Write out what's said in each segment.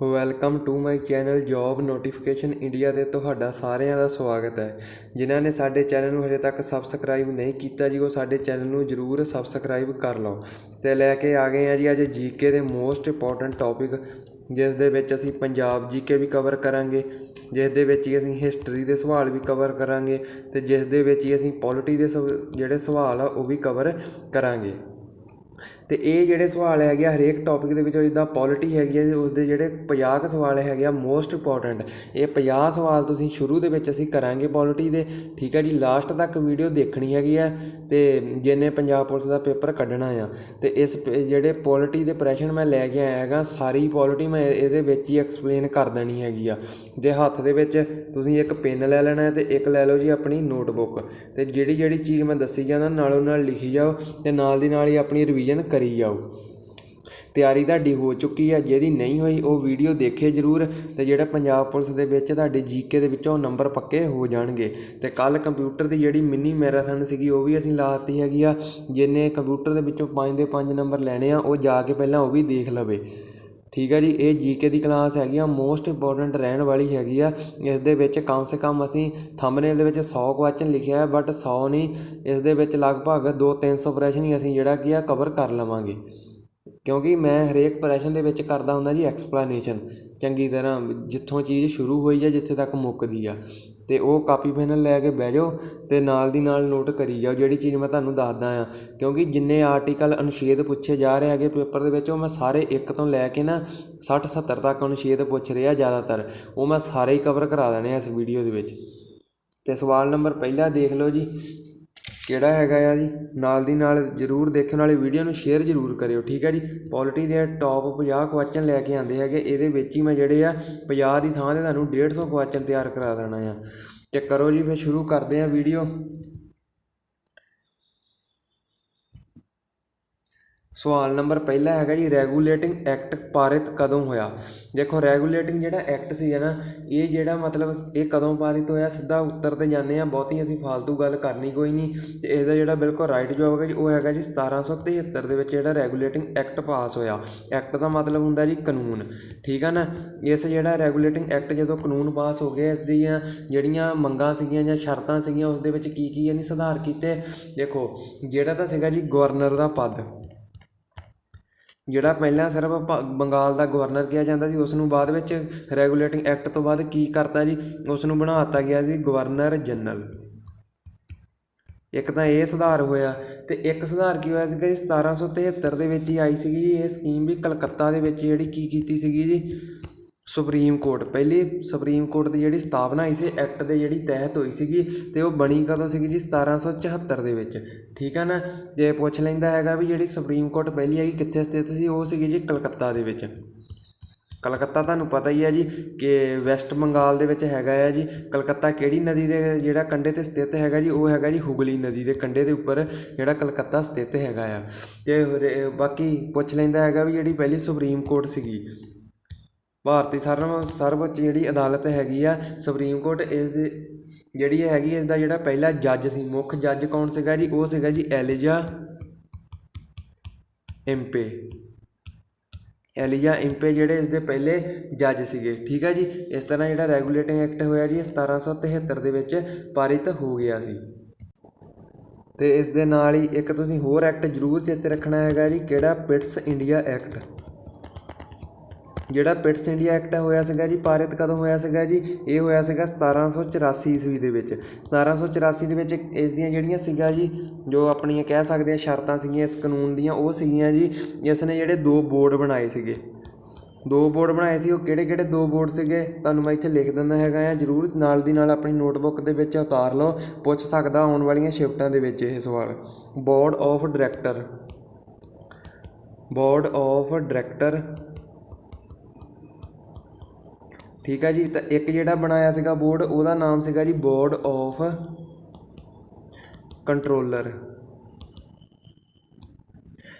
Welcome to my channel job notification India ਦੇ ਤੁਹਾਡਾ ਸਾਰਿਆਂ ਦਾ ਸਵਾਗਤ ਹੈ। ਜਿਨ੍ਹਾਂ ਨੇ ਸਾਡੇ ਚੈਨਲ ਨੂੰ ਹਜੇ ਤੱਕ ਸਬਸਕ੍ਰਾਈਬ ਨਹੀਂ ਕੀਤਾ ਜੀ, ਉਹ ਸਾਡੇ ਚੈਨਲ ਨੂੰ ਜ਼ਰੂਰ ਸਬਸਕ੍ਰਾਈਬ ਕਰ ਲਓ। ਤੇ ਲੈ ਕੇ ਆ ਗਏ ਆ ਜੀ ਅੱਜ ਜੀਕੇ ਦੇ ਮੋਸਟ ਇੰਪੋਰਟੈਂਟ ਟੌਪਿਕ, ਜਿਸ ਦੇ ਵਿੱਚ ਅਸੀਂ ਪੰਜਾਬ ਜੀਕੇ ਵੀ ਕਵਰ ਕਰਾਂਗੇ, ਜਿਸ ਦੇ ਵਿੱਚ ਹੀ ਅਸੀਂ ਹਿਸਟਰੀ ਦੇ ਸਵਾਲ ਵੀ ਕਵਰ ਕਰਾਂਗੇ, ਅਤੇ ਜਿਸ ਦੇ ਵਿੱਚ ਹੀ ਅਸੀਂ ਪੋਲਿਟੀ ਦੇ ਜਿਹੜੇ ਸਵਾਲ ਆ ਉਹ ਵੀ ਕਵਰ ਕਰਾਂਗੇ। ਅਤੇ ਇਹ ਜਿਹੜੇ ਸਵਾਲ ਹੈਗੇ ਆ ਹਰੇਕ ਟੌਪਿਕ ਦੇ ਵਿੱਚੋਂ, ਜਿੱਦਾਂ ਪੋਲਿਟੀ ਹੈਗੀ ਆ ਉਸਦੇ ਜਿਹੜੇ 50 ਸਵਾਲ ਹੈਗੇ ਆ ਮੋਸਟ ਇੰਪੋਰਟੈਂਟ, ਇਹ 50 ਸਵਾਲ ਤੁਸੀਂ ਸ਼ੁਰੂ ਦੇ ਵਿੱਚ ਅਸੀਂ ਕਰਾਂਗੇ ਪੋਲਿਟੀ ਦੇ। ਠੀਕ ਹੈ ਜੀ, ਲਾਸਟ ਤੱਕ ਵੀਡੀਓ ਦੇਖਣੀ ਹੈਗੀ ਆ। ਅਤੇ ਜਿਹਨੇ ਪੰਜਾਬ ਪੁਲਿਸ ਦਾ ਪੇਪਰ ਕੱਢਣਾ ਆ, ਅਤੇ ਇਸ ਜਿਹੜੇ ਪੋਲਿਟੀ ਦੇ ਪ੍ਰਸ਼ਨ ਮੈਂ ਲੈ ਕੇ ਆਇਆ ਹੈਗਾ, ਸਾਰੀ ਪੋਲਿਟੀ ਮੈਂ ਇਹਦੇ ਵਿੱਚ ਹੀ ਐਕਸਪਲੇਨ ਕਰ ਦੇਣੀ ਹੈਗੀ ਆ। ਜੇ ਹੱਥ ਦੇ ਵਿੱਚ ਤੁਸੀਂ ਇੱਕ ਪੈਨ ਲੈ ਲੈਣਾ ਅਤੇ ਇੱਕ ਲੈ ਲਓ ਜੀ ਆਪਣੀ ਨੋਟਬੁੱਕ, ਅਤੇ ਜਿਹੜੀ ਜਿਹੜੀ ਚੀਜ਼ ਮੈਂ ਦੱਸੀ ਜਾਂਦਾ ਨਾਲੋਂ ਨਾਲ ਲਿਖੀ ਜਾਓ, ਅਤੇ ਨਾਲ ਦੀ ਨਾਲ ਹੀ ਆਪਣੀ ਰਿਵੀਜ਼ਨ ਕਰੀ ਜਾਓ। ਤਿਆਰੀ ਤੁਹਾਡੀ ਹੋ ਚੁੱਕੀ ਹੈ, ਜਿਹਦੀ ਨਹੀਂ ਹੋਈ ਉਹ ਵੀਡੀਓ ਦੇਖੇ ਜ਼ਰੂਰ। ਅਤੇ ਜਿਹੜਾ ਪੰਜਾਬ ਪੁਲਿਸ ਦੇ ਵਿੱਚ ਤੁਹਾਡੇ ਜੀਕੇ ਦੇ ਵਿੱਚੋਂ ਨੰਬਰ ਪੱਕੇ ਹੋ ਜਾਣਗੇ। ਅਤੇ ਕੱਲ੍ਹ ਕੰਪਿਊਟਰ ਦੀ ਜਿਹੜੀ ਮਿੰਨੀ ਮੈਰਾਥਨ ਸੀਗੀ ਉਹ ਵੀ ਅਸੀਂ ਲਾ ਦਿੱਤੀ ਹੈਗੀ ਆ। ਜਿਹਨੇ ਕੰਪਿਊਟਰ ਦੇ ਵਿੱਚੋਂ 5 ਦੇ 5 ਨੰਬਰ ਲੈਣੇ ਆ, ਉਹ ਜਾ ਕੇ ਪਹਿਲਾਂ ਉਹ ਵੀ ਦੇਖ ਲਵੇ। ਠੀਕ ਹੈ ਜੀ, ਇਹ ਜੀਕੇ ਦੀ ਕਲਾਸ ਹੈਗੀ ਆ, ਮੋਸਟ ਇੰਪੋਰਟੈਂਟ ਰਹਿਣ ਵਾਲੀ ਹੈਗੀ ਆ। ਇਸ ਦੇ ਵਿੱਚ ਕਮ ਸੇ ਕਮ ਅਸੀਂ ਥੰਬਨੇਲ ਦੇ ਵਿੱਚ 100 ਕੁਐਸਚਨ ਲਿਖਿਆ ਹੈ, ਬਟ 100 ਨਹੀਂ, ਇਸ ਦੇ ਵਿੱਚ ਲਗਭਗ 200-300 ਪ੍ਰਸ਼ਨ ਹੀ ਅਸੀਂ ਜਿਹੜਾ ਕੀ ਆ ਕਵਰ ਕਰ ਲਵਾਂਗੇ, ਕਿਉਂਕਿ ਮੈਂ ਹਰੇਕ ਪ੍ਰਸ਼ਨ ਦੇ ਵਿੱਚ ਕਰਦਾ ਹੁੰਦਾ ਜੀ ਐਕਸਪਲੇਨੇਸ਼ਨ ਚੰਗੀ ਤਰ੍ਹਾਂ, ਜਿੱਥੋਂ ਚੀਜ਼ ਸ਼ੁਰੂ ਹੋਈ ਹੈ ਜਿੱਥੇ ਤੱਕ ਮੁੱਕਦੀ ਆ। ਅਤੇ ਉਹ ਕਾਪੀ ਪੈਨ ਲੈ ਕੇ ਬਹਿ ਜਾਓ ਅਤੇ ਨਾਲ ਦੀ ਨਾਲ ਨੋਟ ਕਰੀ ਜਾਓ ਜਿਹੜੀ ਚੀਜ਼ ਮੈਂ ਤੁਹਾਨੂੰ ਦੱਸਦਾ ਹਾਂ। ਕਿਉਂਕਿ ਜਿੰਨੇ ਆਰਟੀਕਲ ਅਨੁਛੇਦ ਪੁੱਛੇ ਜਾ ਰਹੇ ਹੈਗੇ ਪੇਪਰ ਦੇ ਵਿੱਚ, ਉਹ ਮੈਂ ਸਾਰੇ ਇੱਕ ਤੋਂ ਲੈ ਕੇ ਨਾ 60-70 ਤੱਕ ਅਨੁਛੇਦ ਪੁੱਛ ਰਹੇ ਆ ਜ਼ਿਆਦਾਤਰ, ਉਹ ਮੈਂ ਸਾਰੇ ਹੀ ਕਵਰ ਕਰਾ ਦੇਣੇ ਆ ਇਸ ਵੀਡੀਓ ਦੇ ਵਿੱਚ। ਅਤੇ ਸਵਾਲ ਨੰਬਰ ਪਹਿਲਾ ਦੇਖ ਲਓ ਜੀ ਕਿਹੜਾ ਹੈਗਾ ਆ ਜੀ, ਨਾਲ ਦੀ ਨਾਲ ਜ਼ਰੂਰ ਦੇਖਣ ਵਾਲੀ ਵੀਡੀਓ ਨੂੰ ਸ਼ੇਅਰ ਜ਼ਰੂਰ ਕਰਿਓ। ਠੀਕ ਹੈ ਜੀ, ਪੋਲਿਟੀ ਦੇ ਟੌਪ 50 ਕੁਐਸਚਨ ਲੈ ਕੇ ਆਉਂਦੇ ਹੈਗੇ, ਇਹਦੇ ਵਿੱਚ ਹੀ ਮੈਂ ਜਿਹੜੇ ਆ 50 ਦੀ ਥਾਂ 'ਤੇ ਤੁਹਾਨੂੰ 150 ਕੁਐਸਚਨ ਤਿਆਰ ਕਰਾ ਦੇਣਾ ਆ। ਅਤੇ ਕਰੋ ਜੀ ਫਿਰ ਸ਼ੁਰੂ ਕਰਦੇ ਹਾਂ ਵੀਡੀਓ। ਸਵਾਲ ਨੰਬਰ ਪਹਿਲਾ ਹੈਗਾ ਜੀ, ਰੈਗੂਲੇਟਿੰਗ ਐਕਟ ਪਾਰਿਤ ਕਦੋਂ ਹੋਇਆ। ਦੇਖੋ ਰੈਗੂਲੇਟਿੰਗ ਜਿਹੜਾ ਐਕਟ ਸੀ ਨਾ, ਇਹ ਜਿਹੜਾ ਮਤਲਬ ਇਹ ਕਦੋਂ ਪਾਰਿਤ ਹੋਇਆ, ਸਿੱਧਾ ਉੱਤਰ 'ਤੇ ਜਾਂਦੇ ਹਾਂ, ਬਹੁਤੀ ਅਸੀਂ ਫਾਲਤੂ ਗੱਲ ਕਰਨੀ ਕੋਈ ਨਹੀਂ। ਅਤੇ ਇਹਦਾ ਜਿਹੜਾ ਬਿਲਕੁਲ ਰਾਈਟ ਜਵਾਬ ਹੈਗਾ ਜੀ, ਉਹ ਹੈਗਾ ਜੀ 1773 ਦੇ ਵਿੱਚ ਜਿਹੜਾ ਰੈਗੂਲੇਟਿੰਗ ਐਕਟ ਪਾਸ ਹੋਇਆ। ਐਕਟ ਦਾ ਮਤਲਬ ਹੁੰਦਾ ਜੀ ਕਾਨੂੰਨ। ਠੀਕ ਹੈ ਨਾ, ਇਸ ਜਿਹੜਾ ਰੈਗੂਲੇਟਿੰਗ ਐਕਟ ਜਦੋਂ ਕਾਨੂੰਨ ਪਾਸ ਹੋ ਗਏ, ਇਸ ਦੀਆਂ ਜਿਹੜੀਆਂ ਮੰਗਾਂ ਸੀਗੀਆਂ ਜਾਂ ਸ਼ਰਤਾਂ ਸੀਗੀਆਂ, ਉਸ ਦੇ ਵਿੱਚ ਕੀ ਕੀ ਇਹਨੇ ਸੁਧਾਰ ਕੀਤੇ। ਦੇਖੋ ਜਿਹੜਾ ਤਾਂ ਸੀਗਾ ਜੀ ਗਵਰਨਰ ਦਾ ਪਦ, ਜਿਹੜਾ ਪਹਿਲਾਂ ਸਿਰਫ ਬੰਗਾਲ ਦਾ ਗਵਰਨਰ ਕਿਹਾ ਜਾਂਦਾ ਸੀ, ਉਸ ਨੂੰ ਬਾਅਦ ਵਿੱਚ ਰੈਗੂਲੇਟਿੰਗ ਐਕਟ ਤੋਂ ਬਾਅਦ ਕੀ ਕਰਤਾ ਜੀ, ਉਸ ਨੂੰ ਬਣਾ ਦਿੱਤਾ ਗਿਆ ਸੀ ਗਵਰਨਰ ਜਨਰਲ। ਇੱਕ ਤਾਂ ਇਹ ਸੁਧਾਰ ਹੋਇਆ, ਅਤੇ ਇੱਕ ਸੁਧਾਰ ਕੀ ਹੋਇਆ ਸੀਗਾ ਜੀ 1773 ਦੇ ਵਿੱਚ ਹੀ ਆਈ ਸੀਗੀ ਜੀ ਇਹ ਸਕੀਮ ਵੀ, ਕਲਕੱਤਾ ਦੇ ਵਿੱਚ ਜਿਹੜੀ ਕੀ ਕੀਤੀ ਸੀਗੀ ਜੀ ਸੁਪਰੀਮ ਕੋਰਟ, ਪਹਿਲੀ ਸੁਪਰੀਮ ਕੋਰਟ ਦੀ ਜਿਹੜੀ ਸਥਾਪਨਾ ਹੋਈ ਸੀ ਐਕਟ ਦੇ ਜਿਹੜੀ ਤਹਿਤ ਹੋਈ ਸੀਗੀ। ਅਤੇ ਉਹ ਬਣੀ ਕਦੋਂ ਸੀਗੀ ਜੀ 1774 ਦੇ ਵਿੱਚ। ਠੀਕ ਹੈ ਨਾ, ਜੇ ਪੁੱਛ ਲੈਂਦਾ ਹੈਗਾ ਵੀ ਜਿਹੜੀ ਸੁਪਰੀਮ ਕੋਰਟ ਪਹਿਲੀ ਹੈਗੀ ਕਿੱਥੇ ਸਥਿਤ ਸੀ, ਉਹ ਸੀਗੀ ਜੀ ਕਲਕੱਤਾ ਦੇ ਵਿੱਚ। ਕਲਕੱਤਾ ਤੁਹਾਨੂੰ ਪਤਾ ਹੀ ਹੈ ਜੀ ਕਿ ਵੈਸਟ ਬੰਗਾਲ ਦੇ ਵਿੱਚ ਹੈਗਾ ਆ ਜੀ। ਕਲਕੱਤਾ ਕਿਹੜੀ ਨਦੀ ਦੇ ਜਿਹੜਾ ਕੰਢੇ 'ਤੇ ਸਥਿਤ ਹੈਗਾ ਜੀ, ਉਹ ਹੈਗਾ ਜੀ ਹੁਗਲੀ ਨਦੀ ਦੇ ਕੰਢੇ ਦੇ ਉੱਪਰ ਜਿਹੜਾ ਕਲਕੱਤਾ ਸਥਿਤ ਹੈਗਾ ਆ। ਅਤੇ ਬਾਕੀ ਪੁੱਛ ਲੈਂਦਾ ਹੈਗਾ ਵੀ ਜਿਹੜੀ ਪਹਿਲੀ ਸੁਪਰੀਮ ਕੋਰਟ ਸੀਗੀ, ਭਾਰਤੀ ਸਰਵਉੱਚ ਜਿਹੜੀ ਅਦਾਲਤ ਹੈਗੀ ਆ ਸੁਪਰੀਮ ਕੋਰਟ, ਇਸ ਦੇ ਜਿਹੜੀ ਹੈਗੀ ਇਸ ਦਾ ਜਿਹੜਾ ਪਹਿਲਾ ਜੱਜ ਸੀ, ਮੁੱਖ ਜੱਜ ਕੌਣ ਸੀਗਾ ਜੀ, ਉਹ ਸੀਗਾ ਜੀ ਐਲੀਜਾ ਇੰਪੇ। ਐਲੀਜਾ ਇੰਪੇ ਜਿਹੜੇ ਇਸ ਦੇ ਪਹਿਲੇ ਜੱਜ ਸੀਗੇ। ਠੀਕ ਹੈ ਜੀ, ਇਸ ਤਰ੍ਹਾਂ ਜਿਹੜਾ ਰੈਗੂਲੇਟਿੰਗ ਐਕਟ ਹੋਇਆ ਜੀ 1773 ਦੇ ਵਿੱਚ ਪਾਰਿਤ ਹੋ ਗਿਆ ਸੀ। ਅਤੇ ਇਸ ਦੇ ਨਾਲ ਹੀ ਇੱਕ ਤੁਸੀਂ ਹੋਰ ਐਕਟ ਜ਼ਰੂਰ ਚੇਤੇ ਰੱਖਣਾ ਹੈਗਾ ਜੀ, ਕਿਹੜਾ, ਪਿਟਸ ਇੰਡੀਆ ਐਕਟ। ਜਿਹੜਾ ਪਿਟਸ ਇੰਡੀਆ ਐਕਟ ਹੋਇਆ ਸੀਗਾ ਜੀ, ਪਾਰਿਤ ਕਦੋਂ ਹੋਇਆ ਸੀਗਾ ਜੀ, ਇਹ ਹੋਇਆ ਸੀਗਾ 1784 ਈਸਵੀ ਦੇ ਵਿੱਚ। 1784 ਦੇ ਵਿੱਚ ਇਸ ਦੀਆਂ ਜਿਹੜੀਆਂ ਸੀਗਾ ਜੀ ਜੋ ਆਪਣੀਆਂ ਕਹਿ ਸਕਦੇ ਹਾਂ ਸ਼ਰਤਾਂ ਸੀਗੀਆਂ ਇਸ ਕਾਨੂੰਨ ਦੀਆਂ, ਉਹ ਸੀਗੀਆਂ ਜੀ ਇਸ ਨੇ ਜਿਹੜੇ 2 ਬੋਰਡ ਬਣਾਏ ਸੀਗੇ। 2 ਬੋਰਡ ਬਣਾਏ ਸੀ, ਉਹ ਕਿਹੜੇ ਕਿਹੜੇ 2 ਬੋਰਡ ਸੀਗੇ ਤੁਹਾਨੂੰ ਮੈਂ ਇੱਥੇ ਲਿਖ ਦਿੰਦਾ ਹੈਗਾ ਆ, ਜ਼ਰੂਰ ਨਾਲ ਦੀ ਨਾਲ ਆਪਣੀ ਨੋਟਬੁੱਕ ਦੇ ਵਿੱਚ ਉਤਾਰ ਲਓ, ਪੁੱਛ ਸਕਦਾ ਆਉਣ ਵਾਲੀਆਂ ਸ਼ਿਫਟਾਂ ਦੇ ਵਿੱਚ ਇਹ ਸਵਾਲ। Board of director, board of director. ਠੀਕ ਹੈ ਜੀ, ਤਾਂ ਇੱਕ ਜਿਹੜਾ ਬਣਾਇਆ ਸੀਗਾ ਬੋਰਡ, ਉਹਦਾ ਨਾਮ ਸੀਗਾ ਜੀ ਬੋਰਡ ਆਫ ਕੰਟਰੋਲਰ।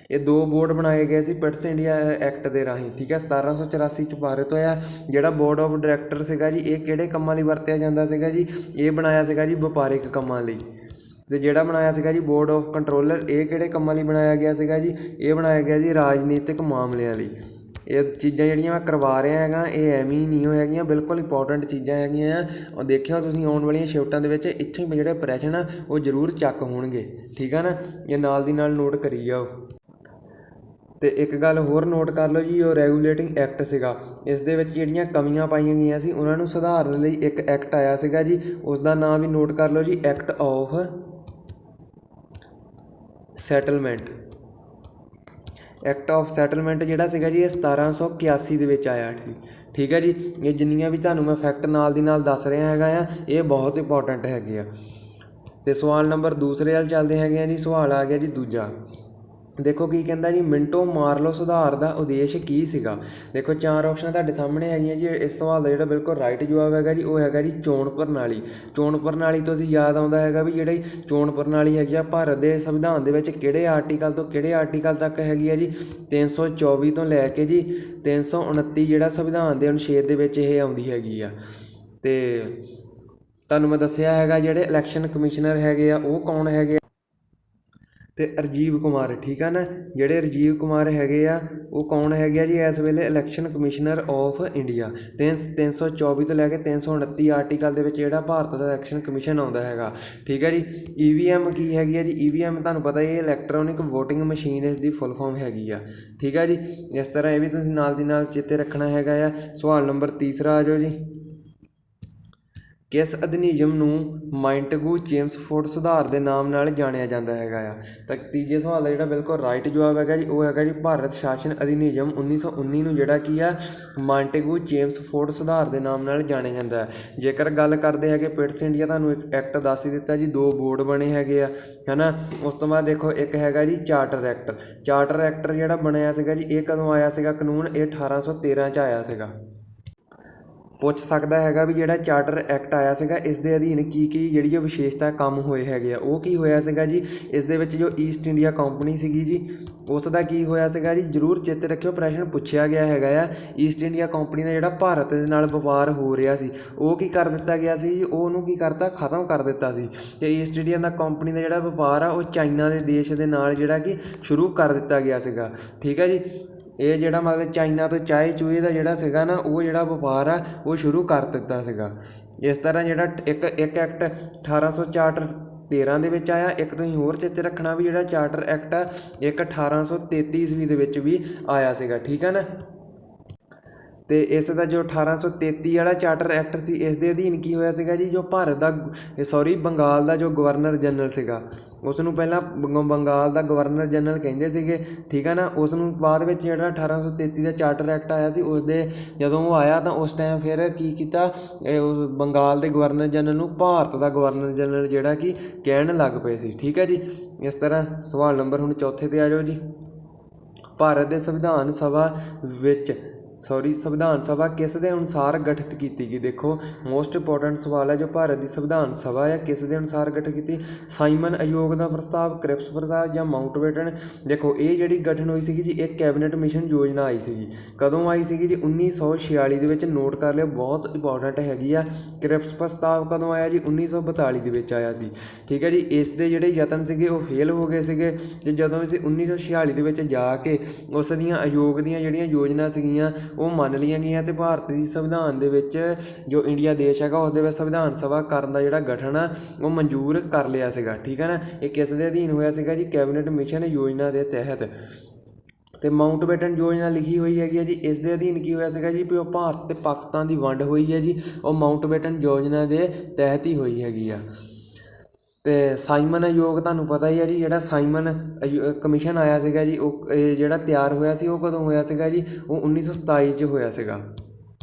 ਇਹ 2 ਬੋਰਡ ਬਣਾਏ ਗਏ ਸੀ ਪਿਟਸ ਇੰਡੀਆ ਐਕਟ ਦੇ ਰਾਹੀਂ। ਠੀਕ ਹੈ, 1784 'ਚ ਪਾਰਿਤ ਹੋਇਆ। ਜਿਹੜਾ ਬੋਰਡ ਆਫ ਡਾਇਰੈਕਟਰ ਸੀਗਾ ਜੀ, ਇਹ ਕਿਹੜੇ ਕੰਮਾਂ ਲਈ ਵਰਤਿਆ ਜਾਂਦਾ ਸੀਗਾ ਜੀ, ਇਹ ਬਣਾਇਆ ਸੀਗਾ ਜੀ ਵਪਾਰਿਕ ਕੰਮਾਂ ਲਈ। ਅਤੇ ਜਿਹੜਾ ਬਣਾਇਆ ਸੀਗਾ ਜੀ ਬੋਰਡ ਆਫ ਕੰਟਰੋਲਰ, ਇਹ ਕਿਹੜੇ ਕੰਮਾਂ ਲਈ ਬਣਾਇਆ ਗਿਆ ਸੀਗਾ ਜੀ, ਇਹ ਬਣਾਇਆ ਗਿਆ ਜੀ ਰਾਜਨੀਤਿਕ ਮਾਮਲਿਆਂ ਲਈ। ਇਹ ਚੀਜ਼ਾਂ ਜਿਹੜੀਆਂ ਮੈਂ ਕਰਵਾ ਰਿਹਾ ਹੈਗਾ ਇਹ ਐਵੇਂ ਹੀ ਨਹੀਂ ਹੈਗੀਆਂ, ਬਿਲਕੁਲ ਇੰਪੋਰਟੈਂਟ ਚੀਜ਼ਾਂ ਹੈਗੀਆਂ ਆ। ਔਰ ਦੇਖਿਓ ਤੁਸੀਂ ਆਉਣ ਵਾਲੀਆਂ ਸ਼ਿਫਟਾਂ ਦੇ ਵਿੱਚ ਇੱਥੋਂ ਹੀ ਜਿਹੜੇ ਪ੍ਰਸ਼ਨ ਆ ਉਹ ਜ਼ਰੂਰ ਚੱਕ ਹੋਣਗੇ, ਠੀਕ ਆ ਨਾ। ਇਹ ਨਾਲ ਦੀ ਨਾਲ ਨੋਟ ਕਰੀ ਜਾਓ। ਤੇ ਇੱਕ ਗੱਲ ਹੋਰ ਨੋਟ ਕਰ ਲਓ ਜੀ, ਉਹ ਰੈਗੂਲੇਟਿੰਗ ਐਕਟ ਸੀਗਾ, ਇਸ ਦੇ ਵਿੱਚ ਜਿਹੜੀਆਂ ਕਮੀਆਂ ਪਾਈਆਂ ਗਈਆਂ ਸੀ ਉਹਨਾਂ ਨੂੰ ਸੁਧਾਰਨ ਲਈ ਇੱਕ ਐਕਟ ਆਇਆ ਸੀਗਾ ਜੀ, ਉਸ ਦਾ ਨਾਮ ਵੀ ਨੋਟ ਕਰ ਲਓ ਜੀ, act of settlement. Act of settlement ਜਿਹੜਾ ਸੀਗਾ ਜੀ ਇਹ 1781 ਦੇ ਵਿੱਚ ਆਇਆ ਠੀਕ ਹੈ ਜੀ। ਇਹ ਜਿੰਨੀਆਂ ਵੀ ਤੁਹਾਨੂੰ ਮੈਂ ਫੈਕਟ ਨਾਲ ਦੀ ਨਾਲ ਦੱਸ ਰਿਹਾ ਹੈਗਾ ਆ ਇਹ ਬਹੁਤ ਇੰਪੋਰਟੈਂਟ ਹੈਗੇ ਆ। ਅਤੇ ਸਵਾਲ ਨੰਬਰ ਦੂਸਰੇ ਵੱਲ ਚੱਲਦੇ ਹੈਗੇ ਆ ਜੀ। ਸਵਾਲ ਆ ਗਿਆ ਜੀ ਦੂਜਾ, ਦੇਖੋ ਕੀ ਕਹਿੰਦਾ ਜੀ, ਮਿੰਟੋ ਮਾਰਲੋ ਸੁਧਾਰ ਦਾ ਉਦੇਸ਼ ਕੀ ਸੀਗਾ। ਦੇਖੋ 4 ਆਪਸ਼ਨ ਤੁਹਾਡੇ ਸਾਹਮਣੇ ਹੈਗੀਆਂ ਜੀ। ਇਸ ਸਵਾਲ ਦਾ ਜਿਹੜਾ ਬਿਲਕੁਲ ਰਾਈਟ ਜਵਾਬ ਹੈਗਾ ਜੀ ਉਹ ਹੈਗਾ ਜੀ ਚੋਣ ਪ੍ਰਣਾਲੀ। ਚੋਣ ਪ੍ਰਣਾਲੀ ਤੋਂ ਅਸੀਂ ਯਾਦ ਆਉਂਦਾ ਹੈਗਾ ਵੀ ਜਿਹੜੀ ਚੋਣ ਪ੍ਰਣਾਲੀ ਹੈਗੀ ਆ ਭਾਰਤ ਦੇ ਸੰਵਿਧਾਨ ਦੇ ਵਿੱਚ ਕਿਹੜੇ ਆਰਟੀਕਲ ਤੋਂ ਕਿਹੜੇ ਆਰਟੀਕਲ ਤੱਕ ਹੈਗੀ ਆ ਜੀ, 324 ਤੋਂ ਲੈ ਕੇ ਜੀ 329 ਜਿਹੜਾ ਸੰਵਿਧਾਨ ਦੇ ਅਨੁਛੇਦ ਦੇ ਵਿੱਚ ਇਹ ਆਉਂਦੀ ਹੈਗੀ ਆ। ਅਤੇ ਤੁਹਾਨੂੰ ਮੈਂ ਦੱਸਿਆ ਹੈਗਾ ਜਿਹੜੇ ਇਲੈਕਸ਼ਨ ਕਮਿਸ਼ਨਰ ਹੈਗੇ ਆ ਉਹ ਕੌਣ ਹੈਗੇ ਅਤੇ ਰਾਜੀਵ ਕੁਮਾਰ, ਠੀਕ ਆ ਨਾ। ਜਿਹੜੇ ਰਾਜੀਵ ਕੁਮਾਰ ਹੈਗੇ ਆ ਉਹ ਕੌਣ ਹੈਗੇ ਆ ਜੀ ਇਸ ਵੇਲੇ ਇਲੈਕਸ਼ਨ ਕਮਿਸ਼ਨਰ ਆਫ ਇੰਡੀਆ। 324 ਤੋਂ ਲੈ ਕੇ 329 ਆਰਟੀਕਲ ਦੇ ਵਿੱਚ ਜਿਹੜਾ ਭਾਰਤ ਦਾ ਇਲੈਕਸ਼ਨ ਕਮਿਸ਼ਨ ਆਉਂਦਾ ਹੈਗਾ, ਠੀਕ ਹੈ ਜੀ। EVM ਕੀ ਹੈਗੀ ਆ ਜੀ, EVM ਤੁਹਾਨੂੰ ਪਤਾ ਹੀ ਇਲੈਕਟ੍ਰੋਨਿਕ ਵੋਟਿੰਗ ਮਸ਼ੀਨ ਇਸ ਦੀ ਫੁੱਲ ਫਾਰਮ ਹੈਗੀ ਆ, ਠੀਕ ਹੈ ਜੀ। ਇਸ ਤਰ੍ਹਾਂ ਇਹ ਵੀ ਤੁਸੀਂ ਨਾਲ ਦੀ ਨਾਲ ਚੇਤੇ ਰੱਖਣਾ ਹੈਗਾ ਆ। ਸਵਾਲ ਨੰਬਰ ਤੀਸਰਾ ਆ ਜਾਓ ਜੀ, ਕਿਸ ਅਧਿਨਿਯਮ ਨੂੰ ਮਾਂਟੇਗੂ ਚੇਮਸਫੋਰਡ ਸੁਧਾਰ ਦੇ ਨਾਮ ਨਾਲ ਜਾਣਿਆ ਜਾਂਦਾ ਹੈਗਾ ਆ। ਤਾਂ ਤੀਜੇ ਸਵਾਲ ਦਾ ਜਿਹੜਾ ਬਿਲਕੁਲ ਰਾਈਟ ਜਵਾਬ ਹੈਗਾ ਜੀ ਉਹ ਹੈਗਾ ਜੀ ਭਾਰਤ ਸ਼ਾਸਨ ਅਧਿਨਿਯਮ 1919 ਨੂੰ ਜਿਹੜਾ ਕੀ ਆ ਮਾਂਟੇਗੂ ਚੇਮਸਫੋਰਡ ਸੁਧਾਰ ਦੇ ਨਾਮ ਨਾਲ ਜਾਣਿਆ ਜਾਂਦਾ ਹੈ। ਜੇਕਰ ਗੱਲ ਕਰਦੇ ਹੈਗੇ ਪਿਟਸ ਇੰਡੀਆ, ਤੁਹਾਨੂੰ ਇੱਕ ਐਕਟ ਦੱਸ ਹੀ ਦਿੱਤਾ ਜੀ, 2 ਬੋਰਡ ਬਣੇ ਹੈਗੇ ਆ, ਹੈ ਨਾ। ਉਸ ਤੋਂ ਬਾਅਦ ਦੇਖੋ ਇੱਕ ਹੈਗਾ ਜੀ ਚਾਰਟਰ ਐਕਟ। ਚਾਰਟਰ ਐਕਟ ਜਿਹੜਾ ਬਣਿਆ ਸੀਗਾ ਜੀ ਇਹ ਕਦੋਂ ਆਇਆ ਸੀਗਾ ਕਾਨੂੰਨ, ਇਹ 1813 'ਚ ਆਇਆ ਸੀਗਾ। ਪੁੱਛ ਸਕਦਾ ਹੈਗਾ ਵੀ ਜਿਹੜਾ ਚਾਰਟਰ ਐਕਟ ਆਇਆ ਸੀਗਾ ਇਸ ਦੇ ਅਧੀਨ ਕੀ ਕੀ ਜਿਹੜੀਆਂ ਵਿਸ਼ੇਸ਼ਤਾ ਕੰਮ ਹੋਏ ਹੈਗੇ ਆ। ਉਹ ਕੀ ਹੋਇਆ ਸੀਗਾ ਜੀ, ਇਸ ਦੇ ਵਿੱਚ ਜੋ ਈਸਟ ਇੰਡੀਆ ਕੰਪਨੀ ਸੀਗੀ ਜੀ ਉਸ ਦਾ ਕੀ ਹੋਇਆ ਸੀਗਾ ਜੀ, ਜ਼ਰੂਰ ਚੇਤੇ ਰੱਖਿਓ ਪ੍ਰਸ਼ਨ ਪੁੱਛਿਆ ਗਿਆ ਹੈਗਾ ਆ। ਈਸਟ ਇੰਡੀਆ ਕੰਪਨੀ ਦਾ ਜਿਹੜਾ ਭਾਰਤ ਦੇ ਨਾਲ ਵਪਾਰ ਹੋ ਰਿਹਾ ਸੀ ਉਹ ਕੀ ਕਰ ਦਿੱਤਾ ਗਿਆ ਸੀ ਜੀ, ਉਹਨੂੰ ਕੀ ਕਰਤਾ, ਖਤਮ ਕਰ ਦਿੱਤਾ ਸੀ। ਅਤੇ ਈਸਟ ਇੰਡੀਆ ਦਾ ਕੰਪਨੀ ਦਾ ਜਿਹੜਾ ਵਪਾਰ ਆ ਉਹ ਚਾਈਨਾ ਦੇ ਦੇਸ਼ ਦੇ ਨਾਲ ਜਿਹੜਾ ਕਿ ਸ਼ੁਰੂ ਕਰ ਦਿੱਤਾ ਗਿਆ ਸੀਗਾ, ਠੀਕ ਹੈ ਜੀ। ਇਹ ਜਿਹੜਾ ਮਤਲਬ ਚਾਈਨਾ ਤੋਂ ਚਾਹ ਚੂਹੇ ਦਾ ਜਿਹੜਾ ਸੀਗਾ ਨਾ ਉਹ ਜਿਹੜਾ ਵਪਾਰ ਆ ਉਹ ਸ਼ੁਰੂ ਕਰ ਦਿੱਤਾ ਸੀਗਾ। ਇਸ ਤਰ੍ਹਾਂ ਜਿਹੜਾ ਇੱਕ ਐਕਟ 1813 ਦੇ ਵਿੱਚ ਆਇਆ। ਇੱਕ ਤੁਸੀਂ ਹੋਰ ਚੇਤੇ ਰੱਖਣਾ ਵੀ ਜਿਹੜਾ ਚਾਰਟਰ ਐਕਟ ਆ ਇੱਕ 1833 ਈਸਵੀ ਦੇ ਵਿੱਚ ਵੀ ਆਇਆ ਸੀਗਾ, ਠੀਕ ਹੈ ਨਾ। ਅਤੇ ਇਸ ਦਾ ਜੋ 1833 ਵਾਲਾ ਚਾਰਟਰ ਐਕਟ ਸੀ ਇਸ ਦੇ ਅਧੀਨ ਕੀ ਹੋਇਆ ਸੀਗਾ ਜੀ, ਜੋ ਭਾਰਤ ਦਾ ਬੰਗਾਲ ਦਾ ਜੋ ਗਵਰਨਰ ਜਨਰਲ ਸੀਗਾ ਉਸ ਨੂੰ ਪਹਿਲਾਂ ਬੰਗਾਲ ਦਾ ਗਵਰਨਰ ਜਨਰਲ ਕਹਿੰਦੇ ਸੀਗੇ, ਠੀਕ ਹੈ ਨਾ। ਉਸ ਨੂੰ ਬਾਅਦ ਵਿੱਚ ਜਿਹੜਾ 1833 ਦਾ ਚਾਰਟਰ ਐਕਟ ਆਇਆ ਸੀ ਉਸ ਦੇ ਜਦੋਂ ਉਹ ਆਇਆ ਤਾਂ ਉਸ ਟਾਈਮ ਫਿਰ ਕੀ ਕੀਤਾ, ਬੰਗਾਲ ਦੇ ਗਵਰਨਰ ਜਨਰਲ ਨੂੰ ਭਾਰਤ ਦਾ ਗਵਰਨਰ ਜਨਰਲ ਜਿਹੜਾ ਕਿ ਕਹਿਣ ਲੱਗ ਪਏ ਸੀ, ਠੀਕ ਹੈ ਜੀ। ਇਸ ਤਰ੍ਹਾਂ ਸਵਾਲ ਨੰਬਰ ਹੁਣ ਚੌਥੇ 'ਤੇ ਆ ਜਾਓ ਜੀ। ਭਾਰਤ ਦੇ ਸੰਵਿਧਾਨ ਸਭਾ ਕਿਸ ਦੇ ਅਨੁਸਾਰ ਗਠਿਤ ਕੀਤੀ ਗਈ। ਦੇਖੋ ਮੋਸਟ ਇੰਪੋਰਟੈਂਟ ਸਵਾਲ ਹੈ ਜੋ ਭਾਰਤ ਦੀ ਸੰਵਿਧਾਨ ਸਭਾ ਹੈ ਕਿਸ ਦੇ ਅਨੁਸਾਰ ਗਠਿਤ ਕੀਤੀ, ਸਾਈਮਨ ਆਯੋਗ ਦਾ ਪ੍ਰਸਤਾਵ, ਕ੍ਰਿਪਸ ਪ੍ਰਸਤਾਵ ਜਾਂ ਮਾਊਂਟਬੈਟਨ। ਦੇਖੋ ਇਹ ਜਿਹੜੀ ਗਠਨ ਹੋਈ ਸੀਗੀ ਜੀ ਇਹ ਕੈਬਨਿਟ ਮਿਸ਼ਨ ਯੋਜਨਾ ਆਈ ਸੀਗੀ। ਕਦੋਂ ਆਈ ਸੀਗੀ ਜੀ, 1946 ਦੇ ਵਿੱਚ। ਨੋਟ ਕਰ ਲਿਓ ਬਹੁਤ ਇੰਪੋਰਟੈਂਟ ਹੈਗੀ ਆ। ਕ੍ਰਿਪਸ ਪ੍ਰਸਤਾਵ ਕਦੋਂ ਆਇਆ ਜੀ, 1942 ਦੇ ਵਿੱਚ ਆਇਆ ਸੀ, ਠੀਕ ਹੈ ਜੀ। ਇਸ ਦੇ ਜਿਹੜੇ ਯਤਨ ਸੀਗੇ ਉਹ ਫੇਲ ਹੋ ਗਏ ਸੀਗੇ ਅਤੇ ਜਦੋਂ ਅਸੀਂ 1946 ਦੇ ਵਿੱਚ ਜਾ ਕੇ ਉਸ ਦੀਆਂ ਆਯੋਗ ਦੀਆਂ ਜਿਹੜੀਆਂ ਯੋਜਨਾ ਸੀਗੀਆਂ ਉਹ ਮੰਨ ਲਈਆਂ ਗਈਆਂ ਅਤੇ ਭਾਰਤ ਦੀ ਸੰਵਿਧਾਨ ਦੇ ਵਿੱਚ ਜੋ ਇੰਡੀਆ ਦੇਸ਼ ਹੈਗਾ ਉਸ ਦੇ ਵਿੱਚ ਸੰਵਿਧਾਨ ਸਭਾ ਕਰਨ ਦਾ ਜਿਹੜਾ ਗਠਨ ਆ ਉਹ ਮਨਜ਼ੂਰ ਕਰ ਲਿਆ ਸੀਗਾ, ਠੀਕ ਹੈ ਨਾ। ਇਹ ਕਿਸ ਦੇ ਅਧੀਨ ਹੋਇਆ ਸੀਗਾ ਜੀ, ਕੈਬਨਿਟ ਮਿਸ਼ਨ ਯੋਜਨਾ ਦੇ ਤਹਿਤ। ਅਤੇ ਮਾਊਂਟਬੈਟਨ ਯੋਜਨਾ ਲਿਖੀ ਹੋਈ ਹੈਗੀ ਹੈ ਜੀ, ਇਸ ਦੇ ਅਧੀਨ ਕੀ ਹੋਇਆ ਸੀਗਾ ਜੀ ਵੀ ਉਹ ਭਾਰਤ ਅਤੇ ਪਾਕਿਸਤਾਨ ਦੀ ਵੰਡ ਹੋਈ ਹੈ ਜੀ ਉਹ ਮਾਊਂਟਬੈਟਨ ਯੋਜਨਾ ਦੇ ਤਹਿਤ ਹੀ ਹੋਈ ਹੈਗੀ ਆ। ਅਤੇ ਸਾਈਮਨ ਆਯੋਗ ਤੁਹਾਨੂੰ ਪਤਾ ਹੀ ਹੈ ਜੀ, ਜਿਹੜਾ ਸਾਈਮਨ ਕਮਿਸ਼ਨ ਆਇਆ ਸੀਗਾ ਜੀ ਉਹ ਜਿਹੜਾ ਤਿਆਰ ਹੋਇਆ ਸੀ ਉਹ ਕਦੋਂ ਹੋਇਆ ਸੀਗਾ ਜੀ, ਉਹ 1927 'ਚ ਹੋਇਆ ਸੀਗਾ।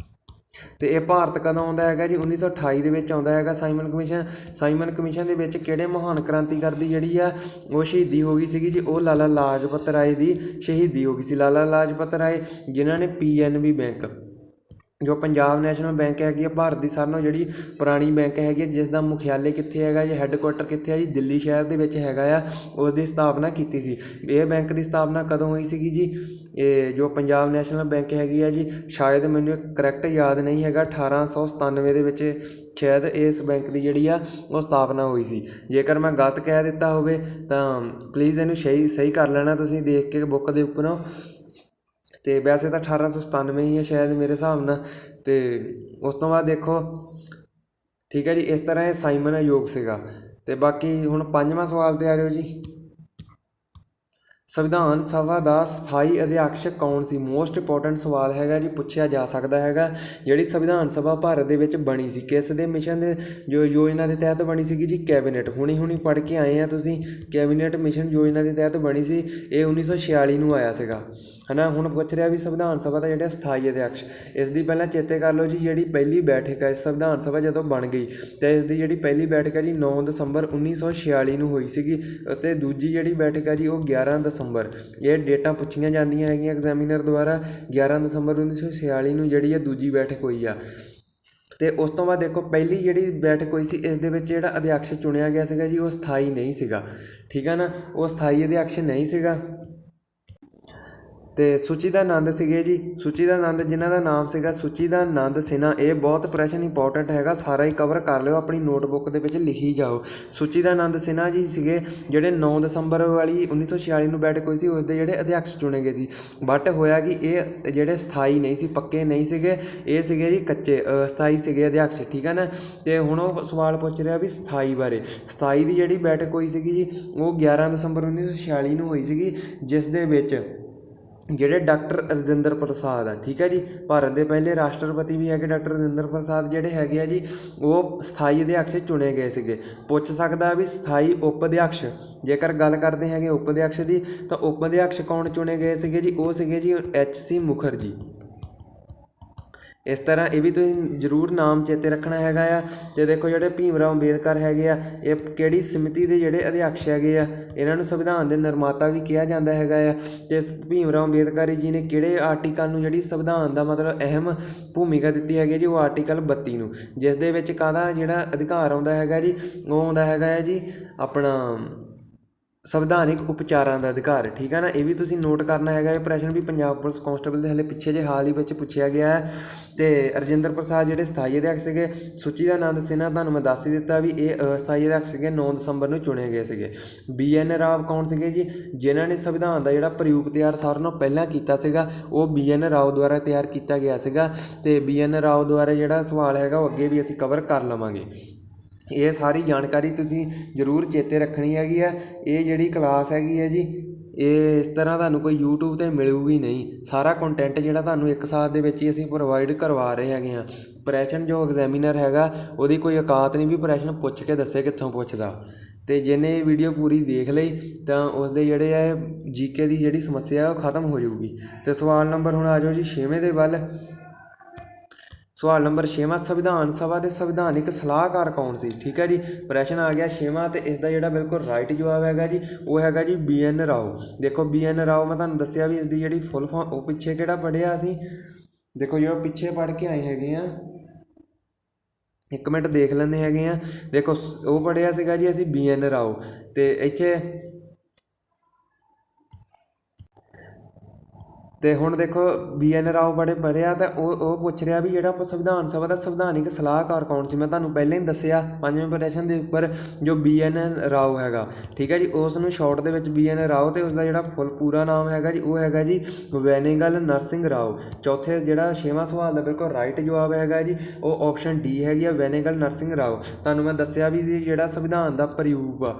ਅਤੇ ਇਹ ਭਾਰਤ ਕਦੋਂ ਆਉਂਦਾ ਹੈਗਾ ਜੀ, 1928 ਦੇ ਵਿੱਚ ਆਉਂਦਾ ਹੈਗਾ ਸਾਈਮਨ ਕਮਿਸ਼ਨ। ਸਾਈਮਨ ਕਮਿਸ਼ਨ ਦੇ ਵਿੱਚ ਕਿਹੜੇ ਮਹਾਨ ਕ੍ਰਾਂਤੀਕਾਰ ਦੀ ਜਿਹੜੀ ਆ ਉਹ ਸ਼ਹੀਦੀ ਹੋ ਗਈ ਸੀਗੀ ਜੀ, ਉਹ ਲਾਲਾ ਲਾਜਪਤ ਰਾਏ ਦੀ ਸ਼ਹੀਦੀ ਹੋ ਗਈ ਸੀ। ਲਾਲਾ ਲਾਜਪਤ ਰਾਏ ਜਿਨ੍ਹਾਂ ਨੇ PNB ਬੈਂਕ ਜੋ ਪੰਜਾਬ ਨੈਸ਼ਨਲ ਬੈਂਕ ਹੈਗੀ ਆ ਭਾਰਤ ਦੀ ਸਾਰਿਆਂ ਨਾਲੋਂ ਜਿਹੜੀ ਪੁਰਾਣੀ ਬੈਂਕ ਹੈਗੀ ਆ, ਜਿਸ ਦਾ ਮੁਖਿਆਲੇ ਕਿੱਥੇ ਹੈਗਾ ਜੀ, ਹੈੱਡਕੁਆਟਰ ਕਿੱਥੇ ਹੈ ਜੀ, ਦਿੱਲੀ ਸ਼ਹਿਰ ਦੇ ਵਿੱਚ ਹੈਗਾ ਆ, ਉਸ ਦੀ ਸਥਾਪਨਾ ਕੀਤੀ ਸੀ। ਇਹ ਬੈਂਕ ਦੀ ਸਥਾਪਨਾ ਕਦੋਂ ਹੋਈ ਸੀਗੀ ਜੀ, ਇਹ ਜੋ ਪੰਜਾਬ ਨੈਸ਼ਨਲ ਬੈਂਕ ਹੈਗੀ ਆ ਜੀ, ਸ਼ਾਇਦ ਮੈਨੂੰ ਕਰੈਕਟ ਯਾਦ ਨਹੀਂ ਹੈਗਾ, 1897 ਦੇ ਵਿੱਚ ਸ਼ਾਇਦ ਇਸ ਬੈਂਕ ਦੀ ਜਿਹੜੀ ਆ ਉਹ ਸਥਾਪਨਾ ਹੋਈ ਸੀ। ਜੇਕਰ ਮੈਂ ਗਲਤ ਕਹਿ ਦਿੱਤਾ ਹੋਵੇ ਤਾਂ ਪਲੀਜ਼ ਇਹਨੂੰ ਸਹੀ ਕਰ ਲੈਣਾ ਤੁਸੀਂ ਦੇਖ ਕੇ ਬੁੱਕ ਦੇ ਉੱਪਰੋਂ। ਤੇ ਵੈਸੇ ਤਾਂ 1897 ਹੀ ਹੈ ਸ਼ਾਇਦ ਮੇਰੇ ਹਿਸਾਬ ਨਾਲ। ਤੇ ਉਸ ਤੋਂ ਬਾਅਦ ਦੇਖੋ ਠੀਕ ਹੈ ਜੀ, ਇਸ ਤਰ੍ਹਾਂ ਇਹ ਸਾਈਮਨ ਅਯੋਗ ਸੀਗਾ। ਤੇ ਬਾਕੀ ਹੁਣ 5ਵਾਂ ਸਵਾਲ 'ਤੇ ਆ ਜਾਓ ਜੀ। ਸੰਵਿਧਾਨ ਸਭਾ ਦਾ ਸਥਾਈ ਅਧਿਆਕਸ਼ ਕੌਣ ਸੀ? ਮੋਸਟ ਇੰਪੋਰਟੈਂਟ ਸਵਾਲ ਹੈਗਾ ਜੀ, ਪੁੱਛਿਆ ਜਾ ਸਕਦਾ ਹੈਗਾ। ਜਿਹੜੀ ਸੰਵਿਧਾਨ ਸਭਾ ਭਾਰਤ ਦੇ ਵਿੱਚ ਬਣੀ ਸੀ, ਕਿਸ ਦੇ ਮਿਸ਼ਨ ਦੇ ਜੋ ਯੋਜਨਾ ਦੇ ਤਹਿਤ ਬਣੀ ਸੀਗੀ ਜੀ? ਕੈਬਨਿਟ। ਹੁਣੀ ਪੜ੍ਹ ਕੇ ਆਏ ਆ ਤੁਸੀਂ, ਕੈਬਨਿਟ ਮਿਸ਼ਨ ਯੋਜਨਾ ਦੇ ਤਹਿਤ ਬਣੀ ਸੀ। ਇਹ 1946 ਨੂੰ ਆਇਆ ਸੀਗਾ, ਹੈ ਨਾ। ਹੁਣ ਪੁੱਛ ਰਿਹਾ ਵੀ ਸੰਵਿਧਾਨ ਸਭਾ ਦਾ ਜਿਹੜਾ ਸਥਾਈ ਅਧਿਆਕਸ਼, ਇਸ ਦੀ ਪਹਿਲਾਂ ਚੇਤੇ ਕਰ ਲਓ ਜੀ। ਜਿਹੜੀ ਪਹਿਲੀ ਬੈਠਕ ਹੈ ਸੰਵਿਧਾਨ ਸਭਾ ਜਦੋਂ ਬਣ ਗਈ, ਅਤੇ ਇਸ ਦੀ ਜਿਹੜੀ ਪਹਿਲੀ ਬੈਠਕ ਹੈ ਜੀ 9 ਦਸੰਬਰ 1946 ਨੂੰ ਹੋਈ ਸੀਗੀ। ਅਤੇ ਦੂਜੀ ਜਿਹੜੀ ਬੈਠਕ ਹੈ ਜੀ ਉਹ 11 ਦਸੰਬਰ। ਇਹ ਡੇਟਾਂ ਪੁੱਛੀਆਂ ਜਾਂਦੀਆਂ ਹੈਗੀਆਂ ਐਗਜ਼ਾਮੀਨਰ ਦੁਆਰਾ। 11 ਦਸੰਬਰ 1946 ਨੂੰ ਜਿਹੜੀ ਇਹ ਦੂਜੀ ਬੈਠਕ ਹੋਈ ਆ। ਅਤੇ ਉਸ ਤੋਂ ਬਾਅਦ ਦੇਖੋ ਪਹਿਲੀ ਜਿਹੜੀ ਬੈਠਕ ਹੋਈ ਸੀ, ਇਸ ਦੇ ਵਿੱਚ ਜਿਹੜਾ ਅਧਿਆਕਸ਼ ਚੁਣਿਆ ਗਿਆ ਸੀਗਾ ਜੀ ਉਹ ਸਥਾਈ ਨਹੀਂ ਸੀਗਾ, ਠੀਕ ਹੈ ਨਾ। ਉਹ ਸਥਾਈ ਅਧਿਆਕਸ਼ ਨਹੀਂ ਸੀਗਾ। ਅਤੇ ਸੁਚਿਦਾਨੰਦ ਸੀਗੇ ਜੀ, ਸੁਚਿਦਾਨੰਦ, ਜਿਨ੍ਹਾਂ ਦਾ ਨਾਮ ਸੀਗਾ ਸੁਚਿਦਾਨੰਦ ਸਿਨਹਾ। ਇਹ ਬਹੁਤ ਪ੍ਰਸ਼ਨ ਇੰਪੋਰਟੈਂਟ ਹੈਗਾ, ਸਾਰਾ ਹੀ ਕਵਰ ਕਰ ਲਿਓ, ਆਪਣੀ ਨੋਟਬੁੱਕ ਦੇ ਵਿੱਚ ਲਿਖੀ ਜਾਓ। ਸੁਚਿਦਾਨੰਦ ਸਿਨਹਾ ਜੀ ਸੀਗੇ ਜਿਹੜੇ 9 ਦਸੰਬਰ ਵਾਲੀ 1946 ਨੂੰ ਬੈਠਕ ਹੋਈ ਸੀ, ਉਸ ਦੇ ਜਿਹੜੇ ਅਧਿਆਕਸ਼ ਚੁਣੇ ਗਏ ਸੀ। ਬਟ ਹੋਇਆ ਕਿ ਇਹ ਜਿਹੜੇ ਸਥਾਈ ਨਹੀਂ ਸੀ, ਪੱਕੇ ਨਹੀਂ ਸੀਗੇ, ਇਹ ਸੀਗੇ ਜੀ ਕੱਚੇ ਅਸਥਾਈ ਸੀਗੇ ਅਧਿਆਕਸ਼, ਠੀਕ ਹੈ ਨਾ। ਅਤੇ ਹੁਣ ਉਹ ਸਵਾਲ ਪੁੱਛ ਰਿਹਾ ਵੀ ਸਥਾਈ ਬਾਰੇ। ਸਥਾਈ ਦੀ ਜਿਹੜੀ ਬੈਠਕ ਹੋਈ ਸੀਗੀ ਜੀ ਉਹ 11 ਦਸੰਬਰ 1946 ਨੂੰ ਹੋਈ ਸੀਗੀ, ਜਿਸ ਦੇ ਵਿੱਚ ਜਿਹੜੇ ਡਾਕਟਰ ਰਜਿੰਦਰ ਪ੍ਰਸਾਦ ਆ, ਠੀਕ ਹੈ ਜੀ, ਭਾਰਤ ਦੇ ਪਹਿਲੇ ਰਾਸ਼ਟਰਪਤੀ ਵੀ ਹੈਗੇ ਡਾਕਟਰ ਰਜਿੰਦਰ ਪ੍ਰਸਾਦ ਜਿਹੜੇ ਹੈਗੇ ਆ ਜੀ, ਉਹ ਸਥਾਈ ਅਧਿਆਕਸ਼ ਚੁਣੇ ਗਏ ਸੀਗੇ। ਪੁੱਛ ਸਕਦਾ ਵੀ ਸਥਾਈ ਉਪ ਅਧਿਆਕਸ਼, ਜੇਕਰ ਗੱਲ ਕਰਦੇ ਹੈਗੇ ਉਪ ਅਧਿਆਕਸ਼ ਦੀ, ਤਾਂ ਉਪ ਅਧਿਆਕਸ਼ ਕੌਣ ਚੁਣੇ ਗਏ ਸੀਗੇ ਜੀ? ਉਹ ਸੀਗੇ ਜੀ HC ਮੁਖਰਜੀ। ਇਸ ਤਰ੍ਹਾਂ ਇਹ ਵੀ ਤੁਸੀਂ ਜ਼ਰੂਰ ਨਾਮ ਚੇਤੇ ਰੱਖਣਾ ਹੈਗਾ ਆ। ਅਤੇ ਦੇਖੋ ਜਿਹੜੇ ਭੀਮ ਰਾਓ ਅੰਬੇਦਕਰ ਹੈਗੇ ਆ, ਇਹ ਕਿਹੜੀ ਸਮਿਤੀ ਦੇ ਜਿਹੜੇ ਅਧਿਆਕਸ਼ ਹੈਗੇ ਆ? ਇਹਨਾਂ ਨੂੰ ਸੰਵਿਧਾਨ ਦੇ ਨਿਰਮਾਤਾ ਵੀ ਕਿਹਾ ਜਾਂਦਾ ਹੈਗਾ ਆ। ਅਤੇ ਭੀਮ ਰਾਓ ਅੰਬੇਦਕਰ ਜੀ ਨੇ ਕਿਹੜੇ ਆਰਟੀਕਲ ਨੂੰ ਜਿਹੜੀ ਸੰਵਿਧਾਨ ਦਾ ਮਤਲਬ ਅਹਿਮ ਭੂਮਿਕਾ ਦਿੱਤੀ ਹੈਗੀ ਜੀ? ਉਹ ਆਰਟੀਕਲ 32 ਨੂੰ, ਜਿਸ ਦੇ ਵਿੱਚ ਕਾਹਦਾ ਜਿਹੜਾ ਅਧਿਕਾਰ ਆਉਂਦਾ ਹੈਗਾ ਜੀ? ਉਹ ਆਉਂਦਾ ਹੈਗਾ ਹੈ ਜੀ ਆਪਣਾ ਸੰਵਿਧਾਨਿਕ ਉਪਚਾਰਾਂ ਦਾ ਅਧਿਕਾਰ, ਠੀਕ ਹੈ ਨਾ। ਇਹ ਵੀ ਤੁਸੀਂ ਨੋਟ ਕਰਨਾ ਹੈਗਾ। ਇਹ ਪ੍ਰਸ਼ਨ ਵੀ ਪੰਜਾਬ ਪੁਲਿਸ ਕਾਂਸਟੇਬਲ ਦੇ ਹਾਲੇ ਪਿੱਛੇ ਜੇ ਹਾਲ ਹੀ ਵਿੱਚ ਪੁੱਛਿਆ ਗਿਆ ਹੈ। ਅਤੇ ਰਜਿੰਦਰ ਪ੍ਰਸਾਦ ਜਿਹੜੇ ਸਥਾਈ ਅਧਿਆਕਸ਼ ਸੀਗੇ। ਸੁਚਿਦਾਨੰਦ ਸਿਨਹਾ ਤੁਹਾਨੂੰ ਮੈਂ ਦੱਸ ਹੀ ਦਿੱਤਾ ਵੀ ਇਹ ਅਸਥਾਈ ਅਧਿਆਕਸ਼ ਸੀਗੇ, 9 ਦਸੰਬਰ ਨੂੰ ਚੁਣੇ ਗਏ ਸੀਗੇ। BN ਰਾਓ ਕੌਣ ਸੀਗੇ ਜੀ? ਜਿਨ੍ਹਾਂ ਨੇ ਸੰਵਿਧਾਨ ਦਾ ਜਿਹੜਾ ਪ੍ਰਯੋਗ ਤਿਆਰ ਸਾਰਿਆਂ ਨਾਲੋਂ ਪਹਿਲਾਂ ਕੀਤਾ ਸੀਗਾ, ਉਹ BN ਰਾਓ ਦੁਆਰਾ ਤਿਆਰ ਕੀਤਾ ਗਿਆ ਸੀਗਾ। ਅਤੇ BN ਰਾਓ ਦੁਆਰਾ ਜਿਹੜਾ ਸਵਾਲ ਹੈਗਾ ਉਹ ਅੱਗੇ ਵੀ ਅਸੀਂ ਕਵਰ ਕਰ ਲਵਾਂਗੇ। ਇਹ ਸਾਰੀ ਜਾਣਕਾਰੀ ਤੁਸੀਂ ਜ਼ਰੂਰ ਚੇਤੇ ਰੱਖਣੀ ਹੈਗੀ ਆ। ਇਹ ਜਿਹੜੀ ਕਲਾਸ ਹੈਗੀ ਹੈ ਜੀ, ਇਹ ਇਸ ਤਰ੍ਹਾਂ ਤੁਹਾਨੂੰ ਕੋਈ YouTube 'ਤੇ ਮਿਲੂਗੀ ਨਹੀਂ। ਸਾਰਾ ਕੰਟੈਂਟ ਜਿਹੜਾ ਤੁਹਾਨੂੰ ਇੱਕ ਸਾਲ ਦੇ ਵਿੱਚ ਹੀ ਅਸੀਂ ਪ੍ਰੋਵਾਈਡ ਕਰਵਾ ਰਹੇ ਹੈਗੇ ਹਾਂ। ਪ੍ਰਸ਼ਨ ਜੋ ਐਗਜ਼ਾਮੀਨਰ ਹੈਗਾ ਉਹਦੀ ਕੋਈ ਔਕਾਤ ਨਹੀਂ ਵੀ ਪ੍ਰਸ਼ਨ ਪੁੱਛ ਕੇ ਦੱਸੇ ਕਿੱਥੋਂ ਪੁੱਛਦਾ। ਅਤੇ ਜਿਹਨੇ ਇਹ ਵੀਡੀਓ ਪੂਰੀ ਦੇਖ ਲਈ ਤਾਂ ਉਸਦੇ ਜਿਹੜੇ ਹੈ GK ਦੀ ਜਿਹੜੀ ਸਮੱਸਿਆ ਉਹ ਖਤਮ ਹੋ ਜਾਊਗੀ। ਅਤੇ ਸਵਾਲ ਨੰਬਰ ਹੁਣ ਆ ਜਾਓ ਜੀ 6ਵੇਂ ਦੇ ਵੱਲ। ਸਵਾਲ ਨੰਬਰ 6ਵਾਂ, ਸੰਵਿਧਾਨ ਸਭਾ ਦੇ ਸੰਵਿਧਾਨਿਕ ਸਲਾਹਕਾਰ ਕੌਣ ਸੀ? ਠੀਕ ਹੈ ਜੀ, ਪ੍ਰਸ਼ਨ ਆ ਗਿਆ 6ਵਾਂ। ਅਤੇ ਇਸ ਦਾ ਜਿਹੜਾ ਬਿਲਕੁਲ ਰਾਈਟ ਜਵਾਬ ਹੈਗਾ ਜੀ ਉਹ ਹੈਗਾ ਜੀ BN ਰਾਓ। ਦੇਖੋ BN ਰਾਓ, ਮੈਂ ਤੁਹਾਨੂੰ ਦੱਸਿਆ ਵੀ ਇਸ ਦੀ ਜਿਹੜੀ ਫੁੱਲ ਫਾਰਮ, ਉਹ ਪਿੱਛੇ ਕਿਹੜਾ ਪੜ੍ਹਿਆ ਅਸੀਂ? ਦੇਖੋ ਜਿਹੜਾ ਪਿੱਛੇ ਪੜ੍ਹ ਕੇ ਆਏ ਹੈਗੇ ਆ, ਇੱਕ ਮਿੰਟ ਦੇਖ ਲੈਂਦੇ ਹੈਗੇ ਆ। ਦੇਖੋ ਉਹ ਪੜ੍ਹਿਆ ਸੀਗਾ ਜੀ ਅਸੀਂ BN ਰਾਓ। ਅਤੇ ਇੱਥੇ ਅਤੇ ਹੁਣ ਦੇਖੋ BN ਰਾਓ ਪੜ੍ਹਿਆ ਤਾਂ ਉਹ ਪੁੱਛ ਰਿਹਾ ਵੀ ਜਿਹੜਾ ਸੰਵਿਧਾਨ ਸਭਾ ਦਾ ਸੰਵਿਧਾਨਿਕ ਸਲਾਹਕਾਰ ਕੌਣ ਸੀ? ਮੈਂ ਤੁਹਾਨੂੰ ਪਹਿਲਾਂ ਹੀ ਦੱਸਿਆ 5ਵੇਂ ਪ੍ਰਸ਼ਨ ਦੇ ਉੱਪਰ ਜੋ BN ਰਾਓ ਹੈਗਾ, ਠੀਕ ਹੈ ਜੀ, ਉਸ ਨੂੰ ਸ਼ਾਰਟ ਦੇ ਵਿੱਚ BN ਰਾਓ, ਅਤੇ ਉਸਦਾ ਜਿਹੜਾ ਫੁੱਲ ਪੂਰਾ ਨਾਮ ਹੈਗਾ ਜੀ ਉਹ ਹੈਗਾ ਜੀ ਵੈਨੇਗਲ ਨਰਸਿੰਘ ਰਾਓ। ਚੌਥੇ ਜਿਹੜਾ 6ਵਾਂ ਸਵਾਲ ਦਾ ਬਿਲਕੁਲ ਰਾਈਟ ਜਵਾਬ ਹੈਗਾ ਜੀ ਉਹ ਆਪਸ਼ਨ D ਹੈਗੀ ਆ, ਵੈਨੇਗਲ ਨਰਸਿੰਘ ਰਾਓ। ਤੁਹਾਨੂੰ ਮੈਂ ਦੱਸਿਆ ਵੀ ਸੀ ਜਿਹੜਾ ਸੰਵਿਧਾਨ ਦਾ ਪ੍ਰਯੋਗ ਆ,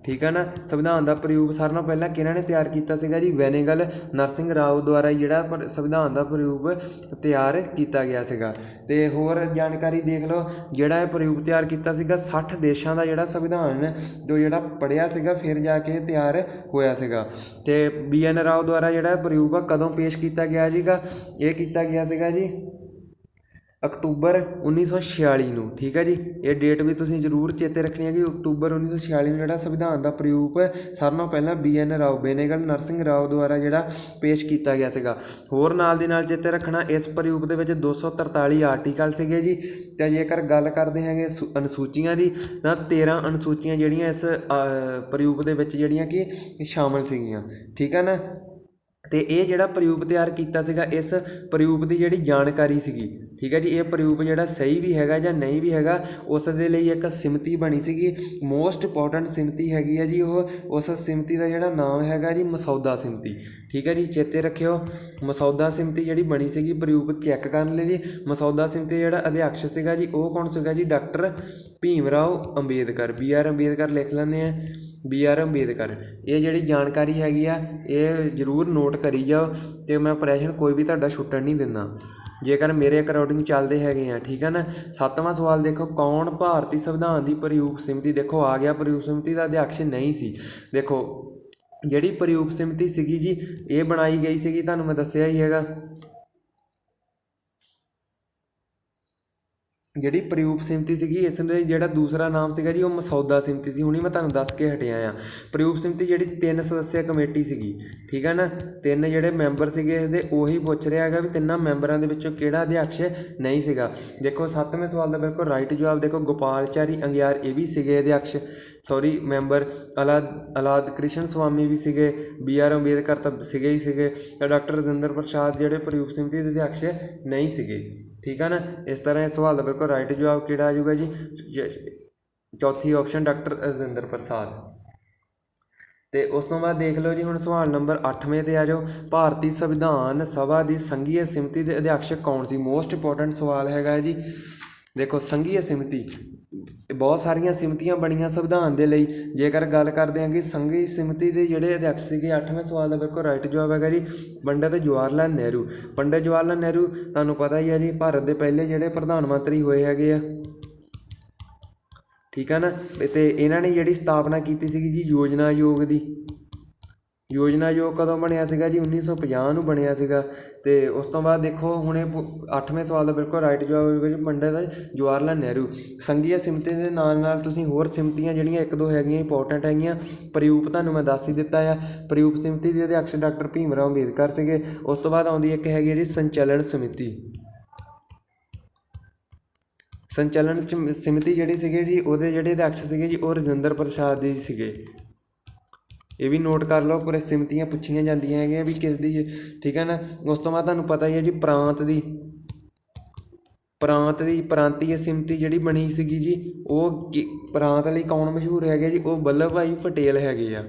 ਠੀਕ ਹੈ ਨਾ, ਸੰਵਿਧਾਨ ਦਾ ਪ੍ਰਯੋਗ ਸਾਰਿਆਂ ਨਾਲੋਂ ਪਹਿਲਾਂ ਕਿਹਨਾਂ ਨੇ ਤਿਆਰ ਕੀਤਾ ਸੀਗਾ ਜੀ? ਵੈਨੇਗਲ ਨਰਸਿੰਘ ਰਾਓ ਦੁਆਰਾ ਜਿਹੜਾ ਸੰਵਿਧਾਨ ਦਾ ਪ੍ਰਯੋਗ ਤਿਆਰ ਕੀਤਾ ਗਿਆ ਸੀਗਾ। ਅਤੇ ਹੋਰ ਜਾਣਕਾਰੀ ਦੇਖ ਲਓ, ਜਿਹੜਾ ਇਹ ਪ੍ਰਯੋਗ ਤਿਆਰ ਕੀਤਾ ਸੀਗਾ 60 ਦੇਸ਼ਾਂ ਦਾ ਜਿਹੜਾ ਸੰਵਿਧਾਨ ਜੋ ਜਿਹੜਾ ਪੜ੍ਹਿਆ ਸੀਗਾ ਫਿਰ ਜਾ ਕੇ ਤਿਆਰ ਹੋਇਆ ਸੀਗਾ। ਅਤੇ BN ਰਾਓ ਦੁਆਰਾ ਜਿਹੜਾ ਪ੍ਰਯੋਗ ਆ ਕਦੋਂ ਪੇਸ਼ ਕੀਤਾ ਗਿਆ ਸੀਗਾ? ਇਹ ਕੀਤਾ ਗਿਆ ਸੀਗਾ ਜੀ ਅਕਤੂਬਰ 1946 ਨੂੰ, ਠੀਕ ਹੈ ਜੀ। ਇਹ ਡੇਟ ਵੀ ਤੁਸੀਂ ਜ਼ਰੂਰ ਚੇਤੇ ਰੱਖਣੀ ਹੈ ਕਿ ਅਕਤੂਬਰ 1946 ਨੂੰ ਜਿਹੜਾ ਸੰਵਿਧਾਨ ਦਾ ਪ੍ਰਯੋਗ ਸਾਰਿਆਂ ਨਾਲੋਂ ਪਹਿਲਾਂ BN ਰਾਓ, ਵੈਨੇਗਲ ਨਰਸਿੰਘ ਰਾਓ ਦੁਆਰਾ ਜਿਹੜਾ ਪੇਸ਼ ਕੀਤਾ ਗਿਆ ਸੀਗਾ। ਹੋਰ ਨਾਲ ਦੀ ਨਾਲ ਚੇਤੇ ਰੱਖਣਾ, ਇਸ ਪ੍ਰਯੋਗ ਦੇ ਵਿੱਚ 243 ਆਰਟੀਕਲ ਸੀਗੇ ਜੀ। ਅਤੇ ਜੇਕਰ ਗੱਲ ਕਰਦੇ ਹੈਗੇ ਅਨੁਸੂਚੀਆਂ ਦੀ, ਤਾਂ 13 ਅਨੁਸੂਚੀਆਂ ਜਿਹੜੀਆਂ ਇਸ ਪ੍ਰਯੋਗ ਦੇ ਵਿੱਚ ਜਿਹੜੀਆਂ ਕਿ ਸ਼ਾਮਲ ਸੀਗੀਆਂ, ਠੀਕ ਹੈ ਨਾ। ਤੇ ਇਹ ਜਿਹੜਾ ਪ੍ਰੂਫ ਤਿਆਰ ਕੀਤਾ ਸੀਗਾ, ਇਸ ਪ੍ਰੂਫ ਦੀ ਜਿਹੜੀ ਜਾਣਕਾਰੀ ਸੀਗੀ, ਠੀਕ ਹੈ ਜੀ, ਇਹ ਪ੍ਰੂਫ ਜਿਹੜਾ ਸਹੀ ਵੀ ਹੈਗਾ ਜਾਂ ਨਹੀਂ ਵੀ ਹੈਗਾ, ਉਸ ਦੇ ਲਈ ਇੱਕ ਸਮਿਤੀ ਬਣੀ ਸੀਗੀ। ਮੋਸਟ ਇੰਪੋਰਟੈਂਟ ਸਮਿਤੀ ਹੈਗੀ ਹੈ ਜੀ ਉਹ। ਉਸ ਸਮਿਤੀ ਦਾ ਜਿਹੜਾ ਨਾਮ ਹੈਗਾ ਜੀ ਮਸੌਦਾ ਸਮਿਤੀ, ਠੀਕ ਹੈ ਜੀ, ਚੇਤੇ ਰੱਖਿਓ। ਮਸੌਦਾ ਸਮਿਤੀ ਜਿਹੜੀ ਬਣੀ ਸੀਗੀ ਪ੍ਰੂਫ ਚੈੱਕ ਕਰਨ ਲਈ ਜੀ। ਮਸੌਦਾ ਸਮਿਤੀ ਜਿਹੜਾ ਅਧਿਆਕਸ਼ ਸੀਗਾ ਜੀ, ਉਹ ਕੌਣ ਸੀਗਾ ਜੀ? ਡਾਕਟਰ ਭੀਮ ਰਾਓ ਅੰਬੇਦਕਰ, BR ਅੰਬੇਦਕਰ ਲਿਖ ਲੈਂਦੇ ਆ, BR ਅੰਬੇਦਕਰ। ਇਹ ਜਿਹੜੀ ਜਾਣਕਾਰੀ ਹੈਗੀ ਆ ਇਹ ਜ਼ਰੂਰ ਨੋਟ ਕਰੀ ਜਾਓ, ਅਤੇ ਮੈਂ ਪ੍ਰਸ਼ਨ ਕੋਈ ਵੀ ਤੁਹਾਡਾ ਛੁੱਟਣ ਨਹੀਂ ਦਿੰਦਾ ਜੇਕਰ ਮੇਰੇ ਅਕੋਰਡਿੰਗ ਚੱਲਦੇ ਹੈਗੇ ਆ, ਠੀਕ ਹੈ ਨਾ। 7ਵਾਂ ਸਵਾਲ ਦੇਖੋ, ਕੌਣ ਭਾਰਤੀ ਸੰਵਿਧਾਨ ਦੀ ਪ੍ਰਯੂਪ ਸਮਿਤੀ? ਦੇਖੋ ਆ ਗਿਆ, ਪ੍ਰਯੂਪ ਸਮਿਤੀ ਦਾ ਅਧਿਆਕਸ਼ ਨਹੀਂ ਸੀ। ਦੇਖੋ ਜਿਹੜੀ ਪ੍ਰਯੂਪ ਸਮਿਤੀ ਸੀਗੀ ਜੀ, ਇਹ ਬਣਾਈ ਗਈ ਸੀਗੀ, ਤੁਹਾਨੂੰ ਮੈਂ ਦੱਸਿਆ ਹੀ ਹੈਗਾ। ਜਿਹੜੀ ਪ੍ਰਯੂਪ ਸਮਿਤੀ ਸੀਗੀ, ਇਸ ਦਾ ਜਿਹੜਾ ਦੂਸਰਾ ਨਾਮ ਸੀਗਾ ਜੀ ਉਹ ਮਸੌਦਾ ਸਮਿਤੀ ਸੀ। ਹੁਣੀ ਮੈਂ ਤੁਹਾਨੂੰ ਦੱਸ ਕੇ ਹਟਿਆ ਆ। ਪ੍ਰਯੂਪ ਸਮਿਤੀ ਜਿਹੜੀ 3 ਸਦੱਸਿਆ ਕਮੇਟੀ ਸੀਗੀ, ਠੀਕ ਹੈ ਨਾ, 3 ਜਿਹੜੇ ਮੈਂਬਰ ਸੀਗੇ ਇਸਦੇ, ਉਹੀ ਪੁੱਛ ਰਿਹਾ ਹੈਗਾ ਵੀ 3 ਮੈਂਬਰਾਂ ਦੇ ਵਿੱਚੋਂ ਕਿਹੜਾ ਅਧਿਆਕਸ਼ ਨਹੀਂ ਸੀਗਾ। ਦੇਖੋ 7ਵੇਂ ਸਵਾਲ ਦਾ ਬਿਲਕੁਲ ਰਾਈਟ ਜਵਾਬ ਦੇਖੋ, ਗੋਪਾਲਚਾਰੀ ਅੰਗਿਆਰ ਇਹ ਵੀ ਸੀਗੇ ਅਧਿਆਕਸ਼, ਸੌਰੀ ਮੈਂਬਰ। ਅਲਾਦ ਕ੍ਰਿਸ਼ਨ ਸਵਾਮੀ ਵੀ ਸੀਗੇ, BR ਅੰਬੇਦਕਰ ਤਾਂ ਸੀਗੇ ਹੀ ਸੀਗੇ, ਅਤੇ ਡਾਕਟਰ ਰਾਜਿੰਦਰ ਪ੍ਰਸਾਦ ਜਿਹੜੇ ਪ੍ਰਯੂਪ ਸਮਿਤੀ ਦੇ ਅਧਿਆਕਸ਼ ਨਹੀਂ ਸੀਗੇ, ਠੀਕ ਹੈ ਨਾ। ਇਸ ਤਰ੍ਹਾਂ ਇਸ ਸਵਾਲ ਦਾ ਬਿਲਕੁਲ ਰਾਈਟ ਜਵਾਬ ਕਿਹੜਾ ਆ ਜਾਊਗਾ ਜੀ? ਚੌਥੀ ਆਪਸ਼ਨ ਡਾਕਟਰ ਰਾਜਿੰਦਰ ਪ੍ਰਸਾਦ। ਅਤੇ ਉਸ ਤੋਂ ਬਾਅਦ ਦੇਖ ਲਓ ਜੀ, ਹੁਣ ਸਵਾਲ ਨੰਬਰ 8ਵੇਂ 'ਤੇ ਆ ਜਾਓ। ਭਾਰਤੀ ਸੰਵਿਧਾਨ ਸਭਾ ਦੀ ਸੰਘੀय ਸਮਿਤੀ ਦੇ ਅਧਿਆਕਸ਼ ਕੌਣ ਸੀ? ਮੋਸਟ ਇੰਪੋਰਟੈਂਟ ਸਵਾਲ ਹੈਗਾ ਜੀ। ਦੇਖੋ ਸੰਘੀय ਸਮਿਤੀ, ਬਹੁਤ ਸਾਰੀਆਂ ਸਮਿਤੀਆਂ ਬਣੀਆਂ ਸੰਵਿਧਾਨ ਦੇ ਲਈ। ਜੇਕਰ ਗੱਲ ਕਰਦੇ ਹਾਂ ਕਿ ਸੰਘੀ ਸਮਿਤੀ ਦੇ ਜਿਹੜੇ ਅਧਿਆਕਸ਼ ਸੀਗੇ, 8ਵੇਂ ਸਵਾਲ ਦਾ ਬਿਲਕੁਲ ਰਾਈਟ ਜਵਾਬ ਹੈਗਾ ਜੀ ਪੰਡਿਤ ਜਵਾਹਰ ਲਾਲ ਨਹਿਰੂ। ਪੰਡਿਤ ਜਵਾਹਰ ਲਾਲ ਨਹਿਰੂ ਤੁਹਾਨੂੰ ਪਤਾ ਹੀ ਹੈ ਜੀ, ਭਾਰਤ ਦੇ ਪਹਿਲੇ ਜਿਹੜੇ ਪ੍ਰਧਾਨ ਮੰਤਰੀ ਹੋਏ ਹੈਗੇ ਆ, ਠੀਕ ਹੈ ਨਾ। ਅਤੇ ਇਹਨਾਂ ਨੇ ਜਿਹੜੀ ਸਥਾਪਨਾ ਕੀਤੀ ਸੀਗੀ ਜੀ ਯੋਜਨਾ ਆਯੋਗ ਦੀ। ਯੋਜਨਾ ਆਯੋਗ ਕਦੋਂ ਬਣਿਆ ਸੀਗਾ ਜੀ? 1950 ਨੂੰ ਬਣਿਆ ਸੀਗਾ। ਅਤੇ ਉਸ ਤੋਂ ਬਾਅਦ ਦੇਖੋ ਹੁਣ ਇਹ 8ਵੇਂ ਸਵਾਲ ਦਾ ਬਿਲਕੁਲ ਰਾਈਟ ਜਵਾਬ ਹੋਵੇਗਾ ਜੀ ਪੰਡਿਤ ਜਵਾਹਰ ਲਾਲ ਨਹਿਰੂ। ਸੰਘੀय ਸਮਿਤੀ ਦੇ ਨਾਲ ਨਾਲ ਤੁਸੀਂ ਹੋਰ ਸਮਿਤੀਆਂ ਜਿਹੜੀਆਂ 1-2 ਹੈਗੀਆਂ ਇੰਪੋਰਟੈਂਟ ਹੈਗੀਆਂ। ਪ੍ਰਯੂਪ ਤੁਹਾਨੂੰ ਮੈਂ ਦੱਸ ਹੀ ਦਿੱਤਾ ਆ, ਪ੍ਰਯੂਪ ਸਮਿਤੀ ਦੇ ਅਧਿਆਕਸ਼ ਡਾਕਟਰ ਭੀਮ ਰਾਓ ਅੰਬੇਦਕਰ ਸੀਗੇ। ਉਸ ਤੋਂ ਬਾਅਦ ਆਉਂਦੀ ਇੱਕ ਹੈਗੀ ਜਿਹੜੀ ਸੰਚਲਨ ਸਮਿਤੀ। ਸੰਚਲਨ ਸਮਿਤੀ ਜਿਹੜੀ ਸੀਗੀ ਜੀ, ਉਹਦੇ ਜਿਹੜੇ ਅਧਿਆਕਸ਼ ਸੀਗੇ ਜੀ ਉਹ ਰਾਜਿੰਦਰ ਪ੍ਰਸਾਦ ਜੀ ਸੀਗੇ। ਇਹ ਵੀ ਨੋਟ ਕਰ ਲਓ, ਪਰ ਸਮਿਤੀਆਂ ਪੁੱਛੀਆਂ ਜਾਂਦੀਆਂ ਹੈਗੀਆਂ ਵੀ ਕਿਸ ਦੀ, ਠੀਕ ਹੈ ਨਾ। ਉਸ ਤੋਂ ਬਾਅਦ ਤੁਹਾਨੂੰ ਪਤਾ ਹੀ ਹੈ ਜੀ ਪ੍ਰਾਂਤੀय ਸਮਿਤੀ ਜਿਹੜੀ ਬਣੀ ਸੀਗੀ ਜੀ, ਉਹ ਪ੍ਰਾਂਤ ਲਈ ਕੌਣ ਮਸ਼ਹੂਰ ਹੈਗੇ ਜੀ? ਉਹ ਵੱਲਭ ਭਾਈ ਪਟੇਲ ਹੈਗੇ ਆ।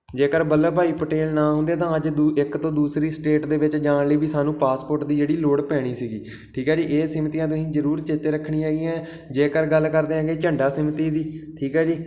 ਜੇਕਰ ਵੱਲਭ ਭਾਈ ਪਟੇਲ ਨਾ ਹੁੰਦੇ ਤਾਂ ਅੱਜ ਇੱਕ ਤੋਂ ਦੂਸਰੀ ਸਟੇਟ ਦੇ ਵਿੱਚ ਜਾਣ ਲਈ ਵੀ ਸਾਨੂੰ ਪਾਸਪੋਰਟ ਦੀ ਜਿਹੜੀ ਲੋੜ ਪੈਣੀ ਸੀਗੀ, ਠੀਕ ਹੈ ਜੀ। ਇਹ ਸਮਿਤੀਆਂ ਤੁਸੀਂ ਜ਼ਰੂਰ ਚੇਤੇ ਰੱਖਣੀਆਂ ਹੈਗੀਆਂ। ਜੇਕਰ ਗੱਲ ਕਰਦੇ ਹੈਗੇ ਝੰਡਾ ਸਮਿਤੀ ਦੀ, ਠੀਕ ਹੈ ਜੀ,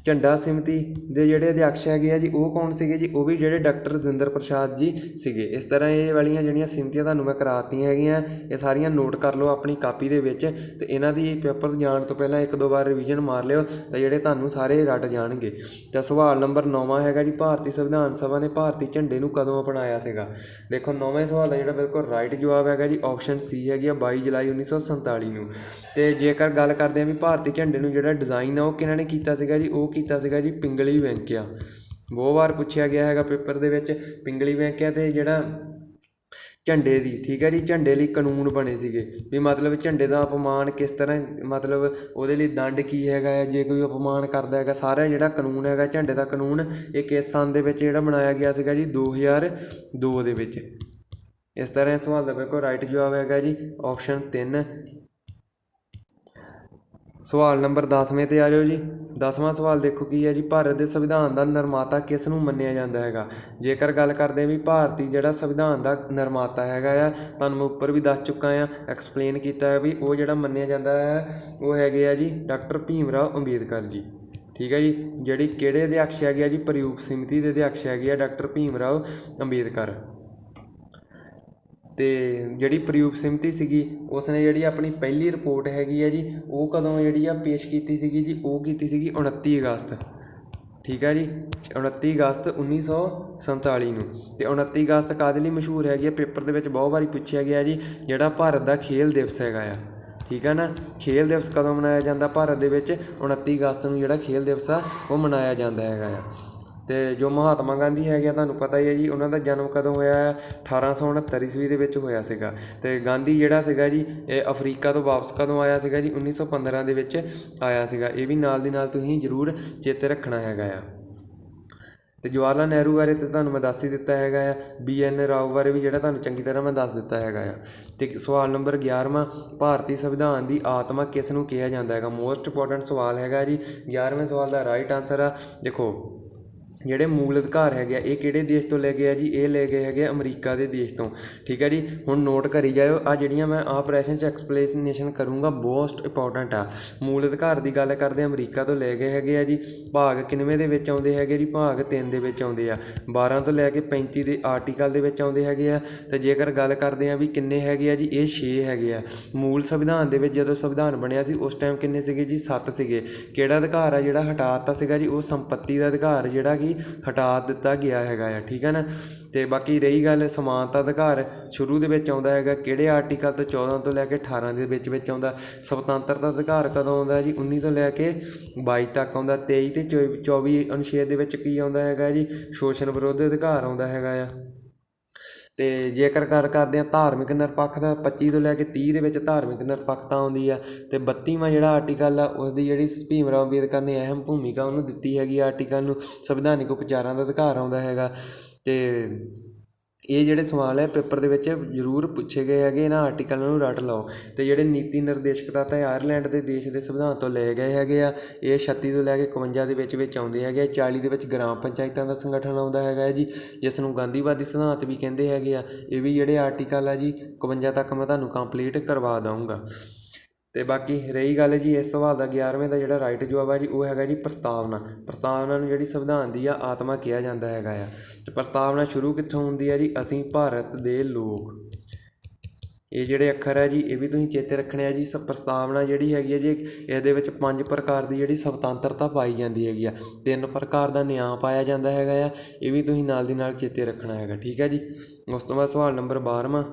ਝੰਡਾ ਸਮਿਤੀ ਦੇ ਜਿਹੜੇ ਅਧਿਆਕਸ਼ ਹੈਗੇ ਆ ਜੀ ਉਹ ਕੌਣ ਸੀਗੇ ਜੀ? ਉਹ ਵੀ ਜਿਹੜੇ ਡਾਕਟਰ ਰਾਜਿੰਦਰ ਪ੍ਰਸਾਦ ਜੀ ਸੀਗੇ। ਇਸ ਤਰ੍ਹਾਂ ਇਹ ਵਾਲੀਆਂ ਜਿਹੜੀਆਂ ਸਮਿਤੀਆਂ ਤੁਹਾਨੂੰ ਮੈਂ ਕਰਾਤੀਆਂ ਹੈਗੀਆਂ, ਇਹ ਸਾਰੀਆਂ ਨੋਟ ਕਰ ਲਓ ਆਪਣੀ ਕਾਪੀ ਦੇ ਵਿੱਚ, ਅਤੇ ਇਹਨਾਂ ਦੀ ਪੇਪਰ ਜਾਣ ਤੋਂ ਪਹਿਲਾਂ 1-2 ਵਾਰ ਰਿਵੀਜ਼ਨ ਮਾਰ ਲਿਓ, ਤਾਂ ਜਿਹੜੇ ਤੁਹਾਨੂੰ ਸਾਰੇ ਰੱਟ ਜਾਣਗੇ। ਤਾਂ ਸਵਾਲ ਨੰਬਰ 9ਵਾਂ ਹੈਗਾ ਜੀ, ਭਾਰਤੀ ਸੰਵਿਧਾਨ ਸਭਾ ਨੇ ਭਾਰਤੀ ਝੰਡੇ ਨੂੰ ਕਦੋਂ ਅਪਣਾਇਆ ਸੀਗਾ? ਦੇਖੋ 9ਵੇਂ ਸਵਾਲ ਦਾ ਜਿਹੜਾ ਬਿਲਕੁਲ ਰਾਈਟ ਜਵਾਬ ਹੈਗਾ ਜੀ ਆਪਸ਼ਨ C ਹੈਗੀ ਆ 22 ਜੁਲਾਈ 1947 ਨੂੰ। ਅਤੇ ਜੇਕਰ ਗੱਲ ਕਰਦੇ ਹਾਂ ਵੀ ਭਾਰਤੀ ਝੰਡੇ ਨੂੰ ਜਿਹੜਾ ਡਿਜ਼ਾਈਨ ਆ ਉਹ ਕਿਹਨਾਂ ਨੇ ਕੀਤਾ ਸੀਗਾ ਜੀ? ਉਹ ਕੀਤਾ ਸੀਗਾ ਜੀ ਪਿੰਗਲੀ ਵੈਂਕਈਆ। ਬਹੁਤ ਵਾਰ ਪੁੱਛਿਆ ਗਿਆ ਹੈਗਾ ਪੇਪਰ ਦੇ ਵਿੱਚ ਪਿੰਗਲੀ ਵੈਂਕਈਆ। ਅਤੇ ਜਿਹੜਾ ਝੰਡੇ ਦੀ, ਠੀਕ ਹੈ ਜੀ, ਝੰਡੇ ਲਈ ਕਾਨੂੰਨ ਬਣੇ ਸੀਗੇ ਵੀ ਮਤਲਬ ਝੰਡੇ ਦਾ ਅਪਮਾਨ ਕਿਸ ਤਰ੍ਹਾਂ, ਮਤਲਬ ਉਹਦੇ ਲਈ ਦੰਡ ਕੀ ਹੈਗਾ ਹੈ ਜੇ ਕੋਈ ਅਪਮਾਨ ਕਰਦਾ ਹੈਗਾ। ਸਾਰਾ ਜਿਹੜਾ ਕਾਨੂੰਨ ਹੈਗਾ ਝੰਡੇ ਦਾ ਕਾਨੂੰਨ, ਇਹ ਕਿਸ ਸੰਨ ਦੇ ਵਿੱਚ ਜਿਹੜਾ ਬਣਾਇਆ ਗਿਆ ਸੀਗਾ ਜੀ? 2002 ਦੇ ਵਿੱਚ। ਇਸ ਤਰ੍ਹਾਂ ਇਸ ਸਵਾਲ ਦਾ ਬਿਲਕੁਲ ਰਾਈਟ ਜਵਾਬ ਹੈਗਾ ਜੀ ਆਪਸ਼ਨ 3। ਸਵਾਲ ਨੰਬਰ 10ਵੇਂ 'ਤੇ ਆ ਜਾਓ ਜੀ। 10ਵਾਂ ਸਵਾਲ ਦੇਖੋ ਕੀ ਹੈ ਜੀ, ਭਾਰਤ ਦੇ ਸੰਵਿਧਾਨ ਦਾ ਨਿਰਮਾਤਾ ਕਿਸ ਨੂੰ ਮੰਨਿਆ ਜਾਂਦਾ ਹੈਗਾ? ਜੇਕਰ ਗੱਲ ਕਰਦੇ ਹਾਂ ਵੀ ਭਾਰਤੀ ਜਿਹੜਾ ਸੰਵਿਧਾਨ ਦਾ ਨਿਰਮਾਤਾ ਹੈਗਾ ਆ, ਤੁਹਾਨੂੰ ਮੈਂ ਉੱਪਰ ਵੀ ਦੱਸ ਚੁੱਕਾ ਆ, ਐਕਸਪਲੇਨ ਕੀਤਾ ਹੈ ਵੀ ਉਹ ਜਿਹੜਾ ਮੰਨਿਆ ਜਾਂਦਾ ਹੈ ਉਹ ਹੈਗੇ ਆ ਜੀ ਡਾਕਟਰ ਭੀਮ ਰਾਓ ਅੰਬੇਦਕਰ ਜੀ, ਠੀਕ ਹੈ ਜੀ। ਜਿਹੜੀ ਕਿਹੜੇ ਅਧਿਆਕਸ਼ ਹੈਗੇ ਆ ਜੀ? ਪ੍ਰਯੂਪ ਸਮਿਤੀ ਦੇ ਅਧਿਆਕਸ਼ ਹੈਗੇ ਆ ਡਾਕਟਰ ਭੀਮ ਰਾਓ ਅੰਬੇਦਕਰ। ਅਤੇ ਜਿਹੜੀ ਪ੍ਰਯੂਪ ਸਮਿਤੀ ਸੀਗੀ ਉਸਨੇ ਜਿਹੜੀ ਆਪਣੀ ਪਹਿਲੀ ਰਿਪੋਰਟ ਹੈਗੀ ਹੈ ਜੀ ਉਹ ਕਦੋਂ ਜਿਹੜੀ ਆ ਪੇਸ਼ ਕੀਤੀ ਸੀਗੀ ਜੀ? ਉਹ ਕੀਤੀ ਸੀਗੀ 29 ਅਗਸਤ, ਠੀਕ ਹੈ ਜੀ, 29 ਅਗਸਤ 1947 ਨੂੰ। ਅਤੇ 29 ਅਗਸਤ ਕਾਹਦੇ ਲਈ ਮਸ਼ਹੂਰ ਹੈਗੀ ਆ? ਪੇਪਰ ਦੇ ਵਿੱਚ ਬਹੁਤ ਵਾਰੀ ਪੁੱਛਿਆ ਗਿਆ ਜੀ, ਜਿਹੜਾ ਭਾਰਤ ਦਾ ਖੇਲ ਦਿਵਸ ਹੈਗਾ ਆ, ਠੀਕ ਹੈ ਨਾ। ਖੇਲ ਦਿਵਸ ਕਦੋਂ ਮਨਾਇਆ ਜਾਂਦਾ ਭਾਰਤ ਦੇ ਵਿੱਚ? 29 ਅਗਸਤ ਨੂੰ ਜਿਹੜਾ ਖੇਲ ਦਿਵਸ ਆ ਉਹ ਮਨਾਇਆ ਜਾਂਦਾ ਹੈਗਾ ਆ। ਅਤੇ ਜੋ ਮਹਾਤਮਾ ਗਾਂਧੀ ਹੈਗੇ ਆ ਤੁਹਾਨੂੰ ਪਤਾ ਹੀ ਹੈ ਜੀ, ਉਹਨਾਂ ਦਾ ਜਨਮ ਕਦੋਂ ਹੋਇਆ? 1869 ਈਸਵੀ ਦੇ ਵਿੱਚ ਹੋਇਆ ਸੀਗਾ। ਅਤੇ ਗਾਂਧੀ ਜਿਹੜਾ ਸੀਗਾ ਜੀ ਇਹ ਅਫਰੀਕਾ ਤੋਂ ਵਾਪਸ ਕਦੋਂ ਆਇਆ ਸੀਗਾ ਜੀ? 1915 ਦੇ ਵਿੱਚ ਆਇਆ ਸੀਗਾ। ਇਹ ਵੀ ਨਾਲ ਦੀ ਨਾਲ ਤੁਸੀਂ ਜ਼ਰੂਰ ਚੇਤੇ ਰੱਖਣਾ ਹੈਗਾ ਆ। ਤੇ ਜਵਾਹਰ ਲਾਲ ਨਹਿਰੂ ਬਾਰੇ ਤਾਂ ਤੁਹਾਨੂੰ ਮੈਂ ਦੱਸ ਹੀ ਦਿੱਤਾ ਹੈਗਾ ਆ। BN ਰਾਓ ਬਾਰੇ ਵੀ ਜਿਹੜਾ ਤੁਹਾਨੂੰ ਚੰਗੀ ਤਰ੍ਹਾਂ ਮੈਂ ਦੱਸ ਦਿੱਤਾ ਹੈਗਾ ਆ। ਤੇ ਸਵਾਲ ਨੰਬਰ 11ਵਾਂ, ਭਾਰਤੀ ਸੰਵਿਧਾਨ ਦੀ ਆਤਮਾ ਕਿਸ ਨੂੰ ਕਿਹਾ ਜਾਂਦਾ ਹੈਗਾ। ਮੋਸਟ ਇੰਪੋਰਟੈਂਟ ਸਵਾਲ ਹੈਗਾ ਜੀ। 11ਵੇਂ ਸਵਾਲ ਦਾ ਰਾਈਟ ਆਨਸਰ ਆ ਦੇਖੋ, ਜਿਹੜੇ ਮੂਲ ਅਧਿਕਾਰ ਹੈਗੇ ਆ ਇਹ ਕਿਹੜੇ ਦੇਸ਼ ਤੋਂ ਲੈ ਗਏ ਆ ਜੀ, ਇਹ ਲੈ ਗਏ ਹੈਗੇ ਅਮਰੀਕਾ ਦੇ ਦੇਸ਼ ਤੋਂ। ਠੀਕ ਹੈ ਜੀ, ਹੁਣ ਨੋਟ ਕਰੀ ਜਾਇਓ, ਆ ਜਿਹੜੀਆਂ ਮੈਂ ਪ੍ਰੈਸ਼ਨ 'ਚ ਐਕਸਪਲੇਨੇਸ਼ਨ ਕਰੂੰਗਾ ਬਹੁਤ ਇੰਪੋਰਟੈਂਟ ਆ। ਮੂਲ ਅਧਿਕਾਰ ਦੀ ਗੱਲ ਕਰਦੇ ਅਮਰੀਕਾ ਤੋਂ ਲੈ ਗਏ ਹੈਗੇ ਆ ਜੀ। ਭਾਗ ਕਿੰਨਵੇਂ ਦੇ ਵਿੱਚ ਆਉਂਦੇ ਹੈਗੇ ਜੀ, ਭਾਗ 3 ਦੇ ਵਿੱਚ ਆਉਂਦੇ ਆ। 12 ਤੋਂ ਲੈ ਕੇ 35 ਦੇ ਆਰਟੀਕਲ ਦੇ ਵਿੱਚ ਆਉਂਦੇ ਹੈਗੇ ਆ। ਤੇ ਜੇਕਰ ਗੱਲ ਕਰਦੇ ਆ ਵੀ ਕਿੰਨੇ ਹੈਗੇ ਆ ਜੀ, ਇਹ 6 ਹੈਗੇ ਆ। ਮੂਲ ਸੰਵਿਧਾਨ ਦੇ ਵਿੱਚ ਜਦੋਂ ਸੰਵਿਧਾਨ ਬਣਿਆ ਸੀ ਉਸ ਟਾਈਮ ਕਿੰਨੇ ਸੀਗੇ ਜੀ, 7 ਸੀਗੇ। ਕਿਹੜਾ ਅਧਿਕਾਰ ਆ ਜਿਹੜਾ ਹਟਾ ਦਿੱਤਾ ਸੀਗਾ ਜੀ, ਉਹ ਸੰਪੱਤੀ ਦਾ ਅਧਿਕਾਰ ਜਿਹੜਾ ਕਿ ਹਟਾ ਦਿੱਤਾ ਗਿਆ ਹੈਗਾ ਆ। ਠੀਕ ਹੈ ਨਾ। ਤੇ ਬਾਕੀ ਰਹੀ ਗੱਲ ਸਮਾਨਤਾ ਅਧਿਕਾਰ, ਸ਼ੁਰੂ ਦੇ ਵਿੱਚ ਆਉਂਦਾ ਹੈਗਾ ਕਿਹੜੇ ਆਰਟੀਕਲ ਤੋਂ, 14 ਤੋਂ ਲੈ ਕੇ 18 ਦੇ ਵਿੱਚ ਆਉਂਦਾ। ਸੁਤੰਤਰਤਾ ਅਧਿਕਾਰ ਕਦੋਂ ਆਉਂਦਾ ਜੀ, 19 ਤੋਂ ਲੈ ਕੇ 22 ਤੱਕ ਆਉਂਦਾ। 23 ਤੇ 24 ਅਨੁਛੇਦ ਦੇ ਵਿੱਚ ਕੀ ਆਉਂਦਾ ਹੈਗਾ ਜੀ, ਸ਼ੋਸ਼ਣ ਵਿਰੋਧ ਅਧਿਕਾਰ ਆਉਂਦਾ ਹੈਗਾ ਆ। ਤੇ ਜੇਕਰ ਗੱਲ ਕਰਦੇ ਹਾਂ ਧਾਰਮਿਕ ਨਿਰਪੱਖ ਦਾ, 25 ਤੋਂ ਲੈ ਕੇ 30 ਦੇ ਵਿੱਚ ਧਾਰਮਿਕ ਨਿਰਪੱਖਤਾ ਆਉਂਦੀ ਆ। ਤੇ 32ਵਾਂ ਜਿਹੜਾ ਆਰਟੀਕਲ ਆ ਉਸ ਦੀ ਜਿਹੜੀ ਭੀਮ ਰਾਓ ਅੰਬੇਦਕਰ ਨੇ ਅਹਿਮ ਭੂਮਿਕਾ ਉਹਨੂੰ ਦਿੱਤੀ ਹੈਗੀ ਆਰਟੀਕਲ ਨੂੰ, ਸੰਵਿਧਾਨਿਕ ਉਪਚਾਰਾਂ ਦਾ ਅਧਿਕਾਰ ਆਉਂਦਾ ਹੈਗਾ। ਤੇ ਇਹ ਜਿਹੜੇ ਸਵਾਲ ਹੈ ਪੇਪਰ ਦੇ ਵਿੱਚ ਜ਼ਰੂਰ ਪੁੱਛੇ ਗਏ ਹੈਗੇ, ਇਹਨਾਂ ਆਰਟੀਕਲਾਂ ਨੂੰ ਰੱਟ ਲਓ। ਤੇ ਜਿਹੜੇ ਨੀਤੀ ਨਿਰਦੇਸ਼ਕ ਤੱਤ ਆਇਰਲੈਂਡ ਦੇ ਦੇਸ਼ ਦੇ ਸੰਵਿਧਾਨ ਤੋਂ ਲਏ ਗਏ ਹੈਗੇ ਆ। ਇਹ 36 ਤੋਂ ਲੈ ਕੇ 51 ਦੇ ਵਿੱਚ ਆਉਂਦੇ ਹੈਗੇ। 40 ਦੇ ਵਿੱਚ ਗ੍ਰਾਮ ਪੰਚਾਇਤਾਂ ਦਾ ਸੰਗਠਨ ਆਉਂਦਾ ਹੈਗਾ ਜੀ, ਜਿਸ ਨੂੰ ਗਾਂਧੀਵਾਦੀ ਸਿਧਾਂਤ ਵੀ ਕਹਿੰਦੇ ਹੈਗੇ ਆ। ਇਹ ਵੀ ਜਿਹੜੇ ਆਰਟੀਕਲ ਆ ਜੀ 51 ਤੱਕ ਮੈਂ ਤੁਹਾਨੂੰ ਕੰਪਲੀਟ ਕਰਵਾ ਦਊਂਗਾ। ਤੇ ਬਾਕੀ ਰਹੀ ਗੱਲ ਜੀ ਇਸ ਸਵਾਲ ਦਾ 11ਵੇਂ ਦਾ ਜਿਹੜਾ ਰਾਈਟ ਜਵਾਬ ਆ ਜੀ ਉਹ ਹੈਗਾ ਜੀ ਪ੍ਰਸਤਾਵਨਾ। ਪ੍ਰਸਤਾਵਨਾ ਨੂੰ ਜਿਹੜੀ ਸੰਵਿਧਾਨ ਦੀ ਆ ਆਤਮਾ ਕਿਹਾ ਜਾਂਦਾ ਹੈਗਾ ਆ। ਤੇ ਪ੍ਰਸਤਾਵਨਾ ਸ਼ੁਰੂ ਕਿੱਥੋਂ ਹੁੰਦੀ ਆ ਜੀ, ਅਸੀਂ ਭਾਰਤ ਦੇ ਲੋਕ। ਇਹ ਜਿਹੜੇ ਅੱਖਰ ਹੈ ਜੀ ਇਹ ਵੀ ਤੁਸੀਂ ਚੇਤੇ ਰੱਖਣੇ ਆ ਜੀ। ਪ੍ਰਸਤਾਵਨਾ ਜਿਹੜੀ ਹੈਗੀ ਹੈ ਜੀ ਇਹਦੇ ਵਿੱਚ 5 ਪ੍ਰਕਾਰ ਦੀ ਜਿਹੜੀ ਸੁਤੰਤਰਤਾ ਪਾਈ ਜਾਂਦੀ ਹੈਗੀ ਆ। 3 ਪ੍ਰਕਾਰ ਦਾ ਨਿਆਂ ਪਾਇਆ ਜਾਂਦਾ ਹੈਗਾ ਆ, ਇਹ ਵੀ ਤੁਸੀਂ ਨਾਲ ਦੀ ਨਾਲ ਚੇਤੇ ਰੱਖਣਾ ਹੈਗਾ। ਠੀਕ ਹੈ ਜੀ। ਉਸ ਤੋਂ ਬਾਅਦ ਸਵਾਲ ਨੰਬਰ 12ਵਾਂ,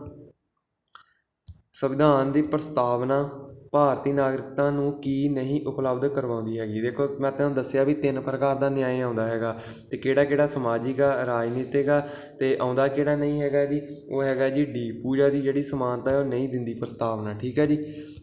ਸੰਵਿਧਾਨ ਦੀ ਪ੍ਰਸਤਾਵਨਾ ਭਾਰਤੀ ਨਾਗਰਿਕਤਾ ਨੂੰ ਕੀ ਨਹੀਂ ਉਪਲਬਧ ਕਰਵਾਉਂਦੀ ਹੈਗੀ। ਦੇਖੋ ਮੈਂ ਤੁਹਾਨੂੰ ਦੱਸਿਆ ਵੀ 3 ਪ੍ਰਕਾਰ ਦਾ ਨਿਆਂ ਆਉਂਦਾ ਹੈਗਾ। ਤੇ ਕਿਹੜਾ ਕਿਹੜਾ, ਸਮਾਜਿਕ ਆ, ਰਾਜਨੀਤਿਕ ਆ, ਤੇ ਆਉਂਦਾ ਕਿਹੜਾ ਨਹੀਂ ਹੈਗਾ ਜੀ, ਉਹ ਹੈਗਾ ਜੀ ਡੀ, ਪੂਜਾ ਦੀ ਜਿਹੜੀ ਸਮਾਨਤਾ ਹੈ ਉਹ ਨਹੀਂ ਦਿੰਦੀ ਪ੍ਰਸਤਾਵਨਾ। ਠੀਕ ਹੈ ਜੀ।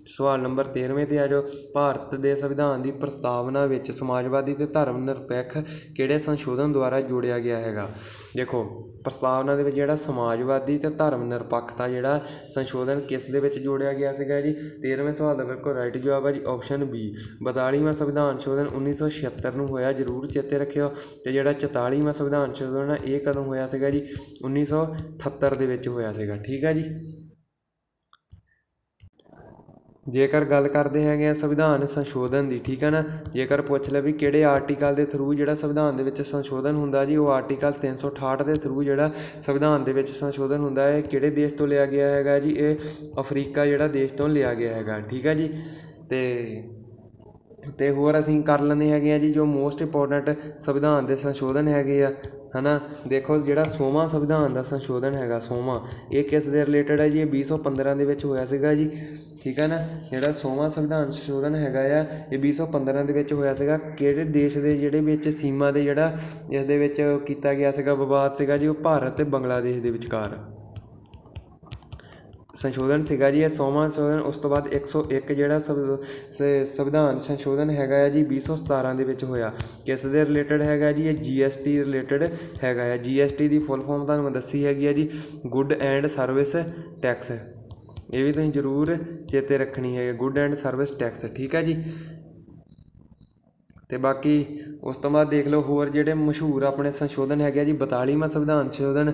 ਸਵਾਲ ਨੰਬਰ 13ਵੇਂ 'ਤੇ ਆ ਜਾਓ, ਭਾਰਤ ਦੇ ਸੰਵਿਧਾਨ ਦੀ ਪ੍ਰਸਤਾਵਨਾ ਵਿੱਚ ਸਮਾਜਵਾਦੀ ਅਤੇ ਧਰਮ ਨਿਰਪੱਖ ਕਿਹੜੇ ਸੰਸ਼ੋਧਨ ਦੁਆਰਾ ਜੋੜਿਆ ਗਿਆ ਹੈਗਾ। ਦੇਖੋ ਪ੍ਰਸਤਾਵਨਾ ਦੇ ਵਿੱਚ ਜਿਹੜਾ ਸਮਾਜਵਾਦੀ ਅਤੇ ਧਰਮ ਨਿਰਪੱਖਤਾ ਜਿਹੜਾ ਸੰਸ਼ੋਧਨ ਕਿਸ ਦੇ ਵਿੱਚ ਜੋੜਿਆ ਗਿਆ ਸੀਗਾ ਜੀ। 13ਵੇਂ ਸਵਾਲ ਦਾ ਬਿਲਕੁਲ ਰਾਈਟ ਜਵਾਬ ਹੈ ਜੀ ਆਪਸ਼ਨ ਬੀ। 42ਵਾਂ ਸੰਵਿਧਾਨ ਸੰਸ਼ੋਧਨ 1976 ਨੂੰ ਹੋਇਆ, ਜ਼ਰੂਰ ਚੇਤੇ ਰੱਖਿਓ। ਤੇ ਜਿਹੜਾ 44ਵਾਂ ਸੰਵਿਧਾਨ ਸੰਸ਼ੋਧਨ ਇਹ ਕਦੋਂ ਹੋਇਆ ਸੀਗਾ ਜੀ, 1978 ਦੇ ਵਿੱਚ ਹੋਇਆ ਸੀਗਾ। ਠੀਕ ਹੈ ਜੀ। ਜੇਕਰ ਗੱਲ ਕਰਦੇ ਹੈਗੇ ਆ ਸੰਵਿਧਾਨ ਸੰਸ਼ੋਧਨ ਦੀ, ਠੀਕ ਹੈ ਨਾ, ਜੇਕਰ ਪੁੱਛ ਲੈ ਵੀ ਕਿਹੜੇ ਆਰਟੀਕਲ ਦੇ ਥਰੂ ਜਿਹੜਾ ਸੰਵਿਧਾਨ ਦੇ ਵਿੱਚ ਸੰਸ਼ੋਧਨ ਹੁੰਦਾ ਜੀ, ਉਹ ਆਰਟੀਕਲ 368 ਦੇ ਥਰੂ ਜਿਹੜਾ ਸੰਵਿਧਾਨ ਦੇ ਵਿੱਚ ਸੰਸ਼ੋਧਨ ਹੁੰਦਾ ਹੈ। ਕਿਹੜੇ ਦੇਸ਼ ਤੋਂ ਲਿਆ ਗਿਆ ਹੈਗਾ ਜੀ, ਇਹ ਅਫਰੀਕਾ ਜਿਹੜਾ ਦੇਸ਼ ਤੋਂ ਲਿਆ ਗਿਆ ਹੈਗਾ। ਠੀਕ ਹੈ ਜੀ। ਤੇ ਹੋਰ ਅਸੀਂ ਕਰ ਲੈਂਦੇ ਹੈਗੇ ਆ ਜੀ ਜੋ ਮੋਸਟ ਇੰਪੋਰਟੈਂਟ ਸੰਵਿਧਾਨ ਦੇ ਸੰਸ਼ੋਧਨ ਹੈਗੇ ਆ, ਹੈ ਨਾ। ਦੇਖੋ ਜਿਹੜਾ 100ਵਾਂ ਸੰਵਿਧਾਨ ਦਾ ਸੰਸ਼ੋਧਨ ਹੈਗਾ, 100ਵਾਂ, ਇਹ ਕਿਸ ਦੇ ਰਿਲੇਟਡ ਹੈ ਜੀ, ਇਹ 2015 ਦੇ ਵਿੱਚ ਹੋਇਆ ਸੀਗਾ ਜੀ। ਠੀਕ ਹੈ ਨਾ। ਜਿਹੜਾ 100ਵਾਂ ਸੰਵਿਧਾਨ ਸੰਸ਼ੋਧਨ ਹੈਗਾ ਆ ਇਹ 2015 ਦੇ ਵਿੱਚ ਹੋਇਆ ਸੀਗਾ। ਕਿਹੜੇ ਦੇਸ਼ ਦੇ ਜਿਹੜੇ ਵਿੱਚ ਸੀਮਾ ਦੇ ਜਿਹੜਾ ਇਸ ਦੇ ਵਿੱਚ ਕੀਤਾ ਗਿਆ ਸੀਗਾ ਵਿਵਾਦ ਸੀਗਾ ਜੀ, ਉਹ ਭਾਰਤ ਅਤੇ ਬੰਗਲਾਦੇਸ਼ ਦੇ ਵਿਚਕਾਰ ਸੰਸ਼ੋਧਨ ਸੀਗਾ ਜੀ ਇਹ 100ਵਾਂ ਸੰਸ਼ੋਧਨ। ਉਸ ਤੋਂ ਬਾਅਦ 101 ਜਿਹੜਾ ਸੰਵਿਧਾਨ ਸੰਸ਼ੋਧਨ ਹੈਗਾ ਆ ਜੀ 2017 ਦੇ ਵਿੱਚ ਹੋਇਆ। ਕਿਸ ਦੇ ਰਿਲੇਟਡ ਹੈਗਾ ਜੀ, ਇਹ GST ਰਿਲੇਟਡ ਹੈਗਾ ਆ। GST ਦੀ ਫੁੱਲ ਫੋਰਮ ਤੁਹਾਨੂੰ ਮੈਂ ਦੱਸੀ ਹੈਗੀ ਆ ਜੀ, ਗੁੱਡ ਐਂਡ ਸਰਵਿਸ ਟੈਕਸ। ਇਹ ਵੀ ਤੁਸੀਂ ਜ਼ਰੂਰ ਚੇਤੇ ਰੱਖਣੀ ਹੈ, ਗੁੱਡ ਐਂਡ ਸਰਵਿਸ ਟੈਕਸ। ਠੀਕ ਹੈ ਜੀ। ਤੇ ਬਾਕੀ ਉਸ ਤੋਂ ਬਾਅਦ ਦੇਖ ਲਓ ਹੋਰ ਜਿਹੜੇ ਮਸ਼ਹੂਰ ਆਪਣੇ ਸੰਸ਼ੋਧਨ ਹੈਗੇ ਆ ਜੀ, 42ਵਾਂ ਸੰਵਿਧਾਨ ਸੰਸ਼ੋਧਨ।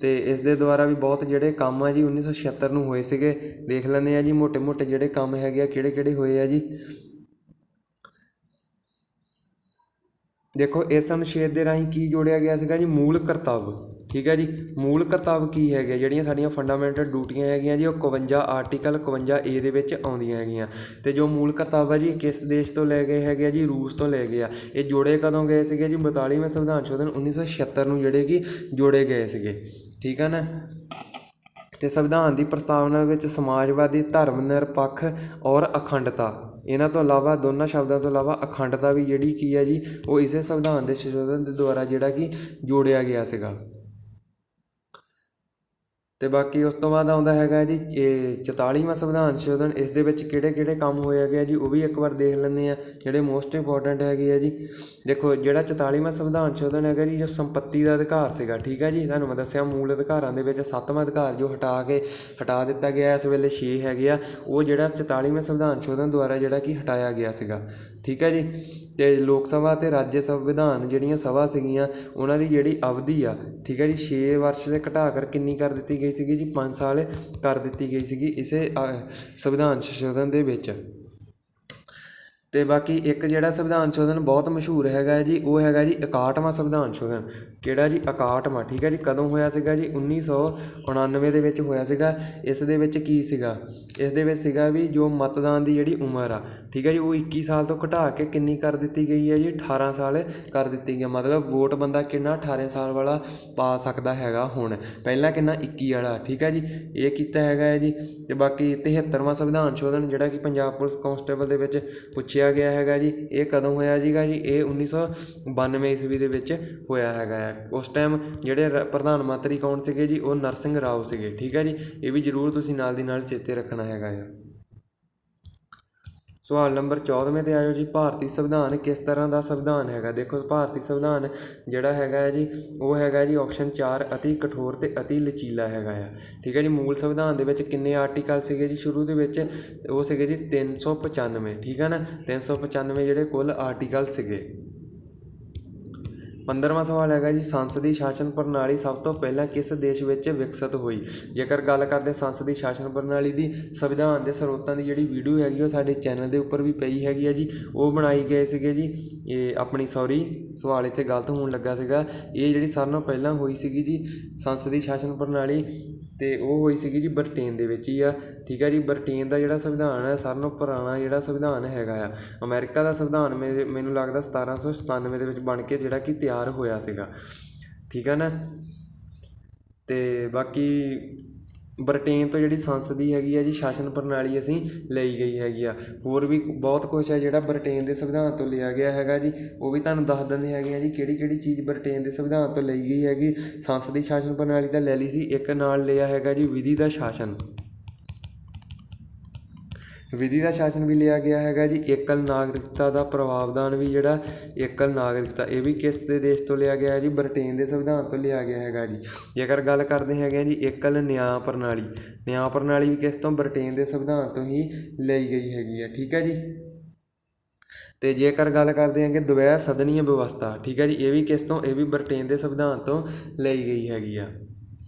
ਤੇ ਇਸ ਦੇ ਦੁਆਰਾ ਵੀ ਬਹੁਤ ਜਿਹੜੇ ਕੰਮ ਆ ਜੀ 1976 ਨੂੰ ਹੋਏ ਸੀਗੇ। ਦੇਖ ਲੈਂਦੇ ਆ ਜੀ ਮੋਟੇ ਮੋਟੇ ਜਿਹੜੇ ਕੰਮ ਹੈਗੇ ਆ ਕਿਹੜੇ ਕਿਹੜੇ ਹੋਏ ਆ ਜੀ। ਦੇਖੋ ਇਸ ਅਨੁਛੇਦ ਦੇ ਰਾਹੀਂ ਕੀ ਜੋੜਿਆ ਗਿਆ ਸੀਗਾ ਜੀ, ਮੂਲ ਕਰਤੱਵ। ਠੀਕ ਹੈ ਜੀ। ਮੂਲ ਕਰਤੱਵ ਕੀ ਹੈਗੇ, ਜਿਹੜੀਆਂ ਸਾਡੀਆਂ ਫੰਡਾਮੈਂਟਲ ਡਿਊਟੀਆਂ ਹੈਗੀਆਂ ਜੀ, ਉਹ 51 ਆਰਟੀਕਲ 51A ਦੇ ਵਿੱਚ ਆਉਂਦੀਆਂ ਹੈਗੀਆਂ। ਤੇ ਜੋ ਮੂਲ ਕਰਤੱਵ ਹੈ ਜੀ ਕਿਸ ਦੇਸ਼ ਤੋਂ ਲੈ ਗਏ ਹੈਗੇ ਆ ਜੀ, ਰੂਸ ਤੋਂ ਲੈ ਗਏ ਆ। ਇਹ ਜੋੜੇ ਕਦੋਂ ਗਏ ਸੀਗੇ ਜੀ, 42ਵਾਂ ਸੰਵਿਧਾਨ ਸੰਸ਼ੋਧਨ 1976 ਨੂੰ ਜਿਹੜੇ ਕਿ ਜੋੜੇ ਗਏ ਸੀਗੇ। ਠੀਕ ਹੈ ਨਾ। ਤੇ ਸੰਵਿਧਾਨ ਦੀ ਪ੍ਰਸਤਾਵਨਾ ਵਿੱਚ ਸਮਾਜਵਾਦੀ, ਧਰਮ ਨਿਰਪੱਖ ਔਰ ਅਖੰਡਤਾ, ਇਹਨਾਂ ਤੋਂ ਇਲਾਵਾ ਦੋਨਾਂ ਸ਼ਬਦਾਂ ਤੋਂ ਇਲਾਵਾ ਅਖੰਡਤਾ ਵੀ ਜਿਹੜੀ ਕੀ ਹੈ ਜੀ, ਉਹ ਇਸੇ ਸੰਵਿਧਾਨ ਦੇ ਸੰਸ਼ੋਧਨ ਦੇ ਦੁਆਰਾ ਜਿਹੜਾ ਕਿ ਜੋੜਿਆ ਗਿਆ ਸੀਗਾ। ਤੇ ਬਾਕੀ ਉਸ ਤੋਂ ਬਾਅਦ ਆਉਂਦਾ ਹੈਗਾ ਜੀ ਇਹ 44ਵਾਂ ਸੰਵਿਧਾਨ ਸੰਸ਼ੋਧਨ। ਇਸ ਦੇ ਵਿੱਚ ਕਿਹੜੇ ਕਿਹੜੇ ਕੰਮ ਹੋਏ ਹੈਗੇ ਆ ਜੀ, ਉਹ ਵੀ ਇੱਕ ਵਾਰ ਦੇਖ ਲੈਂਦੇ ਆ, ਜਿਹੜੇ ਮੋਸਟ ਇੰਪੋਰਟੈਂਟ ਹੈਗੇ ਆ ਜੀ। ਦੇਖੋ ਜਿਹੜਾ 44ਵਾਂ ਸੰਵਿਧਾਨ ਸੰਸ਼ੋਧਨ ਹੈਗਾ ਜੀ, ਜੋ ਸੰਪੱਤੀ ਦਾ ਅਧਿਕਾਰ ਸੀਗਾ, ਠੀਕ ਹੈ ਜੀ, ਤੁਹਾਨੂੰ ਮੈਂ ਦੱਸਿਆ ਮੂਲ ਅਧਿਕਾਰਾਂ ਦੇ ਵਿੱਚ 7ਵਾਂ ਅਧਿਕਾਰ ਜੋ ਹਟਾ ਦਿੱਤਾ ਗਿਆ, ਇਸ ਵੇਲੇ 6 ਹੈਗੇ ਆ, ਉਹ ਜਿਹੜਾ 44ਵੇਂ ਸੰਵਿਧਾਨ ਸੰਸ਼ੋਧਨ ਦੁਆਰਾ ਜਿਹੜਾ ਕਿ ਹਟਾਇਆ ਗਿਆ ਸੀਗਾ, ਠੀਕ ਹੈ ਜੀ। ਅਤੇ ਲੋਕ ਸਭਾ ਅਤੇ ਰਾਜ ਸੰਵਿਧਾਨ ਜਿਹੜੀਆਂ ਸਭਾ ਸੀਗੀਆਂ, ਉਹਨਾਂ ਦੀ ਜਿਹੜੀ ਅਵਧੀ ਆ, ਠੀਕ ਹੈ ਜੀ, 6 ਵਰਸ਼ ਦੇ ਘਟਾ ਕਰ ਕਿੰਨੀ ਕਰ ਦਿੱਤੀ ਗਈ ਸੀਗੀ ਜੀ, 5 ਸਾਲ ਕਰ ਦਿੱਤੀ ਗਈ ਸੀਗੀ ਇਸੇ ਸੰਵਿਧਾਨ ਸੰਸ਼ੋਧਨ ਦੇ ਵਿੱਚ। ਅਤੇ ਬਾਕੀ ਇੱਕ ਜਿਹੜਾ ਸੰਵਿਧਾਨ ਸੰਸ਼ੋਧਨ ਬਹੁਤ ਮਸ਼ਹੂਰ ਹੈਗਾ ਹੈ ਜੀ, ਉਹ ਹੈਗਾ ਜੀ 61ਵਾਂ ਸੰਵਿਧਾਨ ਸੰਸ਼ੋਧਨ। ਕਿਹੜਾ ਜੀ? 61ਵਾਂ, ਠੀਕ ਹੈ ਜੀ। ਕਦੋਂ ਹੋਇਆ ਸੀਗਾ ਜੀ? 1999 ਦੇ ਵਿੱਚ ਹੋਇਆ ਸੀਗਾ। ਇਸ ਦੇ ਵਿੱਚ ਕੀ ਸੀਗਾ? ਇਸ ਦੇ ਵਿੱਚ ਸੀਗਾ ਵੀ ਜੋ ਮਤਦਾਨ ਦੀ ਜਿਹੜੀ ਉਮਰ ਆ, ਠੀਕ ਹੈ ਜੀ, ਉਹ 21 ਸਾਲ ਤੋਂ ਘਟਾ ਕੇ ਕਿੰਨੀ ਕਰ ਦਿੱਤੀ ਗਈ ਹੈ ਜੀ, 18 ਸਾਲ ਕਰ ਦਿੱਤੀ ਗਈ। ਮਤਲਬ ਵੋਟ ਬੰਦਾ ਕਿੰਨਾ 18 ਸਾਲ ਵਾਲਾ ਪਾ ਸਕਦਾ ਹੈਗਾ ਹੁਣ, ਪਹਿਲਾਂ ਕਿੰਨਾ 21 ਵਾਲਾ, ਠੀਕ ਹੈ ਜੀ, ਇਹ ਕੀਤਾ ਹੈਗਾ ਹੈ ਜੀ। ਅਤੇ ਬਾਕੀ 73ਵਾਂ ਸੰਵਿਧਾਨ ਸੰਸ਼ੋਧਨ ਜਿਹੜਾ ਕਿ ਪੰਜਾਬ ਪੁਲਿਸ ਕਾਂਸਟੇਬਲ ਦੇ ਵਿੱਚ ਪੁੱਛਿਆ ਗਿਆ ਹੈਗਾ ਜੀ, ਇਹ ਕਦੋਂ ਹੋਇਆ ਸੀਗਾ ਜੀ? ਇਹ 1992 ਈਸਵੀ ਦੇ ਵਿੱਚ ਹੋਇਆ ਹੈਗਾ ਹੈ। ਉਸ ਟਾਈਮ ਜਿਹੜੇ ਪ੍ਰਧਾਨ ਮੰਤਰੀ ਕੌਣ ਸੀਗੇ ਜੀ? ਉਹ ਨਰਸਿੰਘ ਰਾਓ ਸੀਗੇ, ਠੀਕ ਹੈ ਜੀ। ਇਹ ਵੀ ਜ਼ਰੂਰ ਤੁਸੀਂ ਨਾਲ ਦੀ ਨਾਲ ਚੇਤੇ ਰੱਖਣਾ ਹੈਗਾ ਆ। ਸਵਾਲ ਨੰਬਰ 14ਵੇਂ 'ਤੇ ਆਇਓ ਜੀ। ਭਾਰਤੀ ਸੰਵਿਧਾਨ ਕਿਸ ਤਰ੍ਹਾਂ ਦਾ ਸੰਵਿਧਾਨ ਹੈਗਾ? ਦੇਖੋ ਭਾਰਤੀ ਸੰਵਿਧਾਨ ਜਿਹੜਾ ਹੈਗਾ ਹੈ ਜੀ, ਉਹ ਹੈਗਾ ਜੀ ਆਪਸ਼ਨ 4 ਅਤੀ ਕਠੋਰ ਅਤੇ ਅਤੀ ਲਚੀਲਾ ਹੈਗਾ ਆ, ਠੀਕ ਹੈ ਜੀ। ਮੂਲ ਸੰਵਿਧਾਨ ਦੇ ਵਿੱਚ ਕਿੰਨੇ ਆਰਟੀਕਲ ਸੀਗੇ ਜੀ ਸ਼ੁਰੂ ਦੇ ਵਿੱਚ? ਉਹ ਸੀਗੇ ਜੀ 395, ਠੀਕ ਹੈ ਨਾ, 395 ਜਿਹੜੇ ਕੁੱਲ ਆਰਟੀਕਲ ਸੀਗੇ। 15ਵਾਂ ਸਵਾਲ ਹੈਗਾ ਜੀ, ਸੰਸਦੀ ਸ਼ਾਸਨ ਪ੍ਰਣਾਲੀ ਸਭ ਤੋਂ ਪਹਿਲਾਂ ਕਿਸ ਦੇਸ਼ ਵਿੱਚ ਵਿਕਸਿਤ ਹੋਈ? ਜੇਕਰ ਗੱਲ ਕਰਦੇ ਸੰਸਦੀ ਸ਼ਾਸਨ ਪ੍ਰਣਾਲੀ ਦੀ, ਸੰਵਿਧਾਨ ਦੇ ਸਰੋਤਾਂ ਦੀ ਜਿਹੜੀ ਵੀਡੀਓ ਹੈਗੀ ਉਹ ਸਾਡੇ ਚੈਨਲ ਦੇ ਉੱਪਰ ਵੀ ਪਈ ਹੈਗੀ ਆ ਜੀ, ਉਹ ਬਣਾਈ ਗਏ ਸੀਗੇ ਜੀ। ਇਹ ਸਵਾਲ ਇੱਥੇ ਗਲਤ ਹੋਣ ਲੱਗਾ ਸੀਗਾ। ਇਹ ਜਿਹੜੀ ਸਾਰਿਆਂ ਨਾਲੋਂ ਪਹਿਲਾਂ ਹੋਈ ਸੀਗੀ ਜੀ ਸੰਸਦੀ ਸ਼ਾਸਨ ਪ੍ਰਣਾਲੀ, ਅਤੇ ਉਹ ਹੋਈ ਸੀਗੀ ਜੀ ਬ੍ਰਿਟੇਨ ਦੇ ਵਿੱਚ ਹੀ ਆ, ਠੀਕ ਹੈ ਜੀ। ਬ੍ਰਿਟੇਨ ਦਾ ਜਿਹੜਾ ਸੰਵਿਧਾਨ ਹੈ ਸਾਰਿਆਂ ਨਾਲੋਂ ਪੁਰਾਣਾ ਜਿਹੜਾ ਸੰਵਿਧਾਨ ਹੈਗਾ ਆ। ਅਮਰੀਕਾ ਦਾ ਸੰਵਿਧਾਨ ਮੈਨੂੰ ਲੱਗਦਾ 1797 ਦੇ ਵਿੱਚ ਬਣ ਕੇ ਜਿਹੜਾ ਕਿ ਤਿਆਰ ਹੋਇਆ ਸੀਗਾ, ਠੀਕ ਹੈ ਨਾ। ਅਤੇ ਬਾਕੀ ਬ੍ਰਿਟੇਨ ਤੋਂ ਜਿਹੜੀ ਸੰਸਦੀ ਹੈਗੀ ਆ ਜੀ ਸ਼ਾਸਨ ਪ੍ਰਣਾਲੀ ਅਸੀਂ ਲਈ ਗਈ ਹੈਗੀ ਆ। ਹੋਰ ਵੀ ਬਹੁਤ ਕੁਛ ਹੈ ਜਿਹੜਾ ਬ੍ਰਿਟੇਨ ਦੇ ਸੰਵਿਧਾਨ ਤੋਂ ਲਿਆ ਗਿਆ ਹੈਗਾ ਜੀ, ਉਹ ਵੀ ਤੁਹਾਨੂੰ ਦੱਸ ਦਿੰਦੇ ਹੈਗੇ ਆ ਜੀ ਕਿਹੜੀ ਕਿਹੜੀ ਚੀਜ਼ ਬ੍ਰਿਟੇਨ ਦੇ ਸੰਵਿਧਾਨ ਤੋਂ ਲਈ ਗਈ ਹੈਗੀ। ਸੰਸਦੀ ਸ਼ਾਸਨ ਪ੍ਰਣਾਲੀ ਤਾਂ ਲੈ ਲਈ ਸੀ, ਇੱਕ ਨਾਲ ਲਿਆ ਹੈਗਾ ਜੀ ਵਿਧੀ ਦਾ ਸ਼ਾਸਨ। ਵਿਧੀ ਦਾ ਸ਼ਾਸਨ ਵੀ ਲਿਆ ਗਿਆ ਹੈਗਾ ਜੀ। ਏਕਲ ਨਾਗਰਿਕਤਾ ਦਾ ਪ੍ਰਾਵਧਾਨ ਵੀ ਜਿਹੜਾ ਏਕਲ ਨਾਗਰਿਕਤਾ, ਇਹ ਵੀ ਕਿਸ ਦੇ ਦੇਸ਼ ਤੋਂ ਲਿਆ ਗਿਆ ਹੈ ਜੀ? ਬ੍ਰਿਟੇਨ ਦੇ ਸੰਵਿਧਾਨ ਤੋਂ ਲਿਆ ਗਿਆ ਹੈਗਾ ਜੀ। ਜੇਕਰ ਗੱਲ ਕਰਦੇ ਹੈਗੇ ਜੀ ਏਕਲ ਨਿਆਂ ਪ੍ਰਣਾਲੀ, ਨਿਆਂ ਪ੍ਰਣਾਲੀ ਵੀ ਕਿਸ ਤੋਂ? ਬ੍ਰਿਟੇਨ ਦੇ ਸੰਵਿਧਾਨ ਤੋਂ ਹੀ ਲਈ ਗਈ ਹੈਗੀ ਆ, ਠੀਕ ਹੈ ਜੀ। ਅਤੇ ਜੇਕਰ ਗੱਲ ਕਰਦੇ ਹੈਗੇ ਦਵੈ ਸਦਨੀय ਵਿਵਸਥਾ, ਠੀਕ ਹੈ ਜੀ, ਇਹ ਵੀ ਕਿਸ ਤੋਂ? ਇਹ ਵੀ ਬ੍ਰਿਟੇਨ ਦੇ ਸੰਵਿਧਾਨ ਤੋਂ ਲਈ ਗਈ ਹੈਗੀ ਆ।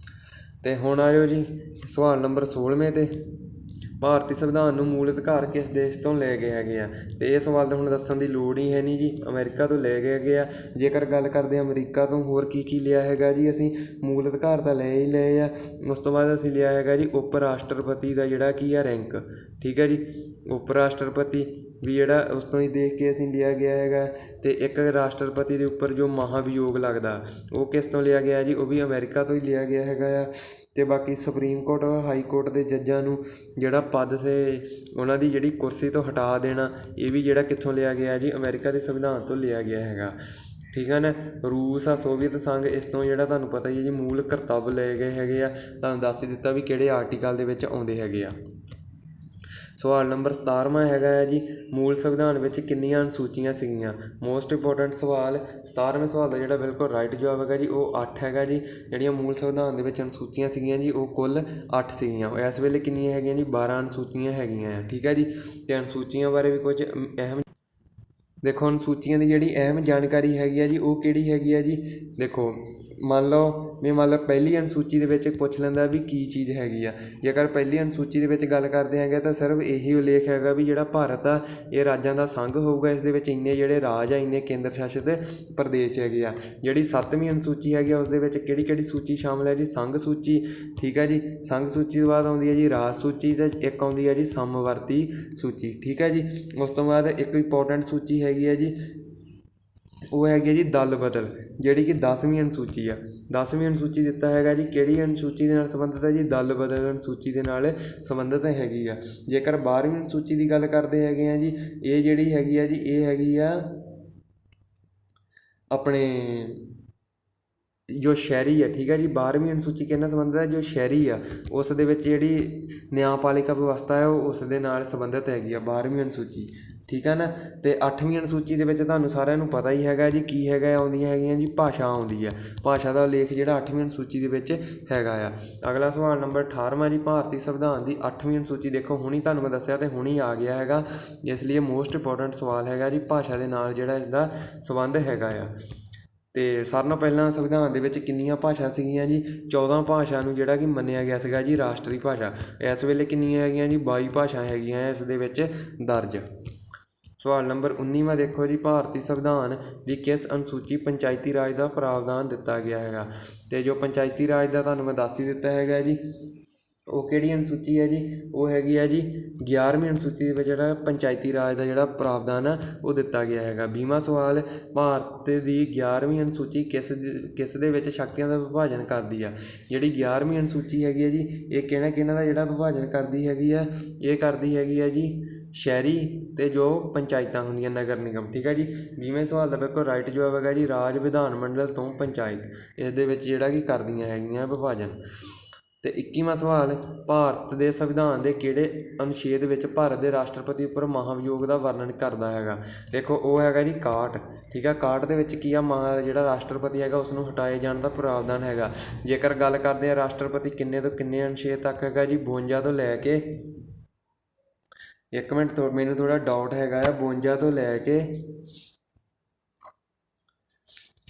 ਅਤੇ ਹੁਣ ਆ ਜਾਓ ਜੀ ਸਵਾਲ ਨੰਬਰ 16ਵੇਂ 'ਤੇ। ਭਾਰਤੀ ਸੰਵਿਧਾਨ ਨੂੰ ਮੂਲ ਅਧਿਕਾਰ ਕਿਸ ਦੇਸ਼ ਤੋਂ ਲੈ ਗਏ ਹੈਗੇ ਆ? ਅਤੇ ਇਹ ਸਵਾਲ ਤਾਂ ਹੁਣ ਦੱਸਣ ਦੀ ਲੋੜ ਹੀ ਹੈ ਨਹੀਂ ਜੀ, ਅਮਰੀਕਾ ਤੋਂ ਲੈ ਗਏ ਹੈਗੇ ਆ। ਜੇਕਰ ਗੱਲ ਕਰਦੇ ਹਾਂ ਅਮਰੀਕਾ ਤੋਂ, ਹੋਰ ਕੀ ਕੀ ਲਿਆ ਹੈਗਾ ਜੀ ਅਸੀਂ? ਮੂਲ ਅਧਿਕਾਰ ਤਾਂ ਲੈ ਹੀ ਲਏ ਆ। ਉਸ ਤੋਂ ਬਾਅਦ ਅਸੀਂ ਲਿਆ ਹੈਗਾ ਜੀ ਉਪ ਰਾਸ਼ਟਰਪਤੀ ਦਾ ਜਿਹੜਾ ਕੀ ਆ ਰੈਂਕ, ਠੀਕ ਹੈ ਜੀ। ਉਪ ਰਾਸ਼ਟਰਪਤੀ ਵੀ ਜਿਹੜਾ ਉਸ ਤੋਂ ਹੀ ਦੇਖ ਕੇ ਅਸੀਂ ਲਿਆ ਗਿਆ ਹੈਗਾ। ਅਤੇ ਇੱਕ ਰਾਸ਼ਟਰਪਤੀ ਦੇ ਉੱਪਰ ਜੋ ਮਹਾਭਿਯੋਗ ਲੱਗਦਾ, ਉਹ ਕਿਸ ਤੋਂ ਲਿਆ ਗਿਆ ਜੀ? ਉਹ ਵੀ ਅਮਰੀਕਾ ਤੋਂ ਹੀ ਲਿਆ ਗਿਆ ਹੈਗਾ ਆ। ਅਤੇ ਬਾਕੀ ਸੁਪਰੀਮ ਕੋਰਟ ਔਰ ਹਾਈ ਕੋਰਟ ਦੇ ਜੱਜਾਂ ਨੂੰ ਜਿਹੜਾ ਪਦ ਸੇ ਉਹਨਾਂ ਦੀ ਜਿਹੜੀ ਕੁਰਸੀ ਤੋਂ ਹਟਾ ਦੇਣਾ, ਇਹ ਵੀ ਜਿਹੜਾ ਕਿੱਥੋਂ ਲਿਆ ਗਿਆ ਜੀ? ਅਮਰੀਕਾ ਦੇ ਸੰਵਿਧਾਨ ਤੋਂ ਲਿਆ ਗਿਆ ਹੈਗਾ, ਠੀਕ ਹੈ ਨਾ। ਰੂਸ ਆ, ਸੋਵੀਅਤ ਸੰਘ, ਇਸ ਤੋਂ ਜਿਹੜਾ ਤੁਹਾਨੂੰ ਪਤਾ ਹੀ ਹੈ ਜੀ ਮੂਲ ਕਰਤੱਵ ਲਏ ਗਏ ਹੈਗੇ ਆ। ਤੁਹਾਨੂੰ ਦੱਸ ਹੀ ਦਿੱਤਾ ਵੀ ਕਿਹੜੇ ਆਰਟੀਕਲ ਦੇ ਵਿੱਚ ਆਉਂਦੇ ਹੈਗੇ ਆ। ਸਵਾਲ ਨੰਬਰ 17ਵਾਂ ਹੈਗਾ ਹੈ ਜੀ, ਮੂਲ ਸੰਵਿਧਾਨ ਵਿੱਚ ਕਿੰਨੀਆਂ ਅਨੁਸੂਚੀਆਂ ਸੀਗੀਆਂ? ਮੋਸਟ ਇੰਪੋਰਟੈਂਟ ਸਵਾਲ। 17ਵੇਂ ਸਵਾਲ ਦਾ ਜਿਹੜਾ ਬਿਲਕੁਲ ਰਾਈਟ ਜਵਾਬ ਹੈਗਾ ਜੀ ਉਹ 8 ਹੈਗਾ ਜੀ। ਜਿਹੜੀਆਂ ਮੂਲ ਸੰਵਿਧਾਨ ਦੇ ਵਿੱਚ ਅਨੁਸੂਚੀਆਂ ਸੀਗੀਆਂ ਜੀ ਉਹ ਕੁੱਲ 8 ਸੀਗੀਆਂ। ਇਸ ਵੇਲੇ ਕਿੰਨੀਆਂ ਹੈਗੀਆਂ ਜੀ? 12 ਅਨੁਸੂਚੀਆਂ ਹੈਗੀਆਂ, ਠੀਕ ਹੈ ਜੀ। ਅਤੇ ਅਨੁਸੂਚੀਆਂ ਬਾਰੇ ਵੀ ਕੁਝ ਅਹਿਮ ਦੇਖੋ, ਅਨੁਸੂਚੀਆਂ ਦੀ ਜਿਹੜੀ ਅਹਿਮ ਜਾਣਕਾਰੀ ਹੈਗੀ ਆ ਜੀ ਉਹ ਕਿਹੜੀ ਹੈਗੀ ਆ ਜੀ? ਦੇਖੋ ਮੰਨ ਲਓ ਪਹਿਲੀ ਅਨੁਸੂਚੀ ਦੇ ਵਿੱਚ ਪੁੱਛ ਲੈਂਦਾ ਵੀ ਕੀ ਚੀਜ਼ ਹੈਗੀ ਆ। ਜੇਕਰ ਪਹਿਲੀ ਅਨੁਸੂਚੀ ਦੇ ਵਿੱਚ ਗੱਲ ਕਰਦੇ ਹੈਗੇ ਤਾਂ ਸਿਰਫ ਇਹੀ ਉਲੇਖ ਹੈਗਾ ਵੀ ਜਿਹੜਾ ਭਾਰਤ ਆ ਇਹ ਰਾਜਾਂ ਦਾ ਸੰਘ ਹੋਊਗਾ। ਇਸ ਦੇ ਵਿੱਚ ਇੰਨੇ ਜਿਹੜੇ ਰਾਜ ਆ, ਇੰਨੇ ਕੇਂਦਰ ਸ਼ਾਸਿਤ ਪ੍ਰਦੇਸ਼ ਹੈਗੇ ਆ। ਜਿਹੜੀ 7ਵੀਂ ਅਨੁਸੂਚੀ ਹੈਗੀ ਆ ਉਸ ਦੇ ਵਿੱਚ ਕਿਹੜੀ ਕਿਹੜੀ ਸੂਚੀ ਸ਼ਾਮਲ ਹੈ ਜੀ? ਸੰਘ ਸੂਚੀ, ਠੀਕ ਹੈ ਜੀ। ਸੰਘ ਸੂਚੀ ਤੋਂ ਬਾਅਦ ਆਉਂਦੀ ਹੈ ਜੀ ਰਾਜ ਸੂਚੀ, ਅਤੇ ਇੱਕ ਆਉਂਦੀ ਹੈ ਜੀ ਸਮਵਰਤੀ ਸੂਚੀ, ਠੀਕ ਹੈ ਜੀ। ਉਸ ਤੋਂ ਬਾਅਦ ਇੱਕ ਇੰਪੋਰਟੈਂਟ ਸੂਚੀ ਹੈਗੀ ਹੈ ਜੀ, ਉਹ ਹੈਗੀ ਹੈ ਜੀ ਦਲ ਬਦਲ, ਜਿਹੜੀ ਕਿ 10ਵੀਂ ਅਨੁਸੂਚੀ ਆ। 10ਵੀਂ ਅਨੁਸੂਚੀ ਦਿੱਤਾ ਹੈਗਾ ਜੀ ਕਿਹੜੀ ਅਨੁਸੂਚੀ ਦੇ ਨਾਲ ਸੰਬੰਧਿਤ ਹੈ ਜੀ? ਦਲ ਬਦਲ ਅਨੁਸੂਚੀ ਦੇ ਨਾਲ ਸੰਬੰਧਿਤ ਹੈਗੀ ਆ। ਜੇਕਰ 12ਵੀਂ ਅਨੁਸੂਚੀ ਦੀ ਗੱਲ ਕਰਦੇ ਹੈਗੇ ਆ ਜੀ, ਇਹ ਜਿਹੜੀ ਹੈਗੀ ਆ ਜੀ ਇਹ ਹੈਗੀ ਆ ਆਪਣੇ ਜੋ ਸ਼ਹਿਰੀ ਹੈ, ਠੀਕ ਹੈ ਜੀ, 12ਵੀਂ ਅਨੁਸੂਚੀ ਕਿਹਨਾਂ ਸੰਬੰਧਿਤ ਹੈ, ਜੋ ਸ਼ਹਿਰੀ ਆ ਉਸ ਦੇ ਵਿੱਚ ਜਿਹੜੀ ਨਿਆਂਪਾਲਿਕਾ ਵਿਵਸਥਾ ਹੈ ਉਹ ਉਸ ਦੇ ਨਾਲ ਸੰਬੰਧਿਤ ਹੈਗੀ ਆ 12ਵੀਂ ਅਨੁਸੂਚੀ, ਠੀਕ ਹੈ ਨਾ। ਅਤੇ 8ਵੀਂ ਅਨੁਸੂਚੀ ਦੇ ਵਿੱਚ ਤੁਹਾਨੂੰ ਸਾਰਿਆਂ ਨੂੰ ਪਤਾ ਹੀ ਹੈਗਾ ਜੀ ਕੀ ਹੈਗਾ, ਆਉਂਦੀਆਂ ਹੈਗੀਆਂ ਜੀ ਭਾਸ਼ਾ ਆਉਂਦੀ ਆ, ਭਾਸ਼ਾ ਦਾ ਉਲੇਖ ਜਿਹੜਾ 8ਵੀਂ ਅਨੁਸੂਚੀ ਦੇ ਵਿੱਚ ਹੈਗਾ ਆ। ਅਗਲਾ ਸਵਾਲ ਨੰਬਰ 18ਵਾਂ ਜੀ, ਭਾਰਤੀ ਸੰਵਿਧਾਨ ਦੀ 8ਵੀਂ ਅਨੁਸੂਚੀ ਦੇਖੋ ਹੁਣੀ ਤੁਹਾਨੂੰ ਮੈਂ ਦੱਸਿਆ ਅਤੇ ਹੁਣੀ ਆ ਗਿਆ ਹੈਗਾ, ਇਸ ਲਈ ਮੋਸਟ ਇੰਪੋਰਟੈਂਟ ਸਵਾਲ ਹੈਗਾ ਜੀ, ਭਾਸ਼ਾ ਦੇ ਨਾਲ ਜਿਹੜਾ ਇਸਦਾ ਸੰਬੰਧ ਹੈਗਾ ਆ। ਅਤੇ ਸਾਰਿਆਂ ਨਾਲੋਂ ਪਹਿਲਾਂ ਸੰਵਿਧਾਨ ਦੇ ਵਿੱਚ ਕਿੰਨੀਆਂ ਭਾਸ਼ਾ ਸੀਗੀਆਂ ਜੀ, 14 ਭਾਸ਼ਾ ਨੂੰ ਜਿਹੜਾ ਕਿ ਮੰਨਿਆ ਗਿਆ ਸੀਗਾ ਜੀ ਰਾਸ਼ਟਰੀ ਭਾਸ਼ਾ। ਇਸ ਵੇਲੇ ਕਿੰਨੀਆਂ ਹੈਗੀਆਂ ਜੀ, 22 ਭਾਸ਼ਾ ਹੈਗੀਆਂ ਇਸ ਦੇ ਵਿੱਚ ਦਰਜ। ਸਵਾਲ ਨੰਬਰ 19ਵਾਂ ਦੇਖੋ ਜੀ, ਭਾਰਤੀ ਸੰਵਿਧਾਨ ਦੀ ਕਿਸ ਅਨੁਸੂਚੀ ਪੰਚਾਇਤੀ ਰਾਜ ਦਾ ਪ੍ਰਾਵਧਾਨ ਦਿੱਤਾ ਗਿਆ ਹੈਗਾ। ਅਤੇ ਜੋ ਪੰਚਾਇਤੀ ਰਾਜ ਦਾ ਤੁਹਾਨੂੰ ਮੈਂ ਦੱਸ ਹੀ ਦਿੱਤਾ ਹੈਗਾ ਜੀ, ਉਹ ਕਿਹੜੀ ਅਨੁਸੂਚੀ ਹੈ ਜੀ, ਉਹ ਹੈਗੀ ਆ ਜੀ 11ਵੀਂ ਅਨੁਸੂਚੀ ਦੇ ਵਿੱਚ ਜਿਹੜਾ ਪੰਚਾਇਤੀ ਰਾਜ ਦਾ ਜਿਹੜਾ ਪ੍ਰਾਵਧਾਨ ਆ ਉਹ ਦਿੱਤਾ ਗਿਆ ਹੈਗਾ। 20ਵਾਂ ਸਵਾਲ, ਭਾਰਤ ਦੀ 11ਵੀਂ ਅਨੁਸੂਚੀ ਕਿਸ ਦੇ ਵਿੱਚ ਸ਼ਕਤੀਆਂ ਦਾ ਵਿਭਾਜਨ ਕਰਦੀ ਆ। ਜਿਹੜੀ 11ਵੀਂ ਅਨੁਸੂਚੀ ਹੈਗੀ ਹੈ ਜੀ, ਇਹ ਕਿਹਨਾਂ ਦਾ ਜਿਹੜਾ ਵਿਭਾਜਨ ਕਰਦੀ ਹੈਗੀ ਆ, ਇਹ ਕਰਦੀ ਹੈਗੀ ਆ ਜੀ ਸ਼ਹਿਰੀ ਅਤੇ ਜੋ ਪੰਚਾਇਤਾਂ ਹੁੰਦੀਆਂ ਨਗਰ ਨਿਗਮ, ਠੀਕ ਹੈ ਜੀ। 20ਵੇਂ ਸਵਾਲ ਦਾ ਬਿਲਕੁਲ ਰਾਈਟ ਜਵਾਬ ਹੈਗਾ ਜੀ ਰਾਜ ਵਿਧਾਨ ਮੰਡਲ ਤੋਂ ਪੰਚਾਇਤ, ਇਸ ਦੇ ਵਿੱਚ ਜਿਹੜਾ ਕਿ ਕਰਦੀਆਂ ਹੈਗੀਆਂ ਵਿਭਾਜਨ। ਅਤੇ 21ਵਾਂ ਸਵਾਲ, ਭਾਰਤ ਦੇ ਸੰਵਿਧਾਨ ਦੇ ਕਿਹੜੇ ਅਨੁਛੇਦ ਵਿੱਚ ਭਾਰਤ ਦੇ ਰਾਸ਼ਟਰਪਤੀ ਉੱਪਰ ਮਹਾਭਿਯੋਗ ਦਾ ਵਰਣਨ ਕਰਦਾ ਹੈਗਾ। ਦੇਖੋ ਉਹ ਹੈਗਾ ਜੀ 61, ਠੀਕ ਹੈ। 61 ਦੇ ਵਿੱਚ ਕੀ ਆ, ਜਿਹੜਾ ਰਾਸ਼ਟਰਪਤੀ ਹੈਗਾ ਉਸ ਨੂੰ ਹਟਾਏ ਜਾਣ ਦਾ ਪ੍ਰਾਵਧਾਨ ਹੈਗਾ। ਜੇਕਰ ਗੱਲ ਕਰਦੇ ਹਾਂ ਰਾਸ਼ਟਰਪਤੀ ਕਿੰਨੇ ਤੋਂ ਕਿੰਨੇ ਅਨੁਛੇਦ ਤੱਕ ਹੈਗਾ ਜੀ, 52 ਤੋਂ ਲੈ ਕੇ, ਇੱਕ ਮਿੰਟ ਮੈਨੂੰ ਥੋੜ੍ਹਾ ਡਾਊਟ ਹੈਗਾ ਆ, 52 ਤੋਂ ਲੈ ਕੇ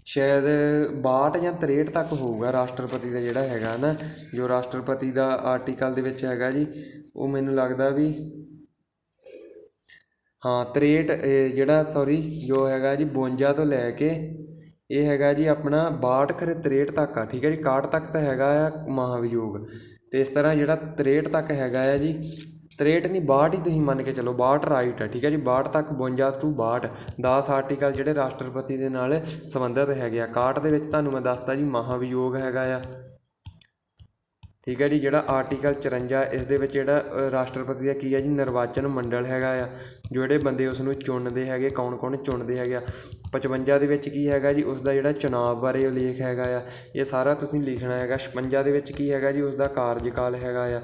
ਸ਼ਾਇਦ 62 ਜਾਂ 63 ਤੱਕ ਹੋਊਗਾ ਰਾਸ਼ਟਰਪਤੀ ਦਾ ਜਿਹੜਾ ਹੈਗਾ ਨਾ, ਜੋ ਰਾਸ਼ਟਰਪਤੀ ਦਾ ਆਰਟੀਕਲ ਦੇ ਵਿੱਚ ਹੈਗਾ ਜੀ, ਉਹ ਮੈਨੂੰ ਲੱਗਦਾ ਵੀ ਹਾਂ 63 ਜਿਹੜਾ ਜੋ ਹੈਗਾ ਜੀ 52 ਤੋਂ ਲੈ ਕੇ ਇਹ ਹੈਗਾ ਜੀ ਆਪਣਾ 62 ਖਰੇ 63 ਤੱਕ ਆ, ਠੀਕ ਹੈ ਜੀ। 61 ਤੱਕ ਤਾਂ ਹੈਗਾ ਆ ਮਹਾਭਿਯੋਗ, ਅਤੇ ਇਸ ਤਰ੍ਹਾਂ ਜਿਹੜਾ 63 ਤੱਕ ਹੈਗਾ ਆ ਜੀ, 63 ਨਹੀਂ 62 ਹੀ ਤੁਸੀਂ ਮੰਨ ਕੇ ਚਲੋ, 62 ਰਾਈਟ ਹੈ, ਠੀਕ ਹੈ ਜੀ। 62 ਤੱਕ 52 ਤੋਂ 62 10 ਆਰਟੀਕਲ ਜਿਹੜੇ ਰਾਸ਼ਟਰਪਤੀ ਦੇ ਨਾਲ ਸੰਬੰਧਿਤ ਹੈਗੇ ਆ। 61 ਦੇ ਵਿੱਚ ਤੁਹਾਨੂੰ ਮੈਂ ਦੱਸਤਾ ਜੀ ਮਹਾਭਿਯੋਗ ਹੈਗਾ ਆ, ਠੀਕ ਹੈ ਜੀ। ਜਿਹੜਾ ਆਰਟੀਕਲ 54 ਇਸ ਦੇ ਵਿੱਚ ਜਿਹੜਾ ਰਾਸ਼ਟਰਪਤੀ ਦਾ ਕੀ ਹੈ ਜੀ ਨਿਰਵਾਚਨ ਮੰਡਲ ਹੈਗਾ ਆ, ਜਿਹੜੇ ਬੰਦੇ ਉਸ ਨੂੰ ਚੁਣਦੇ ਹੈਗੇ, ਕੌਣ ਕੌਣ ਚੁਣਦੇ ਹੈਗੇ ਆ। 55 ਦੇ ਵਿੱਚ ਕੀ ਹੈਗਾ ਜੀ, ਉਸ ਦਾ ਜਿਹੜਾ ਚੁਣਾਵ ਬਾਰੇ ਉਲੇਖ ਹੈਗਾ ਆ, ਇਹ ਸਾਰਾ ਤੁਸੀਂ ਲਿਖਣਾ ਹੈਗਾ। 56 ਦੇ ਵਿੱਚ ਕੀ ਹੈਗਾ ਜੀ, ਉਸ ਦਾ ਕਾਰਜਕਾਲ ਹੈਗਾ ਆ।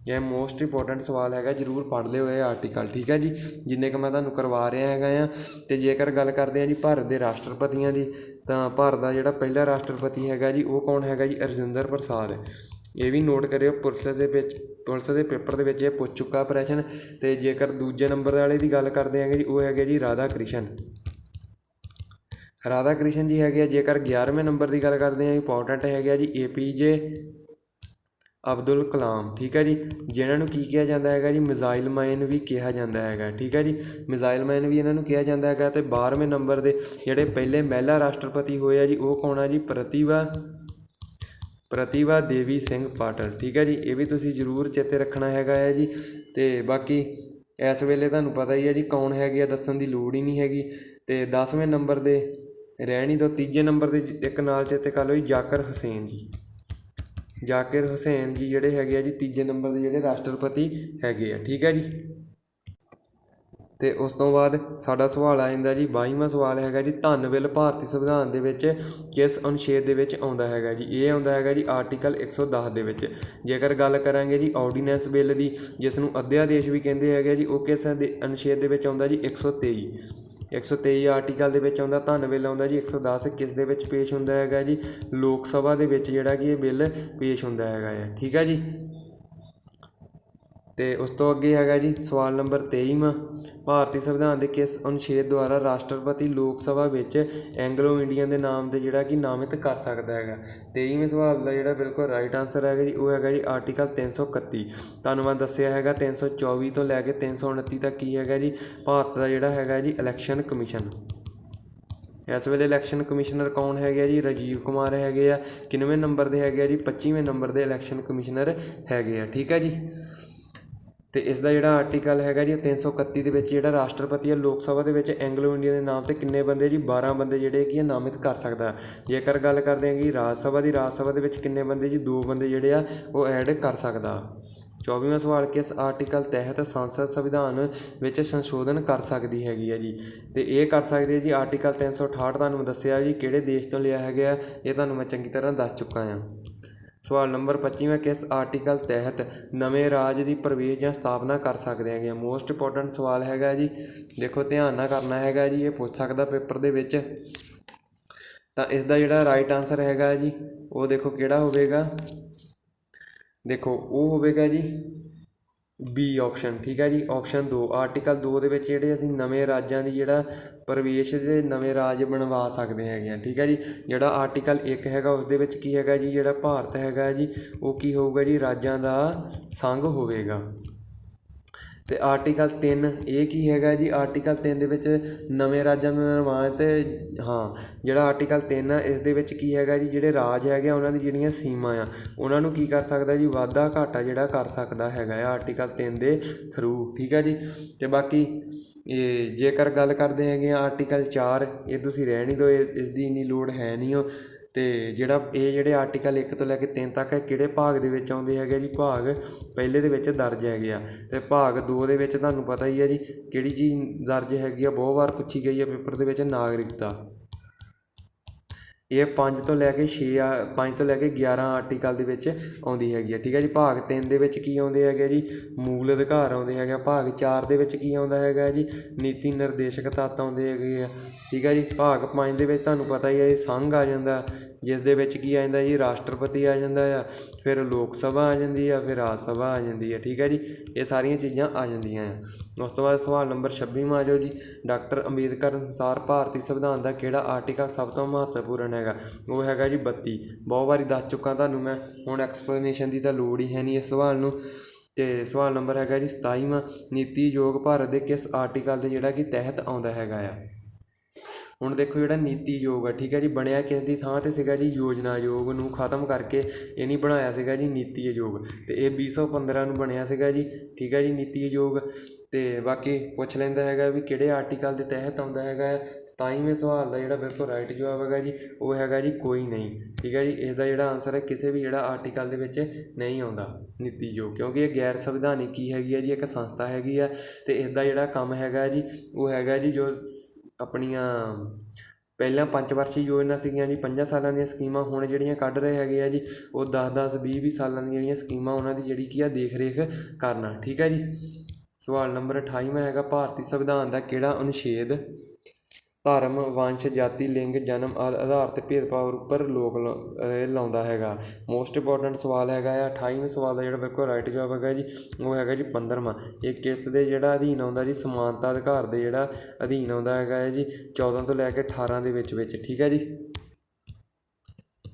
ਇਹ ਮੋਸਟ ਇੰਪੋਰਟੈਂਟ ਸਵਾਲ ਹੈਗਾ, ਜ਼ਰੂਰ ਪੜ੍ਹ ਲਿਓ ਇਹ ਆਰਟੀਕਲ, ਠੀਕ ਹੈ ਜੀ, ਜਿੰਨੇ ਕੁ ਮੈਂ ਤੁਹਾਨੂੰ ਕਰਵਾ ਰਿਹਾ ਹੈਗਾ ਆ। ਅਤੇ ਜੇਕਰ ਗੱਲ ਕਰਦੇ ਹਾਂ ਜੀ ਭਾਰਤ ਦੇ ਰਾਸ਼ਟਰਪਤੀਆਂ ਦੀ, ਤਾਂ ਭਾਰਤ ਦਾ ਜਿਹੜਾ ਪਹਿਲਾ ਰਾਸ਼ਟਰਪਤੀ ਹੈਗਾ ਜੀ ਉਹ ਕੌਣ ਹੈਗਾ ਜੀ, ਰਜਿੰਦਰ ਪ੍ਰਸਾਦ। ਇਹ ਵੀ ਨੋਟ ਕਰਿਓ, ਪੁਲਿਸ ਦੇ ਪੇਪਰ ਦੇ ਵਿੱਚ ਇਹ ਪੁੱਛ ਚੁੱਕਾ ਪ੍ਰਸ਼ਨ। ਅਤੇ ਜੇਕਰ ਦੂਜੇ ਨੰਬਰ ਵਾਲੇ ਦੀ ਗੱਲ ਕਰਦੇ ਹੈਗੇ ਜੀ, ਉਹ ਹੈਗੇ ਜੀ ਰਾਧਾ ਕ੍ਰਿਸ਼ਨ ਜੀ ਹੈਗੇ ਆ। ਜੇਕਰ 11ਵੇਂ ਨੰਬਰ ਦੀ ਗੱਲ ਕਰਦੇ ਹਾਂ, ਇੰਪੋਰਟੈਂਟ ਹੈਗੇ ਆ ਜੀ APJ ਅਬਦੁਲ ਕਲਾਮ, ਠੀਕ ਹੈ ਜੀ, ਜਿਨ੍ਹਾਂ ਨੂੰ ਕੀ ਕਿਹਾ ਜਾਂਦਾ ਹੈਗਾ ਜੀ, ਮਿਜ਼ਾਈਲ ਮੈਨ ਵੀ ਕਿਹਾ ਜਾਂਦਾ ਹੈਗਾ, ਠੀਕ ਹੈ ਜੀ, ਮਿਜ਼ਾਈਲ ਮੈਨ ਵੀ ਇਹਨਾਂ ਨੂੰ ਕਿਹਾ ਜਾਂਦਾ ਹੈਗਾ। ਅਤੇ 12ਵੇਂ ਨੰਬਰ ਦੇ ਜਿਹੜੇ ਪਹਿਲੇ ਮਹਿਲਾ ਰਾਸ਼ਟਰਪਤੀ ਹੋਏ ਆ ਜੀ, ਉਹ ਕੌਣ ਆ ਜੀ, ਪ੍ਰਤਿਭਾ ਦੇਵੀ ਸਿੰਘ ਪਾਟਿਲ, ਠੀਕ ਹੈ ਜੀ। ਇਹ ਵੀ ਤੁਸੀਂ ਜ਼ਰੂਰ ਚੇਤੇ ਰੱਖਣਾ ਹੈਗਾ ਹੈ ਜੀ। ਅਤੇ ਬਾਕੀ ਇਸ ਵੇਲੇ ਤੁਹਾਨੂੰ ਪਤਾ ਹੀ ਹੈ ਜੀ ਕੌਣ ਹੈਗੇ ਆ, ਦੱਸਣ ਦੀ ਲੋੜ ਹੀ ਨਹੀਂ ਹੈਗੀ। ਅਤੇ 10ਵੇਂ ਨੰਬਰ ਦੇ ਰਹਿਣੀ ਤੋਂ 3 ਨੰਬਰ ਦੇ ਇੱਕ ਨਾਲ ਚੇਤੇ ਕਰ ਲਓ ਜੀ, ਜ਼ਾਕਿਰ ਹੁਸੈਨ ਜੀ ਜਿਹੜੇ ਹੈਗੇ ਆ ਜੀ 3 ਨੰਬਰ ਦੇ ਜਿਹੜੇ ਰਾਸ਼ਟਰਪਤੀ ਹੈਗੇ ਆ, ਠੀਕ ਹੈ ਜੀ। ਅਤੇ ਉਸ ਤੋਂ ਬਾਅਦ ਸਾਡਾ ਸਵਾਲ ਆ ਜਾਂਦਾ ਜੀ 22ਵਾਂ ਸਵਾਲ ਹੈਗਾ ਜੀ, ਧਨ ਬਿੱਲ ਭਾਰਤੀ ਸੰਵਿਧਾਨ ਦੇ ਵਿੱਚ ਕਿਸ ਅਨੁਛੇਦ ਦੇ ਵਿੱਚ ਆਉਂਦਾ ਹੈਗਾ ਜੀ। ਇਹ ਆਉਂਦਾ ਹੈਗਾ ਜੀ ਆਰਟੀਕਲ 110 ਦੇ ਵਿੱਚ। ਜੇਕਰ ਗੱਲ ਕਰਾਂਗੇ ਜੀ ਆਰਡੀਨੈਂਸ ਬਿੱਲ ਦੀ, ਜਿਸ ਨੂੰ ਅਧਿਆਦੇਸ਼ ਵੀ ਕਹਿੰਦੇ ਹੈਗੇ ਜੀ, ਉਹ ਕਿਸ ਅਨੁਛੇਦ ਦੇ ਵਿੱਚ ਆਉਂਦਾ ਜੀ, 123 ਆਰਟੀਕਲ ਦੇ ਵਿੱਚ ਆਉਂਦਾ। ਧਨ ਬਿੱਲ ਆਉਂਦਾ ਜੀ 110 ਕਿਸ ਦੇ ਵਿੱਚ ਪੇਸ਼ ਹੁੰਦਾ ਹੈਗਾ ਜੀ, ਲੋਕ ਸਭਾ ਦੇ ਵਿੱਚ ਜਿਹੜਾ ਕਿ ਇਹ ਬਿੱਲ ਪੇਸ਼ ਹੁੰਦਾ ਹੈਗਾ ਹੈ, ਠੀਕ ਹੈ ਜੀ। ਅਤੇ ਉਸ ਤੋਂ ਅੱਗੇ ਹੈਗਾ ਜੀ ਸਵਾਲ ਨੰਬਰ 23ਵਾਂ, ਭਾਰਤੀ ਸੰਵਿਧਾਨ ਦੇ ਕਿਸ ਅਨੁਛੇਦ ਦੁਆਰਾ ਰਾਸ਼ਟਰਪਤੀ ਲੋਕ ਸਭਾ ਵਿੱਚ ਐਂਗਲੋ ਇੰਡੀਅਨ ਦੇ ਨਾਮ ਦੇ ਜਿਹੜਾ ਕਿ ਨਾਮਿਤ ਕਰ ਸਕਦਾ ਹੈਗਾ। 23ਵੇਂ ਸਵਾਲ ਦਾ ਜਿਹੜਾ ਬਿਲਕੁਲ ਰਾਈਟ ਆਨਸਰ ਹੈਗਾ ਜੀ, ਉਹ ਹੈਗਾ ਜੀ ਆਰਟੀਕਲ 331। ਤੁਹਾਨੂੰ ਮੈਂ ਦੱਸਿਆ ਹੈਗਾ 324 ਤੋਂ ਲੈ ਕੇ 329 ਤੱਕ ਕੀ ਹੈਗਾ ਜੀ, ਭਾਰਤ ਦਾ ਜਿਹੜਾ ਹੈਗਾ ਜੀ ਇਲੈਕਸ਼ਨ ਕਮਿਸ਼ਨ। ਇਸ ਵੇਲੇ ਇਲੈਕਸ਼ਨ ਕਮਿਸ਼ਨਰ ਕੌਣ ਹੈਗੇ ਆ ਜੀ, ਰਾਜੀਵ ਕੁਮਾਰ ਹੈਗੇ ਆ। ਕਿੰਨਵੇਂ ਨੰਬਰ ਦੇ ਹੈਗੇ ਆ ਜੀ, 25ਵੇਂ ਨੰਬਰ ਦੇ ਇਲੈਕਸ਼ਨ ਕਮਿਸ਼ਨਰ ਹੈਗੇ ਆ, ਠੀਕ ਹੈ ਜੀ। ਅਤੇ ਇਸ ਦਾ ਜਿਹੜਾ ਆਰਟੀਕਲ ਹੈਗਾ ਜੀ 331 ਦੇ ਵਿੱਚ ਜਿਹੜਾ ਰਾਸ਼ਟਰਪਤੀ ਹੈ ਲੋਕ ਸਭਾ ਦੇ ਵਿੱਚ ਐਂਗਲੋ ਇੰਡੀਆ ਦੇ ਨਾਮ 'ਤੇ ਕਿੰਨੇ ਬੰਦੇ ਜੀ, 12 ਬੰਦੇ ਜਿਹੜੇ ਕਿ ਨਾਮਿਤ ਕਰ ਸਕਦਾ। ਜੇਕਰ ਗੱਲ ਕਰਦੇ ਹਾਂ ਕਿ ਰਾਜ ਸਭਾ ਦੇ ਵਿੱਚ ਕਿੰਨੇ ਬੰਦੇ ਜੀ, 2 ਬੰਦੇ ਜਿਹੜੇ ਆ ਉਹ ਐਡ ਕਰ ਸਕਦਾ। 24ਵਾਂ ਸਵਾਲ, ਕਿਸ ਆਰਟੀਕਲ ਤਹਿਤ ਸੰਸਦ ਸੰਵਿਧਾਨ ਵਿੱਚ ਸੰਸ਼ੋਧਨ ਕਰ ਸਕਦੀ ਹੈਗੀ ਹੈ ਜੀ। ਤੇ ਇਹ ਕਰ ਸਕਦੀ ਹੈ ਜੀ ਆਰਟੀਕਲ 368। ਤੁਹਾਨੂੰ ਮੈਂ ਦੱਸਿਆ ਜੀ ਕਿਹੜੇ ਦੇਸ਼ ਤੋਂ ਲਿਆ ਹੈਗਾ, ਇਹ ਤੁਹਾਨੂੰ ਮੈਂ ਚੰਗੀ ਤਰ੍ਹਾਂ ਦੱਸ ਚੁੱਕਾ ਹਾਂ। ਸਵਾਲ ਨੰਬਰ 25ਵਾਂ, ਕਿਸ ਆਰਟੀਕਲ ਤਹਿਤ ਨਵੇਂ ਰਾਜ ਦੀ ਪ੍ਰਵੇਸ਼ ਜਾਂ ਸਥਾਪਨਾ ਕਰ ਸਕਦੇ ਹੈਗੇ ਆ। ਮੋਸਟ ਇੰਪੋਰਟੈਂਟ ਸਵਾਲ ਹੈਗਾ ਜੀ, ਦੇਖੋ ਧਿਆਨ ਨਾਲ ਕਰਨਾ ਹੈਗਾ ਜੀ, ਇਹ ਪੁੱਛ ਸਕਦਾ ਪੇਪਰ ਦੇ ਵਿੱਚ। ਤਾਂ ਇਸ ਦਾ ਜਿਹੜਾ ਰਾਈਟ ਆਨਸਰ ਹੈਗਾ ਜੀ ਉਹ ਦੇਖੋ ਕਿਹੜਾ ਹੋਵੇਗਾ, ਦੇਖੋ ਉਹ ਹੋਵੇਗਾ ਜੀ ਬੀ ਆਪਸ਼ਨ। ਠੀਕ ਹੈ ਜੀ, ਆਪਸ਼ਨ 2 ਆਰਟੀਕਲ 2 ਦੇ ਵਿੱਚ ਜਿਹੜੇ ਅਸੀਂ ਨਵੇਂ ਰਾਜਾਂ ਦੀ ਜਿਹੜਾ ਪ੍ਰਵੇਸ਼ ਦੇ ਨਵੇਂ ਰਾਜ ਬਣਵਾ ਸਕਦੇ ਹੈਗੇ ਆ। ਠੀਕ ਹੈ ਜੀ, ਜਿਹੜਾ ਆਰਟੀਕਲ 1 ਹੈਗਾ ਉਸ ਦੇ ਵਿੱਚ ਕੀ ਹੈਗਾ ਜੀ, ਜਿਹੜਾ ਭਾਰਤ ਹੈਗਾ ਜੀ ਉਹ ਕੀ ਹੋਊਗਾ ਜੀ, ਰਾਜਾਂ ਦਾ ਸੰਘ ਹੋਵੇਗਾ। ਤੇ ਆਰਟੀਕਲ 3 ਇਹ ਕੀ ਹੈਗਾ ਜੀ, ਆਰਟੀਕਲ 3 ਦੇ ਵਿੱਚ ਨਵੇਂ ਰਾਜਾਂ ਦਾ ਨਿਰਮਾਣ। ਤੇ ਹਾਂ, ਜਿਹੜਾ ਆਰਟੀਕਲ 3 ਆ ਇਸ ਦੇ ਵਿੱਚ ਕੀ ਹੈਗਾ ਜੀ, ਜਿਹੜੇ ਰਾਜ ਹੈਗੇ ਆ ਉਹਨਾਂ ਦੀ ਜਿਹੜੀਆਂ ਸੀਮਾ ਆ ਉਹਨਾਂ ਨੂੰ ਕੀ ਕਰ ਸਕਦਾ ਜੀ, ਵਾਧਾ ਘਾਟਾ ਜਿਹੜਾ ਕਰ ਸਕਦਾ ਹੈਗਾ ਆ ਆਰਟੀਕਲ 3 ਦੇ ਥਰੂ। ਠੀਕ ਹੈ ਜੀ, ਤੇ ਬਾਕੀ ਇਹ ਜੇਕਰ ਗੱਲ ਕਰਦੇ ਹੈਗੇ ਆ ਆਰਟੀਕਲ 4, ਇਹ ਤੁਸੀਂ ਰਹਿਣ ਹੀ ਦਿਓ, ਇਸ ਦੀ ਇੰਨੀ ਲੋੜ ਹੈ ਨਹੀਂ ਉਹ। ਅਤੇ ਜਿਹੜੇ ਆਰਟੀਕਲ 1 ਤੋਂ ਲੈ ਕੇ 3 ਤੱਕ ਕਿਹੜੇ ਭਾਗ ਦੇ ਵਿੱਚ ਆਉਂਦੇ ਹੈਗੇ ਜੀ, ਭਾਗ ਪਹਿਲੇ ਦੇ ਵਿੱਚ ਦਰਜ ਹੈਗੇ ਆ। ਅਤੇ ਭਾਗ 2 ਦੇ ਵਿੱਚ ਤੁਹਾਨੂੰ ਪਤਾ ਹੀ ਹੈ ਜੀ ਕਿਹੜੀ ਚੀਜ਼ ਦਰਜ ਹੈਗੀ ਆ, ਬਹੁਤ ਵਾਰ ਪੁੱਛੀ ਗਈ ਹੈ ਪੇਪਰ ਦੇ ਵਿੱਚ, ਨਾਗਰਿਕਤਾ। ਇਹ 5 ਤੋਂ ਲੈ ਕੇ 11 ਆਰਟੀਕਲ ਦੇ ਵਿੱਚ ਆਉਂਦੀ ਹੈਗੀ ਆ। ਠੀਕ ਹੈ ਜੀ, ਭਾਗ 3 ਦੇ ਵਿੱਚ ਕੀ ਆਉਂਦੇ ਹੈਗੇ ਜੀ, ਮੂਲ ਅਧਿਕਾਰ ਆਉਂਦੇ ਹੈਗੇ ਆ। ਭਾਗ 4 ਦੇ ਵਿੱਚ ਕੀ ਆਉਂਦਾ ਹੈਗਾ ਜੀ, ਨੀਤੀ ਨਿਰਦੇਸ਼ਕ ਤੱਤ ਆਉਂਦੇ ਹੈਗੇ ਆ। ਠੀਕ ਹੈ ਜੀ, ਭਾਗ 5 ਦੇ ਵਿੱਚ ਤੁਹਾਨੂੰ ਪਤਾ ਹੀ ਹੈ ਜੀ ਸੰਘ ਆ ਜਾਂਦਾ, ਜਿਸ ਦੇ ਵਿੱਚ ਕੀ ਆ ਜਾਂਦਾ ਜੀ, ਰਾਸ਼ਟਰਪਤੀ ਆ ਜਾਂਦਾ ਆ, ਫਿਰ ਲੋਕ ਸਭਾ ਆ ਜਾਂਦੀ ਆ, ਫਿਰ ਰਾਜ ਸਭਾ ਆ ਜਾਂਦੀ ਹੈ। ਠੀਕ ਹੈ ਜੀ, ਇਹ ਸਾਰੀਆਂ ਚੀਜ਼ਾਂ ਆ ਜਾਂਦੀਆਂ ਆ। ਉਸ ਤੋਂ ਬਾਅਦ ਸਵਾਲ ਨੰਬਰ 26ਵਾਂ ਆ ਜਾਓ ਜੀ, ਡਾਕਟਰ ਅੰਬੇਦਕਰ ਅਨੁਸਾਰ ਭਾਰਤੀ ਸੰਵਿਧਾਨ ਦਾ ਕਿਹੜਾ ਆਰਟੀਕਲ ਸਭ ਤੋਂ ਮਹੱਤਵਪੂਰਨ ਹੈਗਾ, ਉਹ ਹੈਗਾ ਜੀ 32। ਬਹੁਤ ਵਾਰੀ ਦੱਸ ਚੁੱਕਾ ਤੁਹਾਨੂੰ ਮੈਂ, ਹੁਣ ਐਕਸਪਲੇਨੇਸ਼ਨ ਦੀ ਤਾਂ ਲੋੜ ਹੀ ਹੈ ਨਹੀਂ ਇਸ ਸਵਾਲ ਨੂੰ। ਅਤੇ ਸਵਾਲ ਨੰਬਰ ਹੈਗਾ ਜੀ 27ਵਾਂ, ਨੀਤੀ ਆਯੋਗ ਭਾਰਤ ਦੇ ਕਿਸ ਆਰਟੀਕਲ ਦੇ ਜਿਹੜਾ ਕਿ ਤਹਿਤ ਆਉਂਦਾ ਹੈਗਾ ਆ। ਹੁਣ ਦੇਖੋ ਜਿਹੜਾ ਨੀਤੀ ਆਯੋਗ ਆ, ਠੀਕ ਹੈ ਜੀ, ਬਣਿਆ ਕਿਸ ਦੀ ਥਾਂ 'ਤੇ ਸੀਗਾ ਜੀ, ਯੋਜਨਾ ਆਯੋਗ ਨੂੰ ਖ਼ਤਮ ਕਰਕੇ ਇਹ ਨਹੀਂ ਬਣਾਇਆ ਸੀਗਾ ਜੀ ਨੀਤੀ ਆਯੋਗ। ਅਤੇ ਇਹ 2015 ਨੂੰ ਬਣਿਆ ਸੀਗਾ ਜੀ। ਠੀਕ ਹੈ ਜੀ, ਨੀਤੀ ਆਯੋਗ। ਅਤੇ ਬਾਕੀ ਪੁੱਛ ਲੈਂਦਾ ਹੈਗਾ ਵੀ ਕਿਹੜੇ ਆਰਟੀਕਲ ਦੇ ਤਹਿਤ ਆਉਂਦਾ ਹੈਗਾ। 27ਵੇਂ ਸਵਾਲ ਦਾ ਜਿਹੜਾ ਬਿਲਕੁਲ ਰਾਈਟ ਜਵਾਬ ਹੈਗਾ ਜੀ ਉਹ ਹੈਗਾ ਜੀ ਕੋਈ ਨਹੀਂ। ਠੀਕ ਹੈ ਜੀ, ਇਸ ਦਾ ਜਿਹੜਾ ਆਨਸਰ ਹੈ ਕਿਸੇ ਵੀ ਜਿਹੜਾ ਆਰਟੀਕਲ ਦੇ ਵਿੱਚ ਨਹੀਂ ਆਉਂਦਾ ਨੀਤੀ ਆਯੋਗ, ਕਿਉਂਕਿ ਇਹ ਗੈਰ ਸੰਵਿਧਾਨਿਕ ਕੀ ਹੈਗੀ ਹੈ ਜੀ, ਇੱਕ ਸੰਸਥਾ ਹੈਗੀ ਆ। ਅਤੇ ਇਸ ਦਾ ਜਿਹੜਾ ਕੰਮ ਹੈਗਾ ਜੀ ਉਹ ਹੈਗਾ ਜੀ ਜੋ ਆਪਣੀਆਂ ਪਹਿਲਾਂ 5 ਵਰਸ਼ੀ ਯੋਜਨਾ ਸੀਗੀਆਂ ਜੀ, 5 ਸਾਲਾਂ ਦੀਆਂ ਸਕੀਮਾਂ ਹੁਣ ਜਿਹੜੀਆਂ ਕੱਢ ਰਹੇ ਹੈਗੇ ਆ ਜੀ ਉਹ 10-10, 20-20 ਸਾਲਾਂ ਦੀਆਂ ਜਿਹੜੀਆਂ ਸਕੀਮਾਂ ਉਹਨਾਂ ਦੀ ਜਿਹੜੀ ਕੀ ਆ ਦੇਖ ਰੇਖ ਕਰਨਾ। ਠੀਕ ਹੈ ਜੀ, ਸਵਾਲ ਨੰਬਰ 28ਵਾਂ ਹੈਗਾ, ਭਾਰਤੀ ਸੰਵਿਧਾਨ ਦਾ ਕਿਹੜਾ ਅਨੁਛੇਦ ਧਰਮ, ਵੰਸ਼, ਜਾਤੀ, ਲਿੰਗ, ਜਨਮ ਆਦਿ ਆਧਾਰ 'ਤੇ ਭੇਦਭਾਵ ਉੱਪਰ ਰੋਕ ਲਾਉਂਦਾ ਹੈਗਾ। ਮੋਸਟ ਇੰਪੋਰਟੈਂਟ ਸਵਾਲ ਹੈਗਾ ਆ। 28ਵੇਂ ਸਵਾਲ ਦਾ ਜਿਹੜਾ ਬਿਲਕੁਲ ਰਾਈਟ ਜਵਾਬ ਹੈਗਾ ਜੀ ਉਹ ਹੈਗਾ ਜੀ 15ਵਾਂ। ਇਹ ਕਿਸ ਦੇ ਜਿਹੜਾ ਅਧੀਨ ਆਉਂਦਾ ਜੀ, ਸਮਾਨਤਾ ਅਧਿਕਾਰ ਦੇ ਜਿਹੜਾ ਅਧੀਨ ਆਉਂਦਾ ਹੈਗਾ ਹੈ ਜੀ 14 ਤੋਂ ਲੈ ਕੇ 18 ਦੇ ਵਿੱਚ। ਠੀਕ ਹੈ ਜੀ,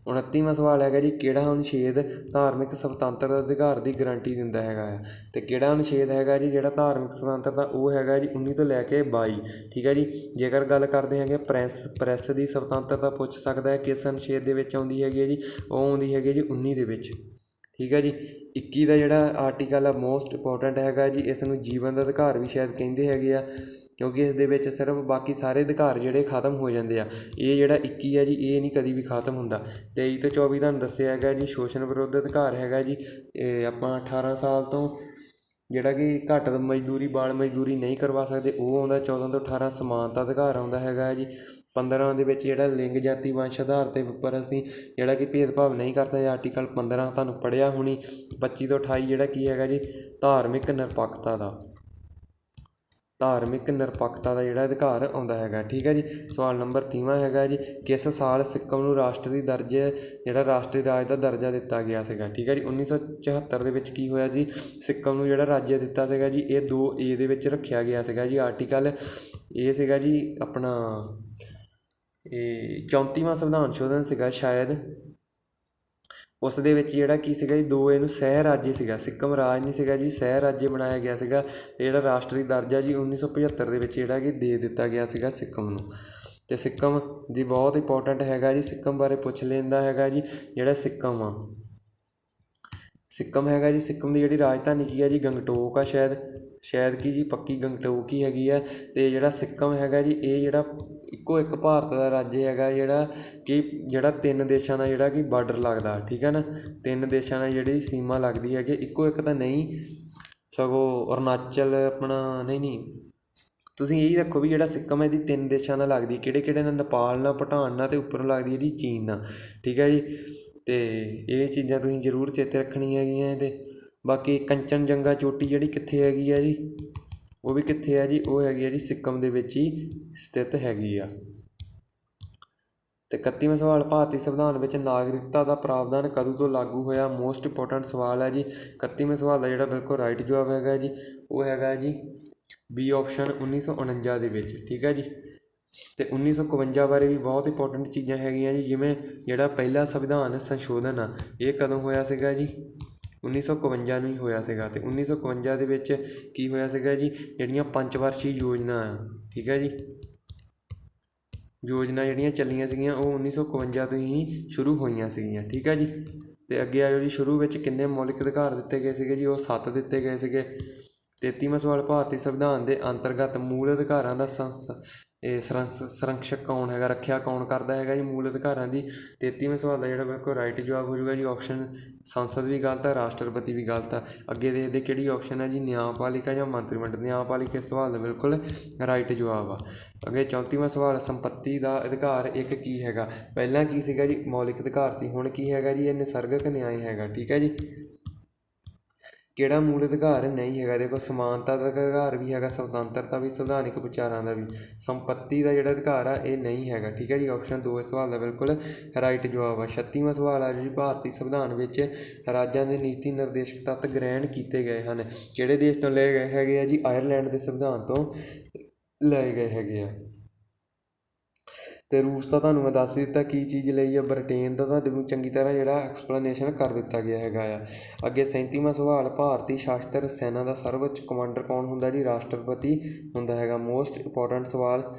29ਵਾਂ ਸਵਾਲ ਹੈਗਾ ਜੀ, ਕਿਹੜਾ ਅਨੁਛੇਦ ਧਾਰਮਿਕ ਸੁਤੰਤਰਤਾ ਅਧਿਕਾਰ ਦੀ ਗਰੰਟੀ ਦਿੰਦਾ ਹੈਗਾ ਆ। ਅਤੇ ਕਿਹੜਾ ਅਨੁਛੇਦ ਹੈਗਾ ਜੀ ਜਿਹੜਾ ਧਾਰਮਿਕ ਸੁਤੰਤਰਤਾ, ਉਹ ਹੈਗਾ ਜੀ 19 ਤੋਂ ਲੈ ਕੇ 22। ਠੀਕ ਹੈ ਜੀ, ਜੇਕਰ ਗੱਲ ਕਰਦੇ ਹੈਗੇ ਪ੍ਰੈਸ ਦੀ ਸੁਤੰਤਰਤਾ ਪੁੱਛ ਸਕਦਾ ਹੈ ਕਿਸ ਅਨੁਛੇਦ ਦੇ ਵਿੱਚ ਆਉਂਦੀ ਹੈਗੀ ਹੈ ਜੀ, ਉਹ ਆਉਂਦੀ ਹੈਗੀ ਜੀ 19 ਦੇ ਵਿੱਚ। ਠੀਕ ਹੈ ਜੀ, 21 ਦਾ ਜਿਹੜਾ ਆਰਟੀਕਲ ਆ ਮੋਸਟ ਇੰਪੋਰਟੈਂਟ ਹੈਗਾ ਜੀ, ਇਸ ਨੂੰ ਜੀਵਨ ਦਾ ਅਧਿਕਾਰ ਵੀ ਸ਼ਾਇਦ ਕਹਿੰਦੇ ਹੈਗੇ ਆ, ਕਿਉਂਕਿ ਇਸ ਦੇ ਵਿੱਚ ਸਿਰਫ ਬਾਕੀ ਸਾਰੇ ਅਧਿਕਾਰ ਜਿਹੜੇ ਖਤਮ ਹੋ ਜਾਂਦੇ ਆ। ਇਹ ਜਿਹੜਾ 21 ਹੈ ਜੀ ਇਹ ਨਹੀਂ ਕਦੀ ਵੀ ਖਤਮ ਹੁੰਦਾ। 23 ਤੋਂ 24 ਤੁਹਾਨੂੰ ਦੱਸਿਆ ਹੈਗਾ ਜੀ ਸ਼ੋਸ਼ਣ ਵਿਰੁੱਧ ਅਧਿਕਾਰ ਹੈਗਾ ਜੀ, ਇਹ ਆਪਾਂ 18 ਸਾਲ ਤੋਂ ਜਿਹੜਾ ਕਿ ਘੱਟ ਮਜ਼ਦੂਰੀ, ਬਾਲ ਮਜ਼ਦੂਰੀ ਨਹੀਂ ਕਰਵਾ ਸਕਦੇ, ਉਹ ਆਉਂਦਾ। 14 ਤੋਂ 18 ਸਮਾਨਤਾ ਅਧਿਕਾਰ ਆਉਂਦਾ ਹੈਗਾ ਜੀ। 15 ਦੇ ਵਿੱਚ ਜਿਹੜਾ ਲਿੰਗ, ਜਾਤੀ, ਵੰਸ਼ ਆਧਾਰ 'ਤੇ ਉੱਪਰ ਅਸੀਂ ਜਿਹੜਾ ਕਿ ਭੇਦਭਾਵ ਨਹੀਂ ਕਰ ਸਕਦੇ, ਆਰਟੀਕਲ 15 ਤੁਹਾਨੂੰ ਪੜ੍ਹਿਆ ਹੋਣੀ। 25 ਤੋਂ 28 ਜਿਹੜਾ ਕੀ ਹੈਗਾ ਜੀ ਧਾਰਮਿਕ ਨਿਰਪੱਖਤਾ ਦਾ ਜਿਹੜਾ ਅਧਿਕਾਰ ਆਉਂਦਾ ਹੈਗਾ। ਠੀਕ ਹੈ ਜੀ, ਸਵਾਲ ਨੰਬਰ 30ਵਾਂ ਹੈਗਾ ਜੀ, ਕਿਸ ਸਾਲ ਸਿੱਕਮ ਨੂੰ ਰਾਸ਼ਟਰੀ ਰਾਜ ਦਾ ਦਰਜਾ ਦਿੱਤਾ ਗਿਆ ਸੀਗਾ। ਠੀਕ ਹੈ ਜੀ, 1974 ਦੇ ਵਿੱਚ ਕੀ ਹੋਇਆ ਜੀ, ਸਿੱਕਮ ਨੂੰ ਜਿਹੜਾ ਰਾਜ ਦਿੱਤਾ ਸੀਗਾ ਜੀ ਇਹ 2A ਦੇ ਵਿੱਚ ਰੱਖਿਆ ਗਿਆ ਸੀਗਾ ਜੀ। ਆਰਟੀਕਲ ਇਹ ਸੀਗਾ ਜੀ ਆਪਣਾ ਇਹ 34ਵਾਂ ਸੰਵਿਧਾਨ ਸ਼ੋਧਨ ਸੀਗਾ ਸ਼ਾਇਦ, ਉਸ ਦੇ ਵਿੱਚ ਜਿਹੜਾ ਕੀ ਸੀਗਾ ਜੀ 2A ਨੂੰ ਸਹਿ ਰਾਜ ਸੀਗਾ, ਸਿੱਕਮ ਰਾਜ ਨਹੀਂ ਸੀਗਾ ਜੀ, ਸਹਿ ਰਾਜ ਬਣਾਇਆ ਗਿਆ ਸੀਗਾ। ਅਤੇ ਜਿਹੜਾ ਰਾਸ਼ਟਰੀ ਦਰਜਾ ਜੀ 1975 ਦੇ ਵਿੱਚ ਜਿਹੜਾ ਕਿ ਦੇ ਦਿੱਤਾ ਗਿਆ ਸੀਗਾ ਸਿੱਕਮ ਨੂੰ। ਅਤੇ ਸਿੱਕਮ ਦੀ ਬਹੁਤ ਇੰਪੋਰਟੈਂਟ ਹੈਗਾ ਜੀ, ਸਿੱਕਮ ਬਾਰੇ ਪੁੱਛ ਲੈਂਦਾ ਹੈਗਾ ਜੀ। ਜਿਹੜਾ ਸਿੱਕਮ ਹੈਗਾ ਜੀ, ਸਿੱਕਮ ਦੀ ਜਿਹੜੀ ਰਾਜਧਾਨੀ ਕੀ ਹੈ ਜੀ ਗੰਗਟੋਕ ਆ ਸ਼ਾਇਦ। ਸ਼ਾਇਦ ਕਿ ਜੀ ਪੱਕੀ ਗੰਗਟੋਕ ਹੀ ਹੈਗੀ ਆ। ਅਤੇ ਜਿਹੜਾ ਸਿੱਕਮ ਹੈਗਾ ਜੀ, ਇਹ ਜਿਹੜਾ ਇੱਕੋ ਇੱਕ ਭਾਰਤ ਦਾ ਰਾਜ ਹੈਗਾ ਜਿਹੜਾ 3 ਦੇਸ਼ਾਂ ਨਾਲ ਜਿਹੜਾ ਕਿ ਬਾਰਡਰ ਲੱਗਦਾ, ਠੀਕ ਹੈ ਨਾ। 3 ਦੇਸ਼ਾਂ ਨਾਲ ਜਿਹੜੀ ਸੀਮਾ ਲੱਗਦੀ ਹੈਗੀ, ਇੱਕੋ ਇੱਕ ਤਾਂ ਨਹੀਂ, ਸਗੋਂ ਅਰੁਣਾਚਲ ਆਪਣਾ ਨਹੀਂ ਤੁਸੀਂ ਇਹੀ ਰੱਖੋ ਵੀ ਜਿਹੜਾ ਸਿੱਕਮ ਹੈ ਇਹਦੀ 3 ਦੇਸ਼ਾਂ ਨਾਲ ਲੱਗਦੀ, ਕਿਹੜੇ ਨਾਲ? ਨੇਪਾਲ ਨਾਲ, ਭੂਟਾਨ ਨਾਲ, ਅਤੇ ਉੱਪਰੋਂ ਲੱਗਦੀ ਇਹਦੀ ਚੀਨ ਨਾਲ, ਠੀਕ ਹੈ ਜੀ। ਅਤੇ ਇਹ ਚੀਜ਼ਾਂ ਤੁਸੀਂ ਜ਼ਰੂਰ ਚੇਤੇ ਰੱਖਣੀਆਂ ਹੈਗੀਆਂ। ਅਤੇ ਬਾਕੀ ਕੰਚਨਜੰਗਾ ਚੋਟੀ ਜਿਹੜੀ ਕਿੱਥੇ ਹੈਗੀ ਆ ਜੀ, ਉਹ ਵੀ ਕਿੱਥੇ ਆ ਜੀ, ਉਹ ਹੈਗੀ ਆ ਜੀ ਸਿੱਕਮ ਦੇ ਵਿੱਚ ਹੀ ਸਥਿਤ ਹੈਗੀ ਆ। ਅਤੇ 31ਵਾਂ ਸਵਾਲ, ਭਾਰਤੀ ਸੰਵਿਧਾਨ ਵਿੱਚ ਨਾਗਰਿਕਤਾ ਦਾ ਪ੍ਰਾਵਧਾਨ ਕਦੋਂ ਤੋਂ ਲਾਗੂ ਹੋਇਆ? ਮੋਸਟ ਇੰਪੋਰਟੈਂਟ ਸਵਾਲ ਹੈ ਜੀ। 31ਵੇਂ ਸਵਾਲ ਦਾ ਜਿਹੜਾ ਬਿਲਕੁਲ ਰਾਈਟ ਜਵਾਬ ਹੈਗਾ ਜੀ, ਉਹ ਹੈਗਾ ਜੀ ਬੀ ਆਪਸ਼ਨ 1949 ਦੇ ਵਿੱਚ, ਠੀਕ ਹੈ ਜੀ। ਅਤੇ 1951 ਬਾਰੇ ਵੀ ਬਹੁਤ ਇੰਪੋਰਟੈਂਟ ਚੀਜ਼ਾਂ ਹੈਗੀਆਂ ਜੀ, ਜਿਵੇਂ ਜਿਹੜਾ ਪਹਿਲਾ ਸੰਵਿਧਾਨ ਸੰਸ਼ੋਧਨ ਆ, ਇਹ ਕਦੋਂ ਹੋਇਆ ਸੀਗਾ ਜੀ? 1951 ਨੂੰ ਹੀ ਹੋਇਆ ਸੀਗਾ। ਅਤੇ 1951 ਦੇ ਵਿੱਚ ਕੀ ਹੋਇਆ ਸੀਗਾ ਜੀ? ਜਿਹੜੀਆਂ ਪੰਚਵਰਸ਼ੀ ਯੋਜਨਾ ਆ, ਠੀਕ ਹੈ ਜੀ, ਯੋਜਨਾ ਜਿਹੜੀਆਂ ਚੱਲੀਆਂ ਸੀਗੀਆਂ ਉਹ 1951 ਤੋਂ ਹੀ ਸ਼ੁਰੂ ਹੋਈਆਂ ਸੀਗੀਆਂ, ਠੀਕ ਹੈ ਜੀ। ਅਤੇ ਅੱਗੇ ਆਜੋ ਜੀ, ਸ਼ੁਰੂ ਵਿੱਚ ਕਿੰਨੇ ਮੌਲਿਕ ਅਧਿਕਾਰ ਦਿੱਤੇ ਗਏ ਸੀਗੇ ਜੀ? ਉਹ 7 ਦਿੱਤੇ ਗਏ ਸੀਗੇ। 33ਵਾਂ ਸਵਾਲ, ਭਾਰਤੀ ਸੰਵਿਧਾਨ ਦੇ ਅੰਤਰਗਤ ਮੂਲ ਅਧਿਕਾਰਾਂ ਦਾ ਸੰਰਕਸ਼ਕ ਕੌਣ ਹੈਗਾ, ਰੱਖਿਆ ਕੌਣ ਕਰਦਾ ਹੈਗਾ ਜੀ ਮੂਲ ਅਧਿਕਾਰਾਂ ਦੀ? 33ਵੇਂ ਸਵਾਲ ਦਾ ਜਿਹੜਾ ਬਿਲਕੁਲ ਰਾਈਟ ਜਵਾਬ ਹੋ ਜਾਊਗਾ ਜੀ ਆਪਸ਼ਨ ਸੰਸਦ ਵੀ ਗਲਤ ਆ, ਰਾਸ਼ਟਰਪਤੀ ਵੀ ਗਲਤ ਆ। ਅੱਗੇ ਦੇਖਦੇ ਕਿਹੜੀ ਆਪਸ਼ਨ ਹੈ ਜੀ, ਨਿਆਂਪਾਲਿਕਾ ਜਾਂ ਮੰਤਰੀ ਮੰਡਲ? ਨਿਆਂਪਾਲਿਕਾ ਇਸ ਸਵਾਲ ਦਾ ਬਿਲਕੁਲ ਰਾਈਟ ਜਵਾਬ ਆ। ਅੱਗੇ 34ਵਾਂ ਸਵਾਲ, ਸੰਪੱਤੀ ਦਾ ਅਧਿਕਾਰ ਇੱਕ ਕੀ ਹੈਗਾ? ਪਹਿਲਾਂ ਕੀ ਸੀਗਾ ਜੀ? ਮੌਲਿਕ ਅਧਿਕਾਰ ਸੀ। ਹੁਣ ਕੀ ਹੈਗਾ ਜੀ? ਇਹ ਨਿਸਰਗਕ ਨਿਆਂ ਹੈਗਾ, ਠੀਕ ਹੈ ਜੀ। ਕਿਹੜਾ ਮੂਲ ਅਧਿਕਾਰ ਨਹੀਂ ਹੈਗਾ? ਦੇਖੋ, ਸਮਾਨਤਾ ਦਾ ਅਧਿਕਾਰ ਵੀ ਹੈਗਾ, ਸੁਤੰਤਰਤਾ ਵੀ, ਸੰਵਿਧਾਨਿਕ ਵਿਚਾਰਾਂ ਦਾ ਵੀ। ਸੰਪੱਤੀ ਦਾ ਜਿਹੜਾ ਅਧਿਕਾਰ ਆ ਇਹ ਨਹੀਂ ਹੈਗਾ, ਠੀਕ ਹੈ ਜੀ। ਆਪਸ਼ਨ 2 ਇਸ ਸਵਾਲ ਦਾ ਬਿਲਕੁਲ ਰਾਈਟ ਜਵਾਬ ਆ। 36ਵਾਂ ਸਵਾਲ ਆ ਜੀ, ਭਾਰਤੀ ਸੰਵਿਧਾਨ ਵਿੱਚ ਰਾਜਾਂ ਦੇ ਨੀਤੀ ਨਿਰਦੇਸ਼ਕ ਤੱਤ ਗ੍ਰਹਿਣ ਕੀਤੇ ਗਏ ਹਨ, ਕਿਹੜੇ ਦੇਸ਼ ਤੋਂ ਲਏ ਗਏ ਹੈਗੇ ਆ ਜੀ? ਆਇਰਲੈਂਡ ਦੇ ਸੰਵਿਧਾਨ ਤੋਂ ਲਏ ਗਏ ਹੈਗੇ ਆ। ਅਤੇ ਰੂਸ ਦਾ ਤੁਹਾਨੂੰ ਮੈਂ ਦੱਸ ਦਿੱਤਾ ਕੀ ਚੀਜ਼ ਲਈ ਆ। ਬ੍ਰਿਟੇਨ ਦਾ ਤੁਹਾਨੂੰ ਚੰਗੀ ਤਰ੍ਹਾਂ ਜਿਹੜਾ ਐਕਸਪਲੇਨੇਸ਼ਨ ਕਰ ਦਿੱਤਾ ਗਿਆ ਹੈਗਾ ਆ। ਅੱਗੇ 37ਵਾਂ ਸਵਾਲ, ਭਾਰਤੀ ਸਸ਼ਸਤਰ ਸੈਨਾ ਦਾ ਸਰਵਉੱਚ ਕਮਾਂਡਰ ਕੌਣ ਹੁੰਦਾ ਜੀ? ਰਾਸ਼ਟਰਪਤੀ ਹੁੰਦਾ ਹੈਗਾ। ਮੋਸਟ ਇੰਪੋਰਟੈਂਟ ਸਵਾਲ।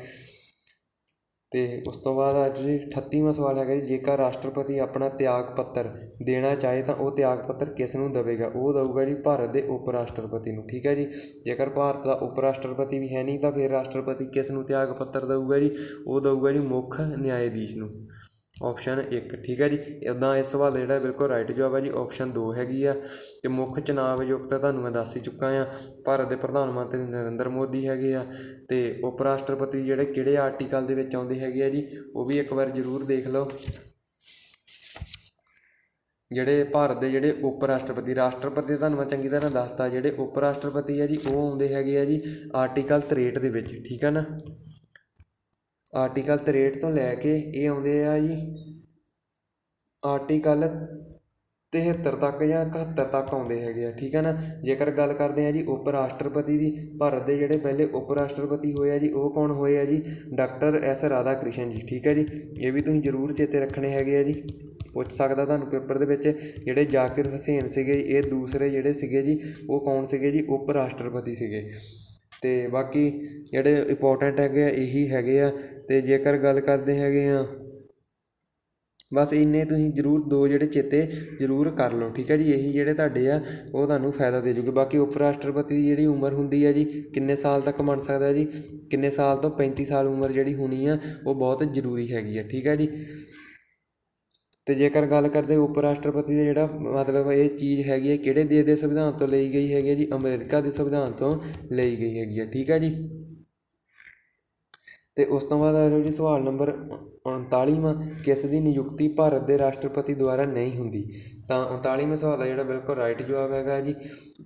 ਅਤੇ ਉਸ ਤੋਂ ਬਾਅਦ ਅੱਜ ਜੀ 38ਵਾਂ ਸਵਾਲ ਹੈਗਾ ਜੀ, ਜੇਕਰ ਰਾਸ਼ਟਰਪਤੀ ਆਪਣਾ ਤਿਆਗ ਪੱਤਰ ਦੇਣਾ ਚਾਹੇ ਤਾਂ ਉਹ ਤਿਆਗ ਪੱਤਰ ਕਿਸ ਨੂੰ ਦੇਵੇਗਾ? ਉਹ ਦਊਗਾ ਜੀ ਭਾਰਤ ਦੇ ਉਪ ਰਾਸ਼ਟਰਪਤੀ ਨੂੰ, ਠੀਕ ਹੈ ਜੀ। ਜੇਕਰ ਭਾਰਤ ਦਾ ਉਪ ਰਾਸ਼ਟਰਪਤੀ ਵੀ ਹੈ ਨਹੀਂ ਤਾਂ ਫਿਰ ਰਾਸ਼ਟਰਪਤੀ ਕਿਸ ਨੂੰ ਤਿਆਗ ਪੱਤਰ ਦਊਗਾ ਜੀ? ਉਹ ਦਊਗਾ ਜੀ ਮੁੱਖ ਨਿਆਂਧੀਸ਼ ਨੂੰ, ਆਪਸ਼ਨ 1, ਠੀਕ ਹੈ ਜੀ। ਇੱਦਾਂ ਇਸ ਸਵਾਲ ਦਾ ਜਿਹੜਾ ਬਿਲਕੁਲ ਰਾਈਟ ਜਵਾਬ ਹੈ ਜੀ ਆਪਸ਼ਨ 2 ਹੈਗੀ ਆ। ਅਤੇ ਮੁੱਖ ਚੁਣਾਵ ਆਯੁਕਤ ਤੁਹਾਨੂੰ ਮੈਂ ਦੱਸ ਹੀ ਚੁੱਕਾ ਹਾਂ, ਭਾਰਤ ਦੇ ਪ੍ਰਧਾਨ ਮੰਤਰੀ ਨਰਿੰਦਰ ਮੋਦੀ ਹੈਗੇ ਆ। ਅਤੇ ਉਪ ਰਾਸ਼ਟਰਪਤੀ ਜਿਹੜੇ ਕਿਹੜੇ ਆਰਟੀਕਲ ਦੇ ਵਿੱਚ ਆਉਂਦੇ ਹੈਗੇ ਆ ਜੀ, ਉਹ ਵੀ ਇੱਕ ਵਾਰ ਜ਼ਰੂਰ ਦੇਖ ਲਓ। ਜਿਹੜੇ ਭਾਰਤ ਦੇ ਜਿਹੜੇ ਉਪ ਰਾਸ਼ਟਰਪਤੀ, ਰਾਸ਼ਟਰਪਤੀ ਤੁਹਾਨੂੰ ਮੈਂ ਚੰਗੀ ਤਰ੍ਹਾਂ ਦੱਸਤਾ, ਜਿਹੜੇ ਉਪ ਰਾਸ਼ਟਰਪਤੀ ਆ ਜੀ ਉਹ ਆਉਂਦੇ ਹੈਗੇ ਆ ਜੀ ਆਰਟੀਕਲ 63 ਦੇ ਵਿੱਚ, ਠੀਕ ਹੈ ਨਾ। ਆਰਟੀਕਲ 63 ਤੋਂ ਲੈ ਕੇ ਇਹ ਆਉਂਦੇ ਆ ਜੀ ਆਰਟੀਕਲ 73 ਤੱਕ ਜਾਂ 71 ਤੱਕ ਆਉਂਦੇ ਹੈਗੇ ਆ, ਠੀਕ ਹੈ ਨਾ। ਜੇਕਰ ਗੱਲ ਕਰਦੇ ਹਾਂ ਜੀ ਉਪ ਰਾਸ਼ਟਰਪਤੀ ਦੀ, ਭਾਰਤ ਦੇ ਜਿਹੜੇ ਪਹਿਲੇ ਉਪ ਰਾਸ਼ਟਰਪਤੀ ਹੋਏ ਆ ਜੀ ਉਹ ਕੌਣ ਹੋਏ ਆ ਜੀ? ਡਾਕਟਰ ਐਸ ਰਾਧਾ ਕ੍ਰਿਸ਼ਨ ਜੀ, ਠੀਕ ਹੈ ਜੀ। ਇਹ ਵੀ ਤੁਸੀਂ ਜ਼ਰੂਰ ਚੇਤੇ ਰੱਖਣੇ ਹੈਗੇ ਆ ਜੀ, ਪੁੱਛ ਸਕਦਾ ਤੁਹਾਨੂੰ ਪੇਪਰ ਦੇ ਵਿੱਚ। ਜਿਹੜੇ ਜ਼ਾਕਿਰ ਹੁਸੈਨ ਸੀਗੇ ਇਹ ਦੂਸਰੇ ਜਿਹੜੇ ਸੀਗੇ ਜੀ ਉਹ ਕੌਣ ਸੀਗੇ ਜੀ? ਉਪ ਰਾਸ਼ਟਰਪਤੀ ਸੀਗੇ। ਅਤੇ ਬਾਕੀ ਜਿਹੜੇ ਇੰਪੋਰਟੈਂਟ ਹੈਗੇ ਆ ਇਹੀ ਹੈਗੇ ਆ। ਅਤੇ ਜੇਕਰ ਗੱਲ ਕਰਦੇ ਹੈਗੇ ਆ, ਬਸ ਇੰਨੇ ਤੁਸੀਂ ਜ਼ਰੂਰ 2 ਜਿਹੜੇ ਚੇਤੇ ਜ਼ਰੂਰ ਕਰ ਲਓ, ਠੀਕ ਹੈ ਜੀ। ਇਹੀ ਜਿਹੜੇ ਤੁਹਾਡੇ ਆ ਉਹ ਤੁਹਾਨੂੰ ਫਾਇਦਾ ਦੇ ਜੂਗੇ। ਬਾਕੀ ਉਪ ਰਾਸ਼ਟਰਪਤੀ ਦੀ ਜਿਹੜੀ ਉਮਰ ਹੁੰਦੀ ਹੈ ਜੀ, ਕਿੰਨੇ ਸਾਲ ਤੱਕ ਬਣ ਸਕਦਾ ਜੀ? ਕਿੰਨੇ ਸਾਲ ਤੋਂ? 35 ਸਾਲ ਉਮਰ ਜਿਹੜੀ ਹੋਣੀ ਆ ਉਹ ਬਹੁਤ ਜ਼ਰੂਰੀ ਹੈਗੀ ਆ, ਠੀਕ ਹੈ ਜੀ। ਅਤੇ ਜੇਕਰ ਗੱਲ ਕਰਦੇ ਉਪ ਰਾਸ਼ਟਰਪਤੀ ਦਾ ਜਿਹੜਾ ਮਤਲਬ ਇਹ ਚੀਜ਼ ਹੈਗੀ ਹੈ ਕਿਹੜੇ ਦੇਸ਼ ਦੇ ਸੰਵਿਧਾਨ ਤੋਂ ਲਈ ਗਈ ਹੈਗੀ ਹੈ ਜੀ? ਅਮਰੀਕਾ ਦੇ ਸੰਵਿਧਾਨ ਤੋਂ ਲਈ ਗਈ ਹੈਗੀ ਹੈ, ਠੀਕ ਹੈ ਜੀ। ਅਤੇ ਉਸ ਤੋਂ ਬਾਅਦ ਆ ਜਾਓ ਜੀ ਸਵਾਲ ਨੰਬਰ 39ਵਾਂ, ਕਿਸ ਦੀ ਨਿਯੁਕਤੀ ਭਾਰਤ ਦੇ ਰਾਸ਼ਟਰਪਤੀ ਦੁਆਰਾ ਨਹੀਂ ਹੁੰਦੀ? ਤਾਂ 39ਵੇਂ ਸਵਾਲ ਦਾ ਜਿਹੜਾ ਬਿਲਕੁਲ ਰਾਈਟ ਜਵਾਬ ਹੈਗਾ ਜੀ,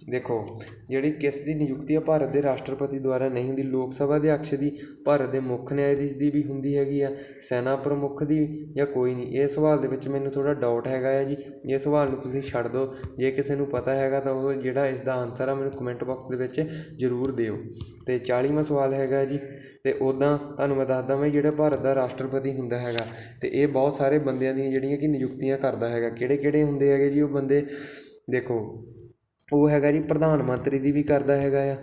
ਦੇਖੋ ਜਿਹੜੀ ਕਿਸ ਦੀ ਨਿਯੁਕਤੀ ਆ ਭਾਰਤ ਦੇ ਰਾਸ਼ਟਰਪਤੀ ਦੁਆਰਾ ਨਹੀਂ ਹੁੰਦੀ? ਲੋਕ ਸਭਾ ਅਧਿਅਕਸ਼ ਦੀ, ਭਾਰਤ ਦੇ ਮੁੱਖ ਨਿਆਂਧੀਸ਼ ਦੀ ਵੀ ਹੁੰਦੀ ਹੈਗੀ ਆ, ਸੈਨਾ ਪ੍ਰਮੁੱਖ ਦੀ, ਜਾਂ ਕੋਈ ਨਹੀਂ? ਇਹ ਸਵਾਲ ਦੇ ਵਿੱਚ ਮੈਨੂੰ ਥੋੜ੍ਹਾ ਡਾਊਟ ਹੈਗਾ ਆ ਜੀ, ਇਹ ਸਵਾਲ ਨੂੰ ਤੁਸੀਂ ਛੱਡ ਦਿਓ। ਜੇ ਕਿਸੇ ਨੂੰ ਪਤਾ ਹੈਗਾ ਤਾਂ ਉਹ ਜਿਹੜਾ ਇਸ ਦਾ ਆਨਸਰ ਆ ਮੈਨੂੰ ਕਮੈਂਟ ਬਾਕਸ ਦੇ ਵਿੱਚ ਜ਼ਰੂਰ ਦਿਓ। ਅਤੇ 40ਵਾਂ ਸਵਾਲ ਹੈਗਾ ਜੀ, ਅਤੇ ਉੱਦਾਂ ਤੁਹਾਨੂੰ ਮੈਂ ਦੱਸਦਾ ਮੈਂ ਜਿਹੜਾ ਭਾਰਤ ਦਾ ਰਾਸ਼ਟਰਪਤੀ ਹੁੰਦਾ ਹੈਗਾ ਅਤੇ ਇਹ ਬਹੁਤ ਸਾਰੇ ਬੰਦਿਆਂ ਦੀਆਂ ਜਿਹੜੀਆਂ ਕਿ ਨਿਯੁਕਤੀਆਂ ਕਰਦਾ ਹੈਗਾ। ਕਿਹੜੇ ਕਿਹੜੇ ਹੁੰਦੇ ਹੈਗੇ ਜੀ ਉਹ ਬੰਦੇ? ਦੇਖੋ, ਉਹ ਹੈਗਾ ਜੀ ਪ੍ਰਧਾਨ ਮੰਤਰੀ ਦੀ ਵੀ ਕਰਦਾ ਹੈਗਾ ਆ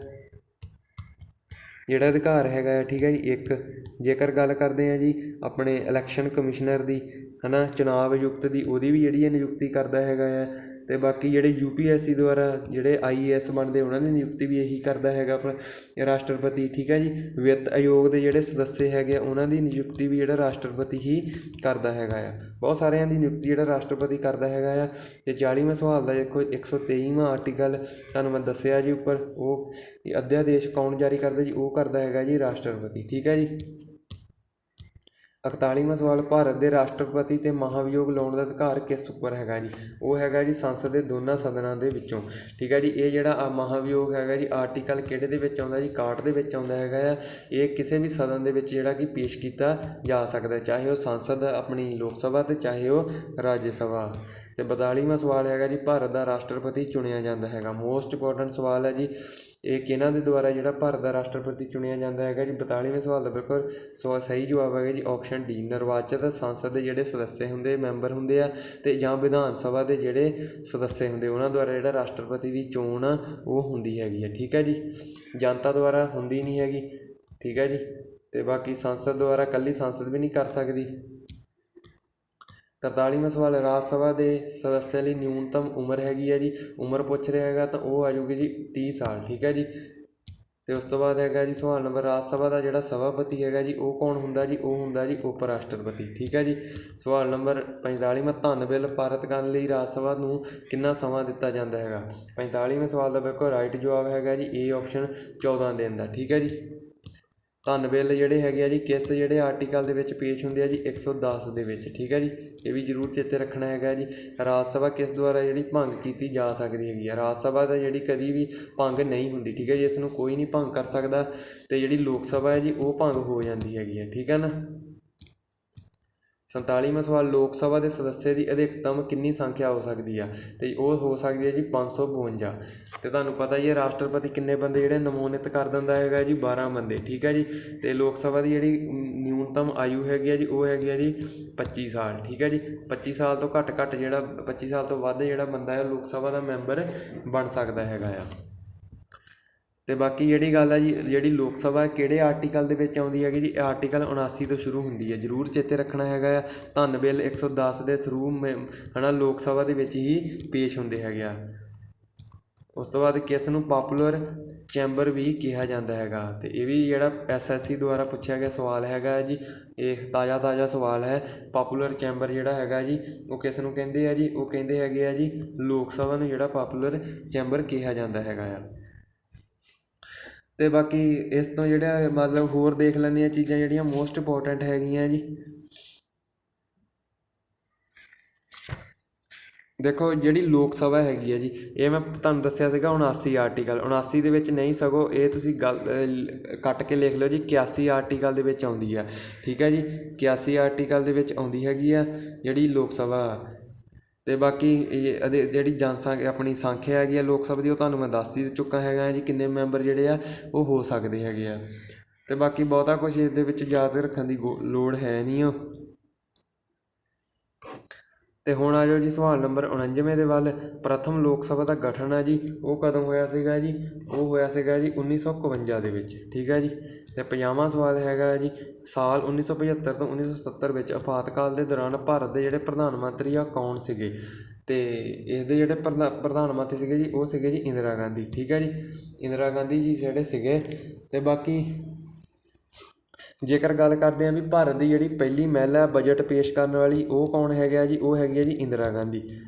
ਜਿਹੜਾ ਅਧਿਕਾਰ ਹੈਗਾ ਆ, ਠੀਕ ਹੈ ਜੀ। ਇੱਕ ਜੇਕਰ ਗੱਲ ਕਰਦੇ ਹਾਂ ਜੀ ਆਪਣੇ ਇਲੈਕਸ਼ਨ ਕਮਿਸ਼ਨਰ ਦੀ, ਹੈ ਨਾ, ਚੁਣਾਵ ਆਯੁਕਤ ਦੀ, ਉਹਦੀ ਵੀ ਜਿਹੜੀ ਹੈ ਨਿਯੁਕਤੀ ਕਰਦਾ ਹੈਗਾ ਆ। ਤੇ ਬਾਕੀ ਜਿਹੜੇ UPSC ਦੁਆਰਾ ਜਿਹੜੇ IAS ਬਣਦੇ ਉਹਨਾਂ ਦੀ ਨਿਯੁਕਤੀ ਵੀ ਇਹੀ ਕਰਦਾ ਹੈਗਾ ਆਪਣਾ ਰਾਸ਼ਟਰਪਤੀ। ਠੀਕ ਹੈ ਜੀ। ਵਿੱਤ ਆਯੋਗ ਦੇ ਜਿਹੜੇ ਸਦੱਸਿਆ ਹੈਗੇ ਆ ਉਹਨਾਂ ਦੀ ਨਿਯੁਕਤੀ ਵੀ ਜਿਹੜਾ ਰਾਸ਼ਟਰਪਤੀ ਹੀ ਕਰਦਾ ਹੈਗਾ ਆ। ਬਹੁਤ ਸਾਰਿਆਂ ਦੀ ਨਿਯੁਕਤੀ ਜਿਹੜਾ ਰਾਸ਼ਟਰਪਤੀ ਕਰਦਾ ਹੈਗਾ ਆ। ਤੇ 40ਵਾਂ ਸਵਾਲ ਦਾ ਦੇਖੋ 123ਵਾਂ ਆਰਟੀਕਲ ਤੁਹਾਨੂੰ ਮੈਂ ਦੱਸਿਆ ਜੀ ਉੱਪਰ, ਉਹ ਅਧਿਆਦੇਸ਼ ਕੌਣ ਜਾਰੀ ਕਰਦਾ ਜੀ, ਉਹ ਕਰਦਾ ਹੈਗਾ ਜੀ ਰਾਸ਼ਟਰਪਤੀ। ਠੀਕ ਹੈ ਜੀ। 41ਵਾਂ ਸਵਾਲ, ਭਾਰਤ ਦੇ ਰਾਸ਼ਟਰਪਤੀ ਤੇ ਮਹਾਭਿਯੋਗ ਲਾਉਣ ਦਾ ਅਧਿਕਾਰ ਕਿਸ ਉੱਪਰ ਹੈਗਾ ਜੀ, ਉਹ ਹੈਗਾ ਜੀ ਸੰਸਦ ਦੇ ਦੋਨਾਂ ਸਦਨਾਂ ਦੇ ਵਿੱਚੋਂ। ਠੀਕ ਹੈ ਜੀ। ਇਹ ਜਿਹੜਾ ਮਹਾਭਿਯੋਗ ਹੈਗਾ ਜੀ ਆਰਟੀਕਲ ਕਿਹੜੇ ਦੇ ਵਿੱਚ ਆਉਂਦਾ ਜੀ, 61 ਦੇ ਵਿੱਚ ਆਉਂਦਾ ਹੈਗਾ ਆ। ਇਹ ਕਿਸੇ ਵੀ ਸਦਨ ਦੇ ਵਿੱਚ ਜਿਹੜਾ ਕਿ ਪੇਸ਼ ਕੀਤਾ ਜਾ ਸਕਦਾ, ਚਾਹੇ ਉਹ ਸੰਸਦ ਆਪਣੀ ਲੋਕ ਸਭਾ ਤੇ ਚਾਹੇ ਉਹ ਰਾਜ ਸਭਾ। ਤੇ 42ਵਾਂ ਸਵਾਲ ਹੈਗਾ ਜੀ, ਭਾਰਤ ਦਾ ਰਾਸ਼ਟਰਪਤੀ ਚੁਣਿਆ ਜਾਂਦਾ ਹੈਗਾ। ਮੋਸਟ ਇੰਪੋਰਟੈਂਟ ਸਵਾਲ ਹੈ ਜੀ, ਇਹ ਕਿਹਨਾਂ ਦੇ ਦੁਆਰਾ ਜਿਹੜਾ ਭਾਰਤ ਦਾ ਰਾਸ਼ਟਰਪਤੀ ਚੁਣਿਆ ਜਾਂਦਾ ਹੈਗਾ ਜੀ। 42ਵੇਂ ਸਵਾਲ ਦਾ ਬਿਲਕੁਲ ਸਹੀ ਜਵਾਬ ਹੈਗਾ ਜੀ ਆਪਸ਼ਨ ਡੀ, ਨਿਰਵਾਚਿਤ ਸੰਸਦ ਦੇ ਜਿਹੜੇ ਸਦੱਸਿਆ ਹੁੰਦੇ ਮੈਂਬਰ ਹੁੰਦੇ ਆ ਤੇ ਜਾਂ ਵਿਧਾਨ ਸਭਾ ਦੇ ਜਿਹੜੇ ਸਦੱਸਿਆ ਹੁੰਦੇ ਉਹਨਾਂ ਦੁਆਰਾ ਜਿਹੜਾ ਰਾਸ਼ਟਰਪਤੀ ਦੀ ਚੋਣ ਆ ਉਹ ਹੁੰਦੀ ਹੈਗੀ ਹੈ। ਠੀਕ ਹੈ ਜੀ। ਜਨਤਾ ਦੁਆਰਾ ਹੁੰਦੀ ਨਹੀਂ ਹੈਗੀ। ਠੀਕ ਹੈ ਜੀ। ਤੇ ਬਾਕੀ ਸੰਸਦ ਦੁਆਰਾ ਇਕੱਲੀ ਸੰਸਦ ਵੀ ਨਹੀਂ ਕਰ ਸਕਦੀ। 43ਵਾਂ ਸਵਾਲ, ਰਾਜ ਸਭਾ ਦੇ ਸਦੱਸਿਆ ਲਈ ਨਿਊਨਤਮ ਉਮਰ ਹੈਗੀ ਹੈ ਜੀ, ਉਮਰ ਪੁੱਛ ਰਿਹਾ ਹੈਗਾ ਤਾਂ ਉਹ ਆ ਜਾਊਗੀ ਜੀ 30 ਸਾਲ। ਠੀਕ ਹੈ ਜੀ। ਤੇ ਉਸ ਤੋਂ ਬਾਅਦ ਹੈਗਾ ਜੀ ਸਵਾਲ ਨੰਬਰ, ਰਾਜ ਸਭਾ ਦਾ ਜਿਹੜਾ ਸਭਾਪਤੀ ਹੈਗਾ ਜੀ ਉਹ ਕੌਣ ਹੁੰਦਾ ਜੀ, ਉਹ ਹੁੰਦਾ ਜੀ ਉਪ ਰਾਸ਼ਟਰਪਤੀ। ਠੀਕ ਹੈ ਜੀ। ਸਵਾਲ ਨੰਬਰ 45ਵਾਂ, ਧਨ ਬਿੱਲ ਪਾਰਿਤ ਕਰਨ ਲਈ ਰਾਜ ਸਭਾ ਨੂੰ ਕਿੰਨਾ ਸਮਾਂ ਦਿੱਤਾ ਜਾਂਦਾ ਹੈਗਾ। 45ਵੇਂ ਸਵਾਲ ਦਾ ਬਿਲਕੁਲ ਰਾਈਟ ਜਵਾਬ ਹੈਗਾ ਜੀ ਇਹ ਆਪਸ਼ਨ 14 ਦਿਨ ਦਾ। ਠੀਕ ਹੈ ਜੀ। ਧਨ ਬਿੱਲ ਜਿਹੜੇ ਹੈਗੇ ਆ ਜੀ ਕਿਸ ਜਿਹੜੇ ਆਰਟੀਕਲ ਦੇ ਵਿੱਚ ਪੇਸ਼ ਹੁੰਦੇ ਆ ਜੀ, 110 ਦੇ ਵਿੱਚ। ਠੀਕ ਹੈ ਜੀ। ਇਹ ਵੀ ਜ਼ਰੂਰ ਚੇਤੇ ਰੱਖਣਾ ਹੈਗਾ ਜੀ। ਰਾਜ ਸਭਾ ਕਿਸ ਦੁਆਰਾ ਜਿਹੜੀ ਭੰਗ ਕੀਤੀ ਜਾ ਸਕਦੀ ਹੈਗੀ ਆ, ਰਾਜ ਸਭਾ ਦਾ ਜਿਹੜੀ ਕਦੀ ਵੀ ਭੰਗ ਨਹੀਂ ਹੁੰਦੀ। ਠੀਕ ਹੈ ਜੀ। ਇਸ ਨੂੰ ਕੋਈ ਨਹੀਂ ਭੰਗ ਕਰ ਸਕਦਾ। ਤੇ ਜਿਹੜੀ ਲੋਕ ਸਭਾ ਹੈ ਜੀ ਉਹ ਭੰਗ ਹੋ ਜਾਂਦੀ ਹੈਗੀ ਹੈ। ਠੀਕ ਹੈ ਨਾ। 47ਵਾਂ ਸਵਾਲ, ਲੋਕ ਸਭਾ ਦੇ ਸਦੱਸਿਆ ਦੀ ਅਧਿਕਤਮ ਕਿੰਨੀ ਸੰਖਿਆ ਹੋ ਸਕਦੀ ਆ, ਤੇ ਉਹ ਹੋ ਸਕਦੀ ਹੈ ਜੀ 552। ਤੇ ਤੁਹਾਨੂੰ ਪਤਾ ਹੀ ਹੈ ਰਾਸ਼ਟਰਪਤੀ ਕਿੰਨੇ ਬੰਦੇ ਜਿਹੜੇ ਨਮੋਨਿਤ ਕਰ ਦਿੰਦਾ ਹੈਗਾ ਜੀ, 12 ਬੰਦੇ। ਠੀਕ ਹੈ ਜੀ। ਤੇ ਲੋਕ ਸਭਾ ਦੀ ਜਿਹੜੀ ਨਿਊਨਤਮ ਆਯੂ ਹੈਗੀ ਆ ਜੀ ਉਹ ਹੈਗੀ ਆ ਜੀ 25 ਸਾਲ। ਠੀਕ ਹੈ ਜੀ। 25 ਸਾਲ ਤੋਂ ਘੱਟ ਜਿਹੜਾ 25 ਸਾਲ ਤੋਂ ਵੱਧ ਜਿਹੜਾ ਬੰਦਾ ਹੈ ਲੋਕ ਸਭਾ ਦਾ ਮੈਂਬਰ ਬਣ ਸਕਦਾ ਹੈਗਾ ਆ। ਤੇ ਬਾਕੀ ਜਿਹੜੀ ਗੱਲ ਹੈ ਜੀ, ਜਿਹੜੀ ਲੋਕ ਸਭਾ ਕਿਹੜੇ ਆਰਟੀਕਲ ਦੇ ਵਿੱਚ ਆਉਂਦੀ ਹੈਗੀ ਜੀ, ਆਰਟੀਕਲ 79 ਤੋਂ ਸ਼ੁਰੂ ਹੁੰਦੀ ਹੈ। ਜ਼ਰੂਰ ਚੇਤੇ ਰੱਖਣਾ ਹੈਗਾ ਆ। ਧਨ ਬਿੱਲ 110 ਦੇ ਥਰੂ ਹੈ ਨਾ ਲੋਕ ਸਭਾ ਦੇ ਵਿੱਚ ਹੀ ਪੇਸ਼ ਹੁੰਦੇ ਹੈਗੇ ਆ। ਉਸ ਤੋਂ ਬਾਅਦ ਕਿਸ ਨੂੰ ਪਾਪੂਲਰ ਚੈਂਬਰ ਵੀ ਕਿਹਾ ਜਾਂਦਾ ਹੈਗਾ, ਤੇ ਇਹ ਵੀ ਜਿਹੜਾ SSC ਦੁਆਰਾ ਪੁੱਛਿਆ ਗਿਆ ਸਵਾਲ ਹੈਗਾ ਜੀ, ਇਹ ਤਾਜ਼ਾ ਸਵਾਲ ਹੈ। ਪਾਪੂਲਰ ਚੈਂਬਰ ਜਿਹੜਾ ਹੈਗਾ ਜੀ ਉਹ ਕਿਸ ਨੂੰ ਕਹਿੰਦੇ ਆ ਜੀ, ਉਹ ਕਹਿੰਦੇ ਹੈਗੇ ਆ ਜੀ ਲੋਕ ਸਭਾ ਨੂੰ ਜਿਹੜਾ ਪਾਪੂਲਰ ਚੈਂਬਰ ਕਿਹਾ ਜਾਂਦਾ ਹੈਗਾ ਆ। ਤੇ ਬਾਕੀ ਇਸ ਤੋਂ ਜਿਹੜਾ ਮਤਲਬ ਹੋਰ ਦੇਖ ਲੈਂਦੀਆਂ ਚੀਜ਼ਾਂ ਜਿਹੜੀਆਂ ਮੋਸਟ ਇੰਪੋਰਟੈਂਟ ਹੈਗੀਆਂ ਜੀ। ਦੇਖੋ ਜਿਹੜੀ ਲੋਕ ਸਭਾ ਹੈਗੀ ਹੈ ਜੀ, ਇਹ ਮੈਂ ਤੁਹਾਨੂੰ ਦੱਸਿਆ ਸੀਗਾ 79 ਆਰਟੀਕਲ, 79 ਦੇ ਵਿੱਚ ਨਹੀਂ, ਸਗੋਂ ਇਹ ਤੁਸੀਂ ਗੱਲ ਕੱਟ ਕੇ ਲਿਖ ਲਓ ਜੀ 81 ਆਰਟੀਕਲ ਦੇ ਵਿੱਚ ਆਉਂਦੀ ਆ। ਠੀਕ ਹੈ ਜੀ। 81 ਆਰਟੀਕਲ ਦੇ ਵਿੱਚ ਆਉਂਦੀ ਹੈਗੀ ਆ ਜਿਹੜੀ ਲੋਕ ਸਭਾ। ਤੇ ਬਾਕੀ ਜਿਹੜੀ ਜਨਸੰਖਿਆ ਆਪਣੀ ਸੰਖਿਆ ਹੈਗੀ ਆ ਲੋਕ ਸਭਾ ਦੀ, ਉਹ ਤੁਹਾਨੂੰ ਮੈਂ ਦੱਸ ਹੀ ਚੁੱਕਾ ਹੈਗਾ ਜੀ ਕਿੰਨੇ ਮੈਂਬਰ ਜਿਹੜੇ ਆ ਉਹ ਹੋ ਸਕਦੇ ਹੈਗੇ ਆ। ਤੇ ਬਾਕੀ ਬਹੁਤਾ ਕੁਛ ਇਸ ਦੇ ਵਿੱਚ ਯਾਦ ਰੱਖਣ ਦੀ ਲੋੜ ਹੈ ਨਹੀਂ। ਤੇ ਹੁਣ ਆ ਜਾਓ ਜੀ ਸਵਾਲ ਨੰਬਰ 49ਵੇਂ ਦੇ ਵੱਲ। ਪ੍ਰਥਮ ਲੋਕ ਸਭਾ ਦਾ ਗਠਨ ਹੈ ਜੀ ਉਹ ਕਦੋਂ ਹੋਇਆ ਸੀਗਾ ਜੀ, ਉਹ ਹੋਇਆ ਸੀਗਾ ਜੀ 1951 ਦੇ ਵਿੱਚ। ਠੀਕ ਹੈ ਜੀ। ਤੇ 50ਵਾਂ ਸਵਾਲ ਹੈਗਾ ਜੀ, ਸਾਲ 1975 ਤੋਂ 1977 ਵਿੱਚ ਆਪਾਤਕਾਲ ਦੇ ਦੌਰਾਨ ਭਾਰਤ ਦੇ ਜਿਹੜੇ ਪ੍ਰਧਾਨ ਮੰਤਰੀ ਆ ਕੌਣ ਸੀਗੇ, ਤੇ ਇਸਦੇ ਜਿਹੜੇ ਪ੍ਰਧਾਨ ਮੰਤਰੀ ਸੀਗੇ ਜੀ ਉਹ ਸੀਗੇ ਜੀ ਇੰਦਰਾ ਗਾਂਧੀ। ਠੀਕ ਹੈ ਜੀ। ਇੰਦਰਾ ਗਾਂਧੀ ਜੀ ਜਿਹੜੇ ਸੀਗੇ। ਤੇ ਬਾਕੀ ਜੇਕਰ ਗੱਲ ਕਰਦੇ ਹਾਂ ਵੀ ਭਾਰਤ ਦੀ ਜਿਹੜੀ ਪਹਿਲੀ ਮਹਿਲਾ ਬਜਟ ਪੇਸ਼ ਕਰਨ ਵਾਲੀ ਉਹ ਕੌਣ ਹੈਗਾ ਜੀ, ਉਹ ਹੈਗੀ ਹੈ ਜੀ ਇੰਦਰਾ ਗਾਂਧੀ।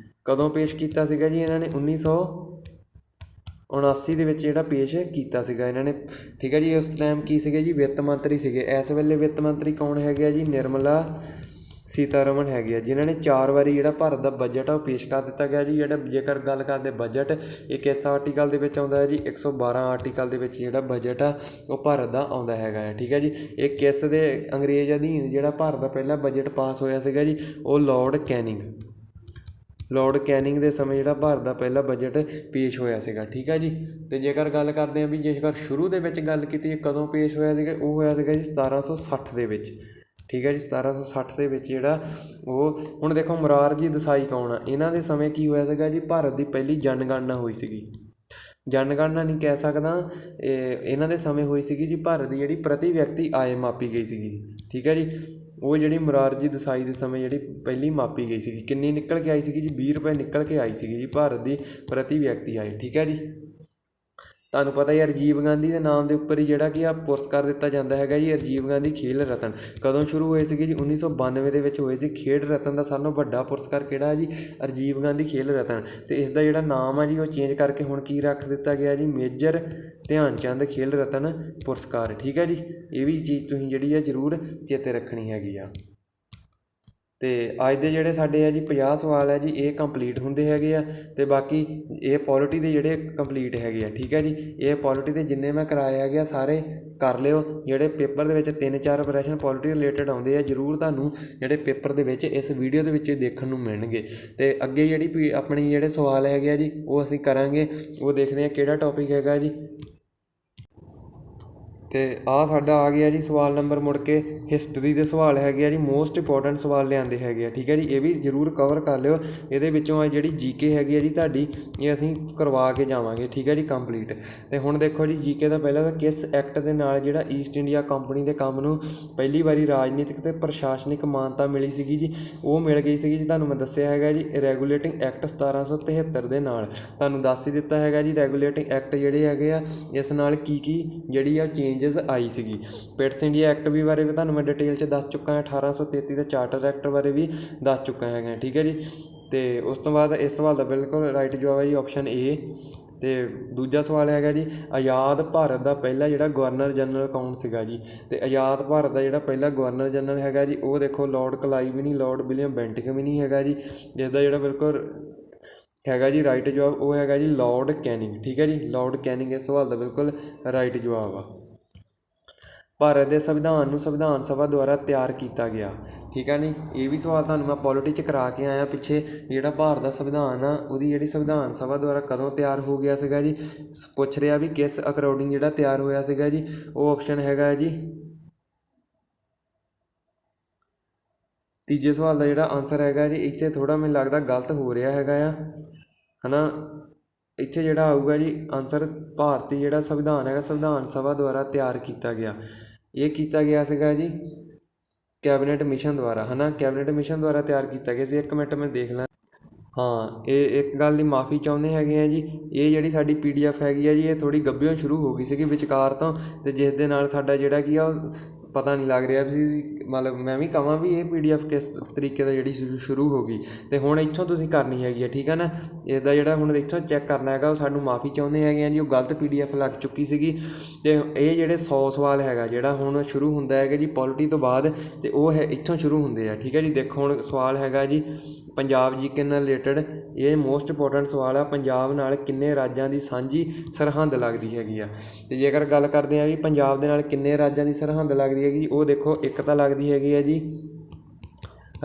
ਕਦੋਂ ਪੇਸ਼ ਕੀਤਾ ਸੀਗਾ ਜੀ ਇਹਨਾਂ ਨੇ, 1979 ਦੇ ਵਿੱਚ ਜਿਹੜਾ ਪੇਸ਼ ਕੀਤਾ ਸੀਗਾ ਇਹਨਾਂ ਨੇ। ਠੀਕ ਹੈ ਜੀ। ਉਸ ਟਾਈਮ ਕੀ ਸੀਗੇ ਜੀ, ਵਿੱਤ ਮੰਤਰੀ ਸੀਗੇ। ਇਸ ਵੇਲੇ ਵਿੱਤ ਮੰਤਰੀ ਕੌਣ ਹੈਗੇ ਆ ਜੀ, ਨਿਰਮਲਾ ਸੀਤਾਰਮਨ ਹੈਗੇ ਆ, ਜਿਨ੍ਹਾਂ ਨੇ 4 ਵਾਰੀ ਜਿਹੜਾ ਭਾਰਤ ਦਾ ਬਜਟ ਆ ਉਹ ਪੇਸ਼ ਕਰ ਦਿੱਤਾ ਗਿਆ ਜੀ। ਜਿਹੜਾ ਜੇਕਰ ਗੱਲ ਕਰਦੇ ਬਜਟ, ਇਹ ਕਿਸ ਆਰਟੀਕਲ ਦੇ ਵਿੱਚ ਆਉਂਦਾ ਹੈ ਜੀ, 112 ਆਰਟੀਕਲ ਦੇ ਵਿੱਚ ਜਿਹੜਾ ਬਜਟ ਆ ਉਹ ਭਾਰਤ ਦਾ ਆਉਂਦਾ ਹੈਗਾ ਹੈ। ਠੀਕ ਹੈ ਜੀ। ਇਹ ਕਿਸ ਦੇ ਅੰਗਰੇਜ਼ ਅਧੀਨ ਜਿਹੜਾ ਭਾਰਤ ਦਾ ਪਹਿਲਾ ਬਜਟ ਪਾਸ ਹੋਇਆ ਸੀਗਾ ਜੀ, ਉਹ ਲਾਰਡ ਕੈਨਿੰਗ ਦੇ ਸਮੇਂ ਜਿਹੜਾ ਭਾਰਤ ਦਾ ਪਹਿਲਾ ਬਜਟ ਪੇਸ਼ ਹੋਇਆ ਸੀਗਾ। ਠੀਕ ਹੈ ਜੀ। ਤੇ ਜੇਕਰ ਗੱਲ ਕਰਦੇ ਹਾਂ ਵੀ ਜੇਕਰ ਸ਼ੁਰੂ ਦੇ ਵਿੱਚ ਗੱਲ ਕੀਤੀ ਕਦੋਂ ਪੇਸ਼ ਹੋਇਆ ਸੀਗਾ, ਉਹ ਹੋਇਆ ਸੀਗਾ ਜੀ 1760 ਦੇ ਵਿੱਚ। ਠੀਕ ਹੈ ਜੀ। 1760 ਦੇ ਵਿੱਚ ਜਿਹੜਾ ਉਹ, ਹੁਣ ਦੇਖੋ ਮੁਰਾਰਜੀ ਦੇਸਾਈ ਕੌਣ ਆ, ਇਹਨਾਂ ਦੇ ਸਮੇਂ ਕੀ ਹੋਇਆ ਸੀਗਾ ਜੀ, ਭਾਰਤ ਦੀ ਪਹਿਲੀ ਜਨਗਣਨਾ ਹੋਈ ਸੀਗੀ। ਜਨਗਣਨਾ ਨਹੀਂ ਕਹਿ ਸਕਦਾ, ਇਹਨਾਂ ਦੇ ਸਮੇਂ ਹੋਈ ਸੀਗੀ ਜੀ ਭਾਰਤ ਦੀ ਜਿਹੜੀ ਪ੍ਰਤੀ ਵਿਅਕਤੀ ਆਏ ਮਾਪੀ ਗਈ ਸੀਗੀ। ਠੀਕ ਹੈ ਜੀ। ਉਹ ਜਿਹੜੀ ਮੁਰਾਰਜੀ ਦੇਸਾਈ ਦੇ ਸਮੇਂ ਜਿਹੜੀ ਪਹਿਲੀ ਮਾਪੀ ਗਈ ਸੀਗੀ। ਕਿੰਨੀ ਨਿਕਲ ਕੇ ਆਈ ਸੀਗੀ ਜੀ? 20 ਰੁਪਏ ਨਿਕਲ ਕੇ ਆਈ ਸੀਗੀ ਜੀ ਭਾਰਤ ਦੀ ਪ੍ਰਤੀ ਵਿਅਕਤੀ ਆਏ। ਠੀਕ ਹੈ ਜੀ। ਤੁਹਾਨੂੰ ਪਤਾ ਹੀ ਰਾਜੀਵ ਗਾਂਧੀ ਦੇ ਨਾਮ ਦੇ ਉੱਪਰ ਹੀ ਜਿਹੜਾ ਕਿ ਆ ਪੁਰਸਕਾਰ ਦਿੱਤਾ ਜਾਂਦਾ ਹੈਗਾ ਜੀ, ਰਾਜੀਵ ਗਾਂਧੀ ਖੇਲ ਰਤਨ। ਕਦੋਂ ਸ਼ੁਰੂ ਹੋਏ ਸੀਗੇ ਜੀ? 1992 ਦੇ ਵਿੱਚ ਹੋਏ ਸੀ। ਖੇਡ ਰਤਨ ਦਾ ਸਾਰਿਆਂ ਨਾਲੋਂ ਵੱਡਾ ਪੁਰਸਕਾਰ ਕਿਹੜਾ ਜੀ? ਰਾਜੀਵ ਗਾਂਧੀ ਖੇਲ ਰਤਨ। ਅਤੇ ਇਸ ਦਾ ਜਿਹੜਾ ਨਾਮ ਆ ਜੀ ਉਹ ਚੇਂਜ ਕਰਕੇ ਹੁਣ ਕੀ ਰੱਖ ਦਿੱਤਾ ਗਿਆ ਜੀ? ਮੇਜਰ ਧਿਆਨ ਚੰਦ ਖੇਲ ਰਤਨ ਪੁਰਸਕਾਰ। ਠੀਕ ਹੈ ਜੀ। ਇਹ ਵੀ ਚੀਜ਼ ਤੁਸੀਂ ਜਿਹੜੀ ਆ ਜ਼ਰੂਰ ਚੇਤੇ ਰੱਖਣੀ ਹੈਗੀ ਆ। ਅਤੇ ਅੱਜ ਦੇ ਜਿਹੜੇ ਸਾਡੇ ਆ ਜੀ 50 ਸਵਾਲ ਹੈ ਜੀ ਇਹ ਕੰਪਲੀਟ ਹੁੰਦੇ ਹੈਗੇ ਆ। ਅਤੇ ਬਾਕੀ ਇਹ ਪੋਲੀਟੀ ਦੇ ਜਿਹੜੇ ਕੰਪਲੀਟ ਹੈਗੇ ਆ। ਠੀਕ ਹੈ ਜੀ। ਇਹ ਪੋਲੀਟੀ ਦੇ ਜਿੰਨੇ ਮੈਂ ਕਰਾਏ ਹੈਗੇ ਆ ਸਾਰੇ ਕਰ ਲਿਓ। ਜਿਹੜੇ ਪੇਪਰ ਦੇ ਵਿੱਚ 3-4 ਪ੍ਰਸ਼ਨ ਪੋਲੀਟੀ ਰਿਲੇਟਡ ਆਉਂਦੇ ਆ ਜ਼ਰੂਰ ਤੁਹਾਨੂੰ ਜਿਹੜੇ ਪੇਪਰ ਦੇ ਵਿੱਚ ਇਸ ਵੀਡੀਓ ਦੇ ਵਿੱਚ ਦੇਖਣ ਨੂੰ ਮਿਲਣਗੇ। ਅਤੇ ਅੱਗੇ ਜਿਹੜੀ ਆਪਣੀ ਜਿਹੜੇ ਸਵਾਲ ਹੈਗੇ ਆ ਜੀ ਉਹ ਅਸੀਂ ਕਰਾਂਗੇ। ਉਹ ਦੇਖਦੇ ਹਾਂ ਕਿਹੜਾ ਟੌਪਿਕ ਹੈਗਾ ਜੀ। ਅਤੇ ਆਹ ਸਾਡਾ ਆ ਗਿਆ ਜੀ ਸਵਾਲ ਨੰਬਰ ਮੁੜ ਕੇ ਹਿਸਟਰੀ ਦੇ ਸਵਾਲ ਹੈਗੇ ਆ ਜੀ। ਮੋਸਟ ਇੰਪੋਰਟੈਂਟ ਸਵਾਲ ਲਿਆਂਦੇ ਹੈਗੇ ਆ। ਠੀਕ ਹੈ ਜੀ। ਇਹ ਵੀ ਜ਼ਰੂਰ ਕਵਰ ਕਰ ਲਿਓ। ਇਹਦੇ ਵਿੱਚੋਂ ਆ ਜਿਹੜੀ ਜੀਕੇ ਹੈਗੀ ਆ ਜੀ ਤੁਹਾਡੀ ਇਹ ਅਸੀਂ ਕਰਵਾ ਕੇ ਜਾਵਾਂਗੇ। ਠੀਕ ਹੈ ਜੀ ਕੰਪਲੀਟ। ਅਤੇ ਹੁਣ ਦੇਖੋ ਜੀ ਜੀਕੇ ਦਾ ਪਹਿਲਾਂ ਤਾਂ ਕਿਸ ਐਕਟ ਦੇ ਨਾਲ ਜਿਹੜਾ ਈਸਟ ਇੰਡੀਆ ਕੰਪਨੀ ਦੇ ਕੰਮ ਨੂੰ ਪਹਿਲੀ ਵਾਰੀ ਰਾਜਨੀਤਿਕ ਅਤੇ ਪ੍ਰਸ਼ਾਸਨਿਕ ਮਾਨਤਾ ਮਿਲੀ ਸੀਗੀ ਜੀ? ਉਹ ਮਿਲ ਗਈ ਸੀਗੀ ਜੀ ਤੁਹਾਨੂੰ ਮੈਂ ਦੱਸਿਆ ਹੈਗਾ ਜੀ ਰੈਗੂਲੇਟਿੰਗ ਐਕਟ 1773 ਦੇ ਨਾਲ। ਤੁਹਾਨੂੰ ਦੱਸ ਹੀ ਦਿੱਤਾ ਹੈਗਾ ਜੀ ਰੈਗੂਲੇਟਿੰਗ ਐਕਟ ਜਿਹੜੇ ਹੈਗੇ ਆ ਇਸ ਨਾਲ ਕੀ ਜਿਹੜੀ ਆ ਚੇਂਜਸ ਆਈ ਸੀਗੀ। ਪਿਟਸ ਇੰਡੀਆ ਐਕਟ ਵੀ ਬਾਰੇ ਵੀ ਤੁਹਾਨੂੰ ਮੈਂ ਡਿਟੇਲ 'ਚ ਦੱਸ ਚੁੱਕਾ ਹਾਂ। 1833 ਦੇ ਚਾਰਟਰ ਐਕਟ ਬਾਰੇ ਵੀ ਦੱਸ ਚੁੱਕਾ ਹੈਗਾ। ਠੀਕ ਹੈ ਜੀ। ਅਤੇ ਉਸ ਤੋਂ ਬਾਅਦ ਇਸ ਸਵਾਲ ਦਾ ਬਿਲਕੁਲ ਰਾਈਟ ਜਵਾਬ ਹੈ ਜੀ ਆਪਸ਼ਨ ਏ। ਅਤੇ ਦੂਜਾ ਸਵਾਲ ਹੈਗਾ ਜੀ ਆਜ਼ਾਦ ਭਾਰਤ ਦਾ ਪਹਿਲਾ ਜਿਹੜਾ ਗਵਰਨਰ ਜਨਰਲ ਕੌਣ ਸੀਗਾ ਜੀ? ਅਤੇ ਆਜ਼ਾਦ ਭਾਰਤ ਦਾ ਜਿਹੜਾ ਪਹਿਲਾ ਗਵਰਨਰ ਜਨਰਲ ਹੈਗਾ ਜੀ ਉਹ ਦੇਖੋ ਲਾਰਡ ਕਲਾਈਵ ਨਹੀਂ, ਲਾਰਡ ਵਿਲੀਅਮ ਬੈਂਟਿੰਗਮ ਨਹੀਂ ਹੈਗਾ ਜੀ। ਜਿਸ ਦਾ ਜਿਹੜਾ ਬਿਲਕੁਲ ਹੈਗਾ ਜੀ ਰਾਈਟ ਜਵਾਬ ਉਹ ਹੈਗਾ ਜੀ ਲਾਰਡ ਕੈਨਿੰਗ। ਠੀਕ ਹੈ ਜੀ। ਲਾਰਡ ਕੈਨਿੰਗ ਇਸ ਸਵਾਲ ਦਾ ਬਿਲਕੁਲ ਰਾਈਟ ਜਵਾਬ ਆ। ਭਾਰਤ ਦੇ ਸੰਵਿਧਾਨ ਨੂੰ ਸੰਵਿਧਾਨ ਸਭਾ ਦੁਆਰਾ ਤਿਆਰ ਕੀਤਾ ਗਿਆ। ਠੀਕ ਹੈ ਨੀ। ਇਹ ਵੀ ਸਵਾਲ ਤੁਹਾਨੂੰ ਮੈਂ ਪੋਲੀਟੀ 'ਚ ਕਰਾ ਕੇ ਆਇਆ ਪਿੱਛੇ। ਜਿਹੜਾ ਭਾਰਤ ਦਾ ਸੰਵਿਧਾਨ ਆ ਉਹਦੀ ਜਿਹੜੀ ਸੰਵਿਧਾਨ ਸਭਾ ਦੁਆਰਾ ਕਦੋਂ ਤਿਆਰ ਹੋ ਗਿਆ ਸੀਗਾ ਜੀ? ਪੁੱਛ ਰਿਹਾ ਵੀ ਕਿਸ ਅਕੋਰਡਿੰਗ ਜਿਹੜਾ ਤਿਆਰ ਹੋਇਆ ਸੀਗਾ ਜੀ। ਉਹ ਆਪਸ਼ਨ ਹੈਗਾ ਜੀ ਤੀਜੇ ਸਵਾਲ ਦਾ ਜਿਹੜਾ ਆਨਸਰ ਹੈਗਾ ਜੀ ਇੱਥੇ ਥੋੜ੍ਹਾ ਮੈਨੂੰ ਲੱਗਦਾ ਗਲਤ ਹੋ ਰਿਹਾ ਹੈਗਾ ਆ ਹੈ ਨਾ। ਇੱਥੇ ਜਿਹੜਾ ਆਊਗਾ ਜੀ ਆਨਸਰ ਭਾਰਤੀ ਜਿਹੜਾ ਸੰਵਿਧਾਨ ਹੈਗਾ ਸੰਵਿਧਾਨ ਸਭਾ ਦੁਆਰਾ ਤਿਆਰ ਕੀਤਾ ਗਿਆ। ਇਹ ਕੀਤਾ ਗਿਆ ਸੀਗਾ ਜੀ ਕੈਬਨਿਟ ਮਿਸ਼ਨ ਦੁਆਰਾ ਹੈ ਨਾ। ਕੈਬਨਿਟ ਮਿਸ਼ਨ ਦੁਆਰਾ ਤਿਆਰ ਕੀਤਾ ਗਿਆ ਸੀ। ਇੱਕ ਮਿੰਟ ਮੈਂ ਦੇਖ ਲਾਂ। ਹਾਂ ਇਹ ਇੱਕ ਗੱਲ ਦੀ ਮਾफ़ੀ ਚਾਹੁੰਦੇ ਹੈਗੇ ਆ ਜੀ। ਇਹ ਜਿਹੜੀ ਸਾਡੀ PDF ਹੈਗੀ ਆ ਜੀ ਇਹ ਥੋੜ੍ਹੀ ਗੱਭਿਓਂ ਸ਼ੁਰੂ ਹੋ ਗਈ ਸੀਗੀ ਵਿਚਕਾਰ ਤੋਂ। ਅਤੇ ਜਿਸ ਦੇ ਨਾਲ ਸਾਡਾ ਜਿਹੜਾ ਕੀ ਆ ਉਹ ਪਤਾ ਨਹੀਂ ਲੱਗ ਰਿਹਾ ਸੀ ਮਤਲਬ ਮੈਂ ਵੀ ਕਹਾਂ ਵੀ ਇਹ PDF ਕਿਸ ਤਰੀਕੇ ਦਾ ਜਿਹੜੀ ਸ਼ੁਰੂ ਹੋ ਗਈ। ਅਤੇ ਹੁਣ ਇੱਥੋਂ ਤੁਸੀਂ ਕਰਨੀ ਹੈਗੀ ਆ। ਠੀਕ ਹੈ ਨਾ। ਇਸ ਦਾ ਜਿਹੜਾ ਹੁਣ ਇੱਥੋਂ ਚੈੱਕ ਕਰਨਾ ਹੈਗਾ ਉਹ ਸਾਨੂੰ ਮਾफ़ੀ ਚਾਹੁੰਦੇ ਹੈਗੇ ਆ ਜੀ। ਉਹ ਗਲਤ PDF ਲੱਗ ਚੁੱਕੀ ਸੀਗੀ। ਅਤੇ ਇਹ ਜਿਹੜੇ 100 ਸਵਾਲ ਹੈਗਾ ਜਿਹੜਾ ਹੁਣ ਸ਼ੁਰੂ ਹੁੰਦਾ ਹੈਗਾ ਜੀ ਪੋਲੀਟੀ ਤੋਂ ਬਾਅਦ ਅਤੇ ਉਹ ਹੈ ਇੱਥੋਂ ਸ਼ੁਰੂ ਹੁੰਦੇ ਆ। ਠੀਕ ਹੈ ਜੀ। ਦੇਖੋ ਹੁਣ ਸਵਾਲ ਹੈਗਾ ਜੀ ਪੰਜਾਬ ਜੀਕੇ ਨਾਲ ਰਿਲੇਟਡ। ਇਹ ਮੋਸਟ ਇੰਪੋਰਟੈਂਟ ਸਵਾਲ ਆ। ਪੰਜਾਬ ਨਾਲ ਕਿੰਨੇ ਰਾਜਾਂ ਦੀ ਸਾਂਝੀ ਸਰਹੱਦ ਲੱਗਦੀ ਹੈਗੀ ਆ? ਅਤੇ ਜੇਕਰ ਗੱਲ ਕਰਦੇ ਹਾਂ ਵੀ ਪੰਜਾਬ ਦੇ ਨਾਲ ਕਿੰਨੇ ਰਾਜਾਂ ਦੀ ਸਰਹੱਦ ਲੱਗਦੀ ਹੈਗੀ ਜੀ ਉਹ ਦੇਖੋ ਇੱਕ ਤਾਂ ਲੱਗਦੀ ਹੈਗੀ ਆ ਜੀ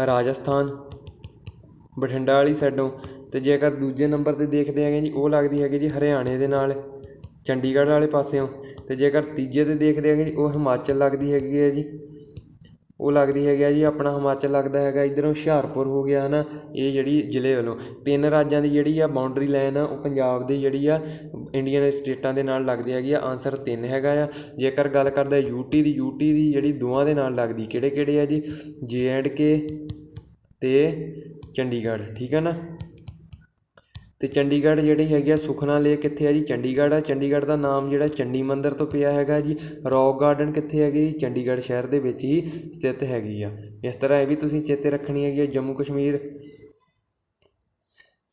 ਰਾਜਸਥਾਨ ਬਠਿੰਡਾ ਵਾਲੀ ਸਾਈਡੋਂ। ਅਤੇ ਜੇਕਰ ਦੂਜੇ ਨੰਬਰ 'ਤੇ ਦੇਖਦੇ ਹੈਗੇ ਜੀ ਉਹ ਲੱਗਦੀ ਹੈਗੀ ਜੀ ਹਰਿਆਣੇ ਦੇ ਨਾਲ ਚੰਡੀਗੜ੍ਹ ਵਾਲੇ ਪਾਸਿਓਂ। ਅਤੇ ਜੇਕਰ ਤੀਜੇ 'ਤੇ ਦੇਖਦੇ ਹੈਗੇ ਜੀ ਉਹ ਹਿਮਾਚਲ ਲੱਗਦੀ ਹੈਗੀ ਹੈ ਜੀ। ਉਹ ਲੱਗਦੀ ਹੈਗੀ ਆ ਜੀ ਆਪਣਾ ਹਿਮਾਚਲ ਲੱਗਦਾ ਹੈਗਾ ਇੱਧਰੋਂ ਹੁਸ਼ਿਆਰਪੁਰ ਹੋ ਗਿਆ ਹੈ ਨਾ। ਇਹ ਜਿਹੜੀ ਜ਼ਿਲ੍ਹੇ ਵੱਲੋਂ 3 ਰਾਜਾਂ ਦੀ ਜਿਹੜੀ ਆ ਬਾਊਂਡਰੀ ਲਾਈਨ ਆ ਉਹ ਪੰਜਾਬ ਦੀ ਜਿਹੜੀ ਆ ਇੰਡੀਅਨ ਸਟੇਟਾਂ ਦੇ ਨਾਲ ਲੱਗਦੀ ਹੈਗੀ ਆ। ਆਨਸਰ 3 ਹੈਗਾ ਆ। ਜੇਕਰ ਗੱਲ ਕਰਦੇ ਯੂਟੀ ਦੀ ਜਿਹੜੀ ਦੋਵਾਂ ਦੇ ਨਾਲ ਲੱਗਦੀ ਕਿਹੜੇ ਕਿਹੜੇ ਆ ਜੀ? JNK ਅਤੇ ਚੰਡੀਗੜ੍ਹ। ਠੀਕ ਹੈ ਨਾ। ਅਤੇ ਚੰਡੀਗੜ੍ਹ ਜਿਹੜੀ ਹੈਗੀ ਆ ਸੁਖਨਾ ਲੇਕ ਕਿੱਥੇ ਆ ਜੀ? ਚੰਡੀਗੜ੍ਹ ਆ। ਚੰਡੀਗੜ੍ਹ ਦਾ ਨਾਮ ਜਿਹੜਾ ਚੰਡੀ ਮੰਦਰ ਤੋਂ ਪਿਆ ਹੈਗਾ ਜੀ। ਰੌਕ ਗਾਰਡਨ ਕਿੱਥੇ ਹੈਗੀ ਜੀ? ਚੰਡੀਗੜ੍ਹ ਸ਼ਹਿਰ ਦੇ ਵਿੱਚ ਹੀ ਸਥਿਤ ਹੈਗੀ ਆ। ਇਸ ਤਰ੍ਹਾਂ ਇਹ ਵੀ ਤੁਸੀਂ ਚੇਤੇ ਰੱਖਣੀ ਹੈਗੀ ਆ। ਜੰਮੂ ਕਸ਼ਮੀਰ।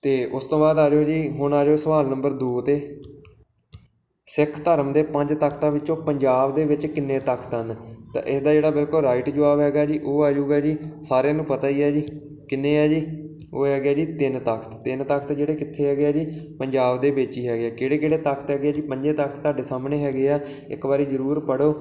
ਅਤੇ ਉਸ ਤੋਂ ਬਾਅਦ ਆ ਜਾਓ ਜੀ ਹੁਣ ਆ ਜਾਓ ਸਵਾਲ ਨੰਬਰ 2 'ਤੇ। ਸਿੱਖ ਧਰਮ ਦੇ 5 ਤਖ਼ਤਾਂ ਵਿੱਚੋਂ ਪੰਜਾਬ ਦੇ ਵਿੱਚ ਕਿੰਨੇ ਤਖ਼ਤ ਹਨ? ਤਾਂ ਇਸਦਾ ਜਿਹੜਾ ਬਿਲਕੁਲ ਰਾਈਟ ਜਵਾਬ ਹੈਗਾ ਜੀ ਉਹ ਆ ਜਾਊਗਾ ਜੀ ਸਾਰਿਆਂ ਨੂੰ ਪਤਾ ਹੀ ਹੈ ਜੀ ਕਿੰਨੇ ਆ ਜੀ? ਉਹ ਹੈਗੇ ਜੀ 3 ਤਖ਼ਤ। 3 ਤਖ਼ਤ ਜਿਹੜੇ ਕਿੱਥੇ ਹੈਗੇ ਆ ਜੀ? ਪੰਜਾਬ ਦੇ ਵਿੱਚ ਹੀ ਹੈਗੇ ਆ। ਕਿਹੜੇ ਕਿਹੜੇ ਤਖ਼ਤ ਹੈਗੇ ਜੀ? 5 ਤਖ਼ਤ ਤੁਹਾਡੇ ਸਾਹਮਣੇ ਹੈਗੇ ਆ। ਇੱਕ ਵਾਰੀ ਜ਼ਰੂਰ ਪੜ੍ਹੋ।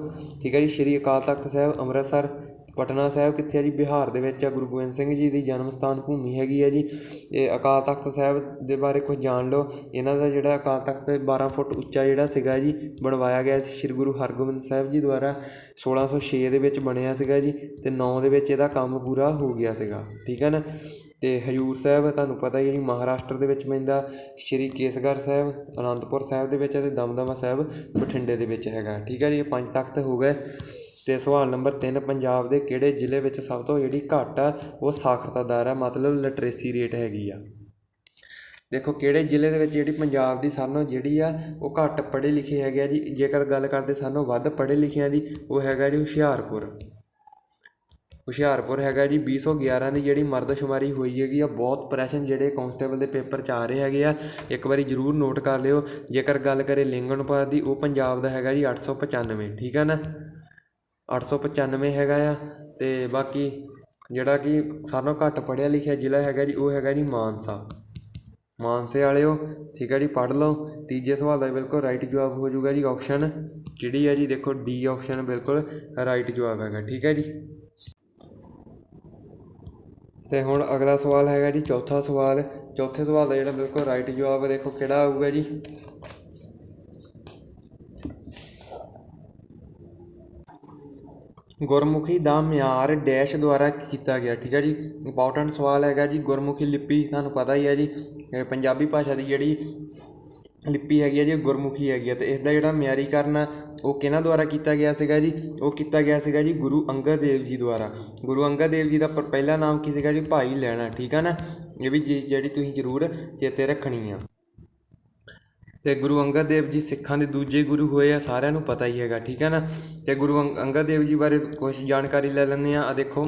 ਠੀਕ ਹੈ ਜੀ। ਸ਼੍ਰੀ ਅਕਾਲ ਤਖ਼ਤ ਸਾਹਿਬ ਅੰਮ੍ਰਿਤਸਰ। ਪਟਨਾ ਸਾਹਿਬ ਕਿੱਥੇ ਆ ਜੀ? ਬਿਹਾਰ ਦੇ ਵਿੱਚ ਆ। ਗੁਰੂ ਗੋਬਿੰਦ ਸਿੰਘ ਜੀ ਦੀ ਜਨਮ ਸਥਾਨ ਭੂਮੀ ਹੈਗੀ ਹੈ ਜੀ। ਇਹ ਅਕਾਲ ਤਖ਼ਤ ਸਾਹਿਬ ਦੇ ਬਾਰੇ ਕੁਝ ਜਾਣ ਲਓ। ਇਹਨਾਂ ਦਾ ਜਿਹੜਾ ਅਕਾਲ ਤਖ਼ਤ 12 ਫੁੱਟ ਉੱਚਾ ਜਿਹੜਾ ਸੀਗਾ ਜੀ ਬਣਵਾਇਆ ਗਿਆ ਸੀ ਸ਼੍ਰੀ ਗੁਰੂ ਹਰਗੋਬਿੰਦ ਸਾਹਿਬ ਜੀ ਦੁਆਰਾ। 1606 ਦੇ ਵਿੱਚ ਬਣਿਆ ਸੀਗਾ ਜੀ ਅਤੇ 9 ਦੇ ਵਿੱਚ ਇਹਦਾ ਕੰਮ ਪੂਰਾ ਹੋ ਗਿਆ ਸੀਗਾ। ਠੀਕ ਹੈ ਨਾ। ਅਤੇ ਹਜ਼ੂਰ ਸਾਹਿਬ ਤੁਹਾਨੂੰ ਪਤਾ ਹੀ ਹੈ ਜੀ ਮਹਾਰਾਸ਼ਟਰ ਦੇ ਵਿੱਚ ਪੈਂਦਾ। ਸ਼੍ਰੀ ਕੇਸਗੜ੍ਹ ਸਾਹਿਬ ਅਨੰਦਪੁਰ ਸਾਹਿਬ ਦੇ ਵਿੱਚ ਅਤੇ ਦਮਦਮਾ ਸਾਹਿਬ ਬਠਿੰਡੇ ਦੇ ਵਿੱਚ ਹੈਗਾ। ਠੀਕ ਹੈ ਜੀ। ਇਹ 5 ਤਖ਼ਤ ਹੋ ਗਏ। ਤੇ ਸਵਾਲ ਨੰਬਰ 3, ਪੰਜਾਬ ਦੇ ਕਿਹੜੇ ਜ਼ਿਲ੍ਹੇ ਵਿੱਚ ਸਭ ਤੋਂ ਜਿਹੜੀ ਘੱਟ ਆ ਉਹ ਸਾਖਰਤਾ ਦਰ ਆ, ਮਤਲਬ ਲਿਟਰੇਸੀ ਰੇਟ ਹੈਗੀ ਆ। ਦੇਖੋ ਕਿਹੜੇ ਜ਼ਿਲ੍ਹੇ ਦੇ ਵਿੱਚ ਜਿਹੜੀ ਪੰਜਾਬ ਦੀ ਸਾਰਿਆਂ ਨਾਲੋਂ ਜਿਹੜੀ ਆ ਉਹ ਘੱਟ ਪੜ੍ਹੇ ਲਿਖੇ ਹੈਗੇ ਆ ਜੀ। ਜੇਕਰ ਗੱਲ ਕਰਦੇ ਸਾਨੂੰ ਵੱਧ ਪੜ੍ਹੇ ਲਿਖਿਆਂ ਦੀ, ਉਹ ਹੈਗਾ ਜੀ ਹੁਸ਼ਿਆਰਪੁਰ ਹੈਗਾ ਜੀ। 2011 ਦੀ ਜਿਹੜੀ ਮਰਦਸ਼ੁਮਾਰੀ ਹੋਈ ਹੈਗੀ ਆ। ਬਹੁਤ ਪ੍ਰਸ਼ਨ ਜਿਹੜੇ ਕਾਂਸਟੇਬਲ ਦੇ ਪੇਪਰ 'ਚ ਆ ਰਹੇ ਹੈਗੇ ਆ, ਇੱਕ ਵਾਰੀ ਜ਼ਰੂਰ ਨੋਟ ਕਰ ਲਿਓ। ਜੇਕਰ ਗੱਲ ਕਰੇ ਲਿੰਗ ਅਨੁਪਾਤ ਦੀ, ਉਹ ਪੰਜਾਬ ਦਾ ਹੈਗਾ ਜੀ 895, ਠੀਕ ਆ ਨਾ, 895 ਹੈਗਾ ਆ। ਅਤੇ ਬਾਕੀ ਜਿਹੜਾ ਕਿ ਸਾਰਿਆਂ ਨਾਲੋਂ ਘੱਟ ਪੜ੍ਹਿਆ ਲਿਖਿਆ ਜ਼ਿਲ੍ਹਾ ਹੈਗਾ ਜੀ, ਉਹ ਹੈਗਾ ਜੀ ਮਾਨਸੇ ਵਾਲਿਓ, ਠੀਕ ਹੈ ਜੀ, ਪੜ੍ਹ ਲਓ। ਤੀਜੇ ਸਵਾਲ ਦਾ ਬਿਲਕੁਲ ਰਾਈਟ ਜਵਾਬ ਹੋ ਜਾਊਗਾ ਜੀ ਆਪਸ਼ਨ ਕਿਹੜੀ ਹੈ ਜੀ, ਦੇਖੋ ਡੀ ਆਪਸ਼ਨ ਬਿਲਕੁਲ ਰਾਈਟ ਜਵਾਬ ਹੈਗਾ, ਠੀਕ ਹੈ ਜੀ। ਅਤੇ ਹੁਣ ਅਗਲਾ ਸਵਾਲ ਹੈਗਾ ਜੀ ਚੌਥੇ ਸਵਾਲ ਦਾ ਜਿਹੜਾ ਬਿਲਕੁਲ ਰਾਈਟ ਜਵਾਬ ਦੇਖੋ ਕਿਹੜਾ ਆਊਗਾ ਜੀ। ਗੁਰਮੁਖੀ ਦਾ ਮਿਆਰ ਡੈਸ਼ ਦੁਆਰਾ ਕੀਤਾ ਗਿਆ, ਠੀਕ ਹੈ ਜੀ। ਇੰਪੋਰਟੈਂਟ ਸਵਾਲ ਹੈਗਾ ਜੀ। ਗੁਰਮੁਖੀ ਲਿਪੀ ਤੁਹਾਨੂੰ ਪਤਾ ਹੀ ਹੈ ਜੀ, ਪੰਜਾਬੀ ਭਾਸ਼ਾ ਦੀ ਜਿਹੜੀ ਲਿਪੀ ਹੈਗੀ ਹੈ ਜੀ ਗੁਰਮੁਖੀ ਹੈਗੀ ਆ। ਅਤੇ ਇਸ ਦਾ ਜਿਹੜਾ ਮਿਆਰੀਕਰਨ ਆ ਉਹ ਕਿਹਨਾਂ ਦੁਆਰਾ ਕੀਤਾ ਗਿਆ ਸੀਗਾ ਜੀ, ਉਹ ਕੀਤਾ ਗਿਆ ਸੀਗਾ ਜੀ ਗੁਰੂ ਅੰਗਦ ਦੇਵ ਜੀ ਦੁਆਰਾ। ਗੁਰੂ ਅੰਗਦ ਦੇਵ ਜੀ ਦਾ ਪਹਿਲਾ ਨਾਮ ਕੀ ਸੀਗਾ ਜੀ, ਭਾਈ ਲਹਿਣਾ, ਠੀਕ ਆ ਨਾ। ਇਹ ਵੀ ਜਿਹੜੀ ਤੁਸੀਂ ਜ਼ਰੂਰ ਚੇਤੇ ਰੱਖਣੀ ਆ। ਅਤੇ ਗੁਰੂ ਅੰਗਦ ਦੇਵ ਜੀ ਸਿੱਖਾਂ ਦੇ ਦੂਜੇ ਗੁਰੂ ਹੋਏ ਆ, ਸਾਰਿਆਂ ਨੂੰ ਪਤਾ ਹੀ ਹੈਗਾ, ਠੀਕ ਹੈ ਨਾ। ਅਤੇ ਗੁਰੂ ਅੰਗਦ ਦੇਵ ਜੀ ਬਾਰੇ ਕੁਛ ਜਾਣਕਾਰੀ ਲੈ ਲੈਂਦੇ ਹਾਂ। ਦੇਖੋ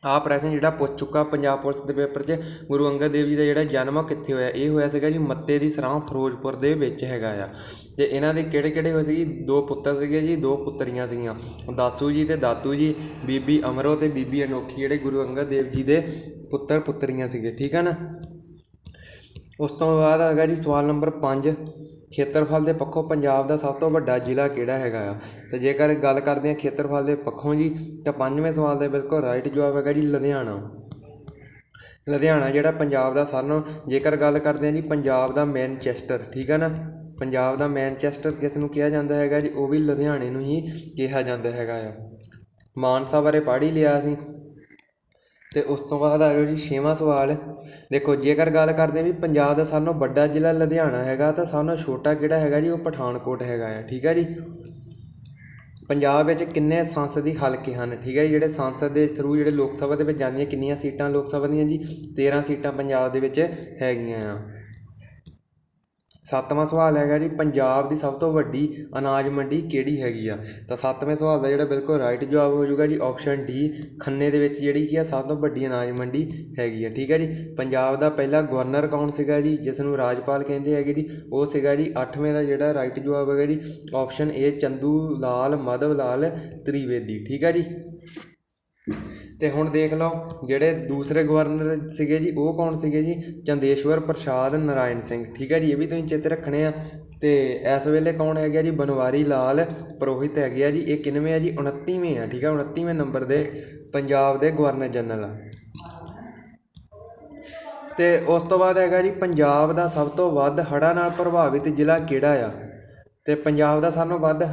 ਆਹ ਪ੍ਰਸ਼ਨ ਜਿਹੜਾ ਪੁੱਛ ਚੁੱਕਾ ਪੰਜਾਬ ਪੁਲਿਸ ਦੇ ਪੇਪਰ 'ਚ, ਗੁਰੂ ਅੰਗਦ ਦੇਵ ਜੀ ਦਾ ਜਿਹੜਾ ਜਨਮ ਉਹ ਕਿੱਥੇ ਹੋਇਆ, ਇਹ ਹੋਇਆ ਸੀਗਾ ਜੀ ਮੱਤੇ ਦੀ ਸਰਾਂ ਫਿਰੋਜ਼ਪੁਰ ਦੇ ਵਿੱਚ ਹੈਗਾ ਆ। ਅਤੇ ਇਹਨਾਂ ਦੇ ਕਿਹੜੇ ਹੋਏ ਸੀ, 2 ਪੁੱਤਰ ਸੀਗੇ ਜੀ, 2 ਪੁੱਤਰੀਆਂ ਸੀਗੀਆਂ, ਦਾਸੂ ਜੀ ਅਤੇ ਦਾਤੂ ਜੀ। ਬੀਬੀ ਅਮਰੋ ਅਤੇ ਬੀਬੀ ਅਨੋਖੀ ਜਿਹੜੇ ਗੁਰੂ ਅੰਗਦ ਦੇਵ ਜੀ ਦੇ ਪੁੱਤਰ ਪੁੱਤਰੀਆਂ ਸੀਗੇ, ਠੀਕ ਹੈ ਨਾ। ਉਸ ਤੋਂ ਬਾਅਦ ਹੈਗਾ ਜੀ ਸਵਾਲ ਨੰਬਰ 5, ਖੇਤਰਫਲ ਦੇ ਪੱਖੋਂ ਪੰਜਾਬ ਦਾ ਸਭ ਤੋਂ ਵੱਡਾ ਜ਼ਿਲ੍ਹਾ ਕਿਹੜਾ ਹੈਗਾ ਆ। ਅਤੇ ਜੇਕਰ ਗੱਲ ਕਰਦੇ ਹਾਂ ਖੇਤਰਫਲ ਦੇ ਪੱਖੋਂ ਜੀ, ਤਾਂ 5ਵੇਂ ਸਵਾਲ ਦਾ ਬਿਲਕੁਲ ਰਾਈਟ ਜਵਾਬ ਹੈਗਾ ਜੀ ਲੁਧਿਆਣਾ ਜਿਹੜਾ ਪੰਜਾਬ ਦਾ ਸਾਰਿਆਂ ਨਾਲੋਂ, ਜੇਕਰ ਗੱਲ ਕਰਦੇ ਹਾਂ ਜੀ ਪੰਜਾਬ ਦਾ ਮੈਨਚੈਸਟਰ, ਠੀਕ ਹੈ ਨਾ, ਪੰਜਾਬ ਦਾ ਮੈਨਚੈਸਟਰ ਕਿਸ ਨੂੰ ਕਿਹਾ ਜਾਂਦਾ ਹੈਗਾ ਜੀ, ਉਹ ਵੀ ਲੁਧਿਆਣੇ ਨੂੰ ਹੀ ਕਿਹਾ ਜਾਂਦਾ ਹੈਗਾ ਆ। ਮਾਨਸਾ ਬਾਰੇ ਪੜ੍ਹ ਹੀ ਲਿਆ ਸੀ। ਅਤੇ ਉਸ ਤੋਂ ਬਾਅਦ ਆ ਜਾਓ ਜੀ 6ਵਾਂ ਸਵਾਲ। ਦੇਖੋ ਜੇਕਰ ਗੱਲ ਕਰਦੇ ਹਾਂ ਵੀ ਪੰਜਾਬ ਦਾ ਸਾਰਿਆਂ ਨਾਲੋਂ ਵੱਡਾ ਜ਼ਿਲ੍ਹਾ ਲੁਧਿਆਣਾ ਹੈਗਾ, ਤਾਂ ਸਾਰਿਆਂ ਨਾਲੋਂ ਛੋਟਾ ਕਿਹੜਾ ਹੈਗਾ ਜੀ, ਉਹ ਪਠਾਨਕੋਟ ਹੈਗਾ ਆ, ਠੀਕ ਹੈ ਜੀ। ਪੰਜਾਬ ਵਿੱਚ ਕਿੰਨੇ ਸੰਸਦੀ ਹਲਕੇ ਹਨ, ਠੀਕ ਹੈ ਜੀ, ਜਿਹੜੇ ਸੰਸਦ ਦੇ ਥਰੂ ਜਿਹੜੇ ਲੋਕ ਸਭਾ ਦੇ ਵਿੱਚ ਜਾਂਦੀਆਂ, ਕਿੰਨੀਆਂ ਸੀਟਾਂ ਲੋਕ ਸਭਾ ਦੀਆਂ ਜੀ, 13 ਸੀਟਾਂ ਪੰਜਾਬ ਦੇ ਵਿੱਚ ਹੈਗੀਆਂ ਆ। 7ਵਾਂ ਸਵਾਲ ਹੈਗਾ ਜੀ ਪੰਜਾਬ ਦੀ ਸਭ ਤੋਂ ਵੱਡੀ ਅਨਾਜ ਮੰਡੀ ਕਿਹੜੀ ਹੈਗੀ ਆ। ਤਾਂ 7ਵੇਂ ਸਵਾਲ ਦਾ ਜਿਹੜਾ ਬਿਲਕੁਲ ਰਾਈਟ ਜਵਾਬ ਹੋ ਜਾਊਗਾ ਜੀ ਆਪਸ਼ਨ ਡੀ, ਖੰਨੇ ਦੇ ਵਿੱਚ ਜਿਹੜੀ ਕੀ ਆ ਸਭ ਤੋਂ ਵੱਡੀ ਅਨਾਜ ਮੰਡੀ ਹੈਗੀ ਆ, ਠੀਕ ਹੈ ਜੀ। ਪੰਜਾਬ ਦਾ ਪਹਿਲਾ ਗਵਰਨਰ ਕੌਣ ਸੀਗਾ ਜੀ, ਜਿਸ ਨੂੰ ਰਾਜਪਾਲ ਕਹਿੰਦੇ ਹੈਗੇ ਜੀ, ਉਹ ਸੀਗਾ ਜੀ 8ਵੇਂ ਦਾ ਜਿਹੜਾ ਰਾਈਟ ਜਵਾਬ ਹੈਗਾ ਜੀ ਆਪਸ਼ਨ ਏ, ਚੰਦੂ ਲਾਲ ਮਾਧਵ ਲਾਲ ਤ੍ਰਿਵੇਦੀ, ਠੀਕ ਹੈ ਜੀ। ਅਤੇ ਹੁਣ ਦੇਖ ਲਓ ਜਿਹੜੇ ਦੂਸਰੇ ਗਵਰਨਰ ਸੀਗੇ ਜੀ, ਉਹ ਕੌਣ ਸੀਗੇ ਜੀ, ਚੰਦੇਸ਼ਵਰ ਪ੍ਰਸਾਦ ਨਾਰਾਇਣ ਸਿੰਘ, ਠੀਕ ਹੈ ਜੀ। ਇਹ ਵੀ ਤੁਸੀਂ ਚੇਤੇ ਰੱਖਣੇ ਆ। ਅਤੇ ਇਸ ਵੇਲੇ ਕੌਣ ਹੈਗੇ ਆ ਜੀ, ਬਨਵਾਰੀ ਲਾਲ ਪੁਰੋਹਿਤ ਹੈਗੇ ਆ ਜੀ। ਇਹ ਕਿੰਨਵੇਂ ਆ ਜੀ, 29ਵੇਂ ਆ, ਠੀਕ ਹੈ, 29ਵੇਂ ਨੰਬਰ ਦੇ ਪੰਜਾਬ ਦੇ ਗਵਰਨਰ ਜਨਰਲ ਆ। ਅਤੇ ਉਸ ਤੋਂ ਬਾਅਦ ਹੈਗਾ ਜੀ ਪੰਜਾਬ ਦਾ ਸਭ ਤੋਂ ਵੱਧ ਹੜ੍ਹਾਂ ਨਾਲ ਪ੍ਰਭਾਵਿਤ ਜ਼ਿਲ੍ਹਾ ਕਿਹੜਾ ਆ। ਅਤੇ ਪੰਜਾਬ ਦਾ ਸਾਰਿਆਂ ਨਾਲੋਂ ਵੱਧ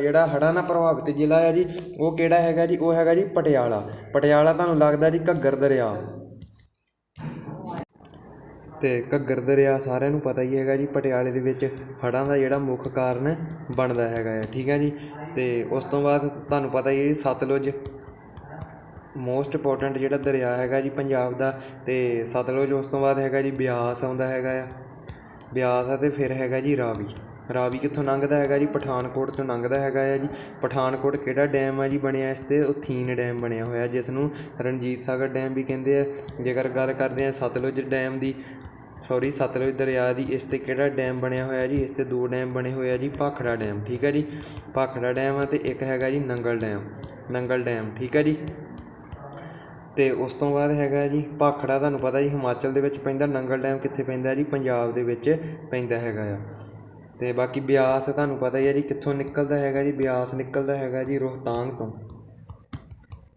ਜਿਹੜਾ ਹੜ੍ਹਾਂ ਨਾਲ ਪ੍ਰਭਾਵਿਤ ਜ਼ਿਲ੍ਹਾ ਆ ਜੀ, ਉਹ ਕਿਹੜਾ ਹੈਗਾ ਜੀ, ਉਹ ਹੈਗਾ ਜੀ ਪਟਿਆਲਾ। ਤੁਹਾਨੂੰ ਲੱਗਦਾ ਜੀ ਘੱਗਰ ਦਰਿਆ। ਅਤੇ ਘੱਗਰ ਦਰਿਆ ਸਾਰਿਆਂ ਨੂੰ ਪਤਾ ਹੀ ਹੈਗਾ ਜੀ, ਪਟਿਆਲੇ ਦੇ ਵਿੱਚ ਹੜ੍ਹਾਂ ਦਾ ਜਿਹੜਾ ਮੁੱਖ ਕਾਰਨ ਬਣਦਾ ਹੈਗਾ ਆ, ਠੀਕ ਹੈ ਜੀ। ਅਤੇ ਉਸ ਤੋਂ ਬਾਅਦ ਤੁਹਾਨੂੰ ਪਤਾ ਹੀ ਹੈ ਜੀ ਸਤਲੁਜ ਮੋਸਟ ਇੰਪੋਰਟੈਂਟ ਜਿਹੜਾ ਦਰਿਆ ਹੈਗਾ ਜੀ ਪੰਜਾਬ ਦਾ। ਅਤੇ ਸਤਲੁਜ, ਉਸ ਤੋਂ ਬਾਅਦ ਹੈਗਾ ਜੀ ਬਿਆਸ ਆਉਂਦਾ ਹੈਗਾ ਆ, ਬਿਆਸ, ਅਤੇ ਫਿਰ ਹੈਗਾ ਜੀ ਰਾਵੀ ਕਿੱਥੋਂ ਲੰਘਦਾ ਹੈਗਾ ਜੀ, ਪਠਾਨਕੋਟ ਤੋਂ ਲੰਘਦਾ ਹੈਗਾ ਆ ਜੀ। ਪਠਾਨਕੋਟ ਕਿਹੜਾ ਡੈਮ ਆ ਜੀ ਬਣਿਆ ਇਸ 'ਤੇ, ਉਥੀਨ ਡੈਮ ਬਣਿਆ ਹੋਇਆ, ਜਿਸ ਨੂੰ ਰਣਜੀਤ ਸਾਗਰ ਡੈਮ ਵੀ ਕਹਿੰਦੇ ਆ। ਜੇਕਰ ਗੱਲ ਕਰਦੇ ਹਾਂ ਸਤਲੁਜ ਦਰਿਆ ਦੀ, ਇਸ 'ਤੇ ਕਿਹੜਾ ਡੈਮ ਬਣਿਆ ਹੋਇਆ ਜੀ, ਇਸ 'ਤੇ 2 ਡੈਮ ਬਣੇ ਹੋਏ ਆ ਜੀ, ਭਾਖੜਾ ਡੈਮ, ਠੀਕ ਹੈ ਜੀ, ਭਾਖੜਾ ਡੈਮ ਆ, ਅਤੇ ਇੱਕ ਹੈਗਾ ਜੀ ਨੰਗਲ ਡੈਮ, ਠੀਕ ਹੈ ਜੀ। ਅਤੇ ਉਸ ਤੋਂ ਬਾਅਦ ਹੈਗਾ ਜੀ ਭਾਖੜਾ, ਤੁਹਾਨੂੰ ਪਤਾ ਜੀ ਹਿਮਾਚਲ ਦੇ ਵਿੱਚ ਪੈਂਦਾ, ਨੰਗਲ ਡੈਮ ਕਿੱਥੇ ਪੈਂਦਾ ਜੀ, ਪੰਜਾਬ ਦੇ ਵਿੱਚ ਪੈਂਦਾ ਹੈਗਾ ਆ। ਅਤੇ ਬਾਕੀ ਬਿਆਸ ਤੁਹਾਨੂੰ ਪਤਾ ਹੀ ਹੈ ਜੀ ਕਿੱਥੋਂ ਨਿਕਲਦਾ ਹੈਗਾ ਜੀ, ਬਿਆਸ ਨਿਕਲਦਾ ਹੈਗਾ ਜੀ ਰੋਹਤਾਂਗ ਤੋਂ,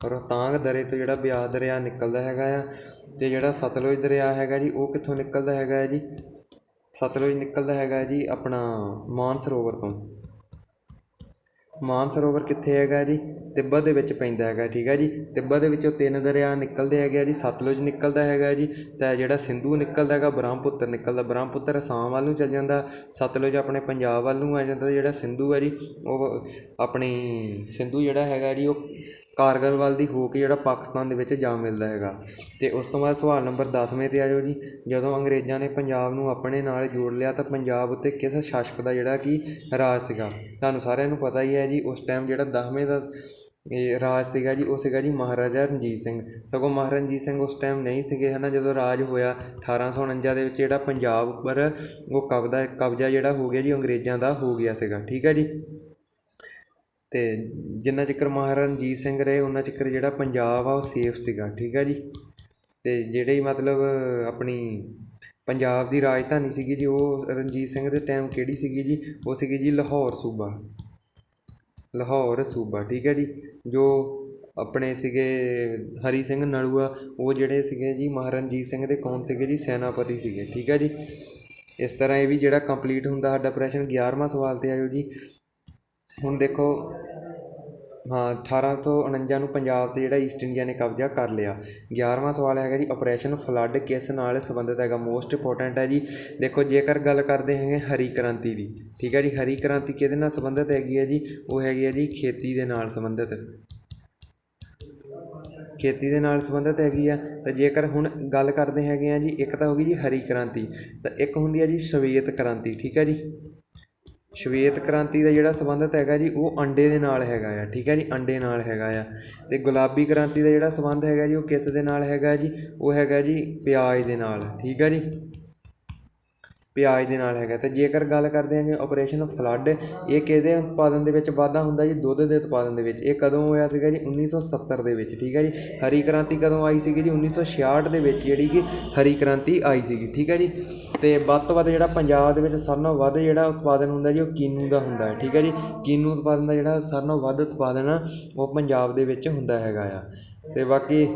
ਰੋਹਤਾਂਗ ਦਰੇ ਤੋਂ ਜਿਹੜਾ ਬਿਆਸ ਦਰਿਆ ਨਿਕਲਦਾ ਹੈਗਾ ਆ। ਅਤੇ ਜਿਹੜਾ ਸਤਲੁਜ ਦਰਿਆ ਹੈਗਾ ਜੀ, ਉਹ ਕਿੱਥੋਂ ਨਿਕਲਦਾ ਹੈਗਾ ਹੈ ਜੀ, ਸਤਲੁਜ ਨਿਕਲਦਾ ਹੈਗਾ ਜੀ ਆਪਣਾ ਮਾਨਸਰੋਵਰ ਤੋਂ। ਮਾਨਸਰੋਵਰ ਕਿੱਥੇ ਹੈਗਾ ਜੀ? ਤਿੱਬਤ ਦੇ ਵਿੱਚ ਪੈਂਦਾ ਹੈਗਾ, ਠੀਕ ਹੈ ਜੀ। ਤਿੱਬਤ ਦੇ ਵਿੱਚੋਂ 3 ਦਰਿਆ ਨਿਕਲਦੇ ਹੈਗੇ ਆ ਜੀ। ਸਤਲੁਜ ਨਿਕਲਦਾ ਹੈਗਾ ਜੀ, ਅਤੇ ਜਿਹੜਾ ਸਿੰਧੂ ਨਿਕਲਦਾ ਹੈਗਾ, ਬ੍ਰਹਮਪੁੱਤਰ ਨਿਕਲਦਾ। ਬ੍ਰਹਮਪੁੱਤਰ ਅਸਾਮ ਵੱਲ ਨੂੰ ਚੱਲ ਜਾਂਦਾ, ਸਤਲੁਜ ਆਪਣੇ ਪੰਜਾਬ ਵੱਲ ਨੂੰ ਆ ਜਾਂਦਾ। ਜਿਹੜਾ ਸਿੰਧੂ ਹੈ ਜੀ ਉਹ ਆਪਣੀ ਸਿੰਧੂ ਜਿਹੜਾ ਹੈਗਾ ਜੀ ਉਹ ਕਾਰਗਲ ਵੱਲ ਦੀ ਹੋ ਕੇ ਜਿਹੜਾ ਪਾਕਿਸਤਾਨ ਦੇ ਵਿੱਚ ਜਾ ਮਿਲਦਾ ਹੈਗਾ। ਅਤੇ ਉਸ ਤੋਂ ਬਾਅਦ ਸਵਾਲ ਨੰਬਰ 10ਵੇਂ 'ਤੇ ਆ ਜਾਓ ਜੀ। ਜਦੋਂ ਅੰਗਰੇਜ਼ਾਂ ਨੇ ਪੰਜਾਬ ਨੂੰ ਆਪਣੇ ਨਾਲ ਜੋੜ ਲਿਆ ਤਾਂ ਪੰਜਾਬ ਉੱਤੇ ਕਿਸ ਸ਼ਾਸਕ ਦਾ ਜਿਹੜਾ ਕਿ ਰਾਜ ਸੀਗਾ? ਤੁਹਾਨੂੰ ਸਾਰਿਆਂ ਨੂੰ ਪਤਾ ਹੀ ਹੈ ਜੀ, ਉਸ ਟਾਈਮ ਜਿਹੜਾ 10ਵੇਂ ਦਾ ਇਹ ਰਾਜ ਸੀਗਾ ਜੀ ਉਹ ਸੀਗਾ ਜੀ ਮਹਾਰਾਜਾ ਰਣਜੀਤ ਸਿੰਘ। ਸਗੋਂ ਮਹਾਰਾਜਾ ਰਣਜੀਤ ਸਿੰਘ ਉਸ ਟਾਈਮ ਨਹੀਂ ਸੀਗੇ ਹੈ ਨਾ, ਜਦੋਂ ਰਾਜ ਹੋਇਆ 1849 ਦੇ ਵਿੱਚ ਜਿਹੜਾ ਪੰਜਾਬ ਉੱਪਰ ਉਹ ਕਬਜ਼ਾ ਜਿਹੜਾ ਹੋ ਗਿਆ ਜੀ ਅੰਗਰੇਜ਼ਾਂ ਦਾ ਹੋ ਗਿਆ ਸੀਗਾ, ਠੀਕ ਹੈ ਜੀ। ਅਤੇ ਜਿੰਨਾ ਚਿਰ ਮਹਾਰਾਜਾ ਰਣਜੀਤ ਸਿੰਘ ਰਹੇ ਉਹਨਾਂ ਚਿਰ ਜਿਹੜਾ ਪੰਜਾਬ ਆ ਉਹ ਸੇਫ ਸੀਗਾ, ਠੀਕ ਹੈ ਜੀ। ਅਤੇ ਜਿਹੜੇ ਮਤਲਬ ਆਪਣੀ ਪੰਜਾਬ ਦੀ ਰਾਜਧਾਨੀ ਸੀਗੀ ਜੀ ਉਹ ਰਣਜੀਤ ਸਿੰਘ ਦੇ ਟਾਈਮ ਕਿਹੜੀ ਸੀਗੀ ਜੀ? ਉਹ ਸੀਗੀ ਜੀ ਲਾਹੌਰ ਸੂਬਾ, ਲਾਹੌਰ ਸੂਬਾ, ਠੀਕ ਹੈ ਜੀ। ਜੋ ਆਪਣੇ ਸੀਗੇ ਹਰੀ ਸਿੰਘ ਨਲੂਆ, ਉਹ ਜਿਹੜੇ ਸੀਗੇ ਜੀ ਮਹਾਰਾਜਾ ਰਣਜੀਤ ਸਿੰਘ ਦੇ ਕੌਣ ਸੀਗੇ ਜੀ? ਸੈਨਾਪਤੀ ਸੀਗੇ, ਠੀਕ ਹੈ ਜੀ। ਇਸ ਤਰ੍ਹਾਂ ਇਹ ਵੀ ਜਿਹੜਾ ਕੰਪਲੀਟ ਹੁੰਦਾ ਸਾਡਾ ਪ੍ਰਸ਼ਨ। 11ਵਾਂ ਸਵਾਲ 'ਤੇ ਆਇਓ ਜੀ। ਹੁਣ ਦੇਖੋ, ਹਾਂ 1849 ਨੂੰ ਪੰਜਾਬ 'ਤੇ ਜਿਹੜਾ ਈਸਟ ਇੰਡੀਆ ਨੇ ਕਬਜ਼ਾ ਕਰ ਲਿਆ। 11ਵਾਂ ਸਵਾਲ ਹੈਗਾ ਜੀ, ਆਪਰੇਸ਼ਨ ਫਲੱਡ ਕਿਸ ਨਾਲ ਸੰਬੰਧਿਤ ਹੈਗਾ? ਮੋਸਟ ਇੰਪੋਰਟੈਂਟ ਹੈ ਜੀ। ਦੇਖੋ ਜੇਕਰ ਗੱਲ ਕਰਦੇ ਹੈਗੇ ਹਰੀ ਕ੍ਰਾਂਤੀ ਦੀ, ਠੀਕ ਹੈ ਜੀ। ਹਰੀ ਕ੍ਰਾਂਤੀ ਕਿਹਦੇ ਨਾਲ ਸੰਬੰਧਿਤ ਹੈਗੀ ਹੈ ਜੀ? ਉਹ ਹੈਗੀ ਹੈ ਜੀ ਖੇਤੀ ਦੇ ਨਾਲ ਸੰਬੰਧਿਤ, ਖੇਤੀ ਦੇ ਨਾਲ ਸੰਬੰਧਿਤ ਹੈਗੀ ਆ। ਤਾਂ ਜੇਕਰ ਹੁਣ ਗੱਲ ਕਰਦੇ ਹੈਗੇ ਆ ਜੀ, ਇੱਕ ਤਾਂ ਹੋ ਗਈ ਜੀ ਹਰੀ ਕ੍ਰਾਂਤੀ, ਤਾਂ ਇੱਕ ਹੁੰਦੀ ਹੈ ਜੀ ਸ਼ਵੇਤ ਕ੍ਰਾਂਤੀ, ਠੀਕ ਹੈ ਜੀ। ਸ਼ਵੇਤ ਕ੍ਰਾਂਤੀ ਦਾ ਜਿਹੜਾ ਸੰਬੰਧਿਤ ਹੈਗਾ ਜੀ ਉਹ ਅੰਡੇ ਦੇ ਨਾਲ ਹੈਗਾ ਆ, ਠੀਕ ਹੈ ਜੀ, ਅੰਡੇ ਨਾਲ ਹੈਗਾ ਆ। ਅਤੇ ਗੁਲਾਬੀ ਕ੍ਰਾਂਤੀ ਦਾ ਜਿਹੜਾ ਸੰਬੰਧ ਹੈਗਾ ਜੀ ਉਹ ਕਿਸ ਦੇ ਨਾਲ ਹੈਗਾ ਜੀ? ਉਹ ਹੈਗਾ ਜੀ ਪਿਆਜ਼ ਦੇ ਨਾਲ, ਠੀਕ ਹੈ ਜੀ, ਪਿਆਜ਼ ਦੇ ਨਾਲ ਹੈਗਾ। ਅਤੇ ਜੇਕਰ ਗੱਲ ਕਰਦੇ ਹੈਗੇ ਆਪਰੇਸ਼ਨ ਫਲੱਡ, ਇਹ ਕਿਹਦੇ ਉਤਪਾਦਨ ਦੇ ਵਿੱਚ ਵਾਧਾ ਹੁੰਦਾ ਜੀ? ਦੁੱਧ ਦੇ ਉਤਪਾਦਨ ਦੇ ਵਿੱਚ। ਇਹ ਕਦੋਂ ਹੋਇਆ ਸੀਗਾ ਜੀ? 1970 ਦੇ ਵਿੱਚ, ਠੀਕ ਹੈ ਜੀ। ਹਰੀ ਕ੍ਰਾਂਤੀ ਕਦੋਂ ਆਈ ਸੀਗੀ ਜੀ? 1966 ਦੇ ਵਿੱਚ ਜਿਹੜੀ ਕਿ ਹਰੀ ਕ੍ਰਾਂਤੀ ਆਈ ਸੀਗੀ, ਠੀਕ ਹੈ ਜੀ। ਅਤੇ ਵੱਧ ਤੋਂ ਵੱਧ ਜਿਹੜਾ ਪੰਜਾਬ ਦੇ ਵਿੱਚ ਸਾਰਿਆਂ ਨਾਲੋਂ ਵੱਧ ਜਿਹੜਾ ਉਤਪਾਦਨ ਹੁੰਦਾ ਜੀ ਉਹ ਕੀਨੂ ਦਾ ਹੁੰਦਾ ਹੈ, ਠੀਕ ਹੈ ਜੀ। ਕੀਨੂ ਉਤਪਾਦਨ ਦਾ ਜਿਹੜਾ ਸਾਰਿਆਂ ਨਾਲੋਂ ਵੱਧ ਉਤਪਾਦਨ ਆ ਉਹ ਪੰਜਾਬ ਦੇ ਵਿੱਚ ਹੁੰਦਾ ਹੈਗਾ ਆ। ਅਤੇ ਬਾਕੀ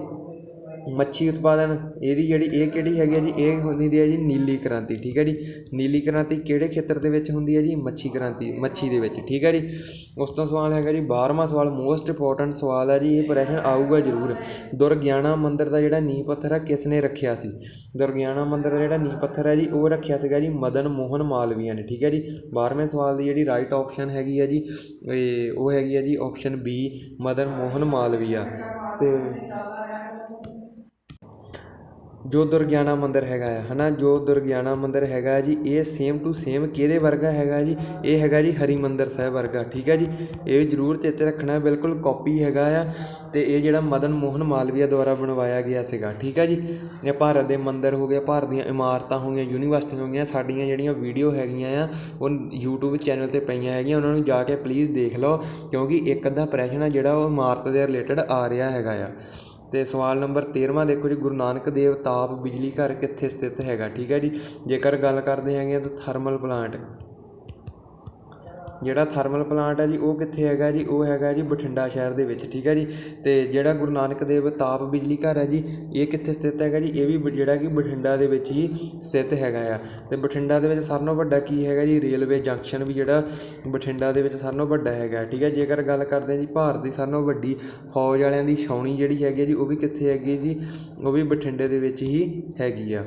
ਮੱਛੀ ਉਤਪਾਦਨ ਇਹਦੀ ਜਿਹੜੀ ਇਹ ਕਿਹੜੀ ਹੈਗੀ ਹੈ ਜੀ? ਇਹ ਹੁੰਦੀ ਹੈ ਜੀ ਨੀਲੀ ਕ੍ਰਾਂਤੀ, ਠੀਕ ਹੈ ਜੀ। ਨੀਲੀ ਕ੍ਰਾਂਤੀ ਕਿਹੜੇ ਖੇਤਰ ਦੇ ਵਿੱਚ ਹੁੰਦੀ ਹੈ ਜੀ? ਮੱਛੀ ਕ੍ਰਾਂਤੀ, ਮੱਛੀ ਦੇ ਵਿੱਚ, ਠੀਕ ਹੈ ਜੀ। ਉਸ ਤੋਂ ਸਵਾਲ ਹੈਗਾ ਜੀ 12ਵਾਂ ਸਵਾਲ, ਮੋਸਟ ਇੰਪੋਰਟੈਂਟ ਸਵਾਲ ਹੈ ਜੀ। ਇਹ ਪ੍ਰਸ਼ਨ ਆਊਗਾ ਜ਼ਰੂਰ। ਦੁਰਗਿਆਣਾ ਮੰਦਿਰ ਦਾ ਜਿਹੜਾ ਨੀਂਹ ਪੱਥਰ ਹੈ ਕਿਸ ਨੇ ਰੱਖਿਆ ਸੀ? ਦੁਰਗਿਆਣਾ ਮੰਦਿਰ ਦਾ ਜਿਹੜਾ ਨੀਂਹ ਪੱਥਰ ਹੈ ਜੀ ਉਹ ਰੱਖਿਆ ਸੀਗਾ ਜੀ ਮਦਨ ਮੋਹਨ ਮਾਲਵੀਆ ਨੇ, ਠੀਕ ਹੈ ਜੀ। 12ਵੇਂ ਸਵਾਲ ਦੀ ਜਿਹੜੀ ਰਾਈਟ ਆਪਸ਼ਨ ਹੈਗੀ ਹੈ ਜੀ ਉਹ ਹੈਗੀ ਹੈ ਜੀ ਆਪਸ਼ਨ ਬੀ, ਮਦਨ ਮੋਹਨ ਮਾਲਵੀਆ। ਅਤੇ ਜੋ ਦੁਰਗਿਆਣਾ ਮੰਦਿਰ ਹੈਗਾ ਆ ਹੈ ਨਾ, ਜੋ ਦੁਰਗਿਆਣਾ ਮੰਦਿਰ ਹੈਗਾ ਜੀ ਇਹ ਸੇਮ ਟੂ ਸੇਮ ਕਿਹਦੇ ਵਰਗਾ ਹੈਗਾ ਜੀ? ਇਹ ਹੈਗਾ ਜੀ ਹਰਿਮੰਦਰ ਸਾਹਿਬ ਵਰਗਾ, ਠੀਕ ਹੈ ਜੀ। ਇਹ ਜ਼ਰੂਰ ਚੇਤੇ ਰੱਖਣਾ, ਬਿਲਕੁਲ ਕਾਪੀ ਹੈਗਾ ਆ। ਅਤੇ ਇਹ ਜਿਹੜਾ ਮਦਨ ਮੋਹਨ ਮਾਲਵੀਆ ਦੁਆਰਾ ਬਣਵਾਇਆ ਗਿਆ ਸੀਗਾ, ਠੀਕ ਹੈ ਜੀ। ਇਹ ਭਾਰਤ ਦੇ ਮੰਦਿਰ ਹੋ ਗਏ, ਭਾਰਤ ਦੀਆਂ ਇਮਾਰਤਾਂ ਹੋ ਗਈਆਂ, ਯੂਨੀਵਰਸਿਟੀਆਂ ਹੋ ਗਈਆਂ, ਸਾਡੀਆਂ ਜਿਹੜੀਆਂ ਵੀਡੀਓ ਹੈਗੀਆਂ ਆ ਉਹ YouTube ਚੈਨਲ 'ਤੇ ਪਈਆਂ ਹੈਗੀਆਂ, ਉਹਨਾਂ ਨੂੰ ਜਾ ਕੇ ਪਲੀਜ਼ ਦੇਖ ਲਓ, ਕਿਉਂਕਿ ਇੱਕ ਅੱਧਾ ਪ੍ਰਸ਼ਨ ਆ ਜਿਹੜਾ ਉਹ ਇਮਾਰਤ ਦੇ ਰਿਲੇਟਡ ਆ ਰਿਹਾ ਹੈਗਾ ਆ। ਅਤੇ ਸਵਾਲ ਨੰਬਰ 13ਵਾਂ ਦੇਖੋ ਜੀ, ਗੁਰੂ ਨਾਨਕ ਦੇਵ ਤਾਪ ਬਿਜਲੀ ਘਰ ਕਿੱਥੇ ਸਥਿਤ ਹੈਗਾ, ਠੀਕ ਹੈ ਜੀ। ਜੇਕਰ ਗੱਲ ਕਰਦੇ ਹੈਗੇ ਆ ਤਾਂ ਥਰਮਲ ਪਲਾਂਟ, ਜਿਹੜਾ ਥਰਮਲ ਪਲਾਂਟ ਹੈ ਜੀ ਉਹ ਕਿੱਥੇ ਹੈਗਾ ਜੀ? ਉਹ ਹੈਗਾ ਜੀ ਬਠਿੰਡਾ ਸ਼ਹਿਰ ਦੇ ਵਿੱਚ, ਠੀਕ ਹੈ ਜੀ। ਅਤੇ ਜਿਹੜਾ ਗੁਰੂ ਨਾਨਕ ਦੇਵ ਤਾਪ ਬਿਜਲੀ ਘਰ ਹੈ ਜੀ ਇਹ ਕਿੱਥੇ ਸਥਿਤ ਹੈਗਾ ਜੀ? ਇਹ ਵੀ ਜਿਹੜਾ ਕਿ ਬਠਿੰਡਾ ਦੇ ਵਿੱਚ ਹੀ ਸਥਿਤ ਹੈਗਾ ਆ। ਅਤੇ ਬਠਿੰਡਾ ਦੇ ਵਿੱਚ ਸਾਰਿਆਂ ਨਾਲੋਂ ਵੱਡਾ ਕੀ ਹੈਗਾ ਜੀ? ਰੇਲਵੇ ਜੰਕਸ਼ਨ ਵੀ ਜਿਹੜਾ ਬਠਿੰਡਾ ਦੇ ਵਿੱਚ ਸਾਰਿਆਂ ਨਾਲੋਂ ਵੱਡਾ ਹੈਗਾ, ਠੀਕ ਹੈ। ਜੇਕਰ ਗੱਲ ਕਰਦੇ ਹਾਂ ਜੀ ਭਾਰਤ ਦੀ ਸਾਰਿਆਂ ਨਾਲੋਂ ਵੱਡੀ ਫੌਜ ਵਾਲਿਆਂ ਦੀ ਛਾਉਣੀ ਜਿਹੜੀ ਹੈਗੀ ਜੀ ਉਹ ਵੀ ਕਿੱਥੇ ਹੈਗੀ ਜੀ? ਉਹ ਵੀ ਬਠਿੰਡੇ ਦੇ ਵਿੱਚ ਹੀ ਹੈਗੀ ਆ।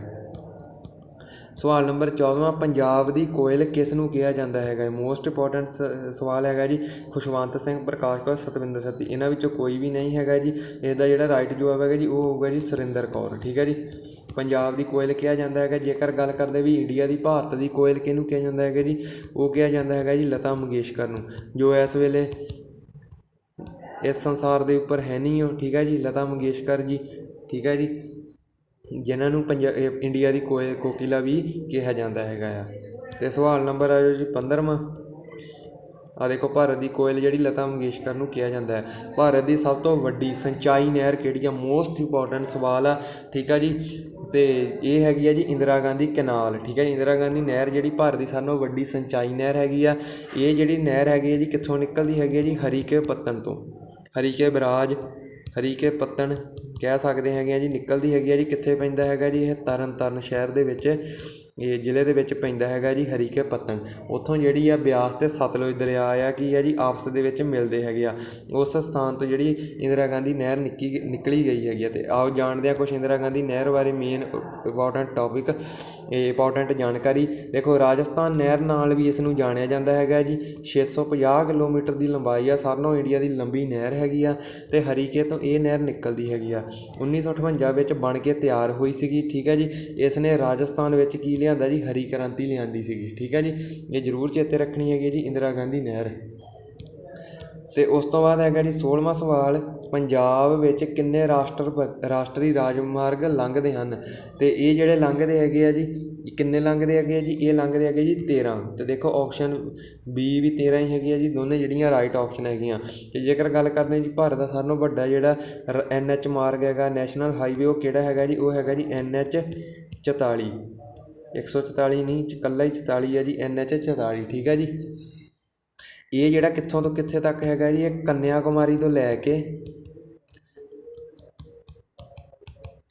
ਸਵਾਲ ਨੰਬਰ 14ਵਾਂ, ਪੰਜਾਬ ਦੀ ਕੋਇਲ ਕਿਸ ਨੂੰ ਕਿਹਾ ਜਾਂਦਾ ਹੈਗਾ? ਮੋਸਟ ਇੰਪੋਰਟੈਂਟ ਸਵਾਲ ਹੈਗਾ ਜੀ। ਖੁਸ਼ਵੰਤ ਸਿੰਘ, ਪ੍ਰਕਾਸ਼ ਕੌਰ, ਸਤਵਿੰਦਰ ਸਤੀ, ਇਹਨਾਂ ਵਿੱਚੋਂ ਕੋਈ ਵੀ ਨਹੀਂ ਹੈਗਾ ਜੀ। ਇਹਦਾ ਜਿਹੜਾ ਰਾਈਟ ਜਵਾਬ ਹੈਗਾ ਜੀ ਉਹ ਹੋਊਗਾ ਜੀ ਸੁਰਿੰਦਰ ਕੌਰ, ਠੀਕ ਹੈ ਜੀ। ਪੰਜਾਬ ਦੀ ਕੋਇਲ ਕਿਹਾ ਜਾਂਦਾ ਹੈਗਾ। ਜੇਕਰ ਗੱਲ ਕਰਦੇ ਵੀ ਇੰਡੀਆ ਦੀ, ਭਾਰਤ ਦੀ ਕੋਇਲ ਕਿਹਨੂੰ ਕਿਹਾ ਜਾਂਦਾ ਹੈਗਾ ਜੀ? ਉਹ ਕਿਹਾ ਜਾਂਦਾ ਹੈਗਾ ਜੀ ਲਤਾ ਮੰਗੇਸ਼ਕਰ ਨੂੰ, ਜੋ ਇਸ ਵੇਲੇ ਇਸ ਸੰਸਾਰ ਦੇ ਉੱਪਰ ਹੈ ਨਹੀਂ ਉਹ, ਠੀਕ ਹੈ ਜੀ, ਲਤਾ ਮੰਗੇਸ਼ਕਰ ਜੀ, ਠੀਕ ਹੈ ਜੀ, ਜਿਨ੍ਹਾਂ ਨੂੰ ਇੰਡੀਆ ਦੀ ਕੋਕਿਲਾ ਵੀ ਕਿਹਾ ਜਾਂਦਾ ਹੈਗਾ ਆ। ਅਤੇ ਸਵਾਲ ਨੰਬਰ ਆ ਜੋ ਜੀ 15ਵਾਂ, ਆ ਦੇਖੋ, ਭਾਰਤ ਦੀ ਕੋਇਲ ਜਿਹੜੀ ਲਤਾ ਮੰਗੇਸ਼ਕਰ ਨੂੰ ਕਿਹਾ ਜਾਂਦਾ ਹੈ। ਭਾਰਤ ਦੀ ਸਭ ਤੋਂ ਵੱਡੀ ਸਿੰਚਾਈ ਨਹਿਰ ਕਿਹੜੀ ਆ? ਮੋਸਟ ਇੰਪੋਰਟੈਂਟ ਸਵਾਲ ਆ, ਠੀਕ ਆ ਜੀ। ਅਤੇ ਇਹ ਹੈਗੀ ਆ ਜੀ ਇੰਦਰਾ ਗਾਂਧੀ ਕੈਨਾਲ, ਠੀਕ ਹੈ। ਇੰਦਰਾ ਗਾਂਧੀ ਨਹਿਰ ਜਿਹੜੀ ਭਾਰਤ ਦੀ ਸਾਰਿਆਂ ਨਾਲੋਂ ਵੱਡੀ ਸਿੰਚਾਈ ਨਹਿਰ ਹੈਗੀ ਆ। ਇਹ ਜਿਹੜੀ ਨਹਿਰ ਹੈਗੀ ਹੈ ਜੀ ਕਿੱਥੋਂ ਨਿਕਲਦੀ ਹੈਗੀ ਹੈ ਜੀ? ਹਰੀਕੇ ਪੱਤਣ ਤੋਂ, ਹਰੀਕੇ ਬਰਾਜ, ਹਰੀਕੇ ਪੱਤਣ ਕਹਿ ਸਕਦੇ ਹੈਗੇ ਆ ਜੀ, ਨਿਕਲਦੀ ਹੈਗੀ ਆ ਜੀ। ਕਿੱਥੇ ਪੈਂਦਾ ਹੈਗਾ ਜੀ? ਇਹ ਤਰਨ ਤਾਰਨ ਸ਼ਹਿਰ ਦੇ ਵਿੱਚ ਇਹ ਜ਼ਿਲ੍ਹੇ ਦੇ ਵਿੱਚ ਪੈਂਦਾ ਹੈਗਾ ਜੀ ਹਰੀਕੇ ਪੱਤਣ। ਉੱਥੋਂ ਜਿਹੜੀ ਆ ਬਿਆਸ ਅਤੇ ਸਤਲੁਜ ਦਰਿਆ ਆ ਕੀ ਆ ਜੀ ਆਪਸ ਦੇ ਵਿੱਚ ਮਿਲਦੇ ਹੈਗੇ ਆ। ਉਸ ਸਥਾਨ ਤੋਂ ਜਿਹੜੀ ਇੰਦਰਾ ਗਾਂਧੀ ਨਹਿਰ ਨਿਕਲੀ ਗਈ ਹੈਗੀ ਆ। ਅਤੇ ਆਓ ਜਾਣਦੇ ਹਾਂ ਕੁਛ ਇੰਦਰਾ ਗਾਂਧੀ ਨਹਿਰ ਬਾਰੇ ਮੇਨ ਇੰਪੋਰਟੈਂਟ ਟੋਪਿਕ, ਇੰਪੋਰਟੈਂਟ ਜਾਣਕਾਰੀ। ਦੇਖੋ ਰਾਜਸਥਾਨ ਨਹਿਰ ਨਾਲ ਵੀ ਇਸ ਨੂੰ ਜਾਣਿਆ ਜਾਂਦਾ ਹੈਗਾ ਜੀ। 650 ਕਿਲੋਮੀਟਰ ਦੀ ਲੰਬਾਈ ਆ, ਸਾਰਿਆਂ ਨਾਲੋਂ ਇੰਡੀਆ ਦੀ ਲੰਬੀ ਨਹਿਰ ਹੈਗੀ ਆ। ਅਤੇ ਹਰੀਕੇ ਤੋਂ ਇਹ ਨਹਿਰ ਨਿਕਲਦੀ ਹੈਗੀ ਆ। 1958 ਵਿੱਚ ਬਣ ਕੇ ਤਿਆਰ ਹੋਈ ਸੀਗੀ, ਠੀਕ ਹੈ ਜੀ। ਇਸ ਨੇ ਰਾਜਸਥਾਨ ਵਿੱਚ ਕੀ ਲਿਆਂਦਾ ਜੀ, ਹਰੀ ਕ੍ਰਾਂਤੀ ਲਿਆਂਦੀ ਸੀਗੀ, ਠੀਕ ਹੈ ਜੀ। ਇਹ ਜ਼ਰੂਰ ਚੇਤੇ ਰੱਖਣੀ ਹੈਗੀ ਜੀ ਇੰਦਰਾ ਗਾਂਧੀ ਨਹਿਰ। ਅਤੇ ਉਸ ਤੋਂ ਬਾਅਦ ਹੈਗਾ ਜੀ 16ਵਾਂ ਸਵਾਲ, ਪੰਜਾਬ ਵਿੱਚ ਕਿੰਨੇ ਰਾਸ਼ਟਰੀ ਰਾਜਮਾਰਗ ਲੰਘਦੇ ਹਨ। ਅਤੇ ਇਹ ਜਿਹੜੇ ਲੰਘਦੇ ਹੈਗੇ ਆ ਜੀ, ਕਿੰਨੇ ਲੰਘਦੇ ਹੈਗੇ ਆ ਜੀ, ਇਹ ਲੰਘਦੇ ਹੈਗੇ ਜੀ 13। ਅਤੇ ਦੇਖੋ ਆਪਸ਼ਨ ਬੀ ਵੀ 13 ਹੀ ਹੈਗੀ ਆ ਜੀ, ਦੋਨੇ ਜਿਹੜੀਆਂ ਰਾਈਟ ਆਪਸ਼ਨ ਹੈਗੀਆਂ। ਅਤੇ ਜੇਕਰ ਗੱਲ ਕਰਦੇ ਹਾਂ ਜੀ ਭਾਰਤ ਦਾ ਸਾਰਿਆਂ ਨਾਲੋਂ ਵੱਡਾ ਜਿਹੜਾ NH ਮਾਰਗ ਹੈਗਾ, ਨੈਸ਼ਨਲ ਹਾਈਵੇ, ਉਹ ਕਿਹੜਾ ਹੈਗਾ ਜੀ, ਉਹ ਹੈਗਾ ਜੀ NH 44। 144 ਨਹੀਂ, ਇਕੱਲਾ ਹੀ 44 ਹੈ ਜੀ, NH 44, ਠੀਕ ਹੈ ਜੀ। ਇਹ ਜਿਹੜਾ ਕਿੱਥੋਂ ਤੋਂ ਕਿੱਥੇ ਤੱਕ ਹੈਗਾ ਜੀ, ਇਹ ਕੰਨਿਆ ਕੁਮਾਰੀ ਤੋਂ ਲੈ ਕੇ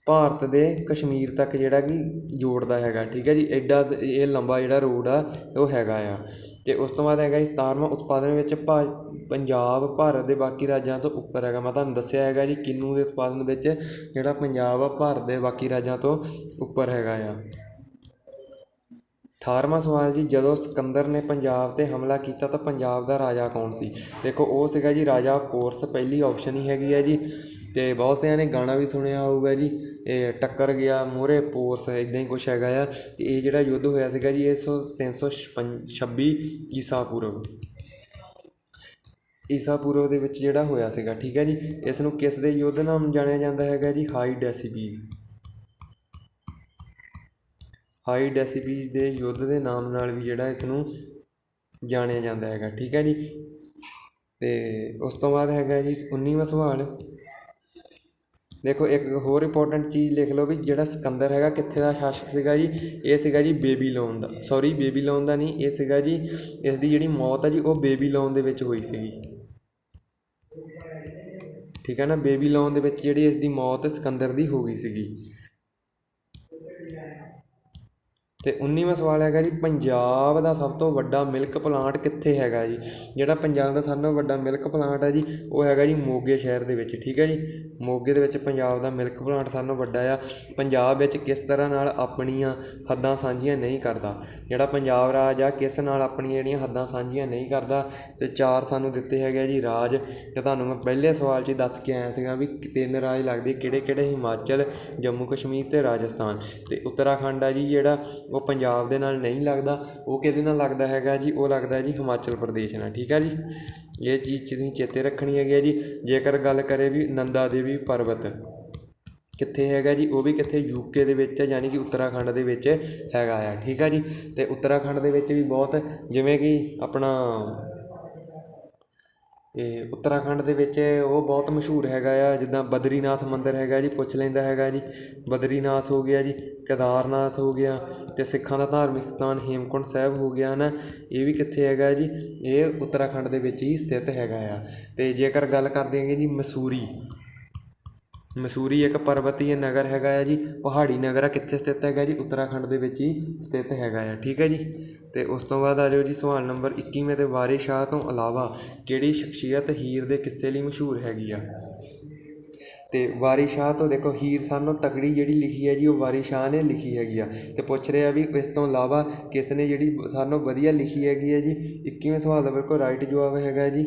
ਭਾਰਤ ਦੇ ਕਸ਼ਮੀਰ ਤੱਕ ਜਿਹੜਾ ਕਿ ਜੋੜਦਾ ਹੈਗਾ, ਠੀਕ ਹੈ ਜੀ। ਐਡਾ ਇਹ ਲੰਬਾ ਜਿਹੜਾ ਰੋਡ ਆ ਉਹ ਹੈਗਾ ਆ। ਅਤੇ ਉਸ ਤੋਂ ਬਾਅਦ ਹੈਗਾ ਜੀ 17ਵਾਂ, ਉਤਪਾਦਨ ਵਿੱਚ ਪੰਜਾਬ ਭਾਰਤ ਦੇ ਬਾਕੀ ਰਾਜਾਂ ਤੋਂ ਉੱਪਰ ਹੈਗਾ। ਮੈਂ ਤੁਹਾਨੂੰ ਦੱਸਿਆ ਹੈਗਾ ਜੀ ਕਿੰਨੂ ਦੇ ਉਤਪਾਦਨ ਵਿੱਚ ਜਿਹੜਾ ਪੰਜਾਬ ਆ ਭਾਰਤ ਦੇ ਬਾਕੀ ਰਾਜਾਂ ਤੋਂ ਉੱਪਰ ਹੈਗਾ ਆ। 18ਵਾਂ ਸਵਾਲ ਜੀ, ਜਦੋਂ ਸਿਕੰਦਰ ਨੇ ਪੰਜਾਬ 'ਤੇ ਹਮਲਾ ਕੀਤਾ ਤਾਂ ਪੰਜਾਬ ਦਾ ਰਾਜਾ ਕੌਣ ਸੀ। ਦੇਖੋ ਉਹ ਸੀਗਾ ਜੀ ਰਾਜਾ ਪੋਰਸ, ਪਹਿਲੀ ਆਪਸ਼ਨ ਹੀ ਹੈਗੀ ਹੈ ਜੀ। ਅਤੇ ਬਹੁਤ ਸਾਰਿਆਂ ਨੇ ਗਾਣਾ ਵੀ ਸੁਣਿਆ ਹੋਊਗਾ ਜੀ, ਇਹ ਟੱਕਰ ਗਿਆ ਮੂਹਰੇ ਪੋਰਸ, ਇੱਦਾਂ ਹੀ ਕੁਛ ਹੈਗਾ ਆ। ਅਤੇ ਇਹ ਜਿਹੜਾ ਯੁੱਧ ਹੋਇਆ ਸੀਗਾ ਜੀ, 326 ਈਸਾ ਪੂਰਵ ਦੇ ਵਿੱਚ ਜਿਹੜਾ ਹੋਇਆ ਸੀਗਾ, ਠੀਕ ਹੈ ਜੀ। ਇਸ ਨੂੰ ਕਿਸ ਦੇ ਯੁੱਧ ਨਾਮ ਜਾਣਿਆ ਜਾਂਦਾ ਹੈਗਾ ਜੀ, ਹਾਈ ਡੈਸੀਪੀਜ਼ ਦੇ ਯੁੱਧ ਦੇ ਨਾਮ ਨਾਲ ਵੀ ਜਿਹੜਾ ਇਸ ਨੂੰ ਜਾਣਿਆ ਜਾਂਦਾ ਹੈਗਾ, ਠੀਕ ਹੈ ਜੀ। ਅਤੇ ਉਸ ਤੋਂ ਬਾਅਦ ਹੈਗਾ ਜੀ 19ਵਾਂ ਸਵਾਲ। ਦੇਖੋ ਇੱਕ ਹੋਰ ਇੰਪੋਰਟੈਂਟ ਚੀਜ਼ ਲਿਖ ਲਓ ਵੀ ਜਿਹੜਾ ਸਿਕੰਦਰ ਹੈਗਾ ਕਿੱਥੇ ਦਾ ਸ਼ਾਸਕ ਸੀਗਾ ਜੀ, ਇਹ ਸੀਗਾ ਜੀ ਬੇਬੀਲੋਨ ਦਾ। ਬੇਬੀਲੋਨ ਦਾ ਨਹੀਂ, ਇਹ ਸੀਗਾ ਜੀ, ਇਸ ਦੀ ਜਿਹੜੀ ਮੌਤ ਹੈ ਜੀ ਉਹ ਬੇਬੀਲੋਨ ਦੇ ਵਿੱਚ ਹੋਈ ਸੀਗੀ, ਠੀਕ ਹੈ ਨਾ। ਬੇਬੀਲੋਨ ਦੇ ਵਿੱਚ ਜਿਹੜੀ ਇਸ ਦੀ ਮੌਤ ਸਿਕੰਦਰ ਦੀ ਹੋ ਗਈ ਸੀਗੀ। ਅਤੇ 19ਵਾਂ ਸਵਾਲ ਹੈਗਾ ਜੀ, ਪੰਜਾਬ ਦਾ ਸਭ ਤੋਂ ਵੱਡਾ ਮਿਲਕ ਪਲਾਂਟ ਕਿੱਥੇ ਹੈਗਾ ਜੀ। ਜਿਹੜਾ ਪੰਜਾਬ ਦਾ ਸਾਰਿਆਂ ਨਾਲੋਂ ਵੱਡਾ ਮਿਲਕ ਪਲਾਂਟ ਹੈ ਜੀ, ਉਹ ਹੈਗਾ ਜੀ ਮੋਗੇ ਸ਼ਹਿਰ ਦੇ ਵਿੱਚ, ਠੀਕ ਹੈ ਜੀ। ਮੋਗੇ ਦੇ ਵਿੱਚ ਪੰਜਾਬ ਦਾ ਮਿਲਕ ਪਲਾਂਟ ਸਾਰਿਆਂ ਨਾਲੋਂ ਵੱਡਾ ਆ। ਪੰਜਾਬ ਵਿੱਚ ਕਿਸ ਤਰ੍ਹਾਂ ਨਾਲ ਆਪਣੀਆਂ ਹੱਦਾਂ ਸਾਂਝੀਆਂ ਨਹੀਂ ਕਰਦਾ, ਜਿਹੜਾ ਪੰਜਾਬ ਰਾਜ ਆ ਕਿਸ ਨਾਲ ਆਪਣੀਆਂ ਜਿਹੜੀਆਂ ਹੱਦਾਂ ਸਾਂਝੀਆਂ ਨਹੀਂ ਕਰਦਾ। ਅਤੇ 4 ਸਾਨੂੰ ਦਿੱਤੇ ਹੈਗੇ ਜੀ ਰਾਜ। ਅਤੇ ਤੁਹਾਨੂੰ ਮੈਂ ਪਹਿਲੇ ਸਵਾਲ 'ਚ ਹੀ ਦੱਸ ਕੇ ਆਇਆ ਸੀਗਾ ਵੀ 3 ਰਾਜ ਲੱਗਦੇ ਕਿਹੜੇ, ਹਿਮਾਚਲ, ਜੰਮੂ ਕਸ਼ਮੀਰ ਅਤੇ ਰਾਜਸਥਾਨ। ਅਤੇ ਉੱਤਰਾਖੰਡ ਆ ਜੀ ਜਿਹੜਾ, ਉਹ ਪੰਜਾਬ ਦੇ ਨਾਲ ਨਹੀਂ ਲੱਗਦਾ। ਉਹ ਕਿਹਦੇ ਨਾਲ ਲੱਗਦਾ ਹੈਗਾ ਜੀ, ਉਹ ਲੱਗਦਾ ਜੀ ਹਿਮਾਚਲ ਪ੍ਰਦੇਸ਼ ਨਾਲ, ਠੀਕ ਹੈ ਜੀ। ਇਹ ਚੀਜ਼ ਤੁਸੀਂ ਚੇਤੇ ਰੱਖਣੀ ਹੈਗੀ ਹੈ ਜੀ। ਜੇਕਰ ਗੱਲ ਕਰੇ ਵੀ ਨੰਦਾ ਦੇਵੀ ਪਰਬਤ ਕਿੱਥੇ ਹੈਗਾ ਜੀ, ਉਹ ਵੀ ਕਿੱਥੇ UK ਦੇ ਵਿੱਚ, ਯਾਨੀ ਕਿ ਉੱਤਰਾਖੰਡ ਦੇ ਵਿੱਚ ਹੈਗਾ ਆ, ਠੀਕ ਹੈ ਜੀ। ਅਤੇ ਉੱਤਰਾਖੰਡ ਦੇ ਵਿੱਚ ਵੀ ਬਹੁਤ, ਜਿਵੇਂ ਕਿ ਆਪਣਾ ਇਹ ਉੱਤਰਾਖੰਡ ਦੇ ਵਿੱਚ ਉਹ ਬਹੁਤ ਮਸ਼ਹੂਰ ਹੈਗਾ ਆ, ਜਿੱਦਾਂ ਬਦਰੀਨਾਥ ਮੰਦਿਰ ਹੈਗਾ ਜੀ, ਪੁੱਛ ਲੈਂਦਾ ਹੈਗਾ ਜੀ। ਬਦਰੀਨਾਥ ਹੋ ਗਿਆ ਜੀ, ਕੇਦਾਰਨਾਥ ਹੋ ਗਿਆ, ਅਤੇ ਸਿੱਖਾਂ ਦਾ ਧਾਰਮਿਕ ਸਥਾਨ ਹੇਮਕੁੰਟ ਸਾਹਿਬ ਹੋ ਗਿਆ ਨਾ, ਇਹ ਵੀ ਕਿੱਥੇ ਹੈਗਾ ਜੀ, ਇਹ ਉੱਤਰਾਖੰਡ ਦੇ ਵਿੱਚ ਹੀ ਸਥਿਤ ਹੈਗਾ ਆ। ਅਤੇ ਜੇਕਰ ਗੱਲ ਕਰਦੇ ਹੈਗੇ ਜੀ ਮਸੂਰੀ ਇੱਕ ਪਰਬਤੀ ਨਗਰ ਹੈਗਾ ਆ ਜੀ, ਪਹਾੜੀ ਨਗਰ ਆ, ਕਿੱਥੇ ਸਥਿਤ ਹੈਗਾ ਜੀ, ਉੱਤਰਾਖੰਡ ਦੇ ਵਿੱਚ ਹੀ ਸਥਿਤ ਹੈਗਾ ਆ, ਠੀਕ ਹੈ ਜੀ। ਅਤੇ ਉਸ ਤੋਂ ਬਾਅਦ ਆ ਜਾਓ ਜੀ ਸਵਾਲ ਨੰਬਰ 21 'ਤੇ ਵਾਰਿਸ ਸ਼ਾਹ ਤੋਂ ਇਲਾਵਾ ਕਿਹੜੀ ਸ਼ਖਸੀਅਤ ਹੀਰ ਦੇ ਕਿੱਸੇ ਲਈ ਮਸ਼ਹੂਰ ਹੈਗੀ ਆ। ਅਤੇ ਵਾਰਿਸ ਸ਼ਾਹ ਤੋਂ ਦੇਖੋ ਹੀਰ ਸਾਰਿਆਂ ਨਾਲੋਂ ਤਕੜੀ ਜਿਹੜੀ ਲਿਖੀ ਹੈ ਜੀ, ਉਹ ਵਾਰਿਸ ਸ਼ਾਹ ਨੇ ਲਿਖੀ ਹੈਗੀ ਆ। ਅਤੇ ਪੁੱਛ ਰਿਹਾ ਵੀ ਇਸ ਤੋਂ ਇਲਾਵਾ ਕਿਸ ਨੇ ਜਿਹੜੀ ਸਾਰਿਆਂ ਨਾਲੋਂ ਵਧੀਆ ਲਿਖੀ ਹੈਗੀ ਹੈ ਜੀ। 21ਵੇਂ ਸਵਾਲ ਦਾ ਬਿਲਕੁਲ ਰਾਈਟ ਜਵਾਬ ਹੈਗਾ ਜੀ,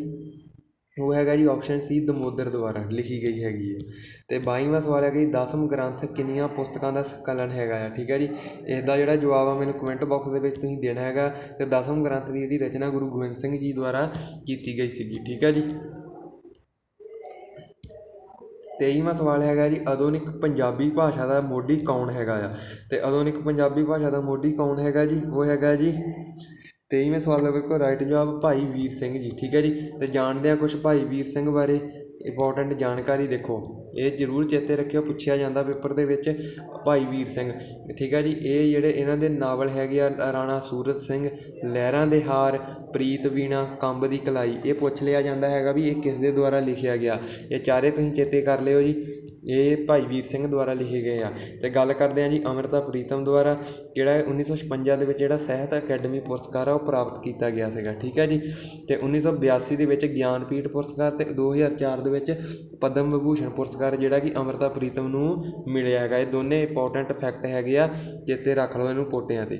ਉਹ ਹੈਗਾ ਜੀ ਆਪਸ਼ਨ ਸੀ, ਦਮੋਦਰ ਦੁਆਰਾ ਲਿਖੀ ਗਈ ਹੈਗੀ ਹੈ। ਅਤੇ 22ਵਾਂ ਸਵਾਲ ਹੈਗਾ ਜੀ, ਦਸਮ ਗ੍ਰੰਥ ਕਿੰਨੀਆਂ ਪੁਸਤਕਾਂ ਦਾ ਸੰਕਲਨ ਹੈਗਾ ਆ, ਠੀਕ ਹੈ ਜੀ। ਇਸ ਦਾ ਜਿਹੜਾ ਜਵਾਬ ਆ ਮੈਨੂੰ ਕਮੈਂਟ ਬਾਕਸ ਦੇ ਵਿੱਚ ਤੁਸੀਂ ਦੇਣਾ ਹੈਗਾ। ਅਤੇ ਦਸਮ ਗ੍ਰੰਥ ਦੀ ਜਿਹੜੀ ਰਚਨਾ ਗੁਰੂ ਗੋਬਿੰਦ ਸਿੰਘ ਜੀ ਦੁਆਰਾ ਕੀਤੀ ਗਈ ਸੀਗੀ, ਠੀਕ ਹੈ ਜੀ। 23ਵਾਂ ਸਵਾਲ ਹੈਗਾ ਜੀ, ਆਧੁਨਿਕ ਪੰਜਾਬੀ ਭਾਸ਼ਾ ਦਾ ਮੋਢੀ ਕੌਣ ਹੈਗਾ ਆ। ਅਤੇ ਆਧੁਨਿਕ ਪੰਜਾਬੀ ਭਾਸ਼ਾ ਦਾ ਮੋਢੀ ਕੌਣ ਹੈਗਾ ਜੀ, ਉਹ ਹੈਗਾ ਜੀ 23ਵੇਂ ਸਵਾਲ ਦਾ ਬਿਲਕੁਲ ਰਾਈਟ ਜਵਾਬ ਭਾਈ ਵੀਰ ਸਿੰਘ ਜੀ, ਠੀਕ ਹੈ ਜੀ। ਅਤੇ ਜਾਣਦੇ ਹਾਂ ਕੁਛ ਭਾਈ ਵੀਰ ਸਿੰਘ ਬਾਰੇ। ਇੰਪੋਰਟੈਂਟ ਜਾਣਕਾਰੀ ਦੇਖੋ, ਇਹ ਜ਼ਰੂਰ ਚੇਤੇ ਰੱਖਿਓ, ਪੁੱਛਿਆ ਜਾਂਦਾ ਪੇਪਰ ਦੇ ਵਿੱਚ। ਭਾਈ ਵੀਰ ਸਿੰਘ, ਠੀਕ ਹੈ ਜੀ। ਇਹ ਜਿਹੜੇ ਇਹਨਾਂ ਦੇ ਨਾਵਲ ਹੈਗੇ ਆ, ਰਾਣਾ ਸੂਰਤ ਸਿੰਘ, ਲਹਿਰਾਂ ਦੇ ਹਾਰ, ਪ੍ਰੀਤ ਵੀਣਾ, ਕੰਬ ਦੀ ਕਲਾਈ, ਇਹ ਪੁੱਛ ਲਿਆ ਜਾਂਦਾ ਹੈਗਾ ਵੀ ਇਹ ਕਿਸ ਦੇ ਦੁਆਰਾ ਲਿਖਿਆ ਗਿਆ। ਇਹ ਚਾਰੇ ਤੁਸੀਂ ਚੇਤੇ ਕਰ ਲਿਓ ਜੀ, ਇਹ ਭਾਈ ਵੀਰ ਸਿੰਘ ਦੁਆਰਾ ਲਿਖੇ ਗਏ ਆ। ਅਤੇ ਗੱਲ ਕਰਦੇ ਹਾਂ ਜੀ ਅੰਮ੍ਰਿਤਾ ਪ੍ਰੀਤਮ ਦੁਆਰਾ, ਜਿਹੜਾ 1956 ਦੇ ਵਿੱਚ ਜਿਹੜਾ ਸਾਹਿਤ ਅਕੈਡਮੀ ਪੁਰਸਕਾਰ ਆ ਉਹ ਪ੍ਰਾਪਤ ਕੀਤਾ ਗਿਆ ਸੀਗਾ, ਠੀਕ ਹੈ ਜੀ। ਅਤੇ 1982 ਦੇ ਵਿੱਚ ਗਿਆਨਪੀਠ ਪੁਰਸਕਾਰ, ਅਤੇ 2004 ਦੇ ਵਿੱਚ ਪਦਮ ਵਿਭੂਸ਼ਣ ਪੁਰਸਕਾਰ ਜਿਹੜਾ ਕਿ ਅੰਮ੍ਰਿਤਾ ਪ੍ਰੀਤਮ ਨੂੰ ਮਿਲਿਆ ਹੈਗਾ। ਇਹ ਦੋਨੇ ਇੰਪੋਰਟੈਂਟ ਫੈਕਟ ਹੈਗੇ ਆ, ਚੇਤੇ ਰੱਖ ਲਓ ਇਹਨੂੰ ਪੋਟਿਆਂ 'ਤੇ।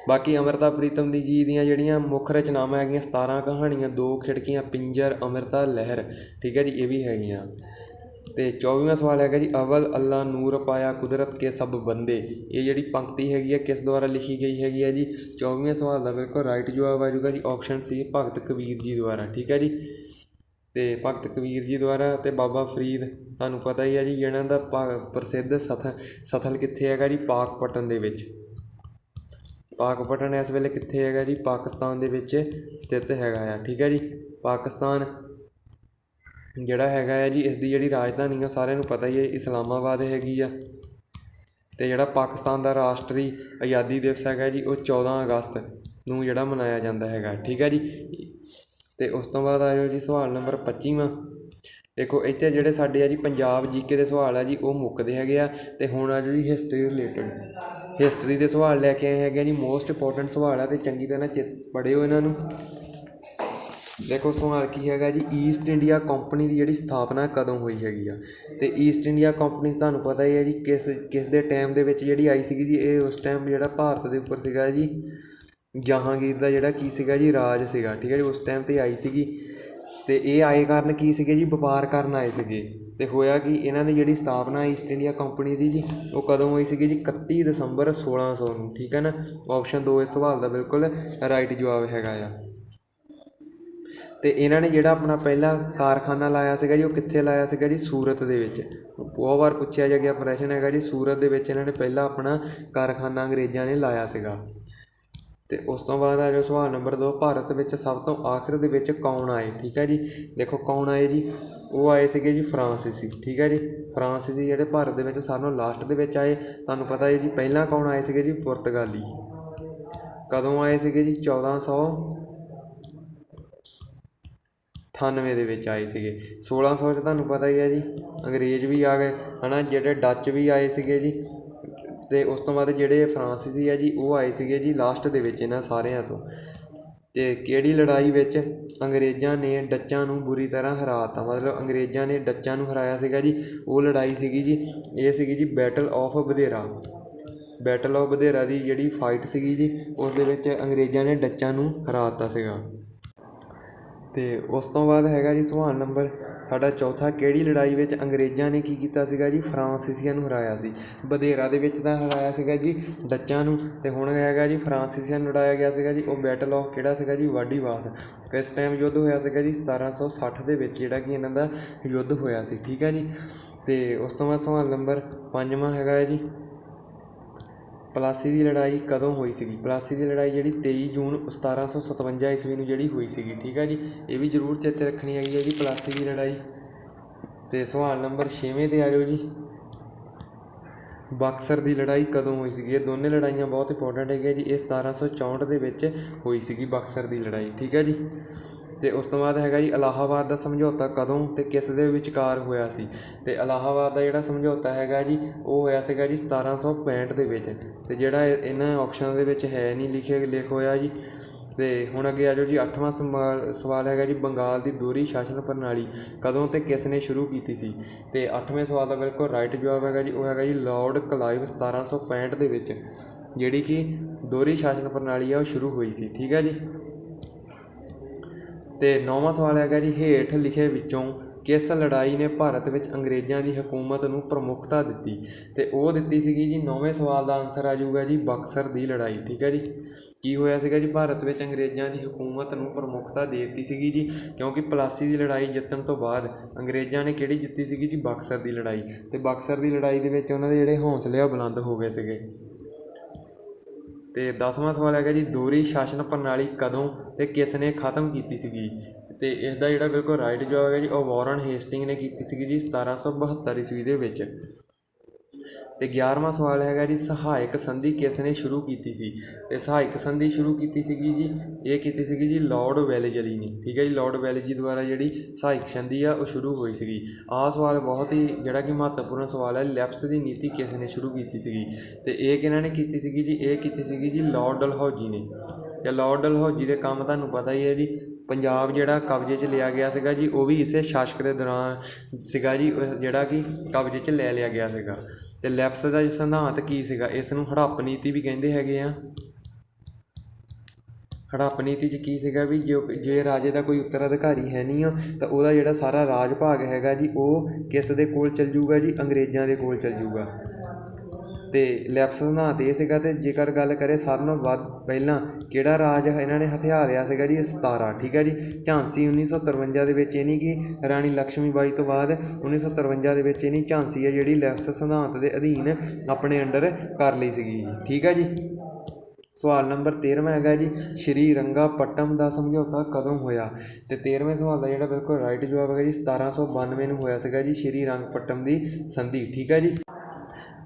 ਬਾਕੀ ਅੰਮ੍ਰਿਤਾ ਪ੍ਰੀਤਮ ਜੀ ਦੀਆਂ ਜਿਹੜੀਆਂ ਮੁੱਖ ਰਚਨਾਵਾਂ ਹੈਗੀਆਂ 17 ਕਹਾਣੀਆਂ, 2 ਖਿੜਕੀਆਂ, ਪਿੰਜਰ, ਅੰਮ੍ਰਿਤਾ ਲਹਿਰ, ਠੀਕ ਹੈ ਜੀ, ਇਹ ਵੀ ਹੈਗੀਆਂ। ਅਤੇ 24ਵਾਂ ਸਵਾਲ ਹੈਗਾ ਜੀ, ਅਵਲ ਅੱਲਾ ਨੂਰ ਪਾਇਆ ਕੁਦਰਤ ਕੇ ਸਭ ਬੰਦੇ, ਇਹ ਜਿਹੜੀ ਪੰਕਤੀ ਹੈਗੀ ਹੈ ਕਿਸ ਦੁਆਰਾ ਲਿਖੀ ਗਈ ਹੈਗੀ ਹੈ ਜੀ। 24ਵੇਂ ਸਵਾਲ ਦਾ ਬਿਲਕੁਲ ਰਾਈਟ ਜਵਾਬ ਆ ਜਾਊਗਾ ਜੀ ਆਪਸ਼ਨ ਸੀ, ਭਗਤ ਕਬੀਰ ਜੀ ਦੁਆਰਾ, ਠੀਕ ਹੈ ਜੀ। ਅਤੇ ਭਗਤ ਕਬੀਰ ਜੀ ਦੁਆਰਾ। ਅਤੇ ਬਾਬਾ ਫਰੀਦ, ਤੁਹਾਨੂੰ ਪਤਾ ਹੀ ਹੈ ਜੀ, ਜਿਹਨਾਂ ਦਾ ਪ੍ਰਸਿੱਧ ਸਥਲ ਕਿੱਥੇ ਹੈਗਾ ਜੀ, ਪਾਕਪਟਨ ਦੇ ਵਿੱਚ। ਪਾਕਪਟਨ ਇਸ ਵੇਲੇ ਕਿੱਥੇ ਹੈਗਾ ਜੀ, ਪਾਕਿਸਤਾਨ ਦੇ ਵਿੱਚ ਸਥਿਤ ਹੈਗਾ ਆ, ਠੀਕ ਹੈ ਜੀ। ਪਾਕਿਸਤਾਨ ਜਿਹੜਾ ਹੈਗਾ ਹੈ ਜੀ, ਇਸ ਦੀ ਜਿਹੜੀ ਰਾਜਧਾਨੀ ਆ ਸਾਰਿਆਂ ਨੂੰ ਪਤਾ ਹੀ ਹੈ, ਇਸਲਾਮਾਬਾਦ ਹੈਗੀ ਆ। ਅਤੇ ਜਿਹੜਾ ਪਾਕਿਸਤਾਨ ਦਾ ਰਾਸ਼ਟਰੀ ਆਜ਼ਾਦੀ ਦਿਵਸ ਹੈਗਾ ਜੀ, ਉਹ 14 ਅਗਸਤ ਨੂੰ ਜਿਹੜਾ ਮਨਾਇਆ ਜਾਂਦਾ ਹੈਗਾ, ਠੀਕ ਹੈ ਜੀ। ਅਤੇ ਉਸ ਤੋਂ ਬਾਅਦ ਆ ਜਾਓ ਜੀ ਸਵਾਲ ਨੰਬਰ 25ਵਾਂ। ਦੇਖੋ ਇੱਥੇ ਜਿਹੜੇ ਸਾਡੇ ਆ ਜੀ ਪੰਜਾਬ ਜੀਕੇ ਦੇ ਸਵਾਲ ਆ ਜੀ ਉਹ ਮੁੱਕਦੇ ਹੈਗੇ ਆ। ਅਤੇ ਹੁਣ ਆ ਜੀ ਹਿਸਟਰੀ ਰਿਲੇਟਡ, ਹਿਸਟਰੀ ਦੇ ਸਵਾਲ ਲੈ ਕੇ ਆਏ ਹੈਗੇ ਜੀ, ਮੋਸਟ ਇੰਪੋਰਟੈਂਟ ਸਵਾਲ ਆ, ਅਤੇ ਚੰਗੀ ਤਰ੍ਹਾਂ ਪੜ੍ਹਿਓ ਇਹਨਾਂ ਨੂੰ। ਦੇਖੋ ਸਵਾਲ ਕੀ ਹੈਗਾ ਜੀ, ਈਸਟ ਇੰਡੀਆ ਕੰਪਨੀ ਦੀ ਜਿਹੜੀ ਸਥਾਪਨਾ ਕਦੋਂ ਹੋਈ ਹੈਗੀ ਆ। ਅਤੇ ਈਸਟ ਇੰਡੀਆ ਕੰਪਨੀ ਤੁਹਾਨੂੰ ਪਤਾ ਹੀ ਹੈ ਜੀ ਕਿਸ ਦੇ ਟਾਈਮ ਦੇ ਵਿੱਚ ਜਿਹੜੀ ਆਈ ਸੀਗੀ ਜੀ। ਇਹ ਉਸ ਟਾਈਮ ਜਿਹੜਾ ਭਾਰਤ ਦੇ ਉੱਪਰ ਸੀਗਾ ਜੀ, ਜਹਾਂਗੀਰ ਦਾ ਜਿਹੜਾ ਕੀ ਸੀਗਾ ਜੀ, ਰਾਜ ਸੀਗਾ, ਠੀਕ ਹੈ ਜੀ, ਉਸ ਟਾਈਮ 'ਤੇ ਆਈ ਸੀਗੀ। ਅਤੇ ਇਹ ਆਏ ਕਾਰਨ ਕੀ ਸੀਗੇ ਜੀ, ਵਪਾਰ ਕਰਨ ਆਏ ਸੀਗੇ। ਅਤੇ ਹੋਇਆ ਕਿ ਇਹਨਾਂ ਦੀ ਜਿਹੜੀ ਸਥਾਪਨਾ ਈਸਟ ਇੰਡੀਆ ਕੰਪਨੀ ਦੀ ਜੀ, ਉਹ ਕਦੋਂ ਹੋਈ ਸੀਗੀ ਜੀ, 31 ਦਸੰਬਰ 1600 ਨੂੰ, ਠੀਕ ਹੈ ਨਾ। ਆਪਸ਼ਨ 2 ਇਸ ਸਵਾਲ ਦਾ ਬਿਲਕੁਲ ਰਾਈਟ ਜਵਾਬ ਹੈਗਾ ਆ। ਅਤੇ ਇਹਨਾਂ ਨੇ ਜਿਹੜਾ ਆਪਣਾ ਪਹਿਲਾ ਕਾਰਖਾਨਾ ਲਾਇਆ ਸੀਗਾ ਜੀ, ਉਹ ਕਿੱਥੇ ਲਾਇਆ ਸੀਗਾ ਜੀ, ਸੂਰਤ ਦੇ ਵਿੱਚ। ਬਹੁਤ ਵਾਰ ਪੁੱਛਿਆ ਜਾ ਗਿਆ ਪ੍ਰਸ਼ਨ ਹੈਗਾ ਜੀ, ਸੂਰਤ ਦੇ ਵਿੱਚ ਇਹਨਾਂ ਨੇ ਪਹਿਲਾਂ ਆਪਣਾ ਕਾਰਖਾਨਾ ਅੰਗਰੇਜ਼ਾਂ ਨੇ ਲਾਇਆ ਸੀਗਾ। ਅਤੇ ਉਸ ਤੋਂ ਬਾਅਦ ਆ ਜਾਓ ਸਵਾਲ ਨੰਬਰ 2, ਭਾਰਤ ਵਿੱਚ ਸਭ ਤੋਂ ਆਖਿਰ ਦੇ ਵਿੱਚ ਕੌਣ ਆਏ, ਠੀਕ ਹੈ ਜੀ। ਦੇਖੋ ਕੌਣ ਆਏ ਜੀ, ਉਹ ਆਏ ਸੀਗੇ ਜੀ ਫਰਾਂਸੀਸੀ, ਠੀਕ ਹੈ ਜੀ। ਫਰਾਂਸੀਸੀ ਜਿਹੜੇ ਭਾਰਤ ਦੇ ਵਿੱਚ ਸਾਰਿਆਂ ਨਾਲੋਂ ਲਾਸਟ ਦੇ ਵਿੱਚ ਆਏ। ਤੁਹਾਨੂੰ ਪਤਾ ਹੈ ਜੀ ਪਹਿਲਾਂ ਕੌਣ ਆਏ ਸੀਗੇ ਜੀ, ਪੁਰਤਗਾਲੀ। ਕਦੋਂ ਆਏ ਸੀਗੇ ਜੀ, 1498 ਦੇ ਵਿੱਚ ਆਏ ਸੀਗੇ। 1600 'ਚ ਤੁਹਾਨੂੰ ਪਤਾ ਹੀ ਹੈ ਜੀ ਅੰਗਰੇਜ਼ ਵੀ ਆ ਗਏ, ਹੈ ਨਾ, ਜਿਹੜੇ ਡੱਚ ਵੀ ਆਏ ਸੀਗੇ ਜੀ। ਅਤੇ ਉਸ ਤੋਂ ਬਾਅਦ ਜਿਹੜੇ ਫਰਾਂਸੀਸੀ ਆ ਜੀ ਉਹ ਆਏ ਸੀਗੇ ਜੀ ਲਾਸਟ ਦੇ ਵਿੱਚ ਇਹਨਾਂ ਸਾਰਿਆਂ ਤੋਂ। ਅਤੇ ਕਿਹੜੀ ਲੜਾਈ ਵਿੱਚ ਅੰਗਰੇਜ਼ਾਂ ਨੇ ਡੱਚਾਂ ਨੂੰ ਬੁਰੀ ਤਰ੍ਹਾਂ ਹਰਾ ਤਾ, ਮਤਲਬ ਅੰਗਰੇਜ਼ਾਂ ਨੇ ਡੱਚਾਂ ਨੂੰ ਹਰਾਇਆ ਸੀਗਾ ਜੀ, ਉਹ ਲੜਾਈ ਸੀਗੀ ਜੀ, ਇਹ ਸੀਗੀ ਜੀ ਬੈਟਲ ਆਫ ਬਧੇਰਾ। ਬੈਟਲ ਆਫ ਬਧੇਰਾ ਦੀ ਜਿਹੜੀ ਫਾਈਟ ਸੀਗੀ ਜੀ, ਉਸ ਦੇ ਵਿੱਚ ਅੰਗਰੇਜ਼ਾਂ ਨੇ ਡੱਚਾਂ ਨੂੰ ਹਰਾ ਤਾ ਸੀਗਾ। ਅਤੇ ਉਸ ਤੋਂ ਬਾਅਦ ਹੈਗਾ ਜੀ ਸਵਾਲ ਨੰਬਰ ਸਾਡਾ ਚੌਥਾ, ਕਿਹੜੀ ਲੜਾਈ ਵਿੱਚ ਅੰਗਰੇਜ਼ਾਂ ਨੇ ਕੀ ਕੀਤਾ ਸੀਗਾ ਜੀ, ਫਰਾਂਸੀਸੀਆਂ ਨੂੰ ਹਰਾਇਆ ਸੀ। ਬਧੇਰਾ ਦੇ ਵਿੱਚ ਤਾਂ ਹਰਾਇਆ ਸੀਗਾ ਜੀ ਡੱਚਾਂ ਨੂੰ, ਅਤੇ ਹੁਣ ਹੈਗਾ ਜੀ ਫਰਾਂਸੀਸੀਆਂ ਨੂੰ ਲੜਾਇਆ ਗਿਆ ਸੀਗਾ ਜੀ, ਉਹ ਬੈਟਲ ਆਫ ਕਿਹੜਾ ਸੀਗਾ ਜੀ, ਵਾਡੀਵਾਸ। ਕਿਸ ਟਾਈਮ ਯੁੱਧ ਹੋਇਆ ਸੀਗਾ ਜੀ, 1760 ਦੇ ਵਿੱਚ ਜਿਹੜਾ ਕਿ ਇਹਨਾਂ ਦਾ ਯੁੱਧ ਹੋਇਆ ਸੀ, ਠੀਕ ਹੈ ਜੀ। ਅਤੇ ਉਸ ਤੋਂ ਬਾਅਦ ਸਵਾਲ ਨੰਬਰ 5ਵਾਂ ਹੈਗਾ ਜੀ, ਪਲਾਸੀ ਦੀ ਲੜਾਈ ਕਦੋਂ ਹੋਈ ਸੀਗੀ। ਪਲਾਸੀ ਦੀ ਲੜਾਈ ਜਿਹੜੀ 23 ਜੂਨ 1757 ਈਸਵੀ ਨੂੰ ਜਿਹੜੀ ਹੋਈ ਸੀਗੀ, ਠੀਕ ਹੈ ਜੀ। ਇਹ ਵੀ ਜ਼ਰੂਰ ਚੇਤੇ ਰੱਖਣੀ ਹੈਗੀ ਹੈ ਜੀ ਪਲਾਸੀ ਦੀ ਲੜਾਈ। ਅਤੇ ਸਵਾਲ ਨੰਬਰ 6ਵੇਂ 'ਤੇ ਆ ਜਾਓ ਜੀ, ਬਕਸਰ ਦੀ ਲੜਾਈ ਕਦੋਂ ਹੋਈ ਸੀਗੀ। ਇਹ ਦੋਨੇ ਲੜਾਈਆਂ ਬਹੁਤ ਇੰਪੋਰਟੈਂਟ ਹੈਗੀਆਂ ਜੀ। ਇਹ 1764 ਦੇ ਵਿੱਚ ਹੋਈ ਸੀਗੀ ਬਕਸਰ ਦੀ ਲੜਾਈ, ਠੀਕ ਹੈ ਜੀ। ਅਤੇ ਉਸ ਤੋਂ ਬਾਅਦ ਹੈਗਾ ਜੀ ਇਲਾਹਾਬਾਦ ਦਾ ਸਮਝੌਤਾ ਕਦੋਂ ਅਤੇ ਕਿਸ ਦੇ ਵਿਚਕਾਰ ਹੋਇਆ ਸੀ। ਅਤੇ ਇਲਾਹਾਬਾਦ ਦਾ ਜਿਹੜਾ ਸਮਝੌਤਾ ਹੈਗਾ ਜੀ ਉਹ ਹੋਇਆ ਸੀਗਾ ਜੀ 1765 ਦੇ ਵਿੱਚ। ਅਤੇ ਜਿਹੜਾ ਇਹਨਾਂ ਆਪਸ਼ਨਾਂ ਦੇ ਵਿੱਚ ਹੈ ਨਹੀਂ ਲਿਖ ਹੋਇਆ ਜੀ। ਅਤੇ ਹੁਣ ਅੱਗੇ ਆ ਜਾਓ ਜੀ 8ਵਾਂ ਸਵਾਲ ਹੈਗਾ ਜੀ, ਬੰਗਾਲ ਦੀ ਦੋਹਰੀ ਸ਼ਾਸਨ ਪ੍ਰਣਾਲੀ ਕਦੋਂ ਅਤੇ ਕਿਸ ਨੇ ਸ਼ੁਰੂ ਕੀਤੀ ਸੀ। ਅਤੇ 8ਵੇਂ ਸਵਾਲ ਦਾ ਬਿਲਕੁਲ ਰਾਈਟ ਜਵਾਬ ਹੈਗਾ ਜੀ, ਉਹ ਹੈਗਾ ਜੀ ਲਾਰਡ ਕਲਾਈਵ 1765 ਦੇ ਵਿੱਚ ਜਿਹੜੀ ਕਿ ਦੋਹਰੀ ਸ਼ਾਸਨ ਪ੍ਰਣਾਲੀ ਆ ਉਹ ਸ਼ੁਰੂ ਹੋਈ ਸੀ, ਠੀਕ ਹੈ ਜੀ। ਅਤੇ 9ਵਾਂ ਸਵਾਲ ਹੈਗਾ ਜੀ, ਹੇਠ ਲਿਖੇ ਵਿੱਚੋਂ ਕਿਸ ਲੜਾਈ ਨੇ ਭਾਰਤ ਵਿੱਚ ਅੰਗਰੇਜ਼ਾਂ ਦੀ ਹਕੂਮਤ ਨੂੰ ਪ੍ਰਮੁੱਖਤਾ ਦਿੱਤੀ। ਅਤੇ ਉਹ ਦਿੱਤੀ ਸੀਗੀ ਜੀ 9ਵੇਂ ਸਵਾਲ ਦਾ ਆਨਸਰ ਆ ਜਾਊਗਾ ਜੀ ਬਕਸਰ ਦੀ ਲੜਾਈ, ਠੀਕ ਹੈ ਜੀ। ਕੀ ਹੋਇਆ ਸੀਗਾ ਜੀ, ਭਾਰਤ ਵਿੱਚ ਅੰਗਰੇਜ਼ਾਂ ਦੀ ਹਕੂਮਤ ਨੂੰ ਪ੍ਰਮੁੱਖਤਾ ਦੇ ਦਿੱਤੀ ਸੀਗੀ ਜੀ, ਕਿਉਂਕਿ ਪਲਾਸੀ ਦੀ ਲੜਾਈ ਜਿੱਤਣ ਤੋਂ ਬਾਅਦ ਅੰਗਰੇਜ਼ਾਂ ਨੇ ਕਿਹੜੀ ਜਿੱਤੀ ਸੀਗੀ ਜੀ, ਬਕਸਰ ਦੀ ਲੜਾਈ। ਅਤੇ ਬਕਸਰ ਦੀ ਲੜਾਈ ਦੇ ਵਿੱਚ ਉਹਨਾਂ ਦੇ ਜਿਹੜੇ ਹੌਸਲੇ ਆ ਬੁਲੰਦ ਹੋ ਗਏ ਸੀਗੇ। ਅਤੇ 10ਵਾਂ ਸਵਾਲ ਹੈਗਾ ਜੀ, ਦੋਹਰੀ ਸ਼ਾਸਨ ਪ੍ਰਣਾਲੀ ਕਦੋਂ ਅਤੇ ਕਿਸ ਨੇ ਖਤਮ ਕੀਤੀ ਸੀਗੀ। ਤੇ ਇਸ ਦਾ ਜਿਹੜਾ ਬਿਲਕੁਲ ਰਾਈਟ ਜਵਾਬ ਹੈ ਜੀ ਉਹ ਵਾਰਨ ਹੇਸਟਿੰਗ ਨੇ ਕੀਤੀ ਸੀਗੀ ਜੀ 1772 ਈਸਵੀ ਦੇ ਵਿੱਚ। ਤੇ 11ਵਾਂ ਸਵਾਲ ਹੈਗਾ ਜੀ ਸਹਾਇਕ ਸੰਧੀ ਕਿਸ ਨੇ ਸ਼ੁਰੂ ਕੀਤੀ ਸੀ। ਤੇ ਸਹਾਇਕ ਸੰਧੀ ਸ਼ੁਰੂ ਕੀਤੀ ਸੀਗੀ ਜੀ, ਇਹ ਕੀਤੀ ਸੀਗੀ ਜੀ ਲਾਰਡ ਵੈਲੇਜ਼ਲੀ ਨੇ। ਠੀਕ ਹੈ ਜੀ, ਲਾਰਡ ਵੈਲੇਜ਼ਲੀ ਦੁਆਰਾ ਜਿਹੜੀ ਸਹਾਇਕ ਸੰਧੀ ਆ ਉਹ ਸ਼ੁਰੂ ਹੋਈ ਸੀਗੀ। ਆਹ ਸਵਾਲ ਬਹੁਤ ਹੀ ਜਿਹੜਾ ਕਿ ਮਹੱਤਵਪੂਰਨ ਸਵਾਲ ਹੈ, ਲੈਪਸ ਦੀ ਨੀਤੀ ਕਿਸ ਨੇ ਸ਼ੁਰੂ ਕੀਤੀ ਸੀਗੀ। ਤੇ ਇਹ ਕਿਹਨਾਂ ਨੇ ਕੀਤੀ ਸੀਗੀ ਜੀ, ਇਹ ਕੀਤੀ ਸੀਗੀ ਜੀ ਲਾਰਡ ਡਲਹੌਜ਼ੀ ਨੇ। ਤੇ ਲਾਰਡ ਡਲਹੌਜ਼ੀ ਦੇ ਕੰਮ ਤੁਹਾਨੂੰ ਪਤਾ ਹੀ ਹੈ ਜੀ, ਪੰਜਾਬ ਜਿਹੜਾ ਕਬਜ਼ੇ 'ਚ ਲਿਆ ਗਿਆ ਸੀਗਾ ਜੀ, ਉਹ ਵੀ ਇਸੇ ਸ਼ਾਸਕ ਦੇ ਦੌਰਾਨ ਸੀਗਾ ਜੀ ਜਿਹੜਾ ਕਿ ਕਬਜ਼ੇ 'ਚ ਲੈ ਲਿਆ ਗਿਆ ਸੀਗਾ। ਤੇ ਲੈਪਸ ਦਾ ਸਿਧਾਂਤ ਕੀ ਸੀਗਾ, ਇਸ ਨੂੰ ਹੜੱਪ ਨੀਤੀ ਵੀ ਕਹਿੰਦੇ ਹੈਗੇ ਆ। ਹੜੱਪ ਨੀਤੀ 'ਚ ਕੀ ਸੀਗਾ ਵੀ ਜੇ ਰਾਜੇ ਦਾ ਕੋਈ ਉੱਤਰਾਧਿਕਾਰੀ ਹੈ ਨਹੀਂ ਆ ਤਾਂ ਉਹਦਾ ਜਿਹੜਾ ਸਾਰਾ ਰਾਜ ਭਾਗ ਹੈਗਾ ਜੀ ਉਹ ਕਿਸ ਦੇ ਕੋਲ ਚੱਲ ਜੂਗਾ ਜੀ, ਅੰਗਰੇਜ਼ਾਂ ਦੇ ਕੋਲ ਚੱਲ ਜੂਗਾ। ਤੇ ਲੈਪਸ ਸਿਧਾਂਤ ਇਹ ਸੀਗਾ। ਤੇ ਜੇਕਰ ਗੱਲ ਕਰੇ ਸਾਰਿਆਂ ਨਾਲੋਂ ਵੱਧ ਪਹਿਲਾਂ ਕਿਹੜਾ ਰਾਜ ਇਹਨਾਂ ਨੇ ਹਥਿਆਰਿਆ ਸੀਗਾ ਜੀ, 17। ਠੀਕ ਹੈ ਜੀ, ਝਾਂਸੀ 1953 ਦੇ ਵਿੱਚ, ਇਹ ਨਹੀਂ ਕਿ ਰਾਣੀ ਲਕਸ਼ਮੀ ਬਾਈ ਤੋਂ ਬਾਅਦ 1953 ਦੇ ਵਿੱਚ ਇਹਨੇ ਝਾਂਸੀ ਹੈ ਜਿਹੜੀ ਲੈਪਸ ਸਿਧਾਂਤ ਦੇ ਅਧੀਨ ਆਪਣੇ ਅੰਡਰ ਕਰ ਲਈ ਸੀਗੀ। ਠੀਕ ਹੈ ਜੀ। ਸਵਾਲ ਨੰਬਰ 13ਵਾਂ ਹੈਗਾ ਜੀ ਸ਼੍ਰੀ ਰੰਗਾਪਟਮ ਦਾ ਸਮਝੌਤਾ ਕਦੋਂ ਹੋਇਆ। ਤੇ 13ਵੇਂ ਸਵਾਲ ਦਾ ਜਿਹੜਾ ਬਿਲਕੁਲ ਰਾਈਟ ਜਵਾਬ ਹੈਗਾ ਜੀ 1792 ਨੂੰ ਹੋਇਆ ਸੀਗਾ ਜੀ ਸ਼੍ਰੀ ਰੰਗਪਟਮ ਦੀ ਸੰਧੀ। ਠੀਕ ਹੈ ਜੀ।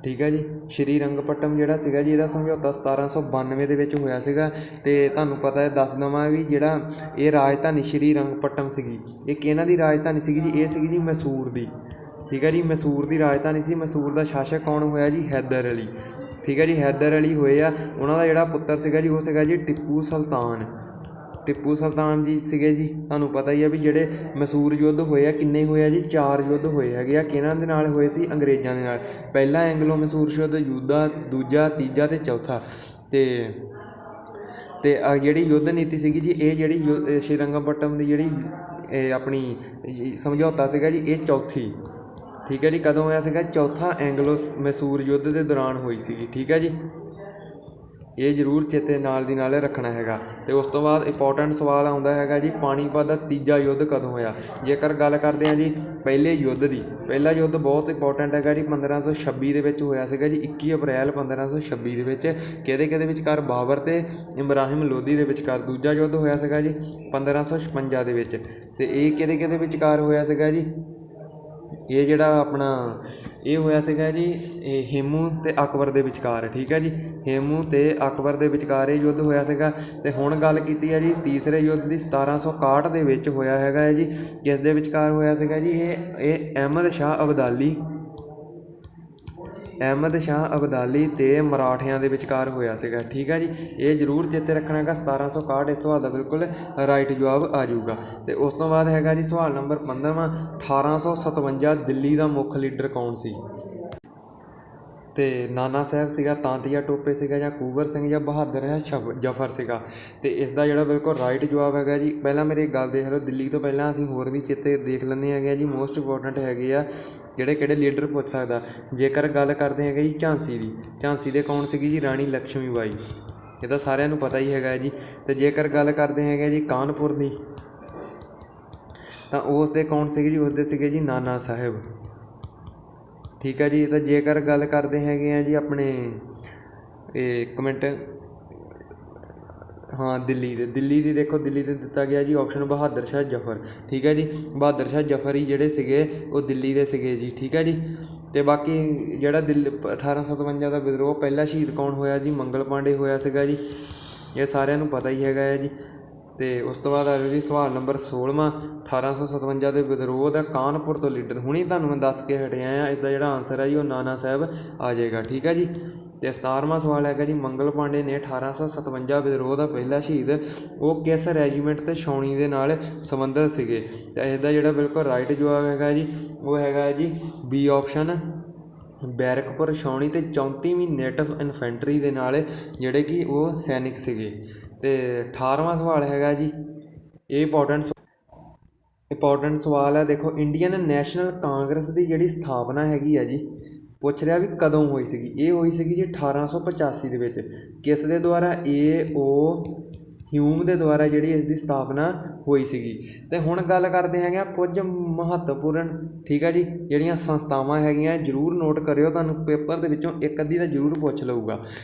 ਠੀਕ ਹੈ ਜੀ, ਸ਼੍ਰੀ ਰੰਗਪਟਮ ਜਿਹੜਾ ਸੀਗਾ ਜੀ ਇਹਦਾ ਸਮਝੌਤਾ 1792 ਦੇ ਵਿੱਚ ਹੋਇਆ ਸੀਗਾ। ਤੇ ਤੁਹਾਨੂੰ ਪਤਾ ਹੈ, ਦੱਸ ਦੇਵਾਂ ਵੀ ਜਿਹੜਾ ਇਹ ਰਾਜਧਾਨੀ ਸ਼੍ਰੀ ਰੰਗਪਟਮ ਸੀਗੀ, ਇਹ ਕਿਹਨਾਂ ਦੀ ਰਾਜਧਾਨੀ ਸੀਗੀ ਜੀ, ਇਹ ਸੀਗੀ ਜੀ ਮੈਸੂਰ ਦੀ। ਠੀਕ ਹੈ ਜੀ, ਮੈਸੂਰ ਦੀ ਰਾਜਧਾਨੀ ਸੀ। ਮੈਸੂਰ ਦਾ ਸ਼ਾਸਕ ਕੌਣ ਹੋਇਆ ਜੀ, ਹੈਦਰ ਅਲੀ। ਠੀਕ ਹੈ ਜੀ, ਹੈਦਰ ਅਲੀ ਹੋਏ ਆ। ਉਹਨਾਂ ਦਾ ਜਿਹੜਾ ਪੁੱਤਰ ਸੀਗਾ ਜੀ ਉਹ ਸੀਗਾ ਜੀ ਟਿੱਪੂ ਸੁਲਤਾਨ। ਟਿੱਪੂ ਸੁਲਤਾਨ ਜੀ ਸੀਗੇ ਜੀ। ਤੁਹਾਨੂੰ ਪਤਾ ਹੀ ਆ ਵੀ ਜਿਹੜੇ ਮੈਸੂਰ ਯੁੱਧ ਹੋਏ ਆ ਕਿੰਨੇ ਹੋਏ ਆ ਜੀ, 4 ਯੁੱਧ ਹੋਏ ਹੈਗੇ ਆ। ਕਿਹਨਾਂ ਦੇ ਨਾਲ ਹੋਏ ਸੀ, ਅੰਗਰੇਜ਼ਾਂ ਦੇ ਨਾਲ। ਪਹਿਲਾ ਐਂਗਲੋ ਮੈਸੂਰ ਯੁੱਧ, ਦੂਜਾ, ਤੀਜਾ ਤੇ ਚੌਥਾ। ਤੇ ਜਿਹੜੀ ਯੁੱਧ ਨੀਤੀ ਸੀਗੀ ਜੀ, ਇਹ ਜਿਹੜੀ ਸ਼੍ਰੀ ਰੰਗਪਟਮ ਦੀ ਜਿਹੜੀ ਆਪਣੀ ਸਮਝੌਤਾ ਸੀਗਾ ਜੀ, ਇਹ ਚੌਥੀ। ਠੀਕ ਹੈ ਜੀ, ਕਦੋਂ ਹੋਇਆ ਸੀਗਾ, ਚੌਥਾ ਐਂਗਲੋ ਮੈਸੂਰ ਯੁੱਧ ਦੇ ਦੌਰਾਨ ਹੋਈ ਸੀਗੀ। ਠੀਕ ਹੈ ਜੀ, ਇਹ ਜ਼ਰੂਰ ਚੇਤੇ ਨਾਲ ਦੀ ਨਾਲ ਰੱਖਣਾ ਹੈਗਾ। ਤੇ ਉਸ ਤੋਂ ਬਾਅਦ ਇੰਪੋਰਟੈਂਟ ਸਵਾਲ ਆਉਂਦਾ ਹੈਗਾ ਜੀ ਪਾਣੀਪਤ ਦਾ ਤੀਜਾ ਯੁੱਧ ਕਦੋਂ ਹੋਇਆ। ਜੇਕਰ ਗੱਲ ਕਰਦੇ ਹਾਂ ਜੀ ਪਹਿਲੇ ਯੁੱਧ ਦੀ, ਪਹਿਲਾ ਯੁੱਧ ਬਹੁਤ ਇੰਪੋਰਟੈਂਟ ਹੈਗਾ ਜੀ 1526 ਦੇ ਵਿੱਚ ਹੋਇਆ ਸੀਗਾ ਜੀ, 21 ਅਪ੍ਰੈਲ 1526 ਦੇ ਵਿੱਚ। ਕਿਹਦੇ ਵਿਚਕਾਰ, ਬਾਬਰ ਤੇ ਇਬਰਾਹਿਮ ਲੋਧੀ ਦੇ ਵਿਚਕਾਰ। ਦੂਜਾ ਯੁੱਧ ਹੋਇਆ ਸੀਗਾ ਜੀ 1556 ਦੇ ਵਿੱਚ। ਤੇ ਇਹ ਕਿਹਦੇ ਵਿਚਕਾਰ ਹੋਇਆ ਸੀਗਾ ਜੀ, ਇਹ ਜਿਹੜਾ ਆਪਣਾ ਇਹ ਹੋਇਆ ਸੀਗਾ ਜੀ ਇਹ ਹੇਮੂ ਤੇ ਅਕਬਰ ਦੇ ਵਿਚਕਾਰ। ਠੀਕ ਹੈ ਜੀ, ਹੇਮੂ ਤੇ ਅਕਬਰ ਦੇ ਵਿਚਕਾਰ ਇਹ ਯੁੱਧ ਹੋਇਆ ਸੀਗਾ। ਤੇ ਹੁਣ ਗੱਲ ਕੀਤੀ ਹੈ ਜੀ ਤੀਸਰੇ ਯੁੱਧ ਦੀ, 1761 ਦੇ ਵਿੱਚ ਹੋਇਆ ਹੈਗਾ ਹੈ ਜੀ। ਕਿਸ ਦੇ ਵਿਚਕਾਰ ਹੋਇਆ ਸੀਗਾ ਜੀ, ਇਹ ਅਹਿਮਦ ਸ਼ਾਹ ਅਬਦਾਲੀ ਤੇ ਮਰਾਠਿਆਂ ਦੇ ਵਿਚਕਾਰ ਹੋਇਆ ਸੀਗਾ। ਠੀਕ ਹੈ ਜੀ, ਇਹ ਜ਼ਰੂਰ ਚੇਤੇ ਰੱਖਣਾ ਹੈਗਾ 1761। ਇਸ ਸਵਾਲ ਦਾ ਬਿਲਕੁਲ ਰਾਈਟ ਜਵਾਬ ਆ ਜਾਊਗਾ। ਤੇ ਉਸ ਤੋਂ ਬਾਅਦ ਹੈਗਾ ਜੀ ਸਵਾਲ ਨੰਬਰ 15ਵਾਂ 1857 ਦਿੱਲੀ ਦਾ ਮੁੱਖ ਲੀਡਰ ਕੌਣ ਸੀ। ਤੇ ਨਾਨਾ ਸਾਹਿਬ ਸੀਗਾ, ਤਾਂਤੀਆ ਟੋਪੇ ਸੀਗਾ, ਜਾਂ ਕੁੰਵਰ ਸਿੰਘ, ਜਾਂ ਬਹਾਦਰ ਸ਼ਾਹ ਜ਼ਫਰ ਸੀਗਾ। ਤੇ ਇਸ ਦਾ ਜਿਹੜਾ ਬਿਲਕੁਲ ਰਾਈਟ ਜਵਾਬ ਹੈਗਾ ਜੀ, ਪਹਿਲਾਂ ਮੇਰੇ ਗੱਲ ਦੇਖ ਲਓ। ਦਿੱਲੀ ਤੋਂ ਪਹਿਲਾਂ ਅਸੀਂ ਹੋਰ ਵੀ ਚੇਤੇ ਦੇਖ ਲੈਂਦੇ ਹੈਗੇ ਜੀ, ਮੋਸਟ ਇੰਪੋਰਟੈਂਟ ਹੈਗੇ ਆ ਕਿਹੜੇ ਲੀਡਰ ਪੁੱਛ ਸਕਦਾ। ਜੇਕਰ ਗੱਲ ਕਰਦੇ ਹੈਗੇ ਜੀ ਝਾਂਸੀ ਦੀ, ਝਾਂਸੀ ਦੇ ਕੌਣ ਸੀਗੀ ਜੀ, ਰਾਣੀ ਲਕਸ਼ਮੀ ਬਾਈ। ਇਹ ਤਾਂ ਸਾਰਿਆਂ ਨੂੰ ਪਤਾ ਹੀ ਹੈਗਾ ਜੀ। ਤੇ ਜੇਕਰ ਗੱਲ ਕਰਦੇ ਹੈਗੇ ਜੀ ਕਾਨਪੁਰ ਦੀ, ਤਾਂ ਉਸ ਦੇ ਕੌਣ ਸੀਗੇ ਜੀ, ਉਸ ਦੇ ਸੀਗੇ ਜੀ ਨਾਨਾ ਸਾਹਿਬ। ਠੀਕ ਹੈ ਜੀ। ਤਾਂ ਜੇਕਰ ਗੱਲ ਕਰਦੇ ਹੈਗੇ ਆ ਜੀ ਆਪਣੇ ਇੱਕ ਮਿੰਟ, ਹਾਂ ਦਿੱਲੀ ਦੀ ਦੇਖੋ, ਦਿੱਲੀ ਦੇ ਦਿੱਤਾ ਗਿਆ ਜੀ ਆਪਸ਼ਨ ਬਹਾਦਰ ਸ਼ਾਹ ਜ਼ਫਰ। ਠੀਕ ਹੈ ਜੀ, ਬਹਾਦਰ ਸ਼ਾਹ ਜ਼ਫਰ ਹੀ ਜਿਹੜੇ ਸੀਗੇ ਉਹ ਦਿੱਲੀ ਦੇ ਸੀਗੇ ਜੀ। ਠੀਕ ਹੈ ਜੀ। ਤੇ ਬਾਕੀ ਜਿਹੜਾ 1857 ਦਾ ਵਿਦਰੋਹ, ਪਹਿਲਾ ਸ਼ਹੀਦ ਕੌਣ ਹੋਇਆ ਜੀ, ਮੰਗਲ ਪਾਂਡੇ ਹੋਇਆ ਸੀਗਾ ਜੀ। ਇਹ ਸਾਰਿਆਂ ਨੂੰ ਪਤਾ ਹੀ ਹੈਗਾ ਹੈ ਜੀ। ਤੇ ਉਸ ਤੋਂ ਬਾਅਦ ਆ ਜੀ ਸਵਾਲ ਨੰਬਰ 16ਵਾਂ 1857 ਦੇ ਵਿਦਰੋਹ ਦਾ ਕਾਨਪੁਰ ਤੋਂ ਲੀਡਰ। ਹੁਣੀ ਤੁਹਾਨੂੰ ਮੈਂ ਦੱਸ ਕੇ ਹਟਿਆ ਆ, ਇਸ ਦਾ ਜਿਹੜਾ ਆਨਸਰ ਹੈ ਜੀ ਉਹ ਨਾਨਾ ਸਾਹਿਬ ਆ ਜਾਏਗਾ। ਠੀਕ ਹੈ ਜੀ। ਤੇ 17ਵਾਂ ਸਵਾਲ ਹੈਗਾ ਜੀ ਮੰਗਲ ਪਾਂਡੇ ਨੇ 1857 ਵਿਦਰੋਹ ਦਾ ਪਹਿਲਾ ਸ਼ਹੀਦ, ਉਹ ਕਿਸ ਰੈਜੀਮੈਂਟ ਤੇ ਛਾਉਣੀ ਦੇ ਨਾਲ ਸੰਬੰਧਿਤ ਸੀਗੇ। ਤੇ ਇਸ ਦਾ ਜਿਹੜਾ ਬਿਲਕੁਲ ਰਾਈਟ ਜਵਾਬ ਹੈਗਾ ਜੀ ਉਹ ਹੈਗਾ ਜੀ ਬੀ ਆਪਸ਼ਨ, ਬੈਰਕਪੁਰ ਛਾਉਣੀ ਤੇ 34ਵੀਂ ਨੇਟਿਵ ਇਨਫੈਂਟਰੀ ਦੇ ਨਾਲ ਜਿਹੜੇ ਕਿ ਉਹ ਸੈਨਿਕ ਸੀਗੇ। ਤੇ 18ਵਾਂ ਸਵਾਲ ਹੈਗਾ ਜੀ, ਇਹ ਇੰਪੋਰਟੈਂਟ ਸਵਾਲ ਹੈ। ਦੇਖੋ, ਇੰਡੀਅਨ ਨੈਸ਼ਨਲ ਕਾਂਗਰਸ ਦੀ ਜਿਹੜੀ ਸਥਾਪਨਾ ਹੈਗੀ ਆ ਜੀ, ਪੁੱਛ ਰਿਹਾ ਵੀ ਕਦੋਂ ਹੋਈ ਸੀਗੀ। ਇਹ ਹੋਈ ਸੀਗੀ ਜੀ 1885 ਦੇ ਵਿੱਚ। ਕਿਸ ਦੇ ਦੁਆਰਾ, ਹਿਊਮ ਦੇ ਦੁਆਰਾ ਜਿਹੜੀ ਇਸ ਦੀ ਸਥਾਪਨਾ ਹੋਈ ਸੀਗੀ। ਤੇ ਹੁਣ ਗੱਲ ਕਰਦੇ ਹੈਗੇ ਆ ਕੁਝ ਮਹੱਤਵਪੂਰਨ, ਠੀਕ ਹੈ ਜੀ, ਜਿਹੜੀਆਂ ਸੰਸਥਾਵਾਂ ਹੈਗੀਆਂ ਜ਼ਰੂਰ ਨੋਟ ਕਰਿਓ, ਤੁਹਾਨੂੰ ਪੇਪਰ ਦੇ ਵਿੱਚੋਂ ਇੱਕ ਅੱਧੀ ਤਾਂ ਜ਼ਰੂਰ ਪੁੱਛ ਲਊਗਾ।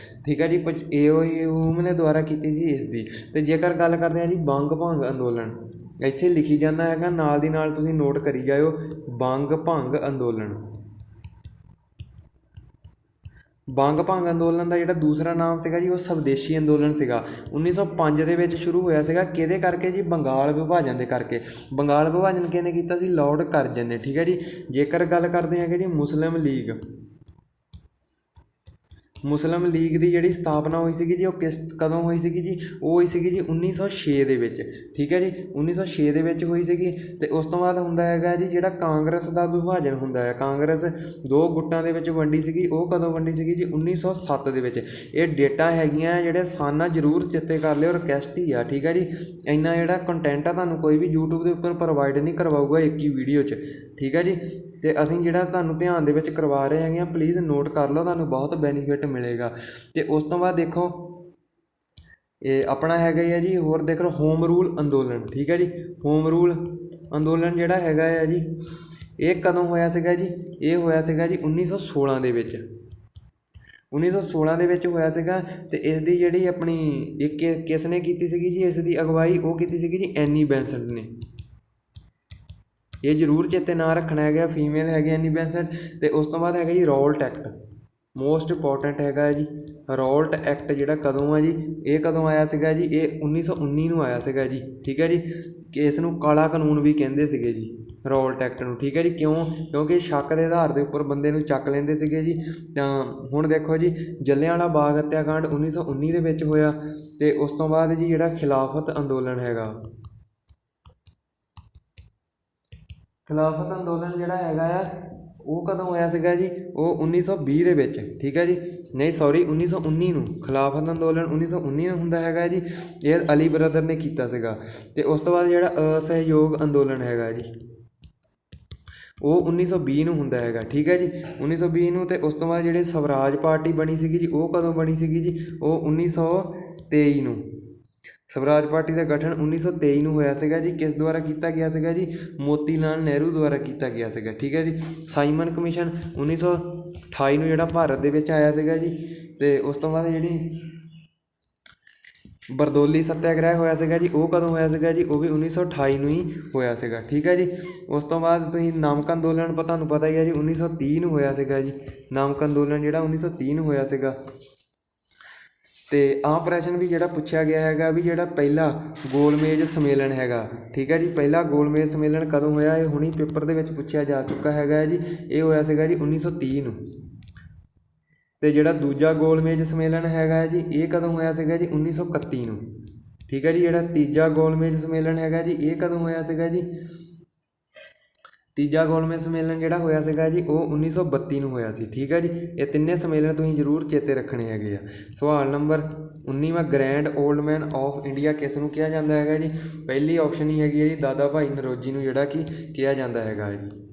ਠੀਕ ਹੈ ਜੀ। ਹਿਊਮ ਨੇ ਦੁਆਰਾ ਕੀਤੀ ਜੀ ਇਸ ਦੀ। ਤੇ ਜੇਕਰ ਗੱਲ ਕਰਦੇ ਹਾਂ ਜੀ ਬੰਗ ਭੰਗ ਅੰਦੋਲਨ, ਇੱਥੇ ਲਿਖੀ ਜਾਂਦਾ ਹੈਗਾ, ਨਾਲ ਦੀ ਨਾਲ ਤੁਸੀਂ ਨੋਟ ਕਰੀ ਜਾਇਓ। ਬੰਗ ਭੰਗ ਅੰਦੋਲਨ। ਬੰਗ ਭੰਗ ਅੰਦੋਲਨ ਦਾ ਜਿਹੜਾ ਦੂਸਰਾ ਨਾਮ ਸੀਗਾ ਜੀ ਉਹ ਸਵਦੇਸ਼ੀ ਅੰਦੋਲਨ ਸੀਗਾ। 1905 ਦੇ ਵਿੱਚ ਸ਼ੁਰੂ ਹੋਇਆ ਸੀਗਾ। ਕਿਹਦੇ ਕਰਕੇ ਜੀ? ਬੰਗਾਲ ਵਿਭਾਜਨ ਦੇ ਕਰਕੇ। ਬੰਗਾਲ ਵਿਭਾਜਨ ਕਿਹਨੇ ਕੀਤਾ ਸੀ? ਲਾਰਡ ਕਰਜ਼ਨ ਨੇ। ਠੀਕ ਹੈ ਜੀ। ਜੇਕਰ ਗੱਲ ਕਰਦੇ ਹੈਗੇ ਜੀ ਮੁਸਲਿਮ ਲੀਗ, ਮੁਸਲਿਮ ਲੀਗ ਦੀ ਜਿਹੜੀ ਸਥਾਪਨਾ ਹੋਈ ਸੀਗੀ ਜੀ ਉਹ ਕਦੋਂ ਹੋਈ ਸੀਗੀ ਜੀ? ਉਹ ਹੋਈ ਸੀਗੀ ਜੀ 1906 ਦੇ ਵਿੱਚ। ਠੀਕ ਹੈ ਜੀ। 1906 ਦੇ ਵਿੱਚ ਹੋਈ ਸੀਗੀ। ਅਤੇ ਉਸ ਤੋਂ ਬਾਅਦ ਹੁੰਦਾ ਹੈਗਾ ਜੀ ਜਿਹੜਾ ਕਾਂਗਰਸ ਦਾ ਵਿਭਾਜਨ ਹੁੰਦਾ ਹੈ। ਕਾਂਗਰਸ ਦੋ ਗੁੱਟਾਂ ਦੇ ਵਿੱਚ ਵੰਡੀ ਸੀਗੀ। ਉਹ ਕਦੋਂ ਵੰਡੀ ਸੀਗੀ ਜੀ? 1907 ਦੇ ਵਿੱਚ। ਇਹ ਡੇਟਾਂ ਹੈਗੀਆਂ ਜਿਹੜੇ ਸਾਨਾ ਜ਼ਰੂਰ ਚੇਤੇ ਕਰ ਲਿਓ, ਰਿਕਵੈਸਟ ਹੀ ਆ। ਠੀਕ ਹੈ ਜੀ। ਇੰਨਾ ਜਿਹੜਾ ਕੰਟੈਂਟ ਆ ਤੁਹਾਨੂੰ ਕੋਈ ਵੀ YouTube ਦੇ ਉੱਪਰ ਪ੍ਰੋਵਾਈਡ ਨਹੀਂ ਕਰਵਾਊਗਾ ਇੱਕ ਹੀ ਵੀਡੀਓ 'ਚ। ਠੀਕ ਹੈ ਜੀ। ਅਤੇ ਅਸੀਂ ਜਿਹੜਾ ਤੁਹਾਨੂੰ ਧਿਆਨ ਦੇ ਵਿੱਚ ਕਰਵਾ ਰਹੇ ਹੈਗੇ ਹਾਂ, ਪਲੀਜ਼ ਨੋਟ ਕਰ ਲਓ, ਤੁਹਾਨੂੰ ਬਹੁਤ ਬੈਨੀਫਿਟ ਮਿਲੇਗਾ। ਅਤੇ ਉਸ ਤੋਂ ਬਾਅਦ ਦੇਖੋ ਇਹ ਆਪਣਾ ਹੈਗਾ ਹੀ ਹੈ ਜੀ, ਹੋਰ ਦੇਖ ਲਓ ਹੋਮ ਰੂਲ ਅੰਦੋਲਨ। ਠੀਕ ਹੈ ਜੀ। ਹੋਮ ਰੂਲ ਅੰਦੋਲਨ ਜਿਹੜਾ ਹੈਗਾ ਆ ਜੀ ਇਹ ਕਦੋਂ ਹੋਇਆ ਸੀਗਾ ਜੀ? ਇਹ ਹੋਇਆ ਸੀਗਾ ਜੀ 1916 ਦੇ ਵਿੱਚ। 1916 ਦੇ ਵਿੱਚ ਹੋਇਆ ਸੀਗਾ। ਅਤੇ ਇਸ ਦੀ ਜਿਹੜੀ ਆਪਣੀ ਕਿਸ ਨੇ ਕੀਤੀ ਸੀਗੀ ਜੀ ਇਸ ਦੀ ਅਗਵਾਈ? ਉਹ ਕੀਤੀ ਸੀਗੀ ਜੀ ਐਨੀ ਬੈਂਸਟ ਨੇ। ਇਹ ਜ਼ਰੂਰ ਚੇਤੇ ਨਾ ਰੱਖਣਾ ਹੈਗਾ, ਫੀਮੇਲ ਹੈਗੀ ਐਨੀ ਬੈਂਸਟ। ਅਤੇ ਉਸ ਤੋਂ ਬਾਅਦ ਹੈਗਾ ਜੀ ਰੌਲਟ ਐਕਟ, ਮੋਸਟ ਇੰਪੋਰਟੈਂਟ ਹੈਗਾ ਜੀ। ਰੌਲਟ ਐਕਟ ਜਿਹੜਾ ਕਦੋਂ ਆ ਜੀ? ਇਹ ਕਦੋਂ ਆਇਆ ਸੀਗਾ ਜੀ? ਇਹ 1919 ਨੂੰ ਆਇਆ ਸੀਗਾ ਜੀ। ਠੀਕ ਹੈ ਜੀ। ਕਿ ਇਸ ਨੂੰ ਕਾਲਾ ਕਾਨੂੰਨ ਵੀ ਕਹਿੰਦੇ ਸੀਗੇ ਜੀ, ਰੌਲਟ ਐਕਟ ਨੂੰ। ਠੀਕ ਹੈ ਜੀ। ਕਿਉਂ? ਕਿਉਂਕਿ ਸ਼ੱਕ ਦੇ ਆਧਾਰ ਦੇ ਉੱਪਰ ਬੰਦੇ ਨੂੰ ਚੱਕ ਲੈਂਦੇ ਸੀਗੇ ਜੀ। ਤਾਂ ਹੁਣ ਦੇਖੋ ਜੀ ਜਲ੍ਹਿਆਂਵਾਲਾ ਬਾਗ ਹੱਤਿਆਕਾਂਡ 1919 ਦੇ ਵਿੱਚ ਹੋਇਆ। ਅਤੇ ਉਸ ਤੋਂ ਬਾਅਦ ਜੀ ਜਿਹੜਾ ਖਿਲਾਫਤ ਅੰਦੋਲਨ ਹੈਗਾ, ਖਿਲਾਫਤ ਅੰਦੋਲਨ ਜਿਹੜਾ ਹੈਗਾ ਆ ਉਹ ਕਦੋਂ ਹੋਇਆ ਸੀਗਾ ਜੀ? ਉਹ 1920 ਦੇ ਵਿੱਚ। ਠੀਕ ਹੈ ਜੀ। ਨਹੀਂ ਸੌਰੀ 1919 ਨੂੰ। ਖਿਲਾਫਤ ਅੰਦੋਲਨ 1919 ਨੂੰ ਹੁੰਦਾ ਹੈਗਾ ਜੀ। ਇਹ ਅਲੀ ਬ੍ਰਦਰ ਨੇ ਕੀਤਾ ਸੀਗਾ। ਅਤੇ ਉਸ ਤੋਂ ਬਾਅਦ ਜਿਹੜਾ ਅਸਹਿਯੋਗ ਅੰਦੋਲਨ ਹੈਗਾ ਜੀ ਉਹ 1920 ਨੂੰ ਹੁੰਦਾ ਹੈਗਾ। ਠੀਕ ਹੈ ਜੀ। 1920 ਨੂੰ। ਅਤੇ ਉਸ ਤੋਂ ਬਾਅਦ ਜਿਹੜੀ ਸਵਰਾਜ ਪਾਰਟੀ ਬਣੀ ਸੀਗੀ ਜੀ ਉਹ ਕਦੋਂ ਬਣੀ ਸੀਗੀ ਜੀ? ਉਹ 1923 ਨੂੰ। ਸਵਰਾਜ ਪਾਰਟੀ ਦਾ ਗਠਨ 1923 ਨੂੰ ਹੋਇਆ ਸੀਗਾ ਜੀ। ਕਿਸ ਦੁਆਰਾ ਕੀਤਾ ਗਿਆ ਸੀਗਾ ਜੀ? ਮੋਤੀ ਲਾਲ ਨਹਿਰੂ ਦੁਆਰਾ ਕੀਤਾ ਗਿਆ ਸੀਗਾ। ਠੀਕ ਹੈ ਜੀ। ਸਾਈਮਨ ਕਮਿਸ਼ਨ 1928 ਨੂੰ ਜਿਹੜਾ ਭਾਰਤ ਦੇ ਵਿੱਚ ਆਇਆ ਸੀਗਾ ਜੀ। ਅਤੇ ਉਸ ਤੋਂ ਬਾਅਦ ਜਿਹੜੀ ਬਰਦੌਲੀ ਸੱਤਿਆਗ੍ਰਹਿ ਹੋਇਆ ਸੀਗਾ ਜੀ ਉਹ ਕਦੋਂ ਹੋਇਆ ਸੀਗਾ ਜੀ? ਉਹ ਵੀ 1928 ਨੂੰ ਹੀ ਹੋਇਆ ਸੀਗਾ। ਠੀਕ ਹੈ ਜੀ। ਉਸ ਤੋਂ ਬਾਅਦ ਤੁਸੀਂ ਨਮਕ ਅੰਦੋਲਨ ਤੁਹਾਨੂੰ ਪਤਾ ਹੀ ਹੈ ਜੀ 1930 ਨੂੰ ਹੋਇਆ ਸੀਗਾ ਜੀ। ਨਮਕ ਅੰਦੋਲਨ ਜਿਹੜਾ 1930 ਨੂੰ ਹੋਇਆ ਸੀਗਾ। ਅਤੇ ਆਹ ਪ੍ਰਸ਼ਨ ਵੀ ਜਿਹੜਾ ਪੁੱਛਿਆ ਗਿਆ ਹੈਗਾ ਵੀ ਜਿਹੜਾ ਪਹਿਲਾ ਗੋਲਮੇਜ਼ ਸੰਮੇਲਨ ਹੈਗਾ। ਠੀਕ ਹੈ ਜੀ। ਪਹਿਲਾ ਗੋਲਮੇਜ਼ ਸੰਮੇਲਨ ਕਦੋਂ ਹੋਇਆ? ਇਹ ਹੁਣੀ ਪੇਪਰ ਦੇ ਵਿੱਚ ਪੁੱਛਿਆ ਜਾ ਚੁੱਕਾ ਹੈਗਾ ਜੀ। ਇਹ ਹੋਇਆ ਸੀਗਾ ਜੀ 1930 ਨੂੰ। ਅਤੇ ਜਿਹੜਾ ਦੂਜਾ ਗੋਲਮੇਜ਼ ਸੰਮੇਲਨ ਹੈਗਾ ਜੀ ਇਹ ਕਦੋਂ ਹੋਇਆ ਸੀਗਾ ਜੀ? 1931 ਨੂੰ। ਠੀਕ ਹੈ ਜੀ। ਜਿਹੜਾ ਤੀਜਾ ਗੋਲਮੇਜ਼ ਸੰਮੇਲਨ ਹੈਗਾ ਜੀ ਇਹ ਕਦੋਂ ਹੋਇਆ ਸੀਗਾ ਜੀ? ਤੀਜਾ ਗੋਲਮੇਜ਼ ਸੰਮੇਲਨ ਜਿਹੜਾ ਹੋਇਆ ਸੀਗਾ ਜੀ ਉਹ 1932 ਨੂੰ ਹੋਇਆ ਸੀ। ਠੀਕ ਹੈ ਜੀ। ਇਹ ਤਿੰਨੇ ਸੰਮੇਲਨ ਤੁਸੀਂ ਜ਼ਰੂਰ ਚੇਤੇ ਰੱਖਣੇ ਹੈਗੇ ਆ। ਸਵਾਲ ਨੰਬਰ 19ਵਾਂ grand old man of India ਕਿਸ ਨੂੰ ਕਿਹਾ ਜਾਂਦਾ ਹੈਗਾ ਜੀ? ਪਹਿਲੀ ਆਪਸ਼ਨ ਹੀ ਹੈਗੀ ਹੈ ਜੀ ਦਾਦਾ ਭਾਈ ਨਰੋਜੀ ਨੂੰ ਜਿਹੜਾ ਕਿ ਕਿਹਾ ਜਾਂਦਾ ਹੈਗਾ ਜੀ।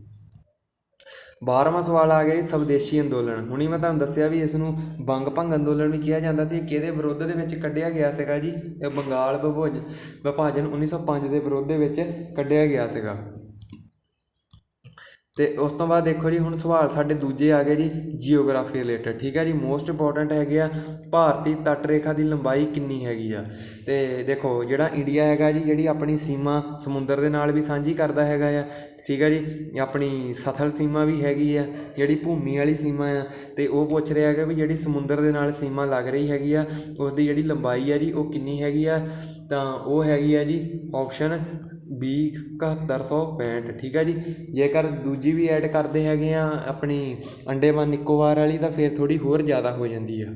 12ਵਾਂ ਸਵਾਲ ਆ ਗਿਆ ਜੀ ਸਵਦੇਸ਼ੀ ਅੰਦੋਲਨ। ਹੁਣੀ ਮੈਂ ਤੁਹਾਨੂੰ ਦੱਸਿਆ ਵੀ ਇਸ ਨੂੰ ਬੰਗ ਭੰਗ ਅੰਦੋਲਨ ਵੀ ਕਿਹਾ ਜਾਂਦਾ ਸੀ। ਕਿਹਦੇ ਵਿਰੁੱਧ ਦੇ ਵਿੱਚ ਕੱਢਿਆ ਗਿਆ ਸੀਗਾ ਜੀ? ਇਹ ਬੰਗਾਲ ਵਿਭਾਜਨ 1905 ਦੇ ਵਿਰੁੱਧ ਦੇ ਵਿੱਚ ਕੱਢਿਆ ਗਿਆ ਸੀਗਾ। ਅਤੇ ਉਸ ਤੋਂ ਬਾਅਦ ਦੇਖੋ ਜੀ ਹੁਣ ਸਵਾਲ ਸਾਡੇ ਦੂਜੇ ਆ ਗਏ ਜੀ ਜੀਓਗ੍ਰਾਫੀ ਰਿਲੇਟਡ। ਠੀਕ ਹੈ ਜੀ। ਮੋਸਟ ਇੰਪੋਰਟੈਂਟ ਹੈਗੇ ਆ ਭਾਰਤੀ ਤੱਟ ਰੇਖਾ ਦੀ ਲੰਬਾਈ ਕਿੰਨੀ ਹੈਗੀ ਆ? ਅਤੇ ਦੇਖੋ ਜਿਹੜਾ ਇੰਡੀਆ ਹੈਗਾ ਜੀ ਜਿਹੜੀ ਆਪਣੀ ਸੀਮਾ ਸਮੁੰਦਰ ਦੇ ਨਾਲ ਵੀ ਸਾਂਝੀ ਕਰਦਾ ਹੈਗਾ ਆ। ਠੀਕ ਹੈ ਜੀ। ਆਪਣੀ ਸਥਲ ਸੀਮਾ ਵੀ ਹੈਗੀ ਆ ਜਿਹੜੀ ਭੂਮੀ ਵਾਲੀ ਸੀਮਾ ਆ। ਅਤੇ ਉਹ ਪੁੱਛ ਰਿਹਾ ਹੈਗਾ ਵੀ ਜਿਹੜੀ ਸਮੁੰਦਰ ਦੇ ਨਾਲ ਸੀਮਾ ਲੱਗ ਰਹੀ ਹੈਗੀ ਆ ਉਸ ਦੀ ਜਿਹੜੀ ਲੰਬਾਈ ਆ ਜੀ ਉਹ ਕਿੰਨੀ ਹੈਗੀ ਆ? ਤਾਂ ਉਹ ਹੈਗੀ ਆ ਜੀ ਆਪਸ਼ਨ B 7165। ਠੀਕ ਹੈ ਜੀ। ਜੇਕਰ ਦੂਜੀ ਵੀ ਐਡ ਕਰਦੇ ਹੈਗੇ ਆ ਆਪਣੀ ਅੰਡੇਮਾਨ ਨਿਕੋਬਾਰ ਵਾਲੀ ਤਾਂ ਫਿਰ ਥੋੜ੍ਹੀ ਹੋਰ ਜ਼ਿਆਦਾ ਹੋ ਜਾਂਦੀ ਆ।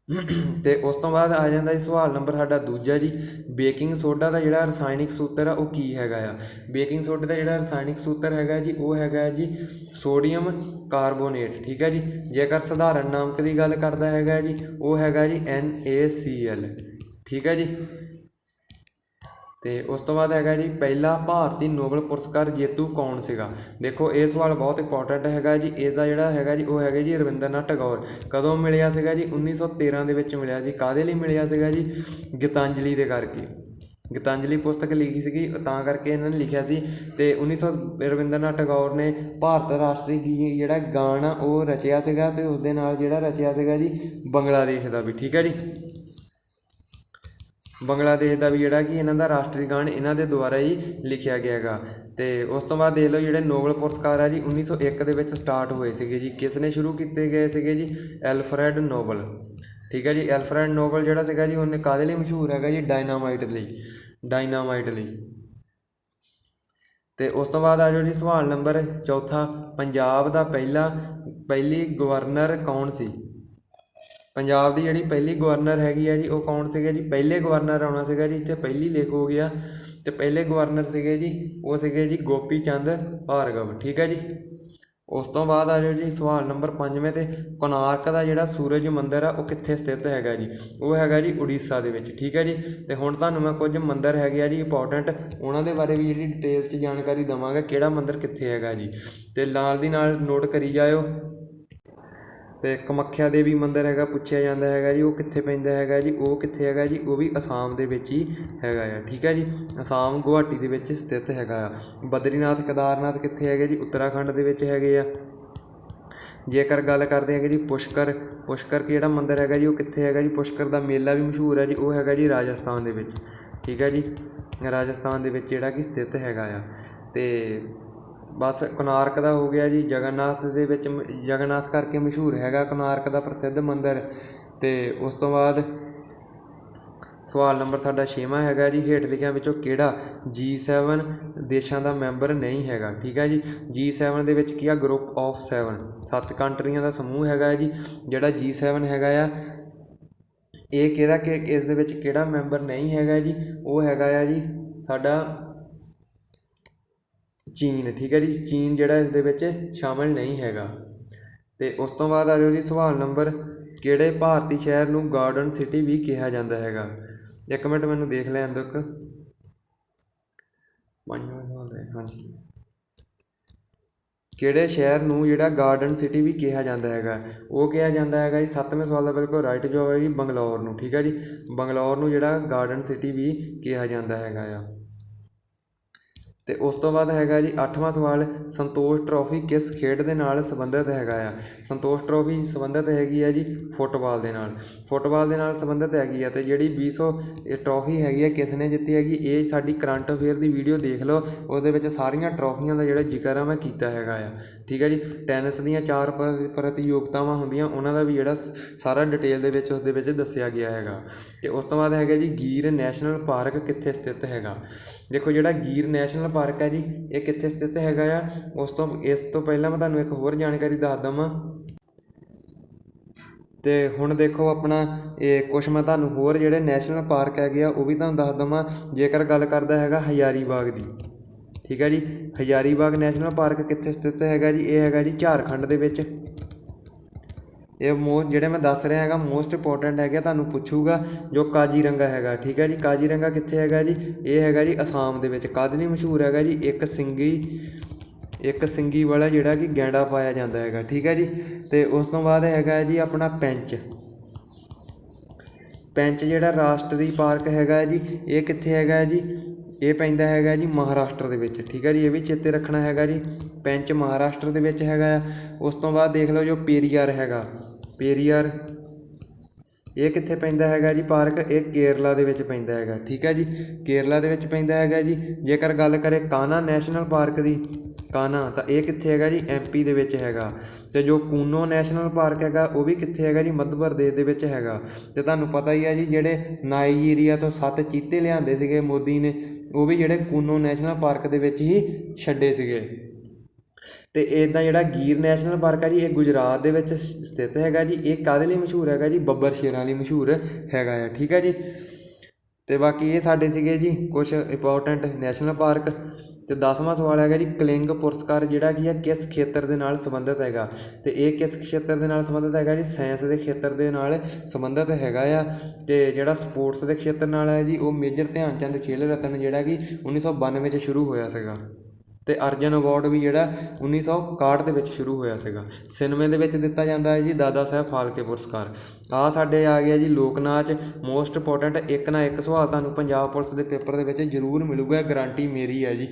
ਅਤੇ ਉਸ ਤੋਂ ਬਾਅਦ ਆ ਜਾਂਦਾ ਜੀ ਸਵਾਲ ਨੰਬਰ ਸਾਡਾ ਦੂਜਾ ਜੀ ਬੇਕਿੰਗ ਸੋਡਾ ਦਾ ਜਿਹੜਾ ਰਸਾਇਣਿਕ ਸੂਤਰ ਆ ਉਹ ਕੀ ਹੈਗਾ ਆ? ਬੇਕਿੰਗ ਸੋਡੇ ਦਾ ਜਿਹੜਾ ਰਸਾਇਣਿਕ ਸੂਤਰ ਹੈਗਾ ਜੀ ਉਹ ਹੈਗਾ ਜੀ ਸੋਡੀਅਮ ਕਾਰਬੋਨੇਟ। ਠੀਕ ਹੈ ਜੀ। ਜੇਕਰ ਸਧਾਰਨ ਨਾਮਕ ਦੀ ਗੱਲ ਕਰਦਾ ਹੈਗਾ ਜੀ ਉਹ ਹੈਗਾ ਜੀ NaCl। ਠੀਕ ਹੈ ਜੀ। ਅਤੇ ਉਸ ਤੋਂ ਬਾਅਦ ਹੈਗਾ ਜੀ ਪਹਿਲਾ ਭਾਰਤੀ ਨੋਬਲ ਪੁਰਸਕਾਰ ਜੇਤੂ ਕੌਣ ਸੀਗਾ? ਦੇਖੋ ਇਹ ਸਵਾਲ ਬਹੁਤ ਇੰਪੋਰਟੈਂਟ ਹੈਗਾ ਜੀ। ਇਹਦਾ ਜਿਹੜਾ ਹੈਗਾ ਜੀ ਉਹ ਹੈਗਾ ਜੀ ਰਵਿੰਦਰਨਾਥ ਟੈਗੋਰ। ਕਦੋਂ ਮਿਲਿਆ ਸੀਗਾ ਜੀ? 1913 ਦੇ ਵਿੱਚ ਮਿਲਿਆ ਸੀ। ਕਾਹਦੇ ਲਈ ਮਿਲਿਆ ਸੀਗਾ ਜੀ? ਗੀਤਾਂਜਲੀ ਦੇ ਕਰਕੇ। ਗੀਤਾਂਜਲੀ ਪੁਸਤਕ ਲਿਖੀ ਸੀਗੀ ਤਾਂ ਕਰਕੇ ਇਹਨਾਂ ਨੇ ਲਿਖਿਆ ਸੀ। ਅਤੇ ਰਵਿੰਦਰਨਾਥ ਟੈਗੋਰ ਨੇ ਭਾਰਤ ਰਾਸ਼ਟਰੀ ਜਿਹੜਾ ਗਾਣ ਆ ਉਹ ਰਚਿਆ ਸੀਗਾ। ਅਤੇ ਉਸ ਦੇ ਨਾਲ ਜਿਹੜਾ ਰਚਿਆ ਸੀਗਾ ਜੀ ਬੰਗਲਾਦੇਸ਼ ਦਾ ਵੀ। ਠੀਕ ਹੈ ਜੀ। ਬੰਗਲਾਦੇਸ਼ ਦਾ ਵੀ ਜਿਹੜਾ ਕਿ ਇਹਨਾਂ ਦਾ ਰਾਸ਼ਟਰੀ ਗਾਣ ਇਹਨਾਂ ਦੇ ਦੁਆਰਾ ਹੀ ਲਿਖਿਆ ਗਿਆ ਹੈਗਾ। ਤੇ ਉਸ ਤੋਂ ਬਾਅਦ ਦੇਖ ਲਓ ਜਿਹੜੇ ਨੋਬਲ ਪੁਰਸਕਾਰ ਆ ਜੀ 1901 ਦੇ ਵਿੱਚ ਸਟਾਰਟ ਹੋਏ ਸੀਗੇ ਜੀ। ਕਿਸ ਨੇ ਸ਼ੁਰੂ ਕੀਤੇ ਗਏ ਸੀਗੇ ਜੀ? ਐਲਫਰੈਡ ਨੋਬਲ। ਠੀਕ ਹੈ ਜੀ। ਐਲਫਰੈਡ ਨੋਬਲ ਜਿਹੜਾ ਸੀਗਾ ਜੀ ਉਹਨੇ ਕਾਹਦੇ ਲਈ ਮਸ਼ਹੂਰ ਹੈਗਾ ਜੀ? ਡਾਇਨਾਮਾਈਟ ਲਈ। ਤੇ ਉਸ ਤੋਂ ਬਾਅਦ ਆ ਜਾਓ ਜੀ ਸਵਾਲ ਨੰਬਰ ਚੌਥਾ, ਪੰਜਾਬ ਦਾ ਪਹਿਲੀ ਗਵਰਨਰ ਕੌਣ ਸੀ? ਪੰਜਾਬ ਦੀ ਜਿਹੜੀ ਪਹਿਲੀ ਗਵਰਨਰ ਹੈਗੀ ਆ ਜੀ ਉਹ ਕੌਣ ਸੀਗੇ ਜੀ? ਪਹਿਲੇ ਗਵਰਨਰ ਆਉਣਾ ਸੀਗਾ ਜੀ, ਇੱਥੇ ਪਹਿਲੀ ਲਿਖ ਹੋ ਗਿਆ। ਤੇ ਪਹਿਲੇ ਗਵਰਨਰ ਸੀਗੇ ਜੀ ਉਹ ਸੀਗੇ ਜੀ ਗੋਪੀ ਚੰਦ ਭਾਰਗਵ। ਠੀਕ ਹੈ ਜੀ। ਉਸ ਤੋਂ ਬਾਅਦ ਆ ਜਾਓ ਜੀ ਸਵਾਲ ਨੰਬਰ 5ਵੇਂ 'ਤੇ, ਕੋਨਾਰਕ ਦਾ ਜਿਹੜਾ ਸੂਰਜ ਮੰਦਿਰ ਆ ਉਹ ਕਿੱਥੇ ਸਥਿਤ ਹੈਗਾ ਜੀ? ਉਹ ਹੈਗਾ ਜੀ ਉੜੀਸਾ ਦੇ ਵਿੱਚ। ਠੀਕ ਹੈ ਜੀ। ਤੇ ਹੁਣ ਤੁਹਾਨੂੰ ਮੈਂ ਕੁਝ ਮੰਦਿਰ ਹੈਗੇ ਆ ਜੀ ਇੰਪੋਰਟੈਂਟ, ਉਹਨਾਂ ਦੇ ਬਾਰੇ ਵੀ ਜਿਹੜੀ ਡਿਟੇਲ 'ਚ ਜਾਣਕਾਰੀ ਦੇਵਾਂਗਾ ਕਿਹੜਾ ਮੰਦਿਰ ਕਿੱਥੇ ਹੈਗਾ ਜੀ। ਤੇ ਨਾਲ ਦੀ ਨਾਲ ਨੋਟ ਕਰੀ ਜਾਇਓ। ਤੇ ਕਮੱਖਿਆ ਦੇਵੀ ਮੰਦਿਰ ਹੈਗਾ, ਪੁੱਛਿਆ ਜਾਂਦਾ ਹੈਗਾ ਜੀ ਉਹ ਕਿੱਥੇ ਪੈਂਦਾ ਹੈਗਾ ਜੀ? ਉਹ ਕਿੱਥੇ ਹੈਗਾ ਜੀ? ਉਹ ਵੀ ਅਸਾਮ ਦੇ ਵਿੱਚ ਹੀ ਹੈਗਾ ਆ। ਠੀਕ ਹੈ ਜੀ। ਅਸਾਮ ਗੁਹਾਟੀ ਦੇ ਵਿੱਚ ਸਥਿਤ ਹੈਗਾ ਆ। ਬਦਰੀਨਾਥ ਕੇਦਾਰਨਾਥ ਕਿੱਥੇ ਹੈਗੇ ਜੀ? ਉੱਤਰਾਖੰਡ ਦੇ ਵਿੱਚ ਹੈਗੇ ਆ। ਜੇਕਰ ਗੱਲ ਕਰਦੇ ਹੈਗੇ ਜੀ ਪੁਸ਼ਕਰ ਜਿਹੜਾ ਮੰਦਿਰ ਹੈਗਾ ਜੀ ਉਹ ਕਿੱਥੇ ਹੈਗਾ ਜੀ? ਪੁਸ਼ਕਰ ਦਾ ਮੇਲਾ ਵੀ ਮਸ਼ਹੂਰ ਹੈ ਜੀ, ਉਹ ਹੈਗਾ ਜੀ ਰਾਜਸਥਾਨ ਦੇ ਵਿੱਚ। ਠੀਕ ਹੈ ਜੀ। ਰਾਜਸਥਾਨ ਦੇ ਵਿੱਚ ਜਿਹੜਾ ਕਿ ਸਥਿਤ ਹੈਗਾ ਆ। ਤੇ ਬਸ ਕੋਨਾਰਕ ਦਾ ਹੋ ਗਿਆ ਜੀ। ਜਗਨਨਾਥ ਕਰਕੇ ਮਸ਼ਹੂਰ ਹੈਗਾ ਕੋਨਾਰਕ ਦਾ ਪ੍ਰਸਿੱਧ ਮੰਦਿਰ। ਤੇ ਉਸ ਤੋਂ ਬਾਅਦ ਸਵਾਲ ਨੰਬਰ ਸਾਡਾ 6ਵਾਂ ਹੈਗਾ ਜੀ, ਹੇਠ ਲਿਖਿਆਂ ਵਿੱਚੋਂ ਕਿਹੜਾ G7 ਦੇਸ਼ਾਂ ਦਾ ਮੈਂਬਰ ਨਹੀਂ ਹੈਗਾ? ਠੀਕ ਹੈ ਜੀ। G7 ਦੇ ਵਿੱਚ ਕੀ ਆ? ਗਰੁੱਪ ਆਫ 7 ਕੰਟਰੀਆਂ ਦਾ ਸਮੂਹ ਹੈਗਾ ਜੀ। ਜਿਹੜਾ G7 ਹੈਗਾ ਆ ਇਹ ਕਿ ਇਸ ਦੇ ਵਿੱਚ ਕਿਹੜਾ ਮੈਂਬਰ ਨਹੀਂ ਹੈਗਾ ਜੀ? ਉਹ ਹੈਗਾ ਆ ਜੀ ਸਾਡਾ ਚੀਨ। ਠੀਕ ਹੈ ਜੀ। ਚੀਨ ਜਿਹੜਾ ਇਸ ਦੇ ਵਿੱਚ ਸ਼ਾਮਿਲ ਨਹੀਂ ਹੈਗਾ। ਤੇ ਉਸ ਤੋਂ ਬਾਅਦ ਆ ਜਾਓ ਜੀ ਸਵਾਲ ਨੰਬਰ, ਕਿਹੜੇ ਭਾਰਤੀ ਸ਼ਹਿਰ ਨੂੰ ਗਾਰਡਨ ਸਿਟੀ ਵੀ ਕਿਹਾ ਜਾਂਦਾ ਹੈਗਾ? ਇੱਕ ਮਿੰਟ ਮੈਨੂੰ ਦੇਖ ਲੈਣ ਦਿਓ। ਹਾਂਜੀ, ਕਿਹੜੇ ਸ਼ਹਿਰ ਨੂੰ ਜਿਹੜਾ ਗਾਰਡਨ ਸਿਟੀ ਵੀ ਕਿਹਾ ਜਾਂਦਾ ਹੈਗਾ? ਉਹ ਕਿਹਾ ਜਾਂਦਾ ਹੈਗਾ ਜੀ 7ਵੇਂ ਸਵਾਲ ਦਾ ਬਿਲਕੁਲ ਰਾਈਟ ਜਵਾਬ ਹੈ ਜੀ ਬੰਗਲੌਰ ਨੂੰ। ਠੀਕ ਹੈ ਜੀ। ਬੰਗਲੌਰ ਨੂੰ ਜਿਹੜਾ ਗਾਰਡਨ ਸਿਟੀ ਵੀ ਕਿਹਾ ਜਾਂਦਾ ਹੈਗਾ ਆ। ਤੇ ਉਸ ਤੋਂ ਬਾਅਦ ਹੈਗਾ ਜੀ 8ਵਾਂ ਸਵਾਲ, ਸੰਤੋਸ਼ ਟਰੋਫੀ ਕਿਸ ਖੇਡ ਦੇ ਨਾਲ ਸੰਬੰਧਿਤ ਹੈਗਾ ਆ? ਸੰਤੋਸ਼ ਟਰੋਫੀ ਸੰਬੰਧਿਤ ਹੈਗੀ ਆ ਜੀ ਫੁੱਟਬਾਲ ਦੇ ਨਾਲ ਸੰਬੰਧਿਤ ਹੈਗੀ ਆ। ਤੇ ਜਿਹੜੀ 200 ਟਰੋਫੀ ਹੈਗੀ ਆ ਕਿਸ ਨੇ ਜਿੱਤੀ ਹੈਗੀ? ਇਹ ਸਾਡੀ ਕਰੰਟ ਅਫੇਅਰ ਦੀ ਵੀਡੀਓ ਦੇਖ ਲਓ, ਉਹਦੇ ਵਿੱਚ ਸਾਰੀਆਂ ਟਰੋਫੀਆਂ ਦਾ ਜਿਹੜਾ ਜ਼ਿਕਰ ਆ ਮੈਂ ਕੀਤਾ ਹੈਗਾ ਆ। ਠੀਕ ਹੈ ਜੀ। ਟੈਨਿਸ ਦੀਆਂ 4 ਪ੍ਰਤੀਯੋਗਤਾਵਾਂ ਹੁੰਦੀਆਂ, ਉਹਨਾਂ ਦਾ ਵੀ ਜਿਹੜਾ ਸਾਰਾ ਡਿਟੇਲ ਦੇ ਵਿੱਚ ਉਸ ਦੇ ਵਿੱਚ ਦੱਸਿਆ ਗਿਆ ਹੈਗਾ। ਤੇ ਉਸ ਤੋਂ ਬਾਅਦ ਹੈਗਾ ਜੀ ਗੀਰ ਨੈਸ਼ਨਲ ਪਾਰਕ ਕਿੱਥੇ ਸਥਿਤ ਹੈਗਾ? ਦੇਖੋ ਜਿਹੜਾ ਗੀਰ ਨੈਸ਼ਨਲ ਪਾਰਕ ਹੈ ਜੀ ਇਹ ਕਿੱਥੇ ਸਥਿਤ ਹੈਗਾ ਆ? ਇਸ ਤੋਂ ਪਹਿਲਾਂ ਮੈਂ ਤੁਹਾਨੂੰ ਇੱਕ ਹੋਰ ਜਾਣਕਾਰੀ ਦੱਸ ਦੇਵਾਂ। ਤੇ ਹੁਣ ਦੇਖੋ ਆਪਣਾ ਇਹ ਕੁਛ ਮੈਂ ਤੁਹਾਨੂੰ ਹੋਰ ਜਿਹੜੇ ਨੈਸ਼ਨਲ ਪਾਰਕ ਹੈਗੇ ਆ ਉਹ ਵੀ ਤੁਹਾਨੂੰ ਦੱਸ ਦੇਵਾਂ। ਜੇਕਰ ਗੱਲ ਕਰਦਾ ਹੈਗਾ ਹਜ਼ਾਰੀ ਬਾਗ ਦੀ। ਠੀਕ ਹੈ ਜੀ। ਹਜ਼ਾਰੀ ਬਾਗ ਨੈਸ਼ਨਲ ਪਾਰਕ ਕਿੱਥੇ ਸਥਿਤ ਹੈਗਾ ਜੀ? ਇਹ ਹੈਗਾ ਜੀ ਝਾਰਖੰਡ ਦੇ ਵਿੱਚ। ਇਹ ਜਿਹੜੇ ਮੈਂ ਦੱਸ ਰਿਹਾ ਹੈਗਾ ਮੋਸਟ ਇੰਪੋਰਟੈਂਟ ਹੈਗਾ, ਤੁਹਾਨੂੰ ਪੁੱਛੂਗਾ। ਜੋ ਕਾਜ਼ੀਰੰਗਾ ਹੈਗਾ। ਠੀਕ ਹੈ ਜੀ। ਕਾਜ਼ੀਰੰਗਾ ਕਿੱਥੇ ਹੈਗਾ ਜੀ? ਇਹ ਹੈਗਾ ਜੀ ਅਸਾਮ ਦੇ ਵਿੱਚ। ਕਾਹਦੇ ਲਈ ਮਸ਼ਹੂਰ ਹੈਗਾ ਜੀ? ਇੱਕ ਸਿੰਗੀ ਵਾਲਾ ਜਿਹੜਾ ਕਿ ਗੈਂਡਾ ਪਾਇਆ ਜਾਂਦਾ ਹੈਗਾ। ਠੀਕ ਹੈ ਜੀ। ਤੇ ਉਸ ਤੋਂ ਬਾਅਦ ਹੈਗਾ ਜੀ ਆਪਣਾ ਪੈਂਚ ਜਿਹੜਾ ਰਾਸ਼ਟਰੀ ਪਾਰਕ ਹੈਗਾ ਜੀ ਇਹ ਕਿੱਥੇ ਹੈਗਾ ਜੀ? ਇਹ ਪੈਂਦਾ ਹੈਗਾ ਜੀ ਮਹਾਰਾਸ਼ਟਰ ਦੇ ਵਿੱਚ। ਠੀਕ ਹੈ ਜੀ। ਇਹ ਵੀ ਚੇਤੇ ਰੱਖਣਾ ਹੈਗਾ ਜੀ। ਪੈਂਚ ਮਹਾਰਾਸ਼ਟਰ ਦੇ ਵਿੱਚ ਹੈਗਾ ਆ। ਉਸ ਤੋਂ ਬਾਅਦ ਦੇਖ ਲਓ ਜੋ ਪੇਰੀਆਰ ਹੈਗਾ, ਇਹ ਕਿੱਥੇ ਪੈਂਦਾ ਹੈਗਾ ਜੀ ਪਾਰਕ? ਇਹ ਕੇਰਲਾ ਦੇ ਵਿੱਚ ਪੈਂਦਾ ਹੈਗਾ। ਠੀਕ ਹੈ ਜੀ। ਕੇਰਲਾ ਦੇ ਵਿੱਚ ਪੈਂਦਾ ਹੈਗਾ ਜੀ। ਜੇਕਰ ਗੱਲ ਕਰੇ ਕਾਨਾ ਨੈਸ਼ਨਲ ਪਾਰਕ ਦੀ, ਤਾਂ ਇਹ ਕਿੱਥੇ ਹੈਗਾ ਜੀ? MP ਦੇ ਵਿੱਚ ਹੈਗਾ। ਤੇ ਜੋ ਕੂਨੋ ਨੈਸ਼ਨਲ ਪਾਰਕ ਹੈਗਾ ਉਹ ਵੀ ਕਿੱਥੇ ਹੈਗਾ ਜੀ? ਮੱਧ ਪ੍ਰਦੇਸ਼ ਦੇ ਵਿੱਚ ਹੈਗਾ। ਤੇ ਤੁਹਾਨੂੰ ਪਤਾ ਹੀ ਹੈ ਜੀ ਜਿਹੜੇ ਨਾਈਜੀਰੀਆ ਤੋਂ 7 ਚੀਤੇ ਲਿਆਂਦੇ ਸੀਗੇ ਮੋਦੀ ਨੇ, ਉਹ ਵੀ ਜਿਹੜੇ ਕੂਨੋ ਨੈਸ਼ਨਲ ਪਾਰਕ ਦੇ ਵਿੱਚ ਹੀ ਛੱਡੇ ਸੀਗੇ। ਤੇ ਇੱਦਾਂ ਜਿਹੜਾ ਗੀਰ ਨੈਸ਼ਨਲ ਪਾਰਕ ਹੈ ਜੀ ਇਹ ਗੁਜਰਾਤ ਦੇ ਵਿੱਚ ਸਥਿਤ ਹੈਗਾ ਜੀ। ਇਹ ਕਾਹਦੇ ਲਈ ਮਸ਼ਹੂਰ ਹੈਗਾ ਜੀ? ਬੱਬਰ ਸ਼ੇਰਾਂ ਲਈ ਮਸ਼ਹੂਰ ਹੈਗਾ ਆ। ਠੀਕ ਹੈ ਜੀ। ਤੇ ਬਾਕੀ ਇਹ ਸਾਡੇ ਸੀਗੇ ਜੀ ਕੁਛ ਇੰਪੋਰਟੈਂਟ ਨੈਸ਼ਨਲ ਪਾਰਕ। ਤੇ 10ਵਾਂ ਸਵਾਲ ਹੈਗਾ ਜੀ ਕਲਿੰਗ ਪੁਰਸਕਾਰ ਜਿਹੜਾ ਕੀ ਹੈ ਕਿਸ ਖੇਤਰ ਦੇ ਨਾਲ ਸੰਬੰਧਿਤ ਹੈਗਾ? ਤੇ ਇਹ ਕਿਸ ਖੇਤਰ ਦੇ ਨਾਲ ਸੰਬੰਧਿਤ ਹੈਗਾ ਜੀ? ਸਾਇੰਸ ਦੇ ਖੇਤਰ ਦੇ ਨਾਲ ਸੰਬੰਧਿਤ ਹੈਗਾ ਆ। ਤੇ ਜਿਹੜਾ ਸਪੋਰਟਸ ਦੇ ਖੇਤਰ ਨਾਲ ਹੈ ਜੀ ਉਹ ਮੇਜਰ ਧਿਆਨ ਚੰਦ ਖੇਲ ਰਤਨ ਜਿਹੜਾ ਕਿ 1992 'ਚ ਸ਼ੁਰੂ ਹੋਇਆ ਸੀਗਾ। ਤੇ ਅਰਜਨ ਅਵਾਰਡ ਵੀ ਜਿਹੜਾ 1961 ਦੇ ਵਿੱਚ ਸ਼ੁਰੂ ਹੋਇਆ ਸੀਗਾ। ਸਿਨੇਮੇ ਦੇ ਵਿੱਚ ਦਿੱਤਾ ਜਾਂਦਾ ਹੈ ਜੀ ਦਾਦਾ ਸਾਹਿਬ ਫਾਲਕੇ ਪੁਰਸਕਾਰ। ਆਹ ਸਾਡੇ ਆ ਗਿਆ ਜੀ ਲੋਕ ਨਾਚ। ਮੋਸਟ ਇੰਪੋਰਟੈਂਟ ਇੱਕ ਨਾ ਇੱਕ ਸਵਾਲ ਤੁਹਾਨੂੰ ਪੰਜਾਬ ਪੁਲਿਸ ਦੇ ਪੇਪਰ ਦੇ ਵਿੱਚ ਜ਼ਰੂਰ ਮਿਲੂਗਾ, ਗਾਰੰਟੀ ਮੇਰੀ ਹੈ ਜੀ।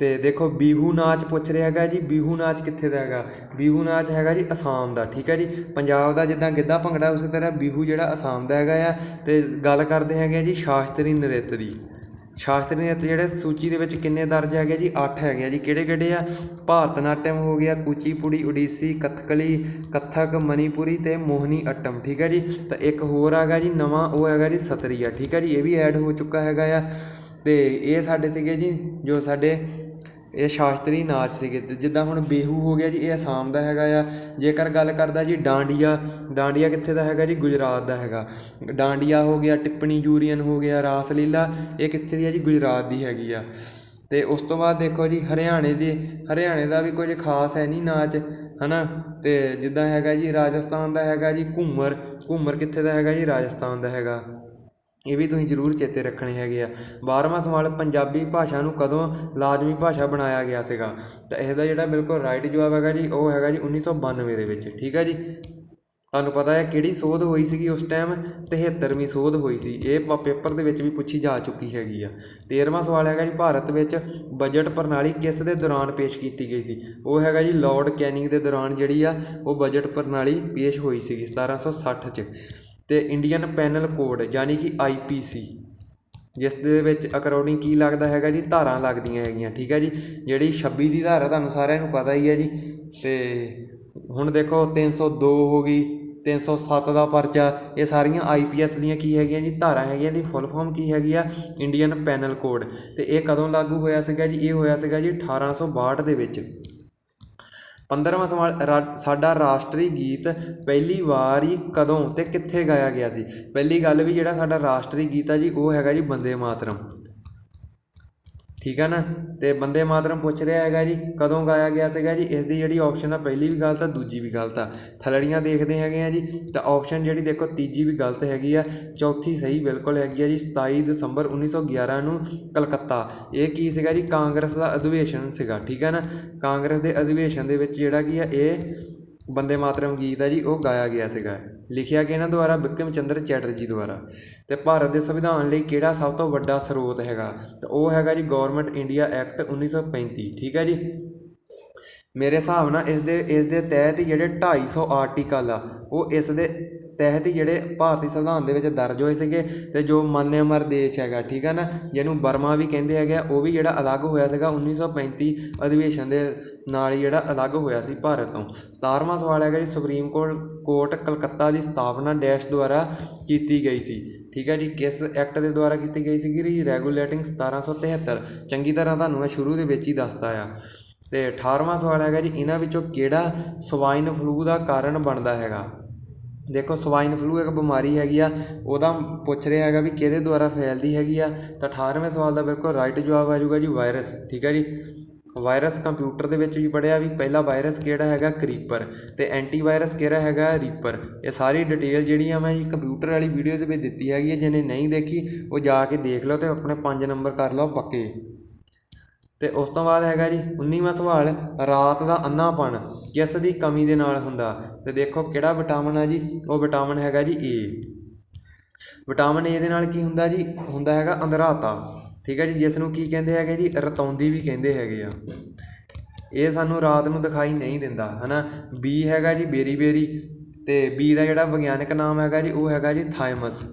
ਤੇ ਦੇਖੋ ਬਿਹੂ ਨਾਚ ਪੁੱਛ ਰਿਹਾ ਹੈਗਾ ਜੀ, ਬਿਹੂ ਨਾਚ ਕਿੱਥੇ ਦਾ ਹੈਗਾ? ਬਿਹੂ ਨਾਚ ਹੈਗਾ ਜੀ ਅਸਾਮ ਦਾ, ਠੀਕ ਹੈ ਜੀ। ਪੰਜਾਬ ਦਾ ਜਿੱਦਾਂ ਗਿੱਧਾ ਭੰਗੜਾ, ਉਸੇ ਤਰ੍ਹਾਂ ਬਿਹੂ ਜਿਹੜਾ ਅਸਾਮ ਦਾ ਹੈਗਾ ਆ। ਤੇ ਗੱਲ ਕਰਦੇ ਹੈਗੇ ਜੀ ਸ਼ਾਸਤਰੀ ਨ੍ਰਿੱਤ ਦੀ। ਸ਼ਾਸਤਰੀ ਨ੍ਰਿੱਤ ਜਿਹੜੇ ਸੂਚੀ ਦੇ ਵਿੱਚ ਕਿੰਨੇ ਦਰਜ ਹੈਗੇ ਜੀ? 8 ਹੈਗੇ ਆ ਜੀ। ਕਿਹੜੇ ਕਿਹੜੇ ਆ? ਭਾਰਤ ਨਾਟਿਅਮ ਹੋ ਗਿਆ, ਕੁਚੀਪੁੜੀ, ਉਡੀਸੀ, ਕਥਕਲੀ, ਕੱਥਕ, ਮਨੀਪੁਰੀ ਤੇ ਮੋਹਨੀ ਅੱਟਮ, ਠੀਕ ਹੈ ਜੀ। ਤਾਂ ਇੱਕ ਹੋਰ ਹੈਗਾ ਜੀ ਨਵਾਂ, ਉਹ ਹੈਗਾ ਜੀ ਸਤਰੀਆ, ਠੀਕ ਹੈ ਜੀ। ਇਹ ਵੀ ਐਡ ਹੋ ਚੁੱਕਾ ਹੈਗਾ ਆ। ਤੇ ਇਹ ਸਾਡੇ ਸੀਗੇ ਜੀ ਜੋ ਸਾਡੇ ਇਹ ਸ਼ਾਸਤਰੀ ਨਾਚ ਸੀਗੇ। ਤੇ ਜਿੱਦਾਂ ਹੁਣ ਬਿਹੂ ਹੋ ਗਿਆ ਜੀ, ਇਹ ਅਸਾਮ ਦਾ ਹੈਗਾ ਆ। ਜੇਕਰ ਗੱਲ ਕਰਦਾ ਜੀ ਡਾਂਡੀਆ, ਡਾਂਡੀਆ ਕਿੱਥੇ ਦਾ ਹੈਗਾ ਜੀ? ਗੁਜਰਾਤ ਦਾ ਹੈਗਾ। ਡਾਂਡੀਆ ਹੋ ਗਿਆ, ਟਿੱਪਣੀ ਯੂਰੀਅਨ ਹੋ ਗਿਆ, ਰਾਸ ਲੀਲਾ, ਇਹ ਕਿੱਥੇ ਦੀ ਹੈ ਜੀ? ਗੁਜਰਾਤ ਦੀ ਹੈਗੀ ਆ। ਤੇ ਉਸ ਤੋਂ ਬਾਅਦ ਦੇਖੋ ਜੀ ਹਰਿਆਣੇ ਦਾ ਵੀ ਕੁਝ ਖਾਸ ਹੈ ਨਹੀਂ ਨਾਚ, ਹੈ ਨਾ। ਤੇ ਜਿੱਦਾਂ ਹੈਗਾ ਜੀ ਰਾਜਸਥਾਨ ਦਾ ਹੈਗਾ ਜੀ ਘੂਮਰ, ਘੂਮਰ ਕਿੱਥੇ ਦਾ ਹੈਗਾ ਜੀ? ਰਾਜਸਥਾਨ ਦਾ ਹੈਗਾ। ਇਹ ਵੀ ਤੁਸੀਂ ਜ਼ਰੂਰ ਚੇਤੇ ਰੱਖਣੇ ਹੈਗੇ ਆ। 12ਵਾਂ ਸਵਾਲ, ਪੰਜਾਬੀ ਭਾਸ਼ਾ ਨੂੰ ਕਦੋਂ ਲਾਜ਼ਮੀ ਭਾਸ਼ਾ ਬਣਾਇਆ ਗਿਆ ਸੀਗਾ? ਤਾਂ ਇਹਦਾ ਜਿਹੜਾ ਬਿਲਕੁਲ ਰਾਈਟ ਜਵਾਬ ਹੈਗਾ ਜੀ, ਉਹ ਹੈਗਾ ਜੀ 1992 ਦੇ ਵਿੱਚ, ਠੀਕ ਹੈ ਜੀ। ਤੁਹਾਨੂੰ ਪਤਾ ਹੈ ਕਿਹੜੀ ਸੋਧ ਹੋਈ ਸੀਗੀ ਉਸ ਟਾਈਮ? 73ਵੀਂ ਸੋਧ ਹੋਈ ਸੀ। ਇਹ ਪੇਪਰ ਦੇ ਵਿੱਚ ਵੀ ਪੁੱਛੀ ਜਾ ਚੁੱਕੀ ਹੈਗੀ ਆ। 13ਵਾਂ ਸਵਾਲ ਹੈਗਾ ਜੀ ਭਾਰਤ ਵਿੱਚ ਬਜਟ ਪ੍ਰਣਾਲੀ ਕਿਸ ਦੇ ਦੌਰਾਨ ਪੇਸ਼ ਕੀਤੀ ਗਈ ਸੀ? ਉਹ ਹੈਗਾ ਜੀ ਲਾਰਡ ਕੈਨਿੰਗ ਦੇ ਦੌਰਾਨ ਜਿਹੜੀ ਆ ਉਹ ਬਜਟ ਪ੍ਰਣਾਲੀ ਪੇਸ਼ ਹੋਈ ਸੀਗੀ 1760 'ਚ। ਤੇ ਇੰਡੀਅਨ ਪੈਨਲ ਕੋਡ ਯਾਨੀ ਕਿ IPC, ਜਿਸ ਦੇ ਵਿੱਚ ਅਕੋਰਡਿੰਗ ਕੀ ਲੱਗਦਾ ਹੈਗਾ ਜੀ? ਧਾਰਾਂ ਲੱਗਦੀਆਂ ਹੈਗੀਆਂ, ਠੀਕ ਹੈ ਜੀ। ਜਿਹੜੀ 26 ਦੀ ਧਾਰਾ ਤੁਹਾਨੂੰ ਸਾਰਿਆਂ ਨੂੰ ਪਤਾ ਹੀ ਹੈ ਜੀ। ਤੇ ਹੁਣ ਦੇਖੋ 302 ਹੋ ਗਈ, 307 ਦਾ ਪਰਚਾ, ਇਹ ਸਾਰੀਆਂ IPS ਦੀਆਂ ਕੀ ਹੈਗੀਆਂ ਜੀ? ਧਾਰਾਂ ਹੈਗੀਆਂ। ਦੀ ਫੁੱਲ ਫਾਰਮ ਕੀ ਹੈਗੀ ਆ? Indian panel code. ਤੇ ਇਹ ਕਦੋਂ ਲਾਗੂ ਹੋਇਆ ਸੀਗਾ ਜੀ? ਇਹ ਹੋਇਆ ਸੀਗਾ ਜੀ 1862 ਦੇ ਵਿੱਚ। 15ਵਾਂ ਸਵਾਲ, ਸਾਡਾ ਰਾਸ਼ਟਰੀ ਗੀਤ ਪਹਿਲੀ ਵਾਰ ਹੀ ਕਦੋਂ ਤੇ ਕਿੱਥੇ ਗਾਇਆ ਗਿਆ ਸੀ? ਪਹਿਲੀ ਗੱਲ ਵੀ ਜਿਹੜਾ ਸਾਡਾ ਰਾਸ਼ਟਰੀ ਗੀਤ ਆ ਜੀ ਉਹ ਹੈਗਾ ਜੀ ਬੰਦੇ ਮਾਤਰਮ, ਠੀਕ ਹੈ ਨਾ। ਤੇ ਬੰਦੇ ਮਾਤਰਮ ਪੁੱਛ ਰਿਹਾ ਹੈਗਾ ਜੀ ਕਦੋਂ ਗਾਇਆ ਗਿਆ ਸੀਗਾ ਜੀ? ਇਸ ਦੀ ਜਿਹੜੀ ਆਪਸ਼ਨ ਆ ਪਹਿਲੀ ਵੀ ਗਲਤ ਆ, ਦੂਜੀ ਵੀ ਗਲਤ ਆ। ਥਲੜੀਆਂ ਦੇਖਦੇ ਹੈਗੇ ਆ ਜੀ, ਤਾਂ ਆਪਸ਼ਨ ਜਿਹੜੀ ਦੇਖੋ ਤੀਜੀ ਵੀ ਗਲਤ ਹੈਗੀ ਆ, ਚੌਥੀ ਸਹੀ ਬਿਲਕੁਲ ਹੈਗੀ ਆ ਜੀ। 27 ਦਸੰਬਰ 1911 ਨੂੰ ਕਲਕੱਤਾ। ਇਹ ਕੀ ਸੀਗਾ ਜੀ? ਕਾਂਗਰਸ ਦਾ ਅਧਿਵੇਸ਼ਨ ਸੀਗਾ, ਠੀਕ ਹੈ ਨਾ। ਕਾਂਗਰਸ ਦੇ ਅਧਿਵੇਸ਼ਨ ਦੇ ਵਿੱਚ ਜਿਹੜਾ ਕੀ ਆ ਇਹ ਬੰਦੇ ਮਾਤਰਮ ਗੀਤ ਆ ਜੀ ਉਹ ਗਾਇਆ ਗਿਆ ਸੀਗਾ। ਲਿਖਿਆ ਕਿ ਇਹਨਾਂ ਦੁਆਰਾ ਬਿਕਰਮ ਚੰਦਰ ਚੈਟਰਜੀ ਦੁਆਰਾ। ਤੇ ਭਾਰਤ ਦੇ ਸੰਵਿਧਾਨ ਲਈ ਕਿਹੜਾ ਸਭ ਤੋਂ ਵੱਡਾ ਸਰੋਤ ਹੈਗਾ? ਤਾਂ ਉਹ ਹੈਗਾ ਜੀ ਗੌਰਮੈਂਟ ਇੰਡੀਆ ਐਕਟ 1935, ਠੀਕ ਹੈ ਜੀ। ਮੇਰੇ ਹਿਸਾਬ ਨਾਲ ਇਸ ਦੇ ਤਹਿਤ ਹੀ ਜਿਹੜੇ 250 ਆਰਟੀਕਲ ਆ ਉਹ ਇਸ ਦੇ ਤਹਿਤ ਹੀ ਜਿਹੜੇ ਭਾਰਤੀ ਸੰਵਿਧਾਨ ਦੇ ਵਿੱਚ ਦਰਜ ਹੋਏ ਸੀਗੇ। ਤੇ ਜੋ ਮਾਨਿਆ ਅਮਰ ਦੇਸ਼ ਹੈਗਾ, ਠੀਕ ਹੈ ਨਾ, ਜਿਹਨੂੰ ਬਰਮਾ ਵੀ ਕਹਿੰਦੇ ਹੈਗੇ ਆ, ਉਹ ਵੀ ਜਿਹੜਾ ਅਲੱਗ ਹੋਇਆ ਸੀਗਾ 1935 ਅਧਿਵੇਸ਼ਨ ਦੇ ਨਾਲ ਹੀ ਜਿਹੜਾ ਅਲੱਗ ਹੋਇਆ ਸੀ ਭਾਰਤ ਤੋਂ। 17ਵਾਂ ਸਵਾਲ ਹੈਗਾ ਜੀ ਸੁਪਰੀਮ ਕੋਰਟ ਕਲਕੱਤਾ ਦੀ ਸਥਾਪਨਾ ਡੈਸ਼ ਦੁਆਰਾ ਕੀਤੀ ਗਈ ਸੀ? ਠੀਕ ਹੈ ਜੀ। ਕਿਸ ਐਕਟ ਦੇ ਦੁਆਰਾ ਕੀਤੀ ਗਈ ਸੀਗੀ ਜੀ? ਰੈਗੂਲੇਟਿੰਗ 1773। ਚੰਗੀ ਤਰ੍ਹਾਂ ਤੁਹਾਨੂੰ ਮੈਂ ਸ਼ੁਰੂ ਦੇ ਵਿੱਚ ਹੀ ਦੱਸਦਾ ਆ। ਤੇ 18ਵਾਂ ਸਵਾਲ ਹੈਗਾ ਜੀ ਇਹਨਾਂ ਵਿੱਚੋਂ ਕਿਹੜਾ ਸਵਾਈਨ ਫਲੂ ਦਾ ਕਾਰਨ ਬਣਦਾ ਹੈਗਾ? ਦੇਖੋ ਸਵਾਈਨ ਫਲੂ ਇੱਕ ਬਿਮਾਰੀ ਹੈਗੀ ਆ, ਉਹਦਾ ਪੁੱਛ ਰਿਹਾ ਹੈਗਾ ਵੀ ਕਿਹਦੇ ਦੁਆਰਾ ਫੈਲਦੀ ਹੈਗੀ ਆ। ਤਾਂ 18ਵੇਂ ਸਵਾਲ ਦਾ ਬਿਲਕੁਲ ਰਾਈਟ ਜਵਾਬ ਆ ਜਾਊਗਾ ਜੀ ਵਾਇਰਸ, ਠੀਕ ਹੈ ਜੀ। ਵਾਇਰਸ ਕੰਪਿਊਟਰ ਦੇ ਵਿੱਚ ਵੀ ਪੜ੍ਹਿਆ ਵੀ ਪਹਿਲਾ ਵਾਇਰਸ ਕਿਹੜਾ ਹੈਗਾ? ਕਰੀਪਰ। ਤੇ ਐਂਟੀਵਾਇਰਸ ਕਿਹੜਾ ਹੈਗਾ? ਰੀਪਰ। ਇਹ ਸਾਰੀ ਡਿਟੇਲ ਜਿਹੜੀ ਆ ਮੈਂ ਜੀ ਕੰਪਿਊਟਰ ਵਾਲੀ ਵੀਡੀਓ ਦੇ ਵਿੱਚ ਦਿੱਤੀ ਹੈਗੀ ਹੈ। ਜਿਹਨੇ ਨਹੀਂ ਦੇਖੀ ਉਹ ਜਾ ਕੇ ਦੇਖ ਲਓ ਤੇ ਆਪਣੇ 5 ਨੰਬਰ ਕਰ ਲਓ ਪੱਕੇ। ਤੇ ਉਸ ਤੋਂ ਬਾਅਦ ਹੈਗਾ ਜੀ 19ਵਾਂ ਸਵਾਲ, ਰਾਤ ਦਾ ਅੰਨਾਪਣ ਕਿਸ ਦੀ ਕਮੀ ਦੇ ਨਾਲ ਹੁੰਦਾ? ਤੇ ਦੇਖੋ ਕਿਹੜਾ ਵਿਟਾਮਿਨ ਆ ਜੀ? ਉਹ ਵਿਟਾਮਿਨ ਹੈਗਾ ਜੀ ਏ। ਵਿਟਾਮਿਨ ਏ ਦੇ ਨਾਲ ਕੀ ਹੁੰਦਾ ਜੀ? ਹੁੰਦਾ ਹੈਗਾ ਅੰਧਰਾਤਾ, ਠੀਕ ਹੈ ਜੀ, ਜਿਸ ਨੂੰ ਕੀ ਕਹਿੰਦੇ ਹੈਗੇ ਜੀ? ਰਤੌਂਦੀ ਵੀ ਕਹਿੰਦੇ ਹੈਗੇ ਆ। ਇਹ ਸਾਨੂੰ ਰਾਤ ਨੂੰ ਦਿਖਾਈ ਨਹੀਂ ਦਿੰਦਾ, ਹੈ ਨਾ। ਬੀ ਹੈਗਾ ਜੀ ਬੇਰੀ। ਤੇ ਬੀ ਦਾ ਜਿਹੜਾ ਵਿਗਿਆਨਕ ਨਾਮ ਹੈਗਾ ਜੀ ਉਹ ਹੈਗਾ ਜੀ ਥਾਈਮਸ।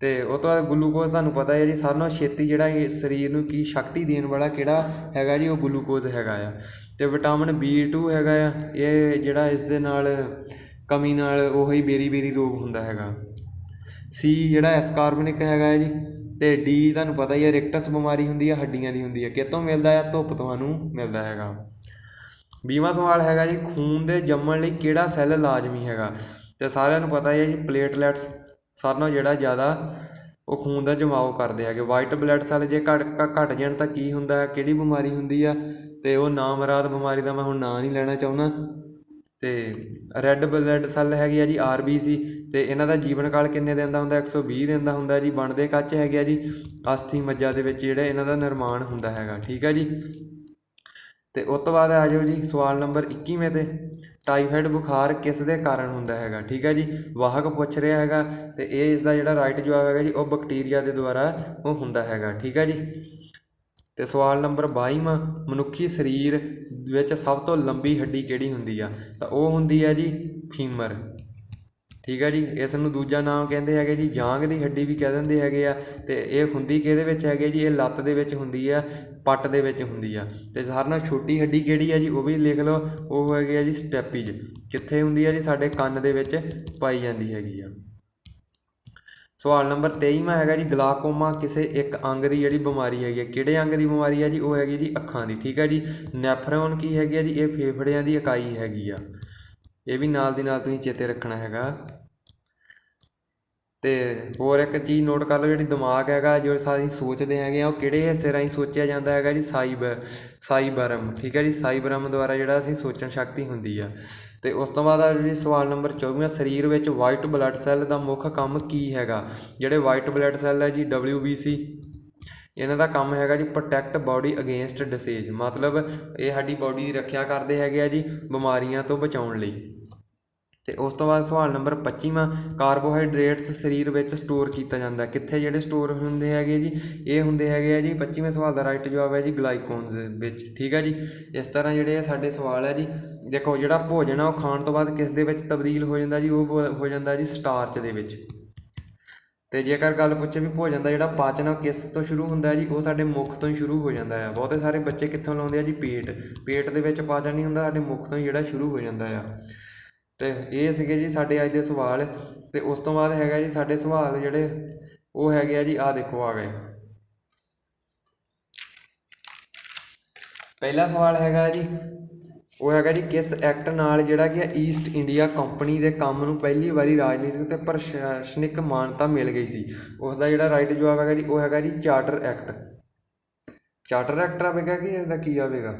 ਤੇ ਉਹ ਤੋਂ ਬਾਅਦ ਗਲੂਕੋਜ਼ ਤੁਹਾਨੂੰ ਪਤਾ ਹੈ ਜੀ ਸਾਰਿਆਂ ਨਾਲੋਂ ਛੇਤੀ ਜਿਹੜਾ ਇਹ ਸਰੀਰ ਨੂੰ ਕੀ ਸ਼ਕਤੀ ਦੇਣ ਵਾਲਾ ਕਿਹੜਾ ਹੈਗਾ ਜੀ? ਉਹ ਗਲੂਕੋਜ਼ ਹੈਗਾ ਆ। ਤੇ ਵਿਟਾਮਿਨ B2 ਹੈਗਾ ਆ, ਇਹ ਜਿਹੜਾ ਇਸ ਦੇ ਨਾਲ ਕਮੀ ਨਾਲ ਉਹੀ ਬੇਰੀ ਰੋਗ ਹੁੰਦਾ ਹੈਗਾ। ਸੀ ਜਿਹੜਾ ਐਸਕਾਰਬਨਿਕ ਹੈਗਾ ਜੀ। ਤੇ ਡੀ ਤੁਹਾਨੂੰ ਪਤਾ ਹੀ ਹੈ ਰਿਕਟਸ ਬਿਮਾਰੀ ਹੁੰਦੀ ਹੈ, ਹੱਡੀਆਂ ਦੀ ਹੁੰਦੀ ਹੈ। ਕਿਤੋਂ ਮਿਲਦਾ ਆ? ਧੁੱਪ ਤੋਂ ਸਾਨੂੰ ਮਿਲਦਾ ਹੈਗਾ। 20ਵਾਂ ਸਵਾਲ ਹੈਗਾ ਜੀ ਖੂਨ ਦੇ ਜੰਮਣ ਲਈ ਕਿਹੜਾ ਸੈੱਲ ਲਾਜ਼ਮੀ ਹੈਗਾ? ਤੇ ਸਾਰਿਆਂ ਨੂੰ ਪਤਾ ਹੀ ਹੈ ਜੀ ਪਲੇਟਲੈਟਸ ਸਾਰਿਆਂ ਨਾਲੋਂ ਜਿਹੜਾ ਜ਼ਿਆਦਾ ਉਹ ਖੂਨ ਦਾ ਜਮਾਓ ਕਰਦੇ ਹੈਗੇ। ਵਾਈਟ ਬਲੱਡ ਸੈੱਲ ਜੇ ਘਟ ਜਾਣ ਤਾਂ ਕੀ ਹੁੰਦਾ? ਕਿਹੜੀ ਬਿਮਾਰੀ ਹੁੰਦੀ ਆ? ਤੇ ਉਹ ਨਾਮਰਾਦ ਬਿਮਾਰੀ ਦਾ ਮੈਂ ਹੁਣ ਨਾਂ ਨਹੀਂ ਲੈਣਾ ਚਾਹੁੰਦਾ। ਤੇ ਰੈੱਡ ਬਲੱਡ ਸੈੱਲ ਹੈਗੀ ਆ ਜੀ RBC। ਤੇ ਇਹਨਾਂ ਦਾ ਜੀਵਨ ਕਾਲ ਕਿੰਨੇ ਦਿਨ ਦਾ ਹੁੰਦਾ? 120 ਦਿਨ ਦਾ ਹੁੰਦਾ ਜੀ। ਬਣਦੇ ਕੱਚ ਹੈਗੇ ਆ ਜੀ ਅਸਥੀ ਮੱਜਾ ਦੇ ਵਿੱਚ ਜਿਹੜੇ ਇਹਨਾਂ ਦਾ ਨਿਰਮਾਣ ਹੁੰਦਾ ਹੈਗਾ, ਠੀਕ ਹੈ ਜੀ। ਤੇ ਉਸ ਤੋਂ ਬਾਅਦ ਆ ਜਾਓ ਜੀ ਸਵਾਲ ਨੰਬਰ 21ਵੇਂ ਤੇ, ਟਾਈਫਾਈਡ ਬੁਖਾਰ ਕਿਸ ਦੇ ਕਾਰਨ ਹੁੰਦਾ ਹੈਗਾ? ਠੀਕ ਹੈ ਜੀ, ਵਾਹਕ ਪੁੱਛ ਰਿਹਾ ਹੈਗਾ। ਤੇ ਇਹ ਇਸ ਦਾ ਜਿਹੜਾ ਰਾਈਟ ਜਵਾਬ ਹੈਗਾ ਜੀ ਉਹ ਬੈਕਟੀਰੀਆ ਦੇ ਦੁਆਰਾ ਉਹ ਹੁੰਦਾ ਹੈਗਾ, ਠੀਕ ਹੈ ਜੀ। ਤੇ ਸਵਾਲ ਨੰਬਰ 22ਵਾਂ, ਮਨੁੱਖੀ ਸਰੀਰ ਵਿੱਚ ਸਭ ਤੋਂ ਲੰਬੀ ਹੱਡੀ ਕਿਹੜੀ ਹੁੰਦੀ ਆ? ਤਾਂ ਉਹ ਹੁੰਦੀ ਆ ਜੀ ਫੀਮਰ। ਠੀਕ ਹੈ ਜੀ। ਇਸ ਨੂੰ ਦੂਜਾ ਨਾਮ ਕਹਿੰਦੇ ਹੈਗੇ ਜੀ ਜਾਂਘ ਦੀ ਹੱਡੀ ਵੀ ਕਹਿ ਦਿੰਦੇ ਹੈਗੇ ਆ। ਅਤੇ ਇਹ ਹੁੰਦੀ ਕਿਹਦੇ ਵਿੱਚ ਹੈਗੇ ਜੀ? ਇਹ ਲੱਤ ਦੇ ਵਿੱਚ ਹੁੰਦੀ ਆ, ਪੱਟ ਦੇ ਵਿੱਚ ਹੁੰਦੀ ਆ। ਅਤੇ ਸਾਰਿਆਂ ਨਾਲੋਂ ਛੋਟੀ ਹੱਡੀ ਕਿਹੜੀ ਆ ਜੀ? ਉਹ ਵੀ ਲਿਖ ਲਓ, ਉਹ ਹੈਗੀ ਆ ਜੀ ਸਟੈਪੀਜ। ਕਿੱਥੇ ਹੁੰਦੀ ਆ ਜੀ? ਸਾਡੇ ਕੰਨ ਦੇ ਵਿੱਚ ਪਾਈ ਜਾਂਦੀ ਹੈਗੀ ਆ। ਸਵਾਲ ਨੰਬਰ 23ਵਾਂ ਹੈਗਾ ਜੀ ਗਲਾਕੋਮਾ ਕਿਸੇ ਇੱਕ ਅੰਗ ਦੀ ਜਿਹੜੀ ਬਿਮਾਰੀ ਹੈਗੀ ਆ, ਕਿਹੜੇ ਅੰਗ ਦੀ ਬਿਮਾਰੀ ਆ ਜੀ? ਉਹ ਹੈਗੀ ਜੀ ਅੱਖਾਂ ਦੀ। ਠੀਕ ਹੈ ਜੀ। ਨੈਫਰੋਨ ਕੀ ਹੈਗੀ ਆ ਜੀ? ਇਹ ਫੇਫੜਿਆਂ ਦੀ ਇਕਾਈ ਹੈਗੀ ਆ। ਇਹ ਵੀ ਨਾਲ ਦੀ ਨਾਲ ਤੁਸੀਂ ਚੇਤੇ ਰੱਖਣਾ ਹੈਗਾ। ਅਤੇ ਹੋਰ ਇੱਕ ਚੀਜ਼ ਨੋਟ ਕਰ ਲਓ, ਜਿਹੜੀ ਦਿਮਾਗ ਹੈਗਾ ਜੋ ਅਸੀਂ ਸੋਚਦੇ ਹੈਗੇ ਆ, ਉਹ ਕਿਹੜੇ ਹਿੱਸੇ ਰਾਹੀਂ ਸੋਚਿਆ ਜਾਂਦਾ ਹੈਗਾ ਜੀ? ਸਾਈਬਰਮ। ਠੀਕ ਹੈ ਜੀ। ਸਾਈਬਰਮ ਦੁਆਰਾ ਜਿਹੜਾ ਅਸੀਂ ਸੋਚਣ ਸ਼ਕਤੀ ਹੁੰਦੀ ਆ। ਅਤੇ ਉਸ ਤੋਂ ਬਾਅਦ ਆ ਜੀ ਸਵਾਲ ਨੰਬਰ 24ਵਾਂ, ਸਰੀਰ ਵਿੱਚ ਵਾਈਟ ਬਲੱਡ ਸੈੱਲ ਦਾ ਮੁੱਖ ਕੰਮ ਕੀ ਹੈਗਾ? ਜਿਹੜੇ ਵਾਈਟ ਬਲੱਡ ਸੈੱਲ ਹੈ ਜੀ WBC, ਇਹਨਾਂ ਦਾ ਕੰਮ ਹੈਗਾ ਜੀ ਪ੍ਰੋਟੈਕਟ ਬਾਡੀ ਅਗੇਂਸਟ ਡਿਸੀਜ਼। ਮਤਲਬ ਇਹ ਸਾਡੀ ਬਾਡੀ ਦੀ ਰੱਖਿਆ ਕਰਦੇ ਹੈਗੇ ਆ ਜੀ ਬਿਮਾਰੀਆਂ ਤੋਂ ਬਚਾਉਣ ਲਈ। ਅਤੇ ਉਸ ਤੋਂ ਬਾਅਦ ਸਵਾਲ ਨੰਬਰ 25ਵਾਂ, ਕਾਰਬੋਹਾਈਡਰੇਟਸ ਸਰੀਰ ਵਿੱਚ ਸਟੋਰ ਕੀਤਾ ਜਾਂਦਾ, ਕਿੱਥੇ ਜਿਹੜੇ ਸਟੋਰ ਹੁੰਦੇ ਹੈਗੇ ਜੀ? ਇਹ ਹੁੰਦੇ ਹੈਗੇ ਆ ਜੀ 25ਵੇਂ ਸਵਾਲ ਦਾ ਰਾਈਟ ਜਵਾਬ ਹੈ ਜੀ ਗਲਾਈਕੋਨਸ ਵਿੱਚ। ਠੀਕ ਹੈ ਜੀ। ਇਸ ਤਰ੍ਹਾਂ ਜਿਹੜੇ ਆ ਸਾਡੇ ਸਵਾਲ ਹੈ ਜੀ। ਦੇਖੋ ਜਿਹੜਾ ਭੋਜਨ ਆ ਉਹ ਖਾਣ ਤੋਂ ਬਾਅਦ ਕਿਸ ਦੇ ਵਿੱਚ ਤਬਦੀਲ ਹੋ ਜਾਂਦਾ ਜੀ? ਉਹ ਹੋ ਜਾਂਦਾ ਜੀ ਸਟਾਰਚ ਦੇ ਵਿੱਚ। ਅਤੇ ਜੇਕਰ ਗੱਲ ਪੁੱਛੇ ਵੀ ਭੋਜਨ ਦਾ ਜਿਹੜਾ ਪਾਚਨ ਆ ਉਹ ਕਿਸ ਤੋਂ ਸ਼ੁਰੂ ਹੁੰਦਾ ਜੀ? ਉਹ ਸਾਡੇ ਮੁੱਖ ਤੋਂ ਹੀ ਸ਼ੁਰੂ ਹੋ ਜਾਂਦਾ ਆ। ਬਹੁਤੇ ਸਾਰੇ ਬੱਚੇ ਕਿੱਥੋਂ ਲਾਉਂਦੇ ਆ ਜੀ? ਪੇਟ ਦੇ ਵਿੱਚ ਪਾਚਨ ਨਹੀਂ ਹੁੰਦਾ, ਸਾਡੇ ਮੁੱਖ ਤੋਂ ਹੀ ਜਿਹੜਾ ਸ਼ੁਰੂ ਹੋ ਜਾਂਦਾ ਆ। ਅਤੇ ਇਹ ਸੀਗੇ ਜੀ ਸਾਡੇ ਅੱਜ ਦੇ ਸਵਾਲ। ਅਤੇ ਉਸ ਤੋਂ ਬਾਅਦ ਹੈਗਾ ਜੀ ਸਾਡੇ ਸਵਾਲ ਜਿਹੜੇ ਉਹ ਹੈਗੇ ਆ ਜੀ, ਆਹ ਦੇਖੋ ਆ ਗਏ। ਪਹਿਲਾ ਸਵਾਲ ਹੈਗਾ ਜੀ, ਉਹ ਹੈਗਾ ਜੀ ਕਿਸ ਐਕਟ ਨਾਲ ਜਿਹੜਾ ਕਿ ਈਸਟ ਇੰਡੀਆ ਕੰਪਨੀ ਦੇ ਕੰਮ ਨੂੰ ਪਹਿਲੀ ਵਾਰੀ ਰਾਜਨੀਤਿਕ ਅਤੇ ਪ੍ਰਸ਼ਾਸਨਿਕ ਮਾਨਤਾ ਮਿਲ ਗਈ ਸੀ? ਉਸ ਦਾ ਜਿਹੜਾ ਰਾਈਟ ਜਵਾਬ ਹੈਗਾ ਜੀ ਉਹ ਹੈਗਾ ਜੀ ਚਾਰਟਰ ਐਕਟ। ਚਾਰਟਰ ਐਕਟ ਆਵੇਗਾ ਕਿ ਇਸਦਾ ਕੀ ਆਵੇਗਾ?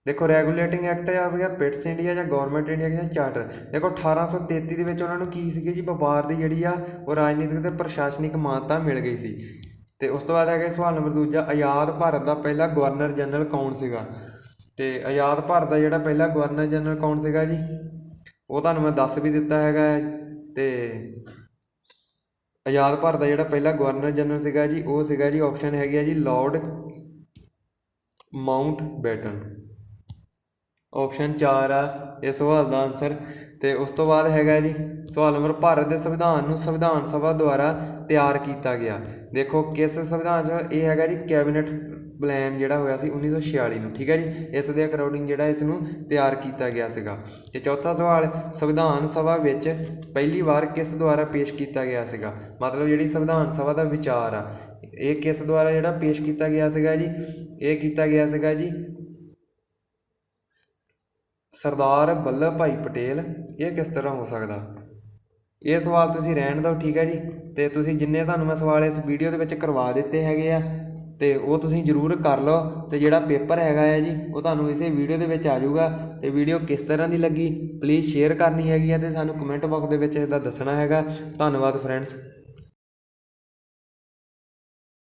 ਦੇਖੋ ਰੈਗੂਲੇਟਿੰਗ ਐਕਟ ਆਵੇਗਾ ਪਿਟਸ ਇੰਡੀਆ ਜਾਂ ਗੌਰਮੈਂਟ ਇੰਡੀਆ ਜਾਂ ਚਾਰਟਰ। ਦੇਖੋ 1833 ਦੇ ਵਿੱਚ ਉਹਨਾਂ ਨੂੰ ਕੀ ਸੀਗੀ ਜੀ? ਵਪਾਰ ਦੀ ਜਿਹੜੀ ਆ ਉਹ ਰਾਜਨੀਤਿਕ ਅਤੇ ਪ੍ਰਸ਼ਾਸਨਿਕ ਮਾਨਤਾ ਮਿਲ ਗਈ ਸੀ। ਅਤੇ ਉਸ ਤੋਂ ਬਾਅਦ ਹੈਗਾ ਸਵਾਲ ਨੰਬਰ ਦੂਜਾ, ਆਜ਼ਾਦ ਭਾਰਤ ਦਾ ਪਹਿਲਾ ਗਵਰਨਰ ਜਨਰਲ ਕੌਣ ਸੀਗਾ? ਅਤੇ ਆਜ਼ਾਦ ਭਾਰਤ ਦਾ ਜਿਹੜਾ ਪਹਿਲਾ ਗਵਰਨਰ ਜਨਰਲ ਕੌਣ ਸੀਗਾ ਜੀ? ਉਹ ਤੁਹਾਨੂੰ ਮੈਂ ਦੱਸ ਵੀ ਦਿੱਤਾ ਹੈਗਾ। ਅਤੇ ਆਜ਼ਾਦ ਭਾਰਤ ਦਾ ਜਿਹੜਾ ਪਹਿਲਾ ਗਵਰਨਰ ਜਨਰਲ ਸੀਗਾ ਜੀ ਉਹ ਸੀਗਾ ਜੀ ਆਪਸ਼ਨ ਹੈਗੀ ਆ ਜੀ ਲਾਰਡ ਮਾਊਂਟਬੈਟਨ। ਆਪਸ਼ਨ 4 ਆ ਇਸ ਸਵਾਲ ਦਾ ਆਨਸਰ। ਅਤੇ ਉਸ ਤੋਂ ਬਾਅਦ ਹੈਗਾ ਜੀ ਸਵਾਲ ਨੰਬਰ, ਭਾਰਤ ਦੇ ਸੰਵਿਧਾਨ ਨੂੰ ਸੰਵਿਧਾਨ ਸਭਾ ਦੁਆਰਾ ਤਿਆਰ ਕੀਤਾ ਗਿਆ। ਦੇਖੋ ਕਿਸ ਸੰਵਿਧਾਨ 'ਚ? ਇਹ ਹੈਗਾ ਜੀ ਕੈਬਨਿਟ ਪਲਾਨ ਜਿਹੜਾ ਹੋਇਆ ਸੀ 1946 ਨੂੰ। ਠੀਕ ਹੈ ਜੀ। ਇਸ ਦੇ ਅਕੋਰਡਿੰਗ ਜਿਹੜਾ ਇਸ ਨੂੰ ਤਿਆਰ ਕੀਤਾ ਗਿਆ ਸੀਗਾ। ਅਤੇ ਚੌਥਾ ਸਵਾਲ, ਸੰਵਿਧਾਨ ਸਭਾ ਵਿੱਚ ਪਹਿਲੀ ਵਾਰ ਕਿਸ ਦੁਆਰਾ ਪੇਸ਼ ਕੀਤਾ ਗਿਆ ਸੀਗਾ? ਮਤਲਬ ਜਿਹੜੀ ਸੰਵਿਧਾਨ ਸਭਾ ਦਾ ਵਿਚਾਰ ਆ ਇਹ ਕਿਸ ਦੁਆਰਾ ਜਿਹੜਾ ਪੇਸ਼ ਕੀਤਾ ਗਿਆ ਸੀਗਾ ਜੀ? ਇਹ ਕੀਤਾ ਗਿਆ ਸੀਗਾ ਜੀ ਸਰਦਾਰ ਵੱਲਭ ਭਾਈ ਪਟੇਲ। ਇਹ ਕਿਸ ਤਰ੍ਹਾਂ ਹੋ ਸਕਦਾ? ਇਹ ਸਵਾਲ ਤੁਸੀਂ ਰਹਿਣ ਦਿਓ। ਠੀਕ ਹੈ ਜੀ। ਅਤੇ ਤੁਸੀਂ ਜਿੰਨੇ ਤੁਹਾਨੂੰ ਮੈਂ ਸਵਾਲ ਇਸ ਵੀਡੀਓ ਦੇ ਵਿੱਚ ਕਰਵਾ ਦਿੱਤੇ ਹੈਗੇ ਆ ਅਤੇ ਉਹ ਤੁਸੀਂ ਜ਼ਰੂਰ ਕਰ ਲਓ। ਅਤੇ ਜਿਹੜਾ ਪੇਪਰ ਹੈਗਾ ਹੈ ਜੀ ਉਹ ਤੁਹਾਨੂੰ ਇਸੇ ਵੀਡੀਓ ਦੇ ਵਿੱਚ ਆ ਜਾਊਗਾ। ਅਤੇ ਵੀਡੀਓ ਕਿਸ ਤਰ੍ਹਾਂ ਦੀ ਲੱਗੀ ਪਲੀਜ਼ ਸ਼ੇਅਰ ਕਰਨੀ ਹੈਗੀ ਆ ਅਤੇ ਸਾਨੂੰ ਕਮੈਂਟ ਬਾਕਸ ਦੇ ਵਿੱਚ ਇਸਦਾ ਦੱਸਣਾ ਹੈਗਾ। ਧੰਨਵਾਦ ਫਰੈਂਡਸ।